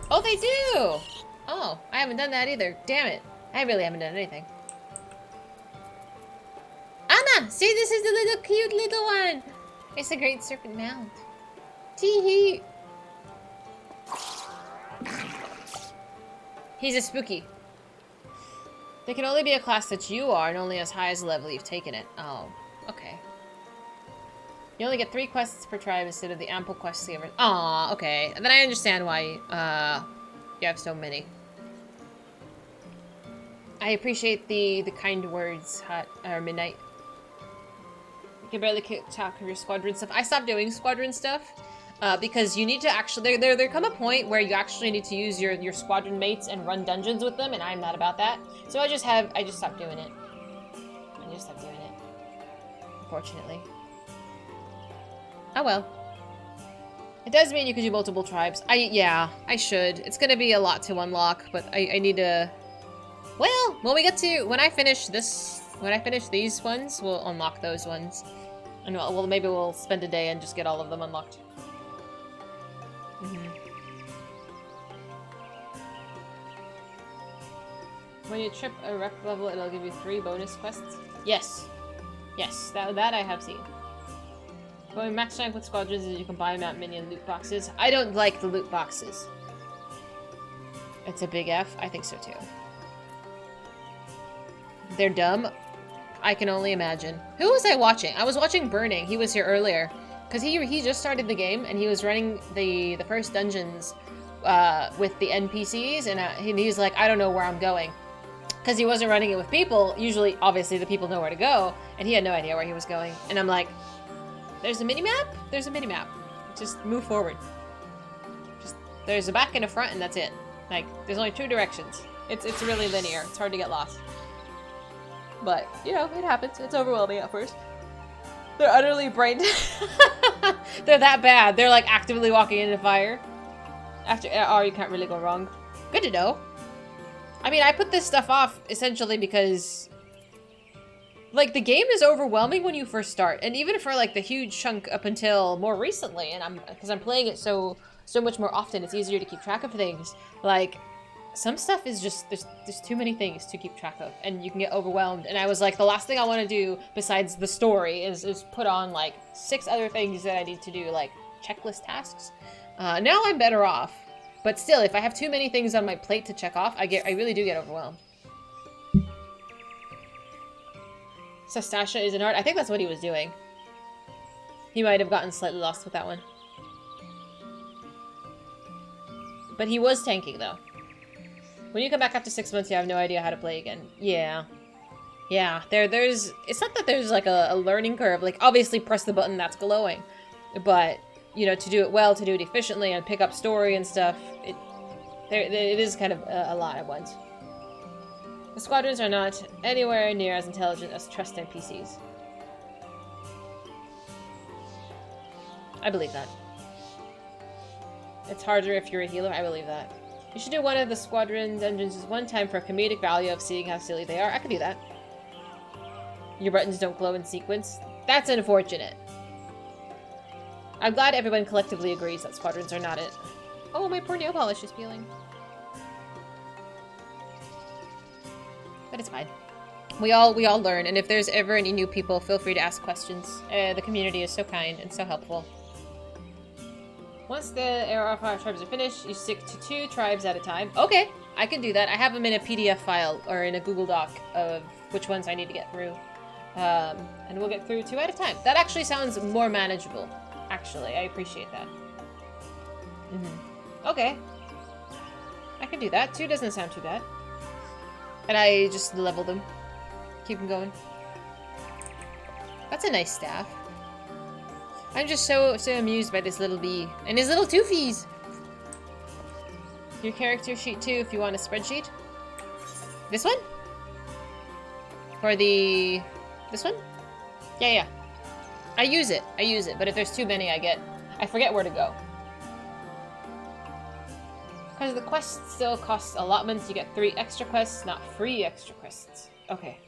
Oh, they do! Oh, I haven't done that either. Damn it. I really haven't done anything. Anna! See, this is the little cute little one! It's a great serpent mount. Tee-hee! He's a spooky. There can only be a class that you are, and only as high as the level you've taken it. Oh, okay. You only get 3 quests per tribe instead of the ample quests given. Aw, okay. And then I understand why you have so many. I appreciate the kind words, Midnight. You can barely talk of your squadron stuff. I stopped doing squadron stuff because you need to actually. There come a point where you actually need to use your squadron mates and run dungeons with them, and I'm not about that. So I just stopped doing it. I just stopped doing it. Unfortunately. Oh well. It does mean you can do multiple tribes. Yeah, I should. It's gonna be a lot to unlock, but I need to. Well, when I finish these ones, we'll unlock those ones. And well, maybe we'll spend a day and just get all of them unlocked. When you trip a rec level, it'll give you 3 bonus quests. Yes. Yes, that I have seen. Going max rank with squadrons is you can buy map minion loot boxes. I don't like the loot boxes. It's a big F. I think so too. They're dumb. I can only imagine. Who was I watching? I was watching Burning. He was here earlier. Because he just started the game and he was running the first dungeons with the NPCs and he's like, I don't know where I'm going. Because he wasn't running it with people. Usually, obviously, the people know where to go. And he had no idea where he was going. And I'm like, there's a mini-map? There's a mini-map. Just move forward. There's a back and a front and that's it. Like, there's only 2 directions. It's really linear. It's hard to get lost. But, you know, it happens. It's overwhelming at first. They're utterly brain They're that bad. They're like actively walking into fire. You can't really go wrong. Good to know. I mean, I put this stuff off essentially because like the game is overwhelming when you first start, and even for like the huge chunk up until more recently, and because I'm playing it so much more often, it's easier to keep track of things. Like some stuff is just there's too many things to keep track of, and you can get overwhelmed. And I was like, the last thing I want to do besides the story is put on like 6 other things that I need to do, like checklist tasks. Now I'm better off, but still, if I have too many things on my plate to check off, I really do get overwhelmed. Sastasha is an art. I think that's what he was doing. He might have gotten slightly lost with that one. But he was tanking, though. When you come back after 6 months, you have no idea how to play again. Yeah. Yeah, there's... It's not that there's, like, a learning curve. Like, obviously, press the button that's glowing. But, you know, to do it well, to do it efficiently, and pick up story and stuff, it is kind of a lot at once. The squadrons are not anywhere near as intelligent as trust NPCs. I believe that. It's harder if you're a healer, I believe that. You should do one of the squadron dungeons one time for comedic value of seeing how silly they are. I could do that. Your buttons don't glow in sequence. That's unfortunate. I'm glad everyone collectively agrees that squadrons are not it. Oh, my poor nail polish is peeling. But it's fine. We all learn, and if there's ever any new people, feel free to ask questions. The community is so kind and so helpful. Once the AR5 tribes are finished, you stick to 2 tribes at a time. Okay, I can do that. I have them in a PDF file or in a Google Doc of which ones I need to get through. And we'll get through 2 at a time. That actually sounds more manageable. Actually, I appreciate that. Okay. I can do that. 2 doesn't sound too bad. And I just level them. Keep them going. That's a nice staff. I'm just so amused by this little bee. And his little toofies! Your character sheet too, if you want a spreadsheet. This one? Or the... this one? Yeah. I use it, but if there's too many, I forget where to go. Because the quests still cost allotments, you get 3 extra quests, not free extra quests. Okay.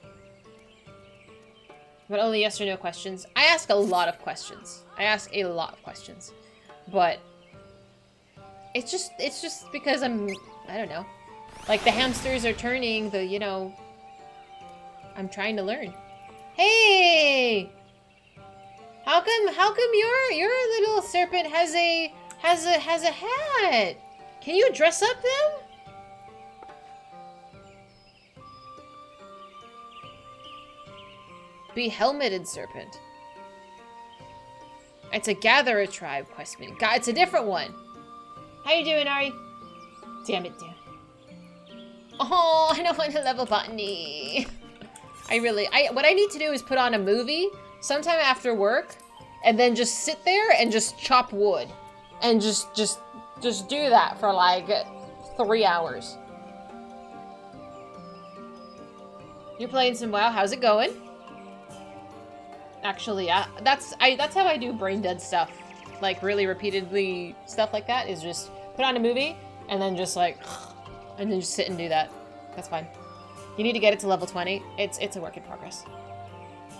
But only yes or no questions. I ask a lot of questions. But it's just because I don't know. Like the hamsters are turning, I'm trying to learn. Hey! How come your little serpent has a hat? Can you dress up them? Be helmeted serpent. It's a gatherer tribe quest meeting. God, it's a different one. How you doing, Ari? Damn it. Oh, I don't want to level botany. What I need to do is put on a movie sometime after work and then just sit there and just chop wood and just do that for like 3 hours. You're playing some WoW. How's it going? Actually, yeah, that's how I do brain dead stuff. Like really repeatedly stuff like that is just put on a movie and then just like and then just sit and do that. That's fine. You need to get it to level 20. It's a work in progress.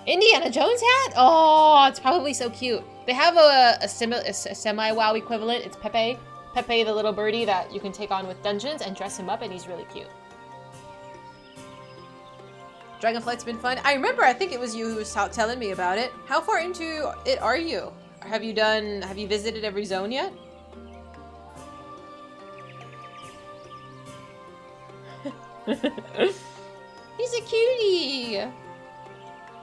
Indiana Jones hat? Oh, it's probably so cute. They have a semi-WoW equivalent. It's Pepe. Pepe, the little birdie that you can take on with dungeons and dress him up, and he's really cute. Dragonflight's been fun. I remember, I think it was you who was telling me about it. How far into it are you? Have you visited every zone yet? He's a cutie!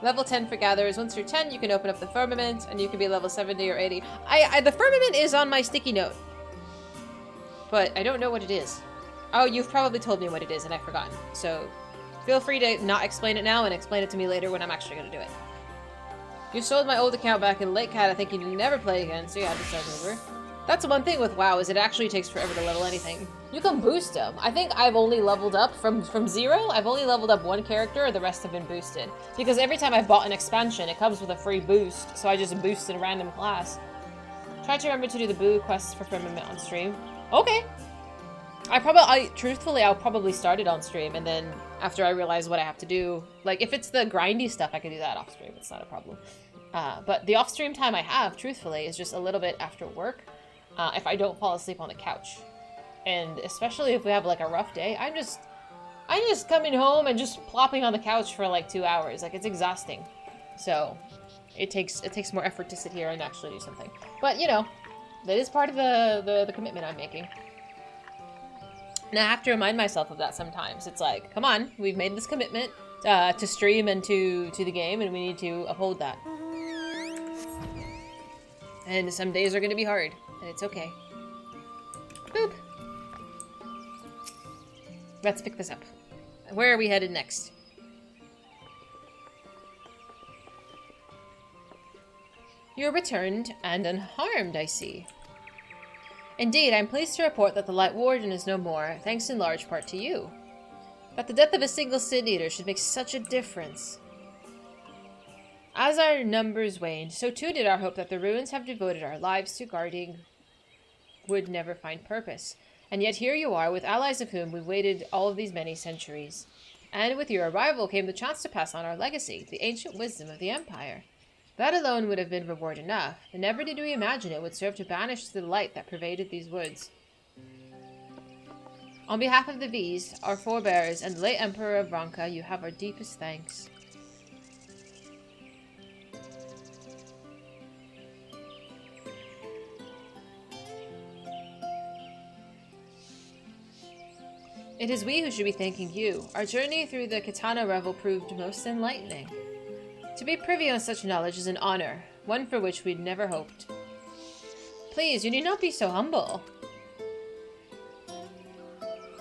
Level 10 for gatherers. Once you're 10, you can open up the firmament, and you can be level 70 or 80. The firmament is on my sticky note. But I don't know what it is. Oh, you've probably told me what it is, and I've forgotten. So, feel free to not explain it now and explain it to me later when I'm actually going to do it. You sold my old account back in Lake Cat. I think you never play again, so you had to start over. That's one thing with WoW, is it actually takes forever to level anything. You can boost them. I think I've only leveled up from 0. I've only leveled up 1 character, the rest have been boosted. Because every time I've bought an expansion, it comes with a free boost, so I just boost in a random class. Try to remember to do the boo quests for firmament on stream. Okay. Truthfully, I'll probably start it on stream, and then after I realize what I have to do, like if it's the grindy stuff, I can do that off stream. It's not a problem. But the off stream time I have, truthfully, is just a little bit after work. If I don't fall asleep on the couch. And especially if we have like a rough day, I'm just coming home and just plopping on the couch for like 2 hours. Like it's exhausting. So it takes more effort to sit here and actually do something. But you know, that is part of the commitment I'm making. And I have to remind myself of that sometimes. It's like, come on, we've made this commitment to stream and to the game, and we need to uphold that. And some days are going to be hard. And it's okay. Boop. Let's pick this up. Where are we headed next? You're returned and unharmed, I see. Indeed, I'm pleased to report that the Light Warden is no more, thanks in large part to you. That the death of a single Sin Eater should make such a difference. As our numbers waned, so too did our hope that the ruins have devoted our lives to guarding would never find purpose. And yet here you are, with allies of whom we waited all of these many centuries. And with your arrival came the chance to pass on our legacy, the ancient wisdom of the Empire. That alone would have been reward enough, but never did we imagine it would serve to banish the light that pervaded these woods. On behalf of the V's, our forebears, and the late Emperor of Ronka, you have our deepest thanks. It is we who should be thanking you. Our journey through the Katana Revel proved most enlightening. To be privy on such knowledge is an honor, one for which we'd never hoped. Please, you need not be so humble.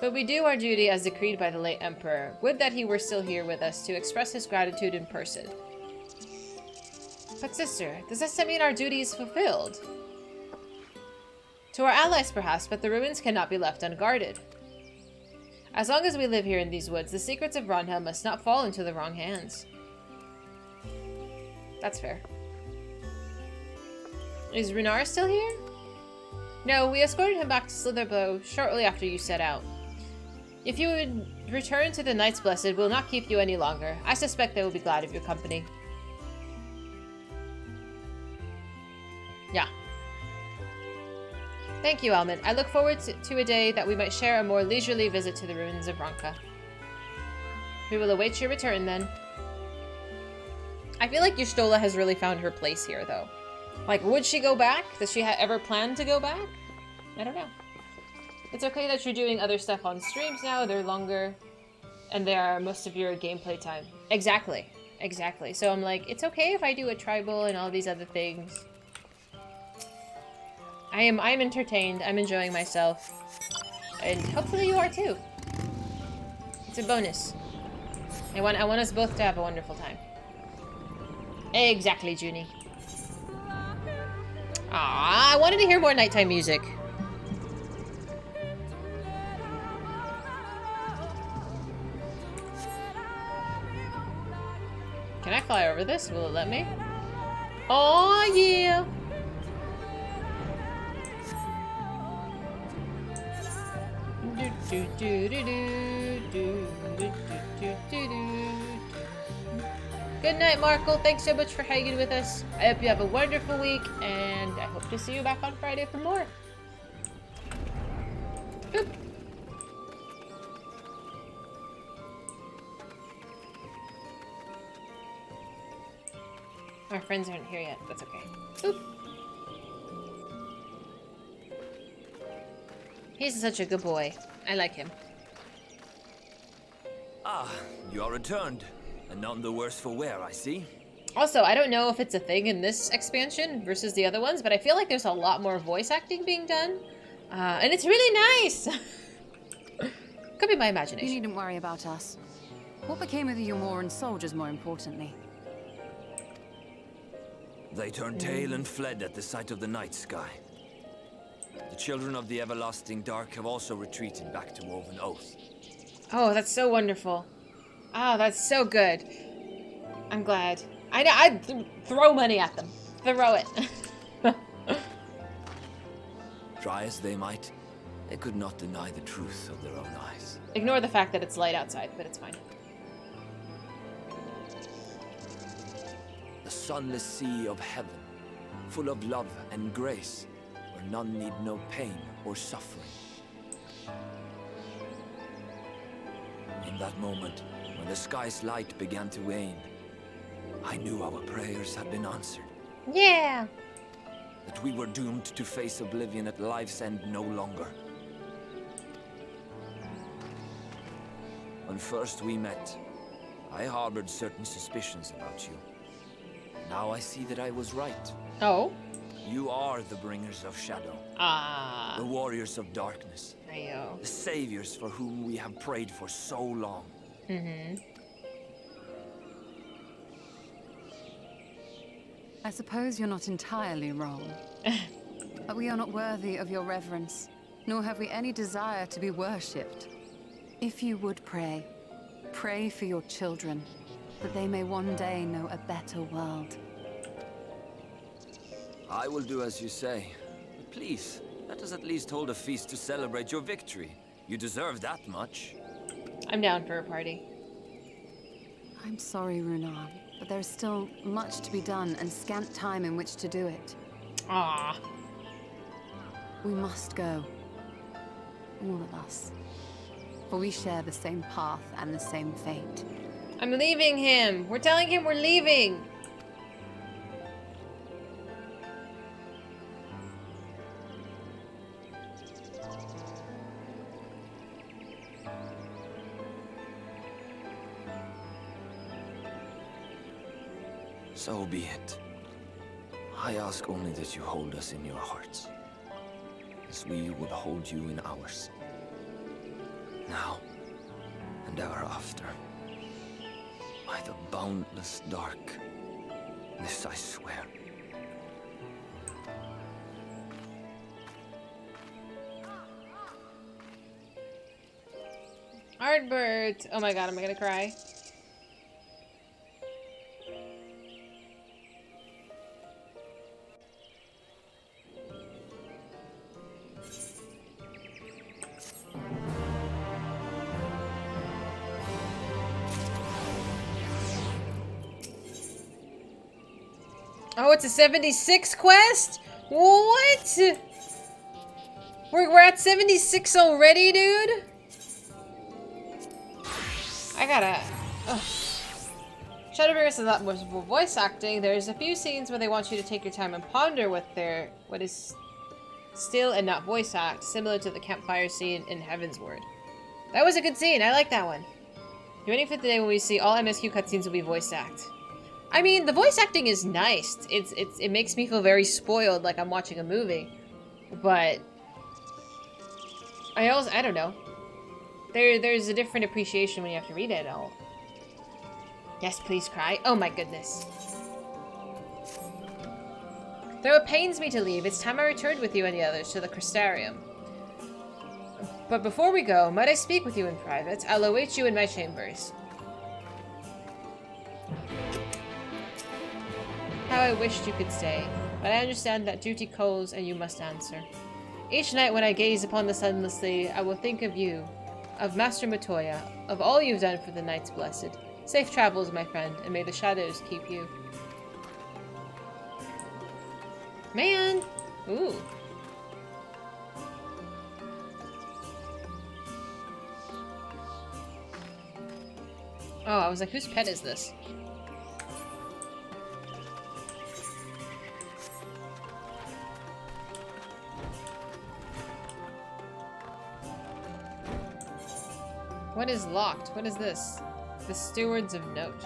But we do our duty as decreed by the late Emperor. Would that he were still here with us to express his gratitude in person. But sister, does this mean our duty is fulfilled? To our allies perhaps, but the ruins cannot be left unguarded. As long as we live here in these woods, the secrets of Ronka must not fall into the wrong hands. That's fair. Is Runar still here? No, we escorted him back to Slitherbow shortly after you set out. If you would return to the Knights Blessed, we'll not keep you any longer. I suspect they will be glad of your company. Yeah. Thank you, Almond. I look forward to a day that we might share a more leisurely visit to the ruins of Ronka. We will await your return then. I feel like Y'shtola has really found her place here, though. Like, would she go back? Does she ever plan to go back? I don't know. It's okay that you're doing other stuff on streams now. They're longer, and they are most of your gameplay time. Exactly. Exactly. So I'm like, it's okay if I do a tribal and all these other things. I'm entertained. I'm enjoying myself. And hopefully you are too. It's a bonus. I want us both to have a wonderful time. Exactly, Junie. Ah, I wanted to hear more nighttime music. Can I fly over this? Will it let me? Oh yeah! Good night, Markle. Thanks so much for hanging with us. I hope you have a wonderful week, and I hope to see you back on Friday for more. Boop. Our friends aren't here yet. That's okay. Boop. He's such a good boy. I like him. Ah, you are returned. And none the worse for wear, I see. Also, I don't know if it's a thing in this expansion versus the other ones, but I feel like there's a lot more voice acting being done. And it's really nice! Could be my imagination. You needn't worry about us. What became of the Yomoran soldiers, more importantly? They turned tail and fled at the sight of the night sky. The children of the everlasting dark have also retreated back to Woven Oath. Oh, that's so wonderful. Oh, that's so good. I'm glad. I'd throw money at them. Throw it. Try as they might, they could not deny the truth of their own eyes. Ignore the fact that it's light outside, but it's fine. The sunless sea of heaven, full of love and grace, where none need know pain or suffering. In that moment, when the sky's light began to wane, I knew our prayers had been answered. Yeah! That we were doomed to face oblivion at life's end no longer. When first we met, I harbored certain suspicions about you. Now I see that I was right. Oh? You are the bringers of shadow. Ah. The warriors of darkness. Ayo. The saviors for whom we have prayed for so long. Mm-hmm. I suppose you're not entirely wrong. But we are not worthy of your reverence, nor have we any desire to be worshipped. If you would pray, pray for your children, that they may one day know a better world. I will do as you say. But please, let us at least hold a feast to celebrate your victory. You deserve that much. I'm down for a party. I'm sorry, Runar, but there is still much to be done and scant time in which to do it. Ah. We must go. All of us. For we share the same path and the same fate. I'm leaving him. We're telling him we're leaving. So be it. I ask only that you hold us in your hearts, as we would hold you in ours. Now, and ever after. By the boundless dark, this I swear. Artbert! Oh my god, am I gonna cry? Oh, it's a 76 quest? What? We're at 76 already, dude? I gotta... Ugh. Shadowbringers has a lot more voice acting. There's a few scenes where they want you to take your time and ponder what is still and not voice act, similar to the campfire scene in Heaven's Word. That was a good scene. I like that one. You're waiting for the day when we see all MSQ cutscenes will be voice act. I mean, the voice acting is nice. It makes me feel very spoiled, like I'm watching a movie. But I don't know. There's a different appreciation when you have to read it all. Yes, please cry. Oh my goodness. Though it pains me to leave, it's time I returned with you and the others to the Crystarium. But before we go, might I speak with you in private? I'll await you in my chambers. How I wished you could stay, but I understand that duty calls and you must answer. Each night when I gaze upon the sunless sea, I will think of you, of Master Matoya, of all you've done for the Knights Blessed. Safe travels, my friend, and may the shadows keep you. Man! Ooh. Oh, I was like, whose pet is this? What is locked? What is this? The Stewards of Note.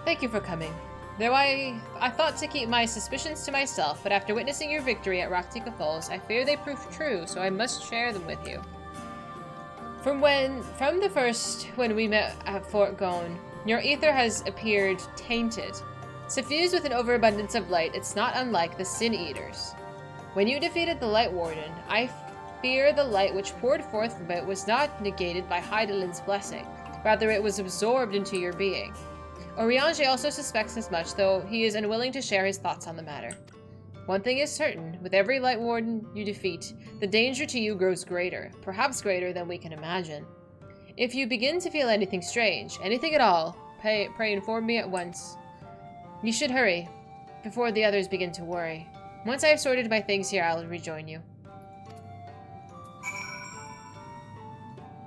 Thank you for coming. Though I thought to keep my suspicions to myself, but after witnessing your victory at Raktika Falls, I fear they proved true, so I must share them with you. From the first, when we met at Fort Gone, your ether has appeared tainted. Suffused with an overabundance of light, it's not unlike the Sin Eaters. When you defeated the Light Warden, I fear the light which poured forth from it was not negated by Hydaelyn's blessing. Rather, it was absorbed into your being. Oriange also suspects as much, though he is unwilling to share his thoughts on the matter. One thing is certain, with every Light Warden you defeat, the danger to you grows greater, perhaps greater than we can imagine. If you begin to feel anything strange, anything at all, pray inform me at once. You should hurry, before the others begin to worry. Once I have sorted my things here, I'll rejoin you.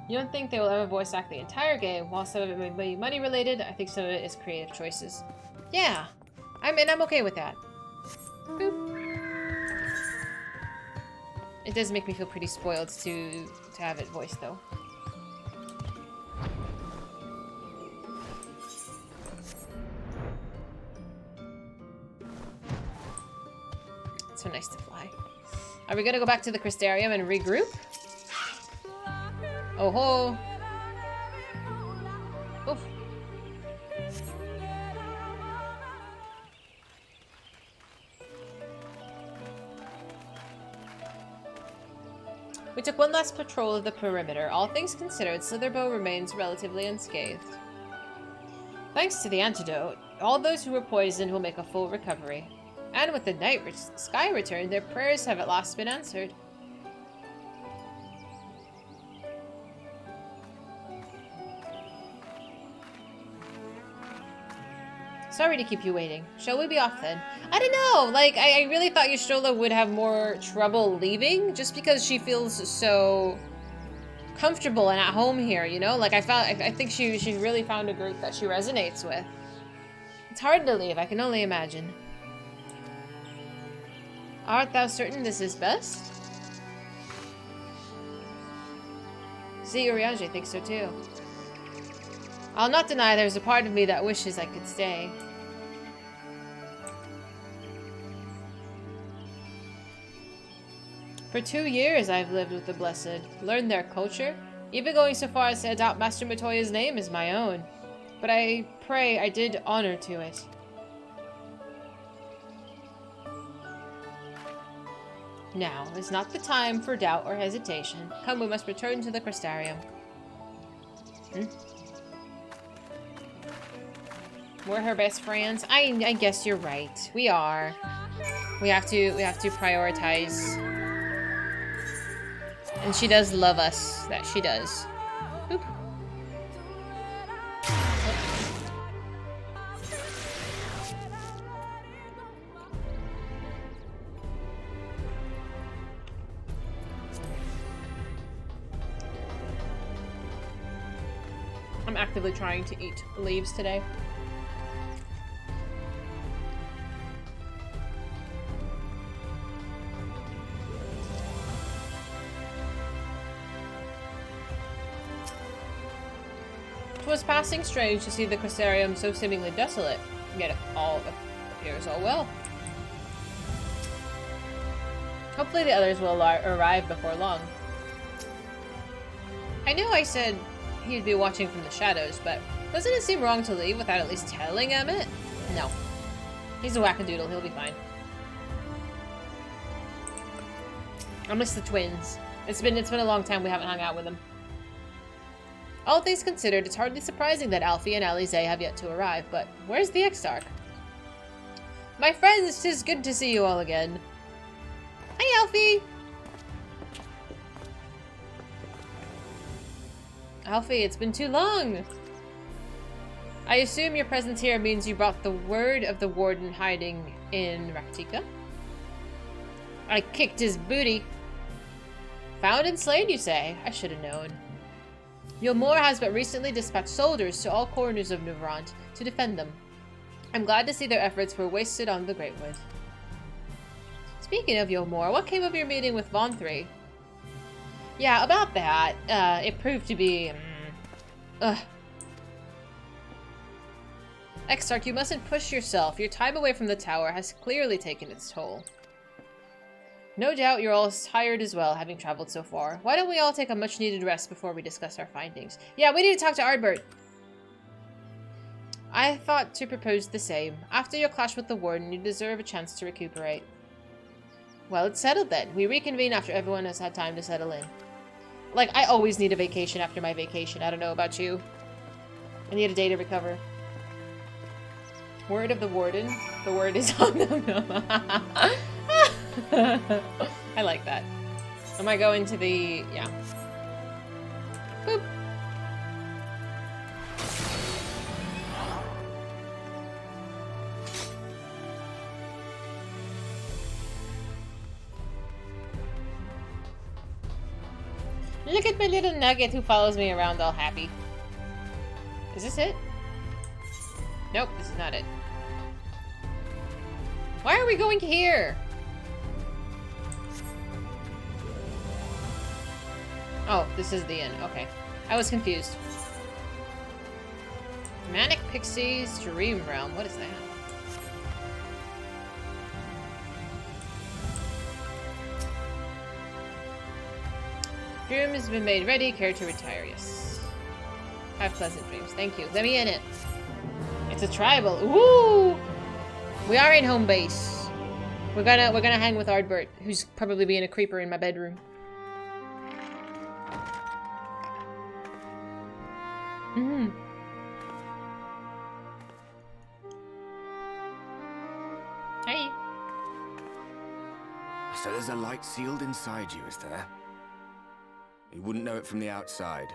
You don't think they will ever voice act the entire game? While some of it may be money related, I think some of it is creative choices. Yeah, I'm okay with that. Boop. It does make me feel pretty spoiled to have it voiced, though. It's so nice to fly. Are we gonna go back to the Crystarium and regroup? Oh ho! Oof. We took one last patrol of the perimeter. All things considered, Slitherbow remains relatively unscathed. Thanks to the antidote, all those who were poisoned will make a full recovery. And with the night sky return, their prayers have at last been answered. Sorry to keep you waiting. Shall we be off then? I don't know. Like, I really thought Y'shtola would have more trouble leaving just because she feels so comfortable and at home here, you know? Like, I think she really found a group that she resonates with. It's hard to leave, I can only imagine. Art thou certain this is best? See, Urianger thinks so too. I'll not deny there's a part of me that wishes I could stay. For 2 years I've lived with the Blessed, learned their culture, even going so far as to adopt Master Matoya's name as my own. But I pray I did honor to it. Now is not the time for doubt or hesitation. Come, we must return to the Crystarium. We're her best friends. I guess you're right. We are. We have to prioritize. And she does love us. That she does. Oop. I'm actively trying to eat leaves today. Was passing strange to see the Crystarium so seemingly desolate, yet all appears all well. Hopefully the others will arrive before long. I know I said he'd be watching from the shadows, but doesn't it seem wrong to leave without at least telling Emmett? No. He's a wackadoodle, he'll be fine. I miss the twins. It's been a long time we haven't hung out with them. All things considered, it's hardly surprising that Alfie and Alize have yet to arrive, but where's the Exarch? My friends, 'tis good to see you all again. Hi, Alfie! Alfie, it's been too long! I assume your presence here means you brought the word of the warden hiding in Raktika? I kicked his booty. Found and slain, you say? I should have known. Yulmore has but recently dispatched soldiers to all corners of Nuvrant to defend them. I'm glad to see their efforts were wasted on the Greatwood. Speaking of Yulmore, what came of your meeting with Von3? Yeah, about that, it proved to be... Exarch, you mustn't push yourself. Your time away from the tower has clearly taken its toll. No doubt you're all tired as well, having traveled so far. Why don't we all take a much-needed rest before we discuss our findings? Yeah, we need to talk to Ardbert. I thought to propose the same. After your clash with the warden, you deserve a chance to recuperate. Well, it's settled then. We reconvene after everyone has had time to settle in. Like, I always need a vacation after my vacation. I don't know about you. I need a day to recover. Word of the warden. The word is on them. I like that. Am I going to the... yeah. Boop. Look at my little nugget who follows me around all happy. Is this it? Nope, this is not it. Why are we going here? Oh, this is the end. Okay. I was confused. Manic Pixie's Dream Realm. What is that? Room has been made ready. Care to retire? Yes. Have pleasant dreams. Thank you. Let me in it. It's a tribal. Ooh! We are in home base. We're gonna hang with Ardbert, who's probably being a creeper in my bedroom. Hey. So there's a light sealed inside you, is there? You wouldn't know it from the outside.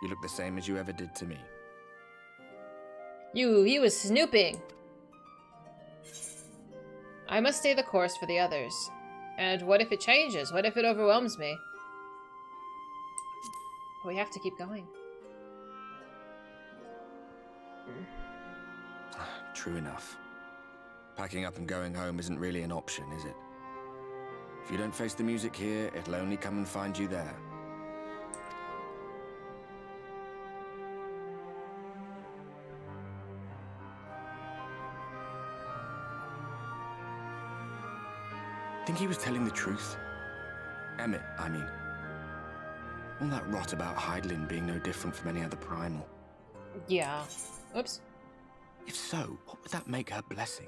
You look the same as you ever did to me. He was snooping. I must stay the course for the others. And what if it changes? What if it overwhelms me? We have to keep going. True enough. Packing up and going home isn't really an option, is it? If you don't face the music here, it'll only come and find you there. Think he was telling the truth? Emmett, I mean. All that rot about Hydaelyn being no different from any other primal. Yeah. Oops. If so, what would that make her blessing?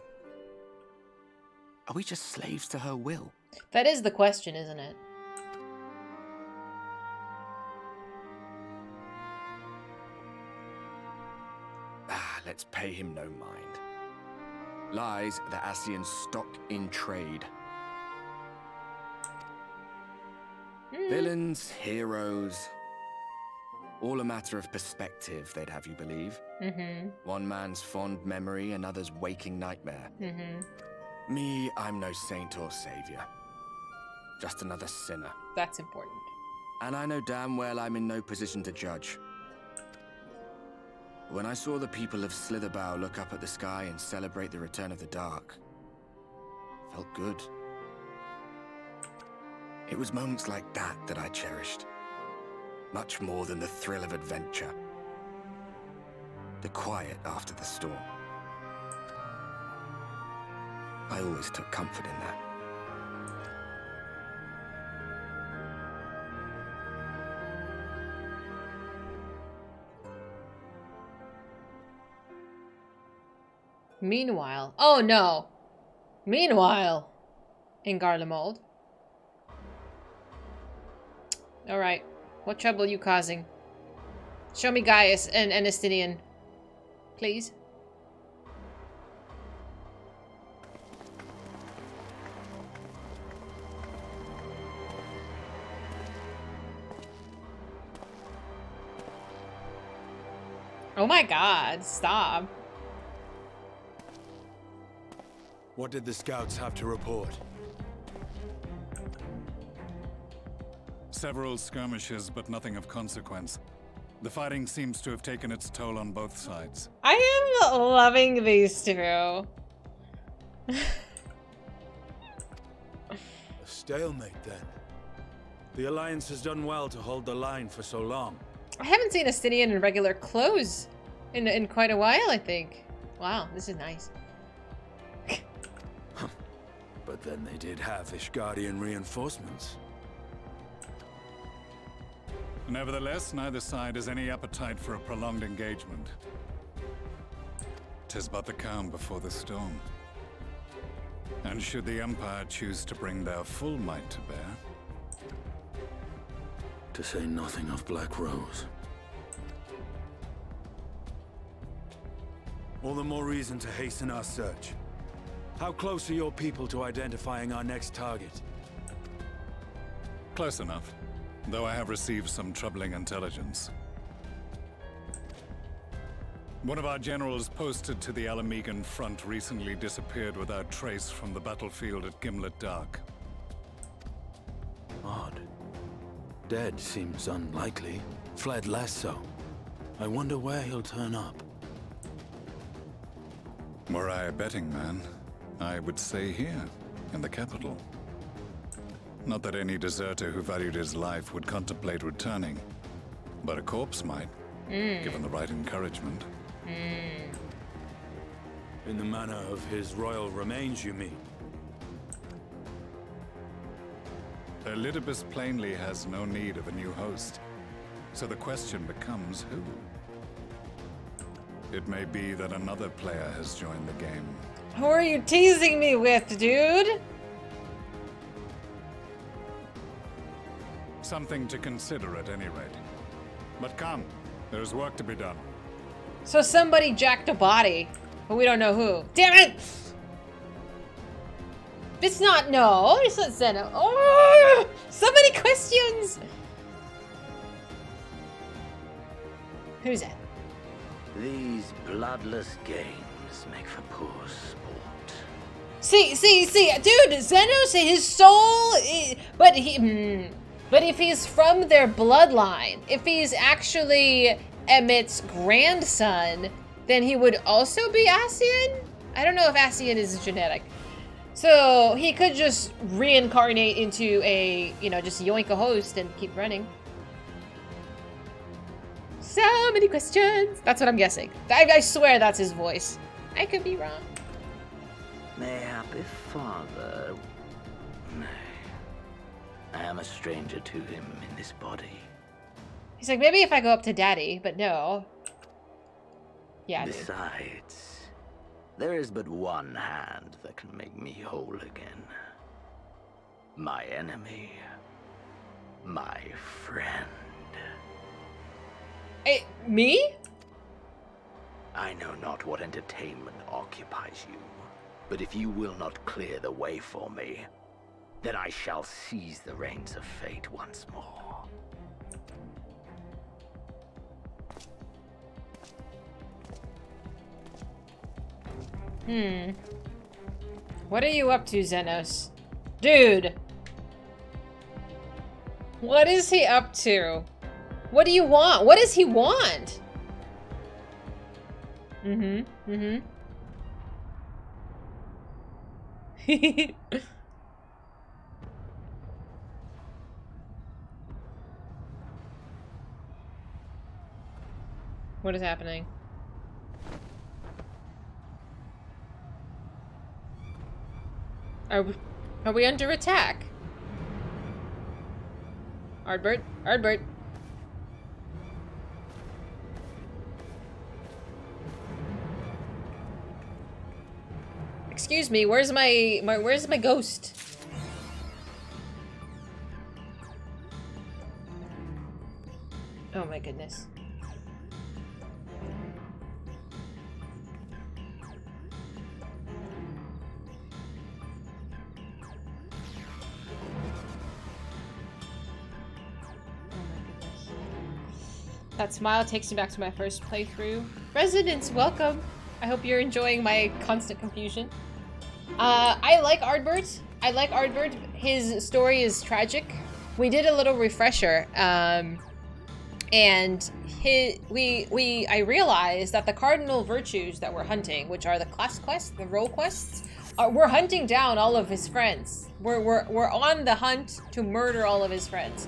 Are we just slaves to her will? That is the question, isn't it? Let's pay him no mind. Lies the Ascian stock in trade. Villains, heroes, all a matter of perspective, they'd have you believe. One man's fond memory, another's waking nightmare. Me, I'm no saint or savior. Just another sinner. That's important. And I know damn well I'm in no position to judge. When I saw the people of Slitherbow look up at the sky and celebrate the return of the dark, felt good. It was moments like that that I cherished. Much more than the thrill of adventure. The quiet after the storm. I always took comfort in that. Meanwhile... Oh no! Meanwhile! In Garlemald. Alright. What trouble are you causing? Show me Gaius and Estinian. Please. Oh my god, stop. What did the scouts have to report? Several skirmishes, but nothing of consequence. The fighting seems to have taken its toll on both sides. I am loving these two. A stalemate, then. The Alliance has done well to hold the line for so long. I haven't seen Estinian in regular clothes in quite a while, I think. Wow, this is nice. But then they did have Ishgardian reinforcements. Nevertheless, neither side has any appetite for a prolonged engagement. 'Tis but the calm before the storm. And should the Empire choose to bring their full might to bear... To say nothing of Black Rose. All the more reason to hasten our search. How close are your people to identifying our next target? Close enough, though I have received some troubling intelligence. One of our generals posted to the Alamegan front recently disappeared without trace from the battlefield at Gimlet Dark. Odd. Dead seems unlikely. Fled less so. I wonder where he'll turn up. Were I a betting man, I would say here, in the capital. Not that any deserter who valued his life would contemplate returning, but a corpse might, given the right encouragement. In the manner of his royal remains, you mean? Elidibus plainly has no need of a new host, so the question becomes who? It may be that another player has joined the game. Who are you teasing me with, dude? Something to consider at any rate. But come, there's work to be done. So somebody jacked a body, but we don't know who. Damn it! It's not, no, it's not Zeno. Oh, so many questions! Who's it? These bloodless games make for poor sport. See, dude, Xenos, his soul, but if he's from their bloodline, if he's actually Emmett's grandson, then he would also be Ascian? I don't know if Ascian is genetic. So he could just reincarnate into a, just yoink a host and keep running. So many questions. That's what I'm guessing. I swear that's his voice. I could be wrong. Mayhappy father. I am a stranger to him in this body. He's like, maybe if I go up to daddy, but no. Yeah, dude. Besides, there is but one hand that can make me whole again. My enemy. My friend. Me? I know not what entertainment occupies you, but if you will not clear the way for me, then I shall seize the reins of fate once more. What are you up to, Xenos? Dude! What is he up to? What do you want? What does he want? What is happening? Are we under attack? Ardbert? Ardbert? Excuse me, where's my ghost? Oh my goodness. That smile takes me back to my first playthrough. Residents, welcome! I hope you're enjoying my constant confusion. I like Ardbert. I like Ardbert. His story is tragic. We did a little refresher, and I realized that the cardinal virtues that we're hunting, which are the class quests, the role quests, we're hunting down all of his friends. We're on the hunt to murder all of his friends.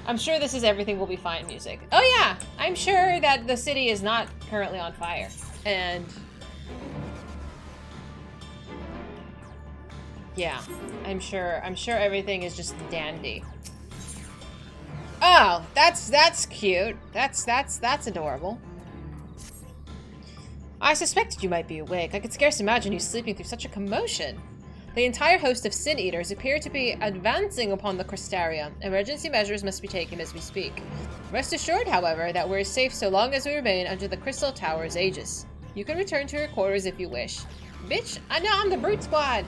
I'm sure this is Everything Will Be Fine music. Oh yeah, I'm sure that the city is not currently on fire. And yeah, I'm sure everything is just dandy. Oh, that's cute. That's adorable. I suspected you might be awake. I could scarce imagine you sleeping through such a commotion. The entire host of Sin Eaters appear to be advancing upon the Cristaria. Emergency measures must be taken as we speak. Rest assured, however, that we're safe so long as we remain under the Crystal Tower's aegis. You can return to your quarters if you wish. Bitch, I know I'm the Brute Squad!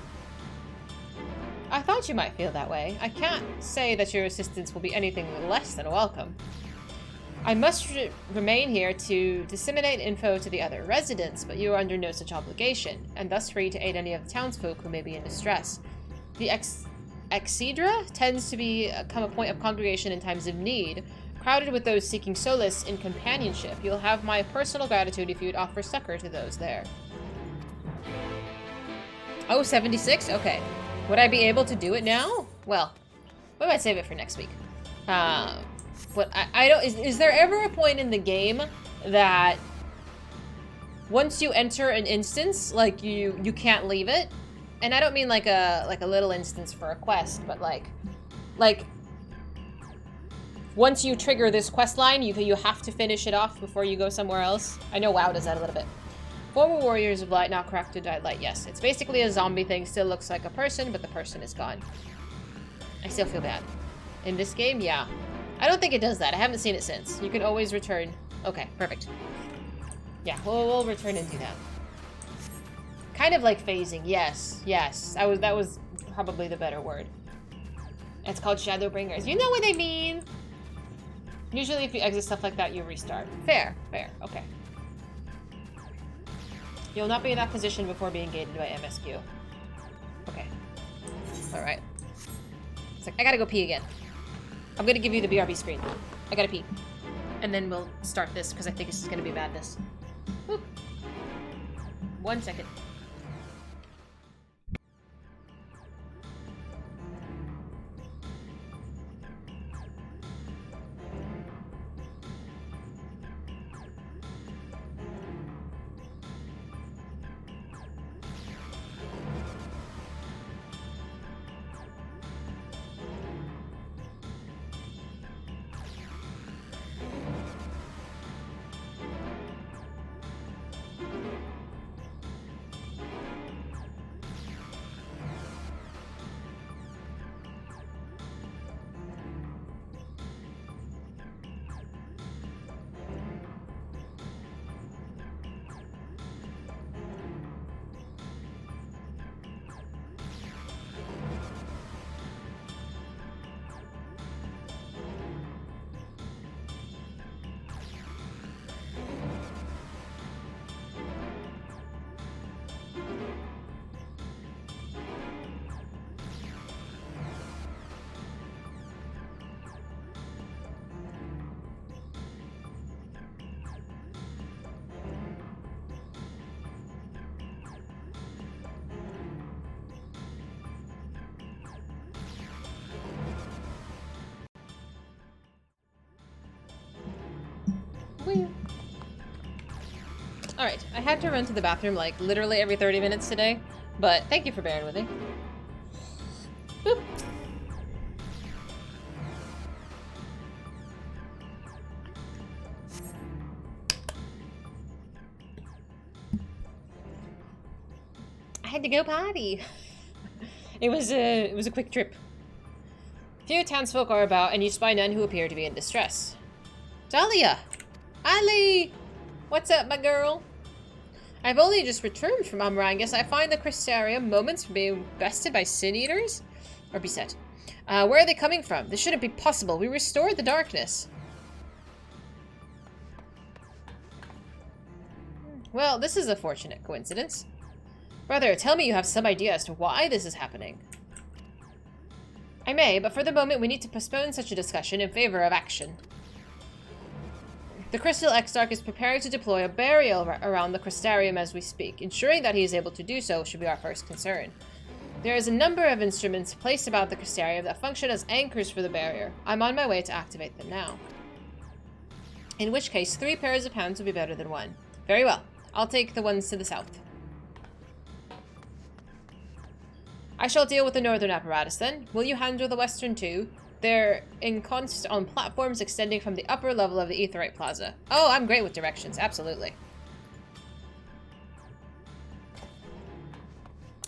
I thought you might feel that way. I can't say that your assistance will be anything less than welcome. I must remain here to disseminate info to the other residents, but you are under no such obligation, and thus free to aid any of the townsfolk who may be in distress. The Exedra tends to become a point of congregation in times of need, crowded with those seeking solace in companionship. You'll have my personal gratitude if you'd offer succor to those there. Oh, 76? Okay. Would I be able to do it now? Well, we might save it for next week. But I don't. Is there ever a point in the game that once you enter an instance, like you can't leave it? And I don't mean like a little instance for a quest, but like once you trigger this quest line, you have to finish it off before you go somewhere else. I know WoW does that a little bit. Former Warriors of Light now cracked to die light. Yes, it's basically a zombie thing. Still looks like a person, but the person is gone. I still feel bad. In this game, yeah. I don't think it does that. I haven't seen it since. You can always return. Okay, perfect. Yeah, we'll return and do that. Kind of like phasing. Yes, yes. That was probably the better word. It's called Shadowbringers. You know what I mean. Usually if you exit stuff like that, you restart. Fair, fair. Okay. You'll not be in that position before being gated by MSQ. Okay. Alright. It's like, I gotta go pee again. I'm gonna give you the BRB screen. I gotta pee. And then we'll start this, because I think this is gonna be madness. Whew. 1 second. Alright, I had to run to the bathroom like literally every 30 minutes today, but thank you for bearing with me. Boop. I had to go potty. It was a quick trip. Few townsfolk are about, and you spy none who appear to be in distress. Dahlia! Ali! What's up, my girl? I've only just returned from Amarangus. I find the Crystarium moments from being bested by sin-eaters? Or beset. Where are they coming from? This shouldn't be possible. We restored the darkness. Well, this is a fortunate coincidence. Brother, tell me you have some idea as to why this is happening. I may, but for the moment we need to postpone such a discussion in favor of action. The Crystal Exarch is preparing to deploy a barrier around the Crystarium as we speak. Ensuring that he is able to do so should be our first concern. There is a number of instruments placed about the Crystarium that function as anchors for the barrier. I'm on my way to activate them now. In which case, 3 pairs of hands would be better than 1. Very well. I'll take the ones to the south. I shall deal with the northern apparatus then. Will you handle the western too? They're ensconced on platforms extending from the upper level of the Aetheryte Plaza. Oh, I'm great with directions, absolutely.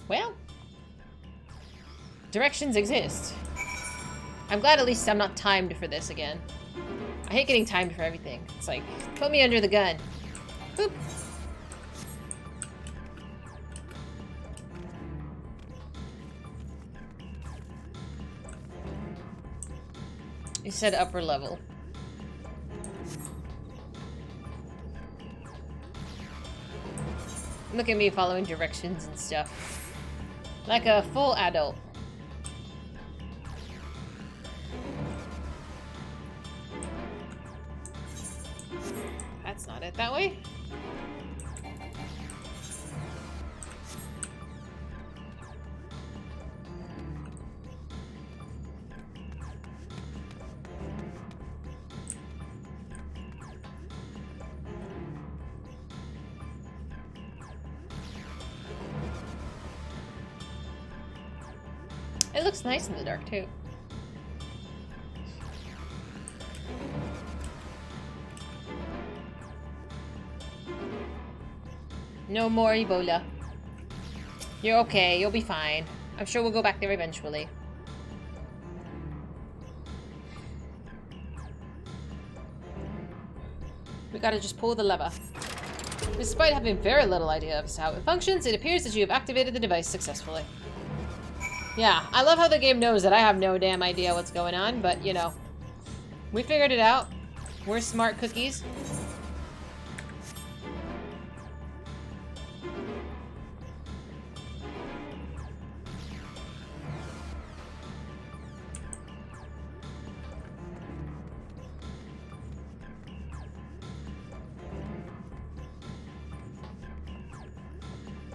Well, directions exist. I'm glad at least I'm not timed for this again. I hate getting timed for everything. It's like, put me under the gun. Boop. You said upper level. Look at me following directions and stuff. Like a full adult. That's not it that way. It looks nice in the dark, too. No more Ebola. You're okay, you'll be fine. I'm sure we'll go back there eventually. We gotta just pull the lever. Despite having very little idea of how it functions, it appears that you have activated the device successfully. Yeah, I love how the game knows that I have no damn idea what's going on, but, you know. We figured it out. We're smart cookies.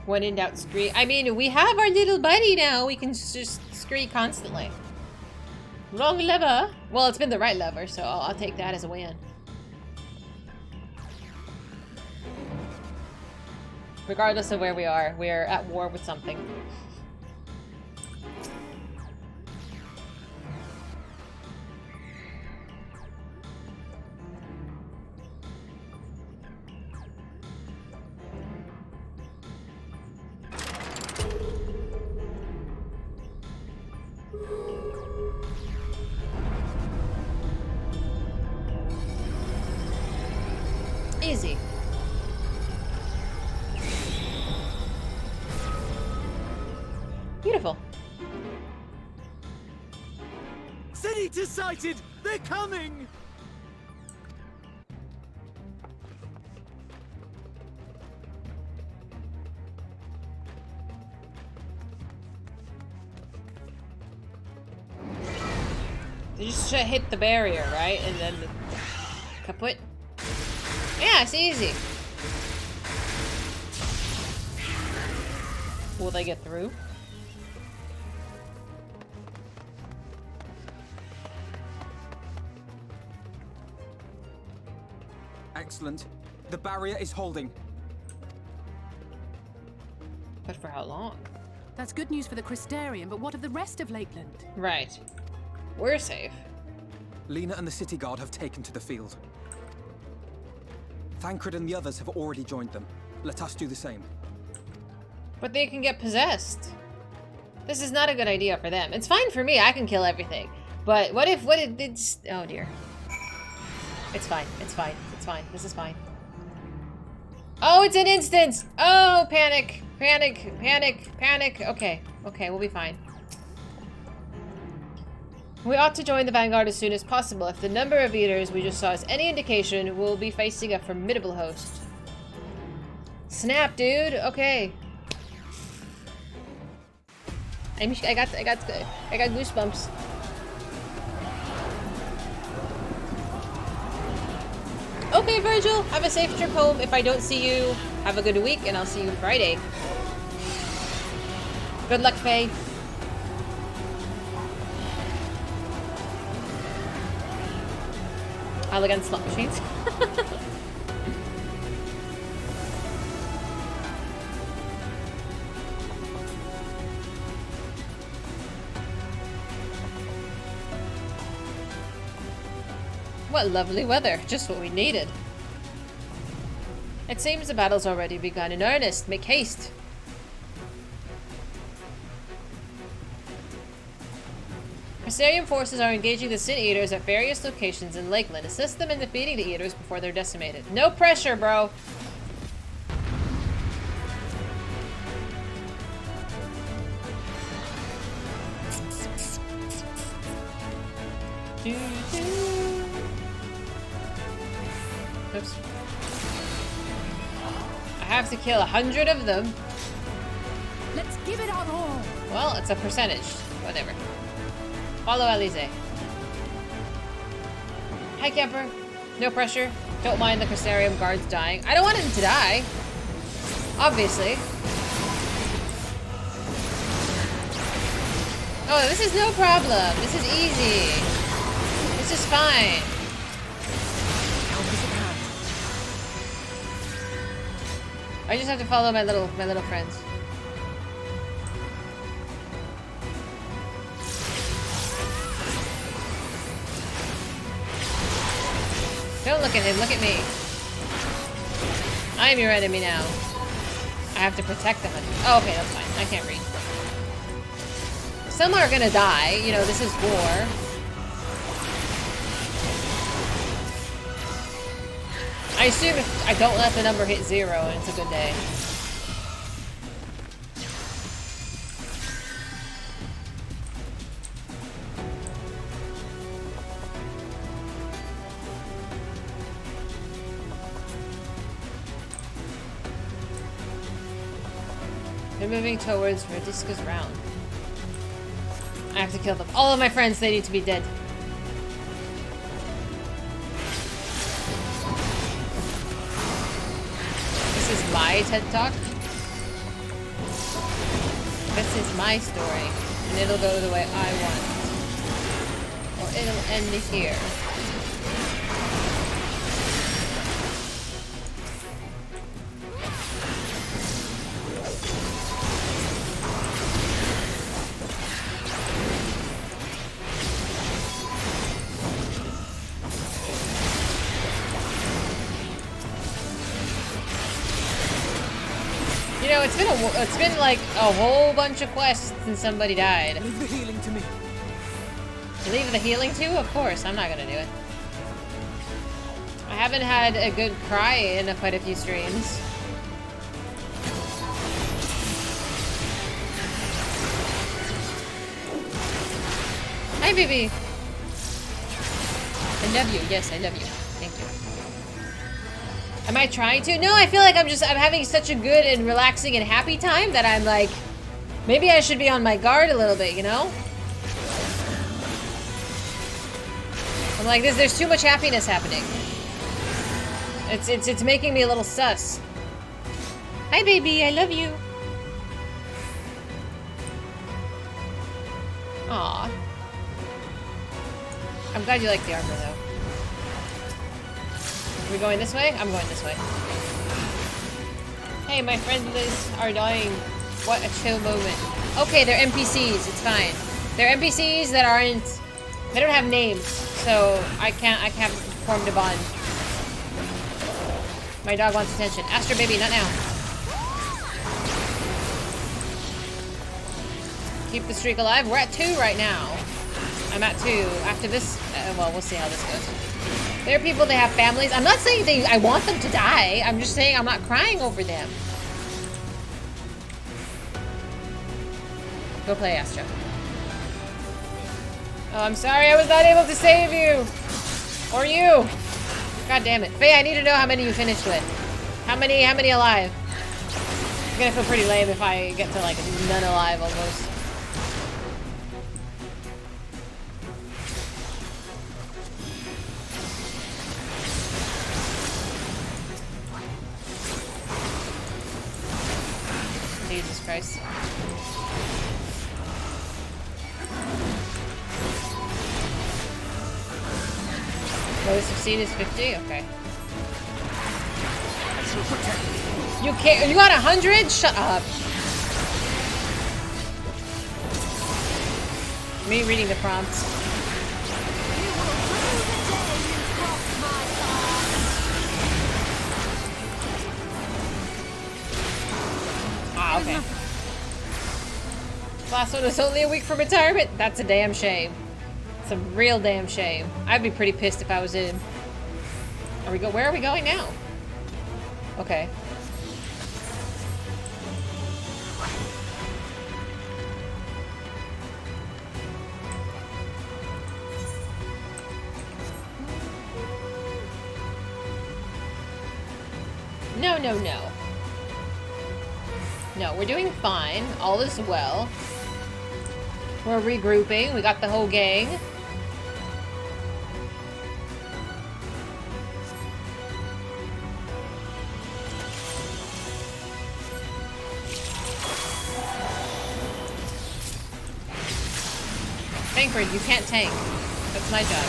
When in doubt, scree. I mean, we have our little buddy now. We can just scree constantly. Wrong lever. Well, it's been the right lever, so I'll take that as a win. Regardless of where we are at war with something. Easy. Beautiful. Senator sighted! They're coming! You just should hit the barrier, right? And then the kaput. Yeah, it's easy. Will they get through? Excellent. The barrier is holding. But for how long? That's good news for the Crystarium, but what of the rest of Lakeland? Right. We're safe. Lena and the city guard have taken to the field. Thancred and the others have already joined them. Let us do the same. But they can get possessed. This is not a good idea for them. It's fine for me. I can kill everything. But what if it's... Oh, dear. It's fine. It's fine. It's fine. This is fine. Oh, it's an instance! Oh, panic. Panic. Panic. Panic. Okay. Okay, we'll be fine. We ought to join the Vanguard as soon as possible. If the number of eaters we just saw is any indication, we'll be facing a formidable host. Snap, dude. Okay. I got goosebumps. Okay, Virgil. Have a safe trip home. If I don't see you, have a good week, and I'll see you Friday. Good luck, Faye. Elegant slot machines. What lovely weather, just what we needed. It seems the battle's already begun in earnest. Make haste. Crystarium forces are engaging the Sin Eaters at various locations in Lakeland. Assist them in defeating the Eaters before they're decimated. No pressure, bro! Oops. I have to kill 100 of them. Let's give it our all. Well, it's a percentage. Whatever. Follow Alize. Hi, camper. No pressure. Don't mind the Crystarium guards dying. I don't want them to die. Obviously. Oh, this is no problem. This is easy. This is fine. I just have to follow my little friends. Don't look at him, look at me. I am your enemy now. I have to protect them. Oh, okay, that's fine. I can't read. Some are gonna die. You know, this is war. I assume if I don't let the number hit 0, it's a good day. They're moving towards Radiska's round. I have to kill them. All of my friends, they need to be dead. This is my TED Talk. my story, and it'll go the way I want. Or it'll end here. You know, it's been like a whole bunch of quests since somebody died. Leave the healing to me. Leave the healing too? Of course, I'm not gonna do it. I haven't had a good cry in quite a few streams. Hi, baby. I love you. Yes, I love you. Thank you. Am I trying to? No, I feel like I'm having such a good and relaxing and happy time that I'm like, maybe I should be on my guard a little bit, you know? I'm like, there's too much happiness happening. It's making me a little sus. Hi, baby, I love you. Aw. I'm glad you like the armor, though. Are we going this way? I'm going this way. Hey, my friends are dying. What a chill moment. Okay, they're NPCs. It's fine. They're NPCs that aren't... They don't have names, so I can't form a bond. My dog wants attention. Astro baby, not now. Keep the streak alive. We're at 2 right now. I'm at 2. After this, well, we'll see how this goes. There are people that have families. I'm not saying I want them to die. I'm just saying I'm not crying over them. Go play, Astro. Oh, I'm sorry I was not able to save you. Or you. God damn it. Faye, I need to know how many you finished with. How many alive? I'm gonna feel pretty lame if I get to like none alive almost. Jesus Christ. Lowest of seed is 50? Okay. You can't. You got 100? Shut up. Me reading the prompts. Ah, okay. Last one was only a week from retirement? That's a damn shame. It's a real damn shame. I'd be pretty pissed if I was in. Where are we going now? Okay. No, no, no. No, we're doing fine. All is well. We're regrouping. We got the whole gang. Tankford, you can't tank. That's my job.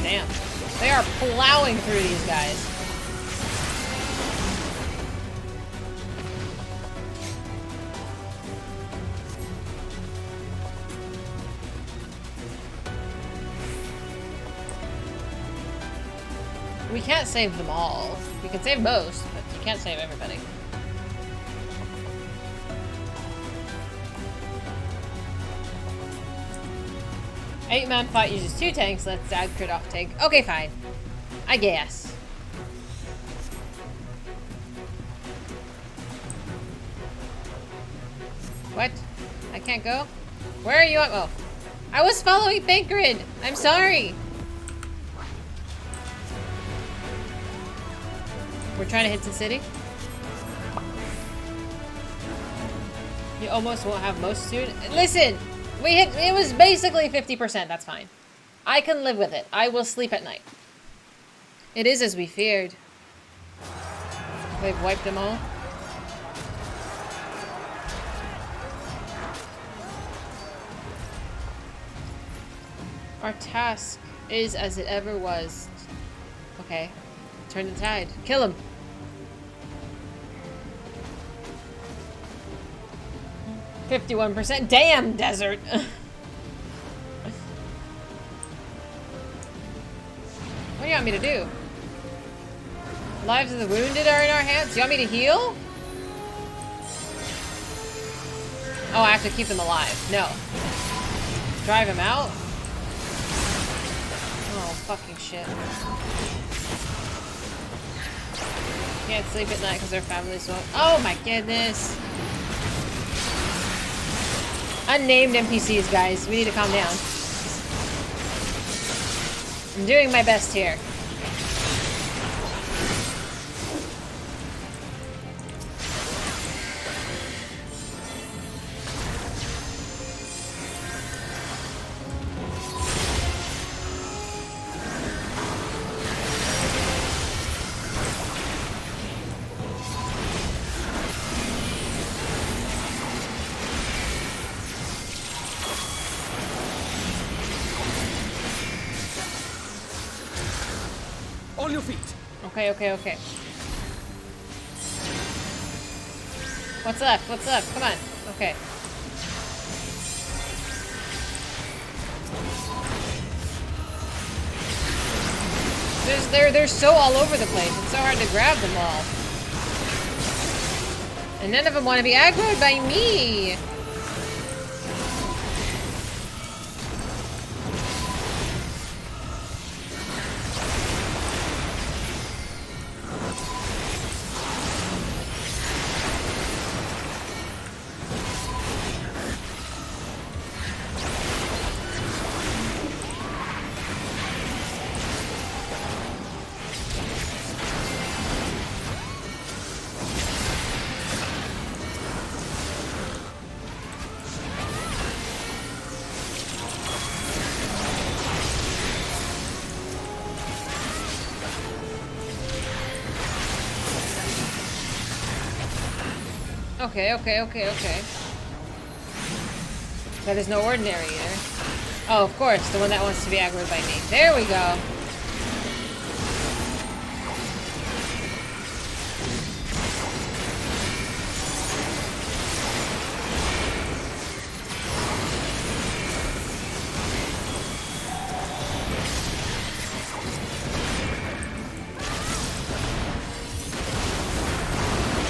Damn. They are plowing through these guys. We can't save them all. We can save most, but you can't save everybody. Eight-man fight uses 2 tanks. Let's add crit off tank. Okay, fine. I guess. What? I can't go? Where are you at? Oh. I was following Thancred! I'm sorry! We're trying to hit the city. You almost won't have most soon. Listen! We hit, it was basically 50%, that's fine. I can live with it. I will sleep at night. It is as we feared. They've wiped them all. Our task is as it ever was. Okay. Turn the tide. Kill him. %. Damn, desert. What do you want me to do? Lives of the wounded are in our hands. You want me to heal? Oh, I have to keep them alive. No. Drive them out? Oh, fucking shit. Can't sleep at night because their family's so... Oh my goodness. Unnamed NPCs, guys. We need to calm down. I'm doing my best here. On your feet. Okay, okay, okay. What's left? What's left? Come on. Okay. They're so all over the place. It's so hard to grab them all. And none of them want to be aggroed by me. Okay, okay, okay, okay. That is no ordinary eater. Oh, of course, the one that wants to be aggroed by me. There we go.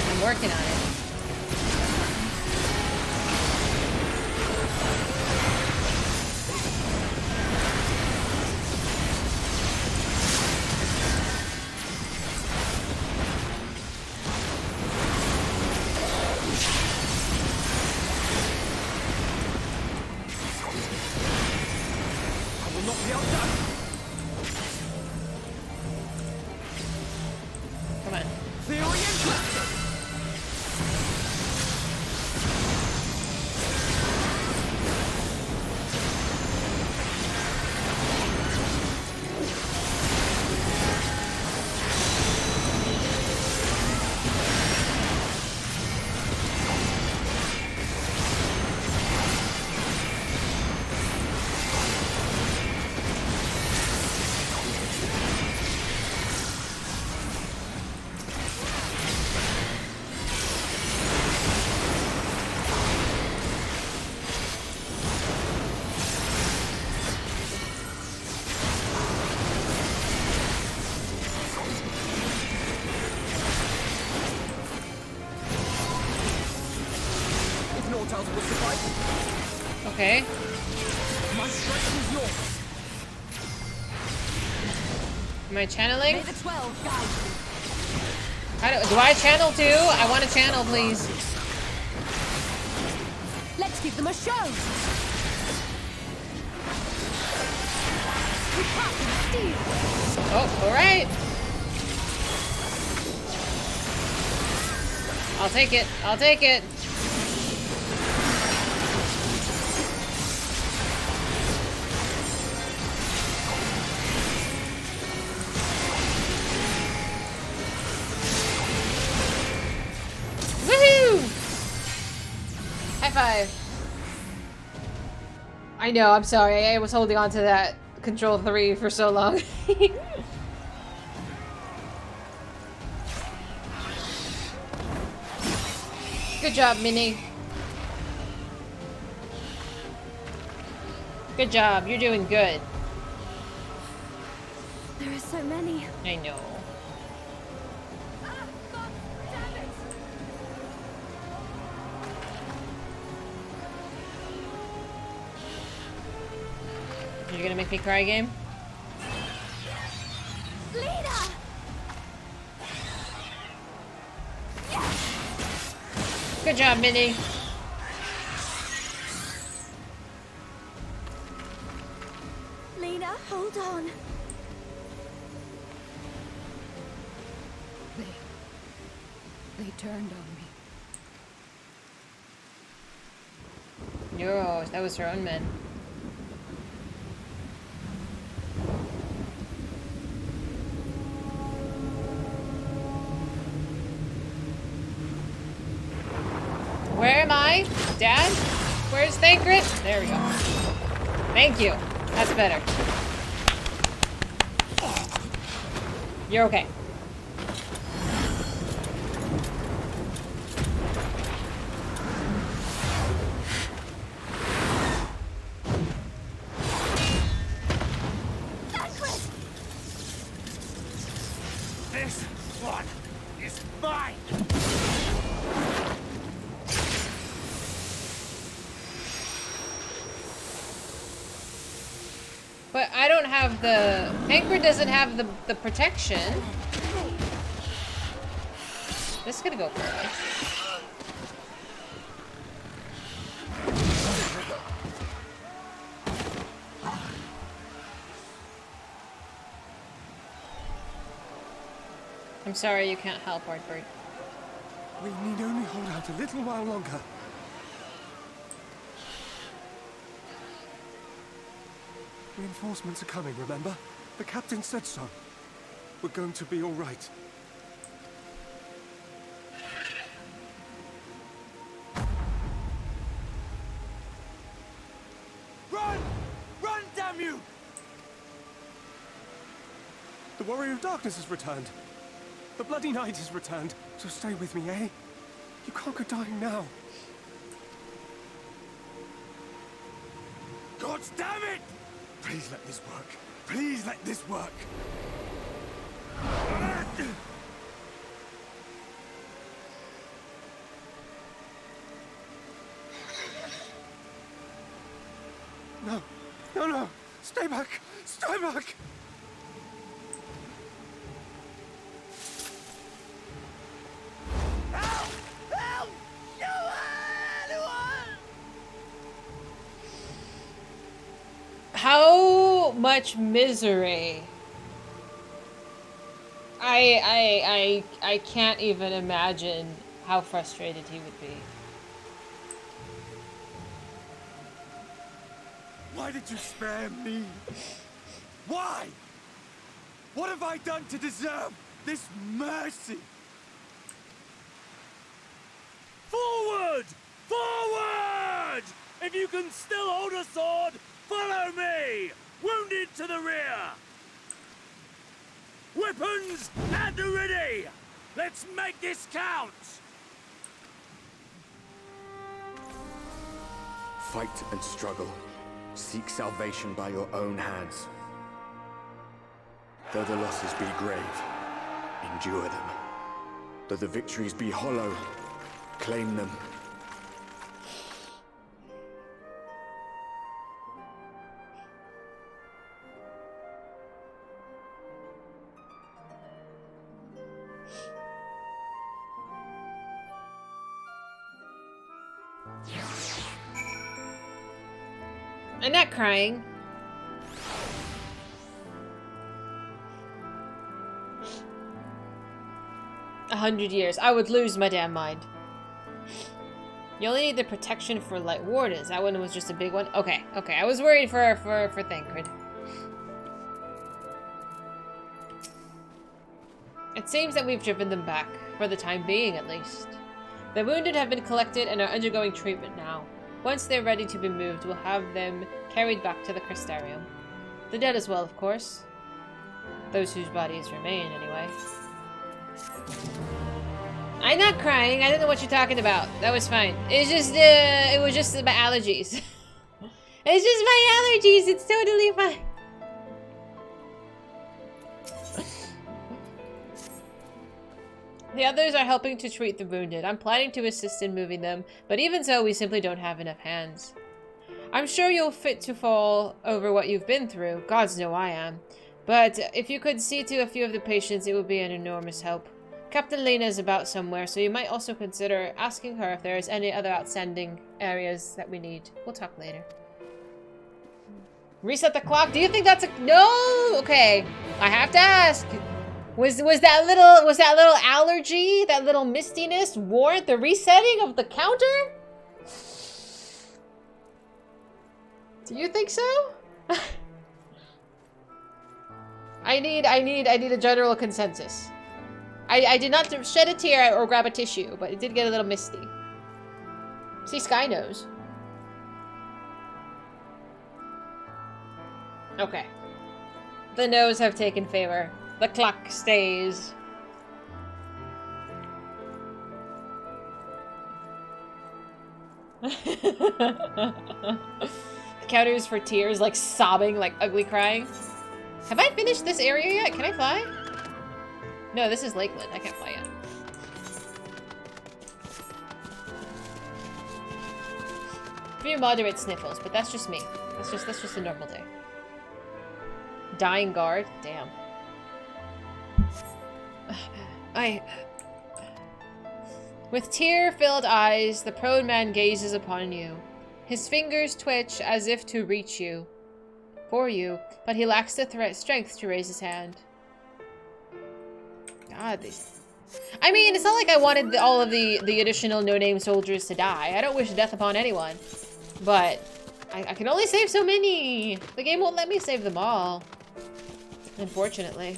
I'm working on it. Come on. Okay. My strength is yours. Am I channeling? May the 12 guide you. Do I channel too? I want to channel, please. Let's give them a show. We can't steal. Oh, all right. I'll take it. I'll take it. five. I know, I'm sorry. I was holding on to that control 3 for so long. Good job, Minnie. Good job. You're doing good. There are so many. I know. You're gonna make me cry again? Lena! Good job, Minnie. Lena, hold on. They turned on me. Yo, that was her own men. Where am I? Dad? Where's Thancred? There we go. Thank you. That's better. You're okay. This one is mine! But I don't have the... Thancred doesn't have the protection. This is gonna go poorly. I'm sorry you can't help, Artbird. We need only hold out a little while longer. Reinforcements are coming, remember? The captain said so. We're going to be all right. Run! Run, damn you! The Warrior of Darkness has returned. The Bloody Knight has returned. So stay with me, eh? You can't go dying now. God damn it! Please let this work. Please let this work. No. No, no. Stay back. Stay back. Help! Help! Anyone! How much misery? I can't even imagine how frustrated he would be. Why did you spare me? Why? What have I done to deserve this mercy? Forward! Forward! If you can still hold a sword, follow me! Wounded to the rear! Weapons at the ready! Let's make this count! Fight and struggle. Seek salvation by your own hands. Though the losses be grave, endure them. Though the victories be hollow, claim them. I'm not crying. A 100 years. I would lose my damn mind. You only need the protection for Light Wardens. That one was just a big one. Okay, okay. I was worried for Thancred. It seems that we've driven them back, for the time being at least. The wounded have been collected and are undergoing treatment now. Once they're ready to be moved, we'll have them carried back to the Crystarium. The dead as well, of course. Those whose bodies remain, anyway. I'm not crying. I don't know what you're talking about. That was fine. It was just my allergies. It's just my allergies. It's totally fine. The others are helping to treat the wounded. I'm planning to assist in moving them, but even so, we simply don't have enough hands. I'm sure you'll fit to fall over what you've been through. Gods know I am. But if you could see to a few of the patients, it would be an enormous help. Captain Lena is about somewhere, so you might also consider asking her if there is any other outstanding areas that we need. We'll talk later. Reset the clock? Do you think that's a... No! Okay. I have to ask. Was that little allergy, that little mistiness warrant the resetting of the counter? Do you think so? I need a general consensus. I did not shed a tear or grab a tissue, but it did get a little misty. See, Sky knows. Okay. The no's have taken favor. The clock stays. Counters for tears, like sobbing, like ugly crying. Have I finished this area yet? Can I fly? No, this is Lakeland. I can't fly yet. Few moderate sniffles, but that's just me. That's just a normal day. Dying guard? Damn. With tear-filled eyes, the prone man gazes upon you. His fingers twitch as if to reach you. For you, but he lacks the strength to raise his hand. God, these... I mean, it's not like I wanted all of the additional no-name soldiers to die. I don't wish death upon anyone. But I can only save so many. The game won't let me save them all. Unfortunately.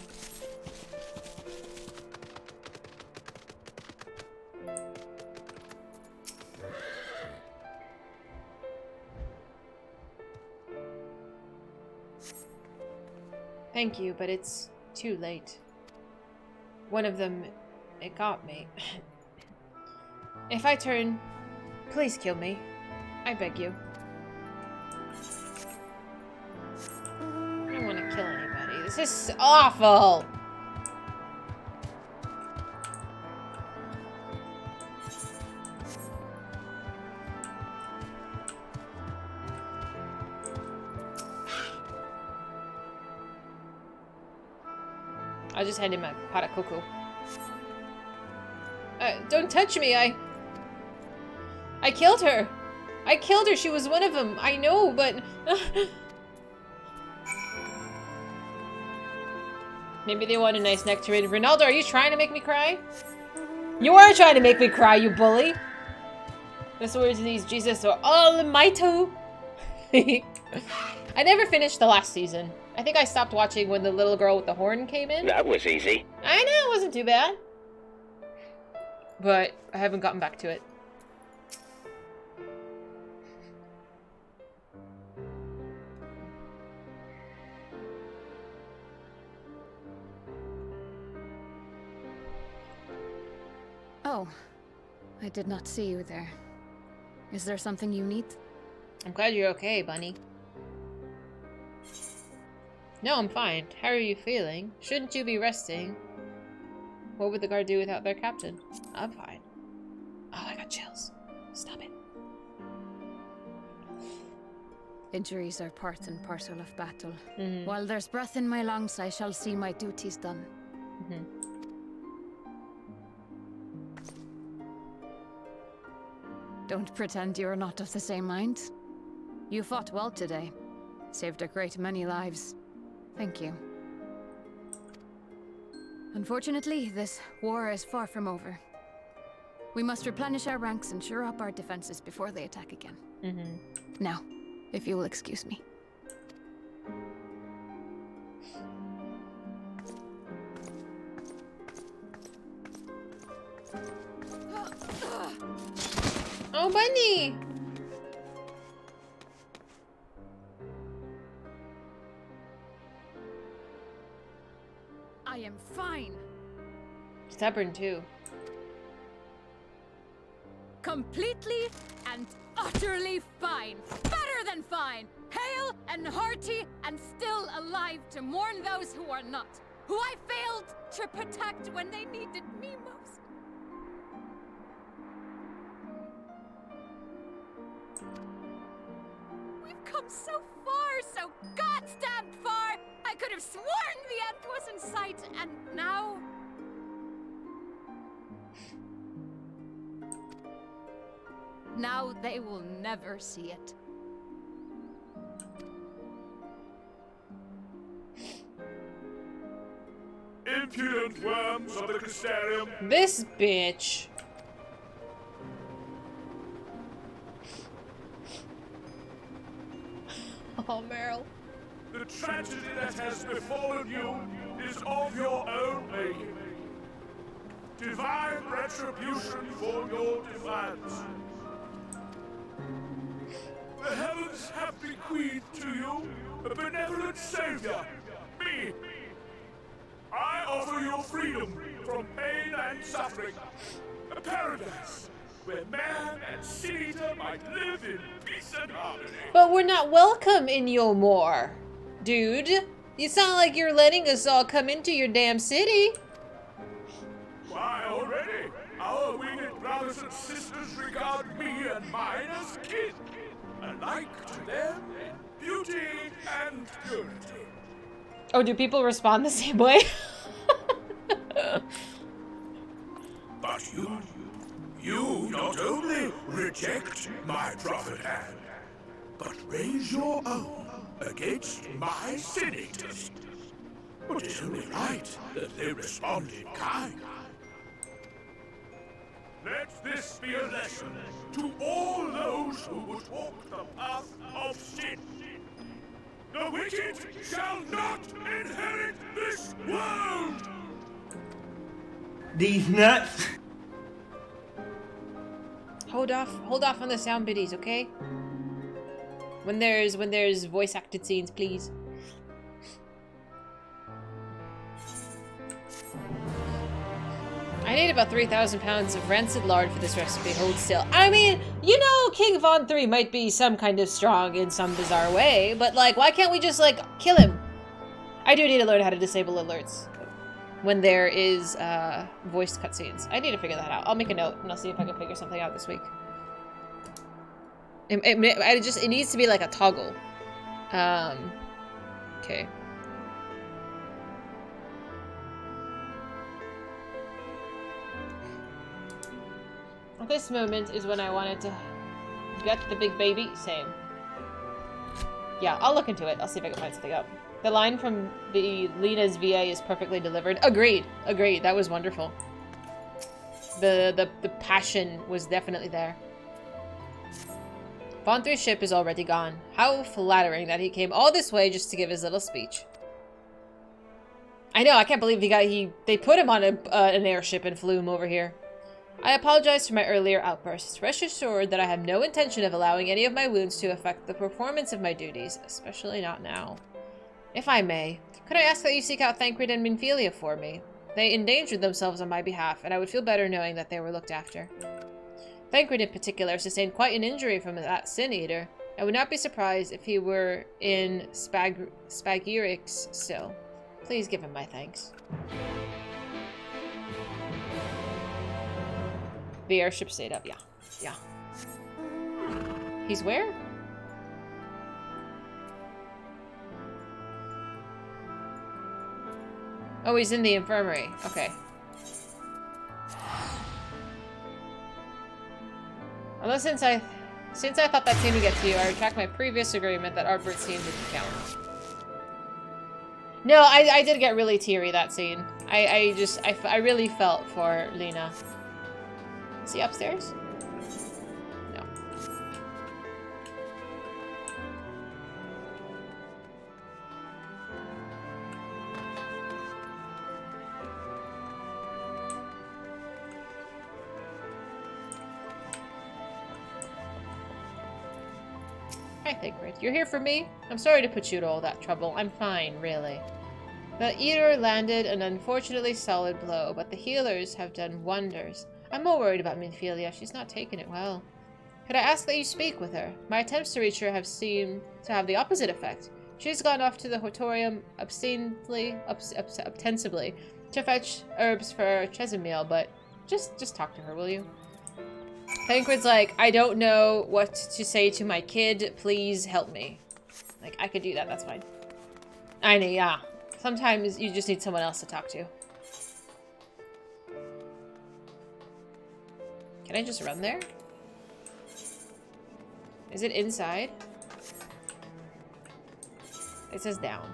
Thank you, but it's too late. One of them, it got me. If I turn, please kill me. I beg you. I don't want to kill anybody. This is awful! I'll just hand him my pot of cocoa. Don't touch me, I killed her! I killed her, she was one of them. I know, but... Maybe they want a nice nectarine. Ronaldo, are you trying to make me cry? You are trying to make me cry, you bully! The swords in these Jesus are almighty. I never finished the last season. I think I stopped watching when the little girl with the horn came in. That was easy. I know, it wasn't too bad. But I haven't gotten back to it. Oh, I did not see you there. Is there something you need? I'm glad you're okay, Bunny. No, I'm fine. How are you feeling? Shouldn't you be resting? What would the guard do without their captain? I'm fine. Oh, I got chills. Stop it. Injuries are part and parcel of battle. While there's breath in my lungs, I shall see my duties done. Don't pretend you're not of the same mind. You fought well today. Saved a great many lives. Thank you. Unfortunately, this war is far from over. We must replenish our ranks and shore up our defenses before they attack again. Now, if you will excuse me. Oh, bunny! I am fine. Stubborn, too. Completely and utterly fine. Better than fine. Hale and hearty and still alive to mourn those who are not. Who I failed to protect when they needed me most. We've come so far, so goddamn far. I could have sworn the end was in sight, and now... Now they will never see it. Impudent worms of the Crystarium. This bitch. Oh, Meryl. The tragedy that has befallen you is of your own making. Divine retribution for your defiance. The heavens have bequeathed to you a benevolent savior, me. I offer you freedom from pain and suffering. A paradise where man and sin-eater might live in peace and harmony. But we're not welcome in your more, dude. You sound like you're letting us all come into your damn city. Why, already, our winged brothers and sisters regard me and mine as kin, alike to them in beauty and purity. Oh, do people respond the same way? But you not only reject my prophet hand, but raise your own against my sin-eaters. But it's only right that they respond in kind. Let this be a lesson to all those who would walk the path of sin. The wicked shall not inherit this world! These nuts! Hold off on the sound biddies, okay? When there's voice acted scenes, please. I need about 3,000 pounds of rancid lard for this recipe. Hold still. I mean, you know, King Von 3 might be some kind of strong in some bizarre way, but like, why can't we just like kill him? I do need to learn how to disable alerts when there is voiced cutscenes. I need to figure that out. I'll make a note and I'll see if I can figure something out this week. It needs to be like a toggle. Okay. This moment is when I wanted to get the big baby. Same. Yeah, I'll look into it. I'll see if I can find something out. The line from the Lena's VA is perfectly delivered. Agreed. Agreed. That was wonderful. The passion was definitely there. Von 3's ship is already gone. How flattering that he came all this way just to give his little speech. I know, I can't believe they put him on an airship and flew him over here. I apologize for my earlier outbursts. Rest assured that I have no intention of allowing any of my wounds to affect the performance of my duties, especially not now. If I may, could I ask that you seek out Thancred and Minfilia for me? They endangered themselves on my behalf, and I would feel better knowing that they were looked after. Thancred in particular sustained quite an injury from that sin-eater. I would not be surprised if he were in Spagyrix still. Please give him my thanks. The airship stayed up, yeah. Yeah. He's where? Oh, he's in the infirmary. Okay. Although since I thought that scene would get to you, I retract my previous agreement that Artburt's scene didn't count. No, I did get really teary that scene. I really felt for Lena. Is he upstairs? No. Hi, Thigrid. You're here for me? I'm sorry to put you to all that trouble. I'm fine, really. The Eater landed an unfortunately solid blow, but the healers have done wonders. I'm more worried about Minfilia. She's not taking it well. Could I ask that you speak with her? My attempts to reach her have seemed to have the opposite effect. She's gone off to the Hortorium ostensibly to fetch herbs for Chesimil, but just talk to her, will you? Tancred's like, I don't know what to say to my kid. Please help me. Like, I could do that. That's fine. I know, yeah. Sometimes you just need someone else to talk to. Can I just run there? Is it inside? It says down.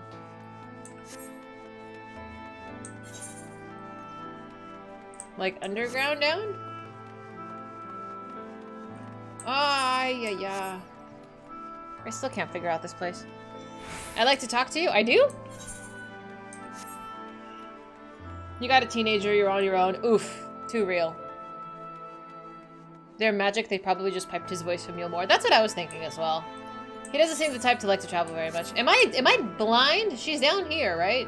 Like underground down? Ah, yeah. I still can't figure out this place. I'd like to talk to you. I do? You got a teenager, you're on your own. Oof. Too real. They're magic, they probably just piped his voice from Muelmore. That's what I was thinking as well. He doesn't seem the type to like to travel very much. Am I blind? She's down here, right?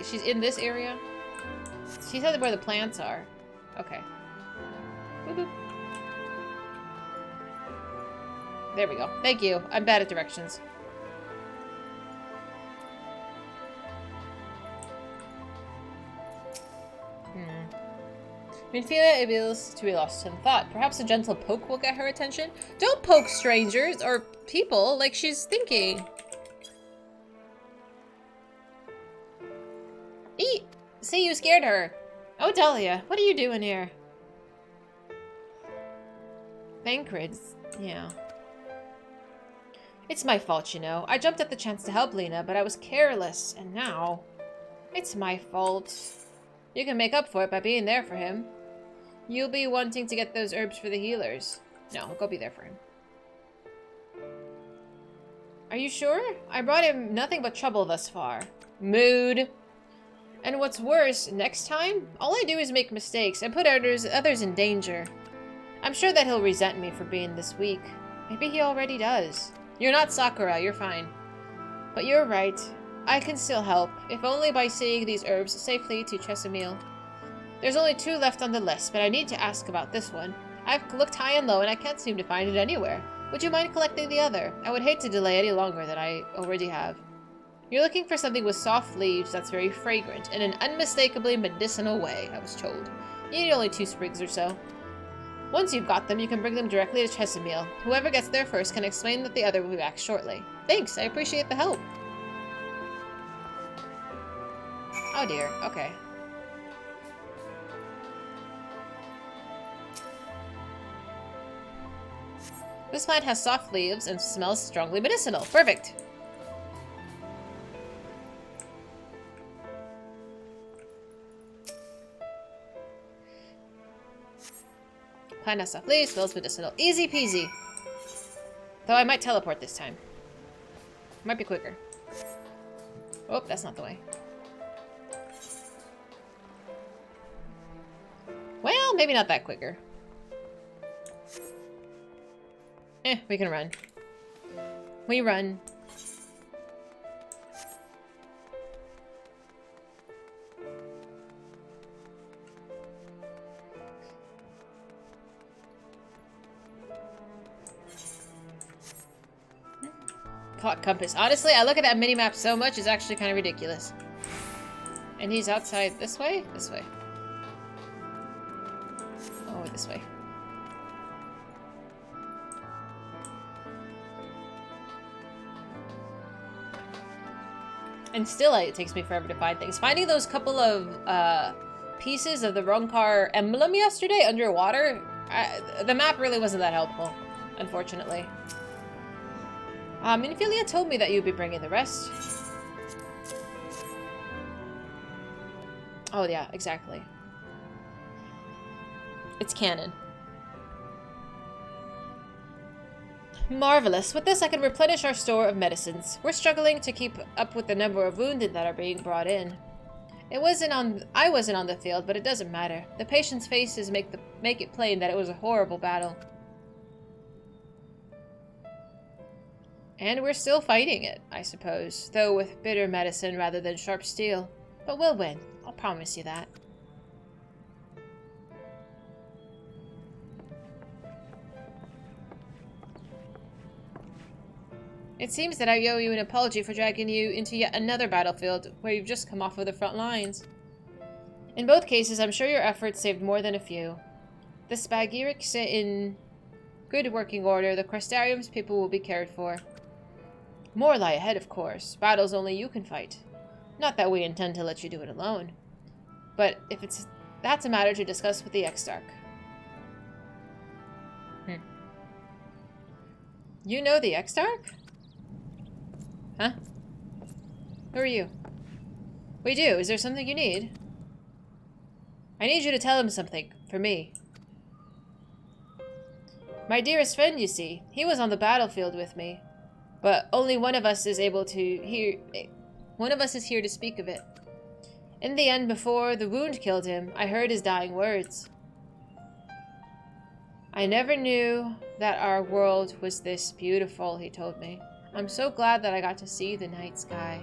She's in this area? She said where the plants are. Okay. Boop, boop. There we go. Thank you. I'm bad at directions. Minfilia appears to be lost in thought. Perhaps a gentle poke will get her attention? Don't poke strangers or people like she's thinking. Eat! See, you scared her. Oh, Dahlia, what are you doing here? Thancred's, yeah. It's my fault, you know. I jumped at the chance to help Lena, but I was careless, and now... It's my fault. You can make up for it by being there for him. You'll be wanting to get those herbs for the healers. No, I'll go be there for him. Are you sure? I brought him nothing but trouble thus far. Mood. And what's worse, next time, all I do is make mistakes and put others in danger. I'm sure that he'll resent me for being this weak. Maybe he already does. You're not Sakura, you're fine. But you're right. I can still help, if only by seeing these herbs safely to Chesimil. There's only 2 left on the list, but I need to ask about this one. I've looked high and low and I can't seem to find it anywhere. Would you mind collecting the other? I would hate to delay any longer than I already have. You're looking for something with soft leaves that's very fragrant, in an unmistakably medicinal way, I was told. You need only 2 sprigs or so. Once you've got them, you can bring them directly to Chesimil. Whoever gets there first can explain that the other will be back shortly. Thanks, I appreciate the help. Oh dear, okay. This plant has soft leaves and smells strongly medicinal. Perfect. Plant has soft leaves, smells medicinal. Easy peasy. Though I might teleport this time. Might be quicker. Oh, that's not the way. Well, maybe not that quicker. We can run. We run. Clock compass. Honestly, I look at that mini-map so much, it's actually kind of ridiculous. And he's outside this way? This way. Oh, this way. And still, it takes me forever to find things. Finding those couple of pieces of the Ronka emblem yesterday underwater, the map really wasn't that helpful, unfortunately. Minfilia told me that you'd be bringing the rest. Oh yeah, exactly. It's canon. Marvelous. With this, I can replenish our store of medicines. We're struggling to keep up with the number of wounded that are being brought in. I wasn't on the field, but it doesn't matter. The patients' faces make it plain that it was a horrible battle. And we're still fighting it, I suppose, though with bitter medicine rather than sharp steel. But we'll win, I'll promise you that. It seems that I owe you an apology for dragging you into yet another battlefield where you've just come off of the front lines. In both cases, I'm sure your efforts saved more than a few. The Spagyrics in good working order, the Crystarium's people will be cared for. More lie ahead, of course. Battles only you can fight. Not that we intend to let you do it alone. But if that's a matter to discuss with the Exarch. You know the Exarch? Huh? Who are you? We do. Is there something you need? I need you to tell him something. For me. My dearest friend, you see. He was on the battlefield with me. But only one of us is able to hear... One of us is here to speak of it. In the end, before the wound killed him, I heard his dying words. I never knew that our world was this beautiful, he told me. I'm so glad that I got to see the night sky.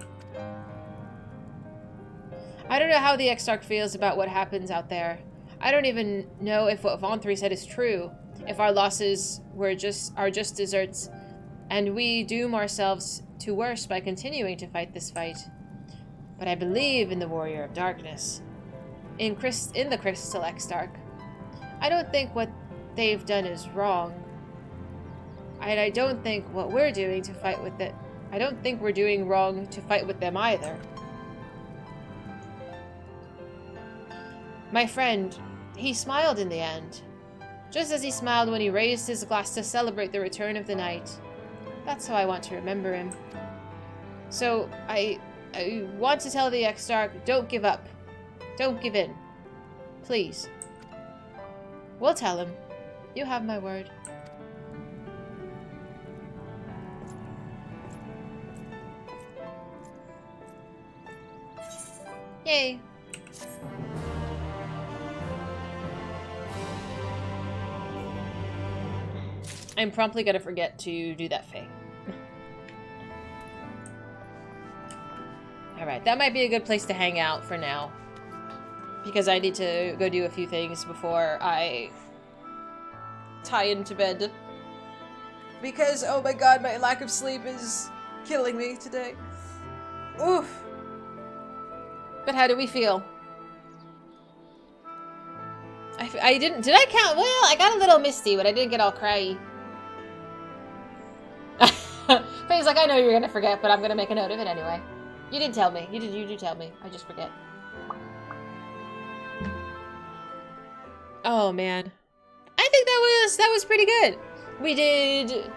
I don't know how the Exarch feels about what happens out there. I don't even know if what Vaughn said is true. If our losses are just deserts, and we doom ourselves to worse by continuing to fight this fight. But I believe in the Warrior of Darkness. In the Crystal Exarch. I don't think what they've done is wrong. And I don't think what we're doing to fight with it. I don't think we're doing wrong to fight with them either. My friend, he smiled in the end. Just as he smiled when he raised his glass to celebrate the return of the night. That's how I want to remember him. So, I want to tell the Exarch, don't give up. Don't give in. Please. We'll tell him. You have my word. Yay. I'm promptly gonna forget to do that Fae. Alright, that might be a good place to hang out for now. Because I need to go do a few things before I tie into bed. Because, oh my god, my lack of sleep is killing me today. Oof. But how do we feel? I didn't, did I count? Well, I got a little misty, but I didn't get all cryy. Faye's like, I know you're gonna forget, but I'm gonna make a note of it anyway. You did tell me. You did tell me. I just forget. Oh man. I think that was pretty good. We did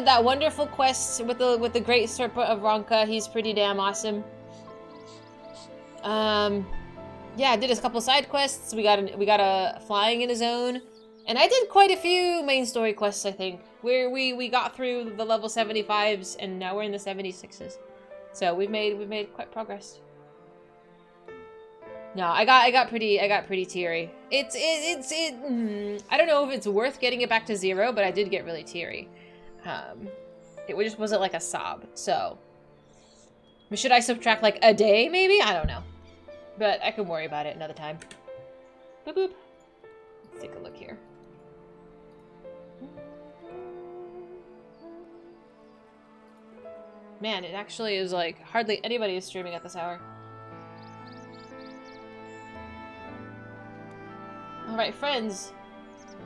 that wonderful quest with the great Serpent of Ronka. He's pretty damn awesome. Yeah, I did a couple side quests. We got a flying in a zone. And I did quite a few main story quests, I think. Where we got through the level 75s and now we're in the 76s. So we've made quite progress. No, I got pretty teary. I don't know if it's worth getting it back to 0, but I did get really teary. It just wasn't like a sob. So should I subtract like a day maybe? I don't know. But I can worry about it another time. Boop boop. Let's take a look here. Man, it actually is like hardly anybody is streaming at this hour. Alright, friends.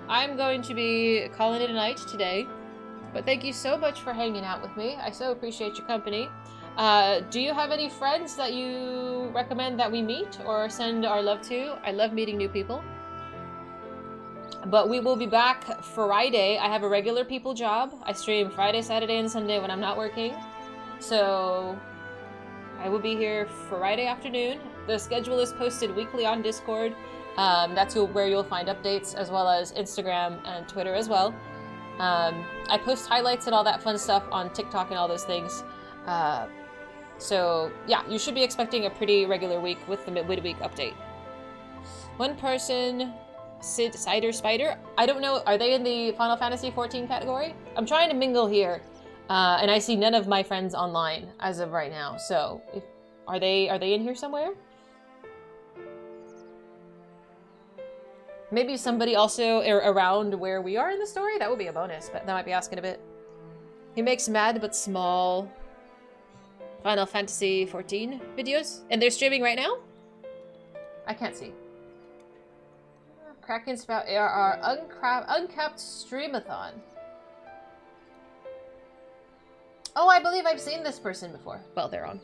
I'm going to be calling it a night today. But thank you so much for hanging out with me. I so appreciate your company. Do you have any friends that you recommend that we meet or send our love to? I love meeting new people. But we will be back Friday. I have a regular people job. I stream Friday, Saturday, and Sunday when I'm not working. So I will be here Friday afternoon. The schedule is posted weekly on Discord. That's where you'll find updates, as well as Instagram and Twitter as well. I post highlights and all that fun stuff on TikTok and all those things. So yeah, you should be expecting a pretty regular week with the midweek update. One person, Cider Spider. I don't know, are they in the Final Fantasy XIV category? I'm trying to mingle here. And I see none of my friends online as of right now. So, are they in here somewhere? Maybe somebody also around where we are in the story? That would be a bonus, but that might be asking a bit. He makes mad but small Final Fantasy 14 videos. And they're streaming right now? I can't see. Kraken Spout ARR Uncapped Streamathon. Oh, I believe I've seen this person before. Well, they're on.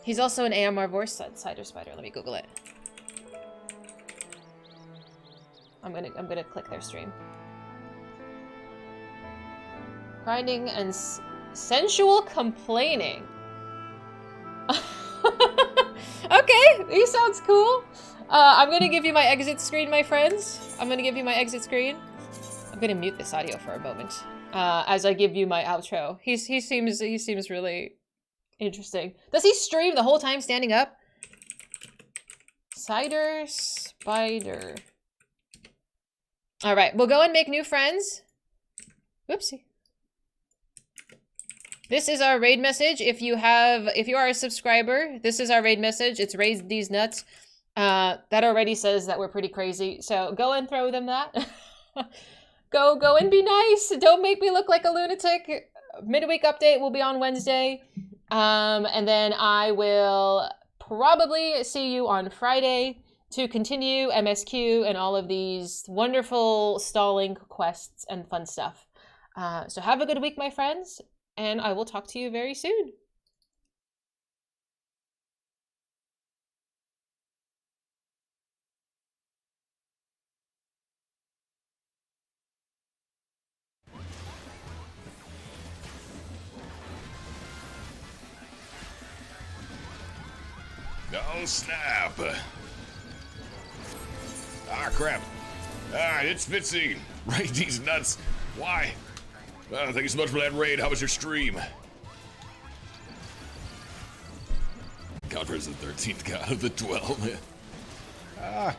He's also an AMR voice cider spider. Let me Google it. I'm gonna click their stream. Grinding and sensual complaining. Okay, he sounds cool. I'm gonna give you my exit screen, my friends. I'm gonna give you my exit screen. I'm gonna mute this audio for a moment as I give you my outro. He seems really interesting. Does he stream the whole time standing up? Cider spider. All right, we'll go and make new friends. Whoopsie. This is our raid message. If you are a subscriber, this is our raid message. It's raise these nuts. That already says that we're pretty crazy. So go and throw them that. Go and be nice. Don't make me look like a lunatic. Midweek update will be on Wednesday. And then I will probably see you on Friday to continue MSQ and all of these wonderful stalling quests and fun stuff. So have a good week, my friends, and I will talk to you very soon. Oh, snap. Ah, crap. Ah, it's Fizy. Raid these nuts. Why? Thank you so much for that raid. How was your stream? God is the 13th god of the 12. Ah.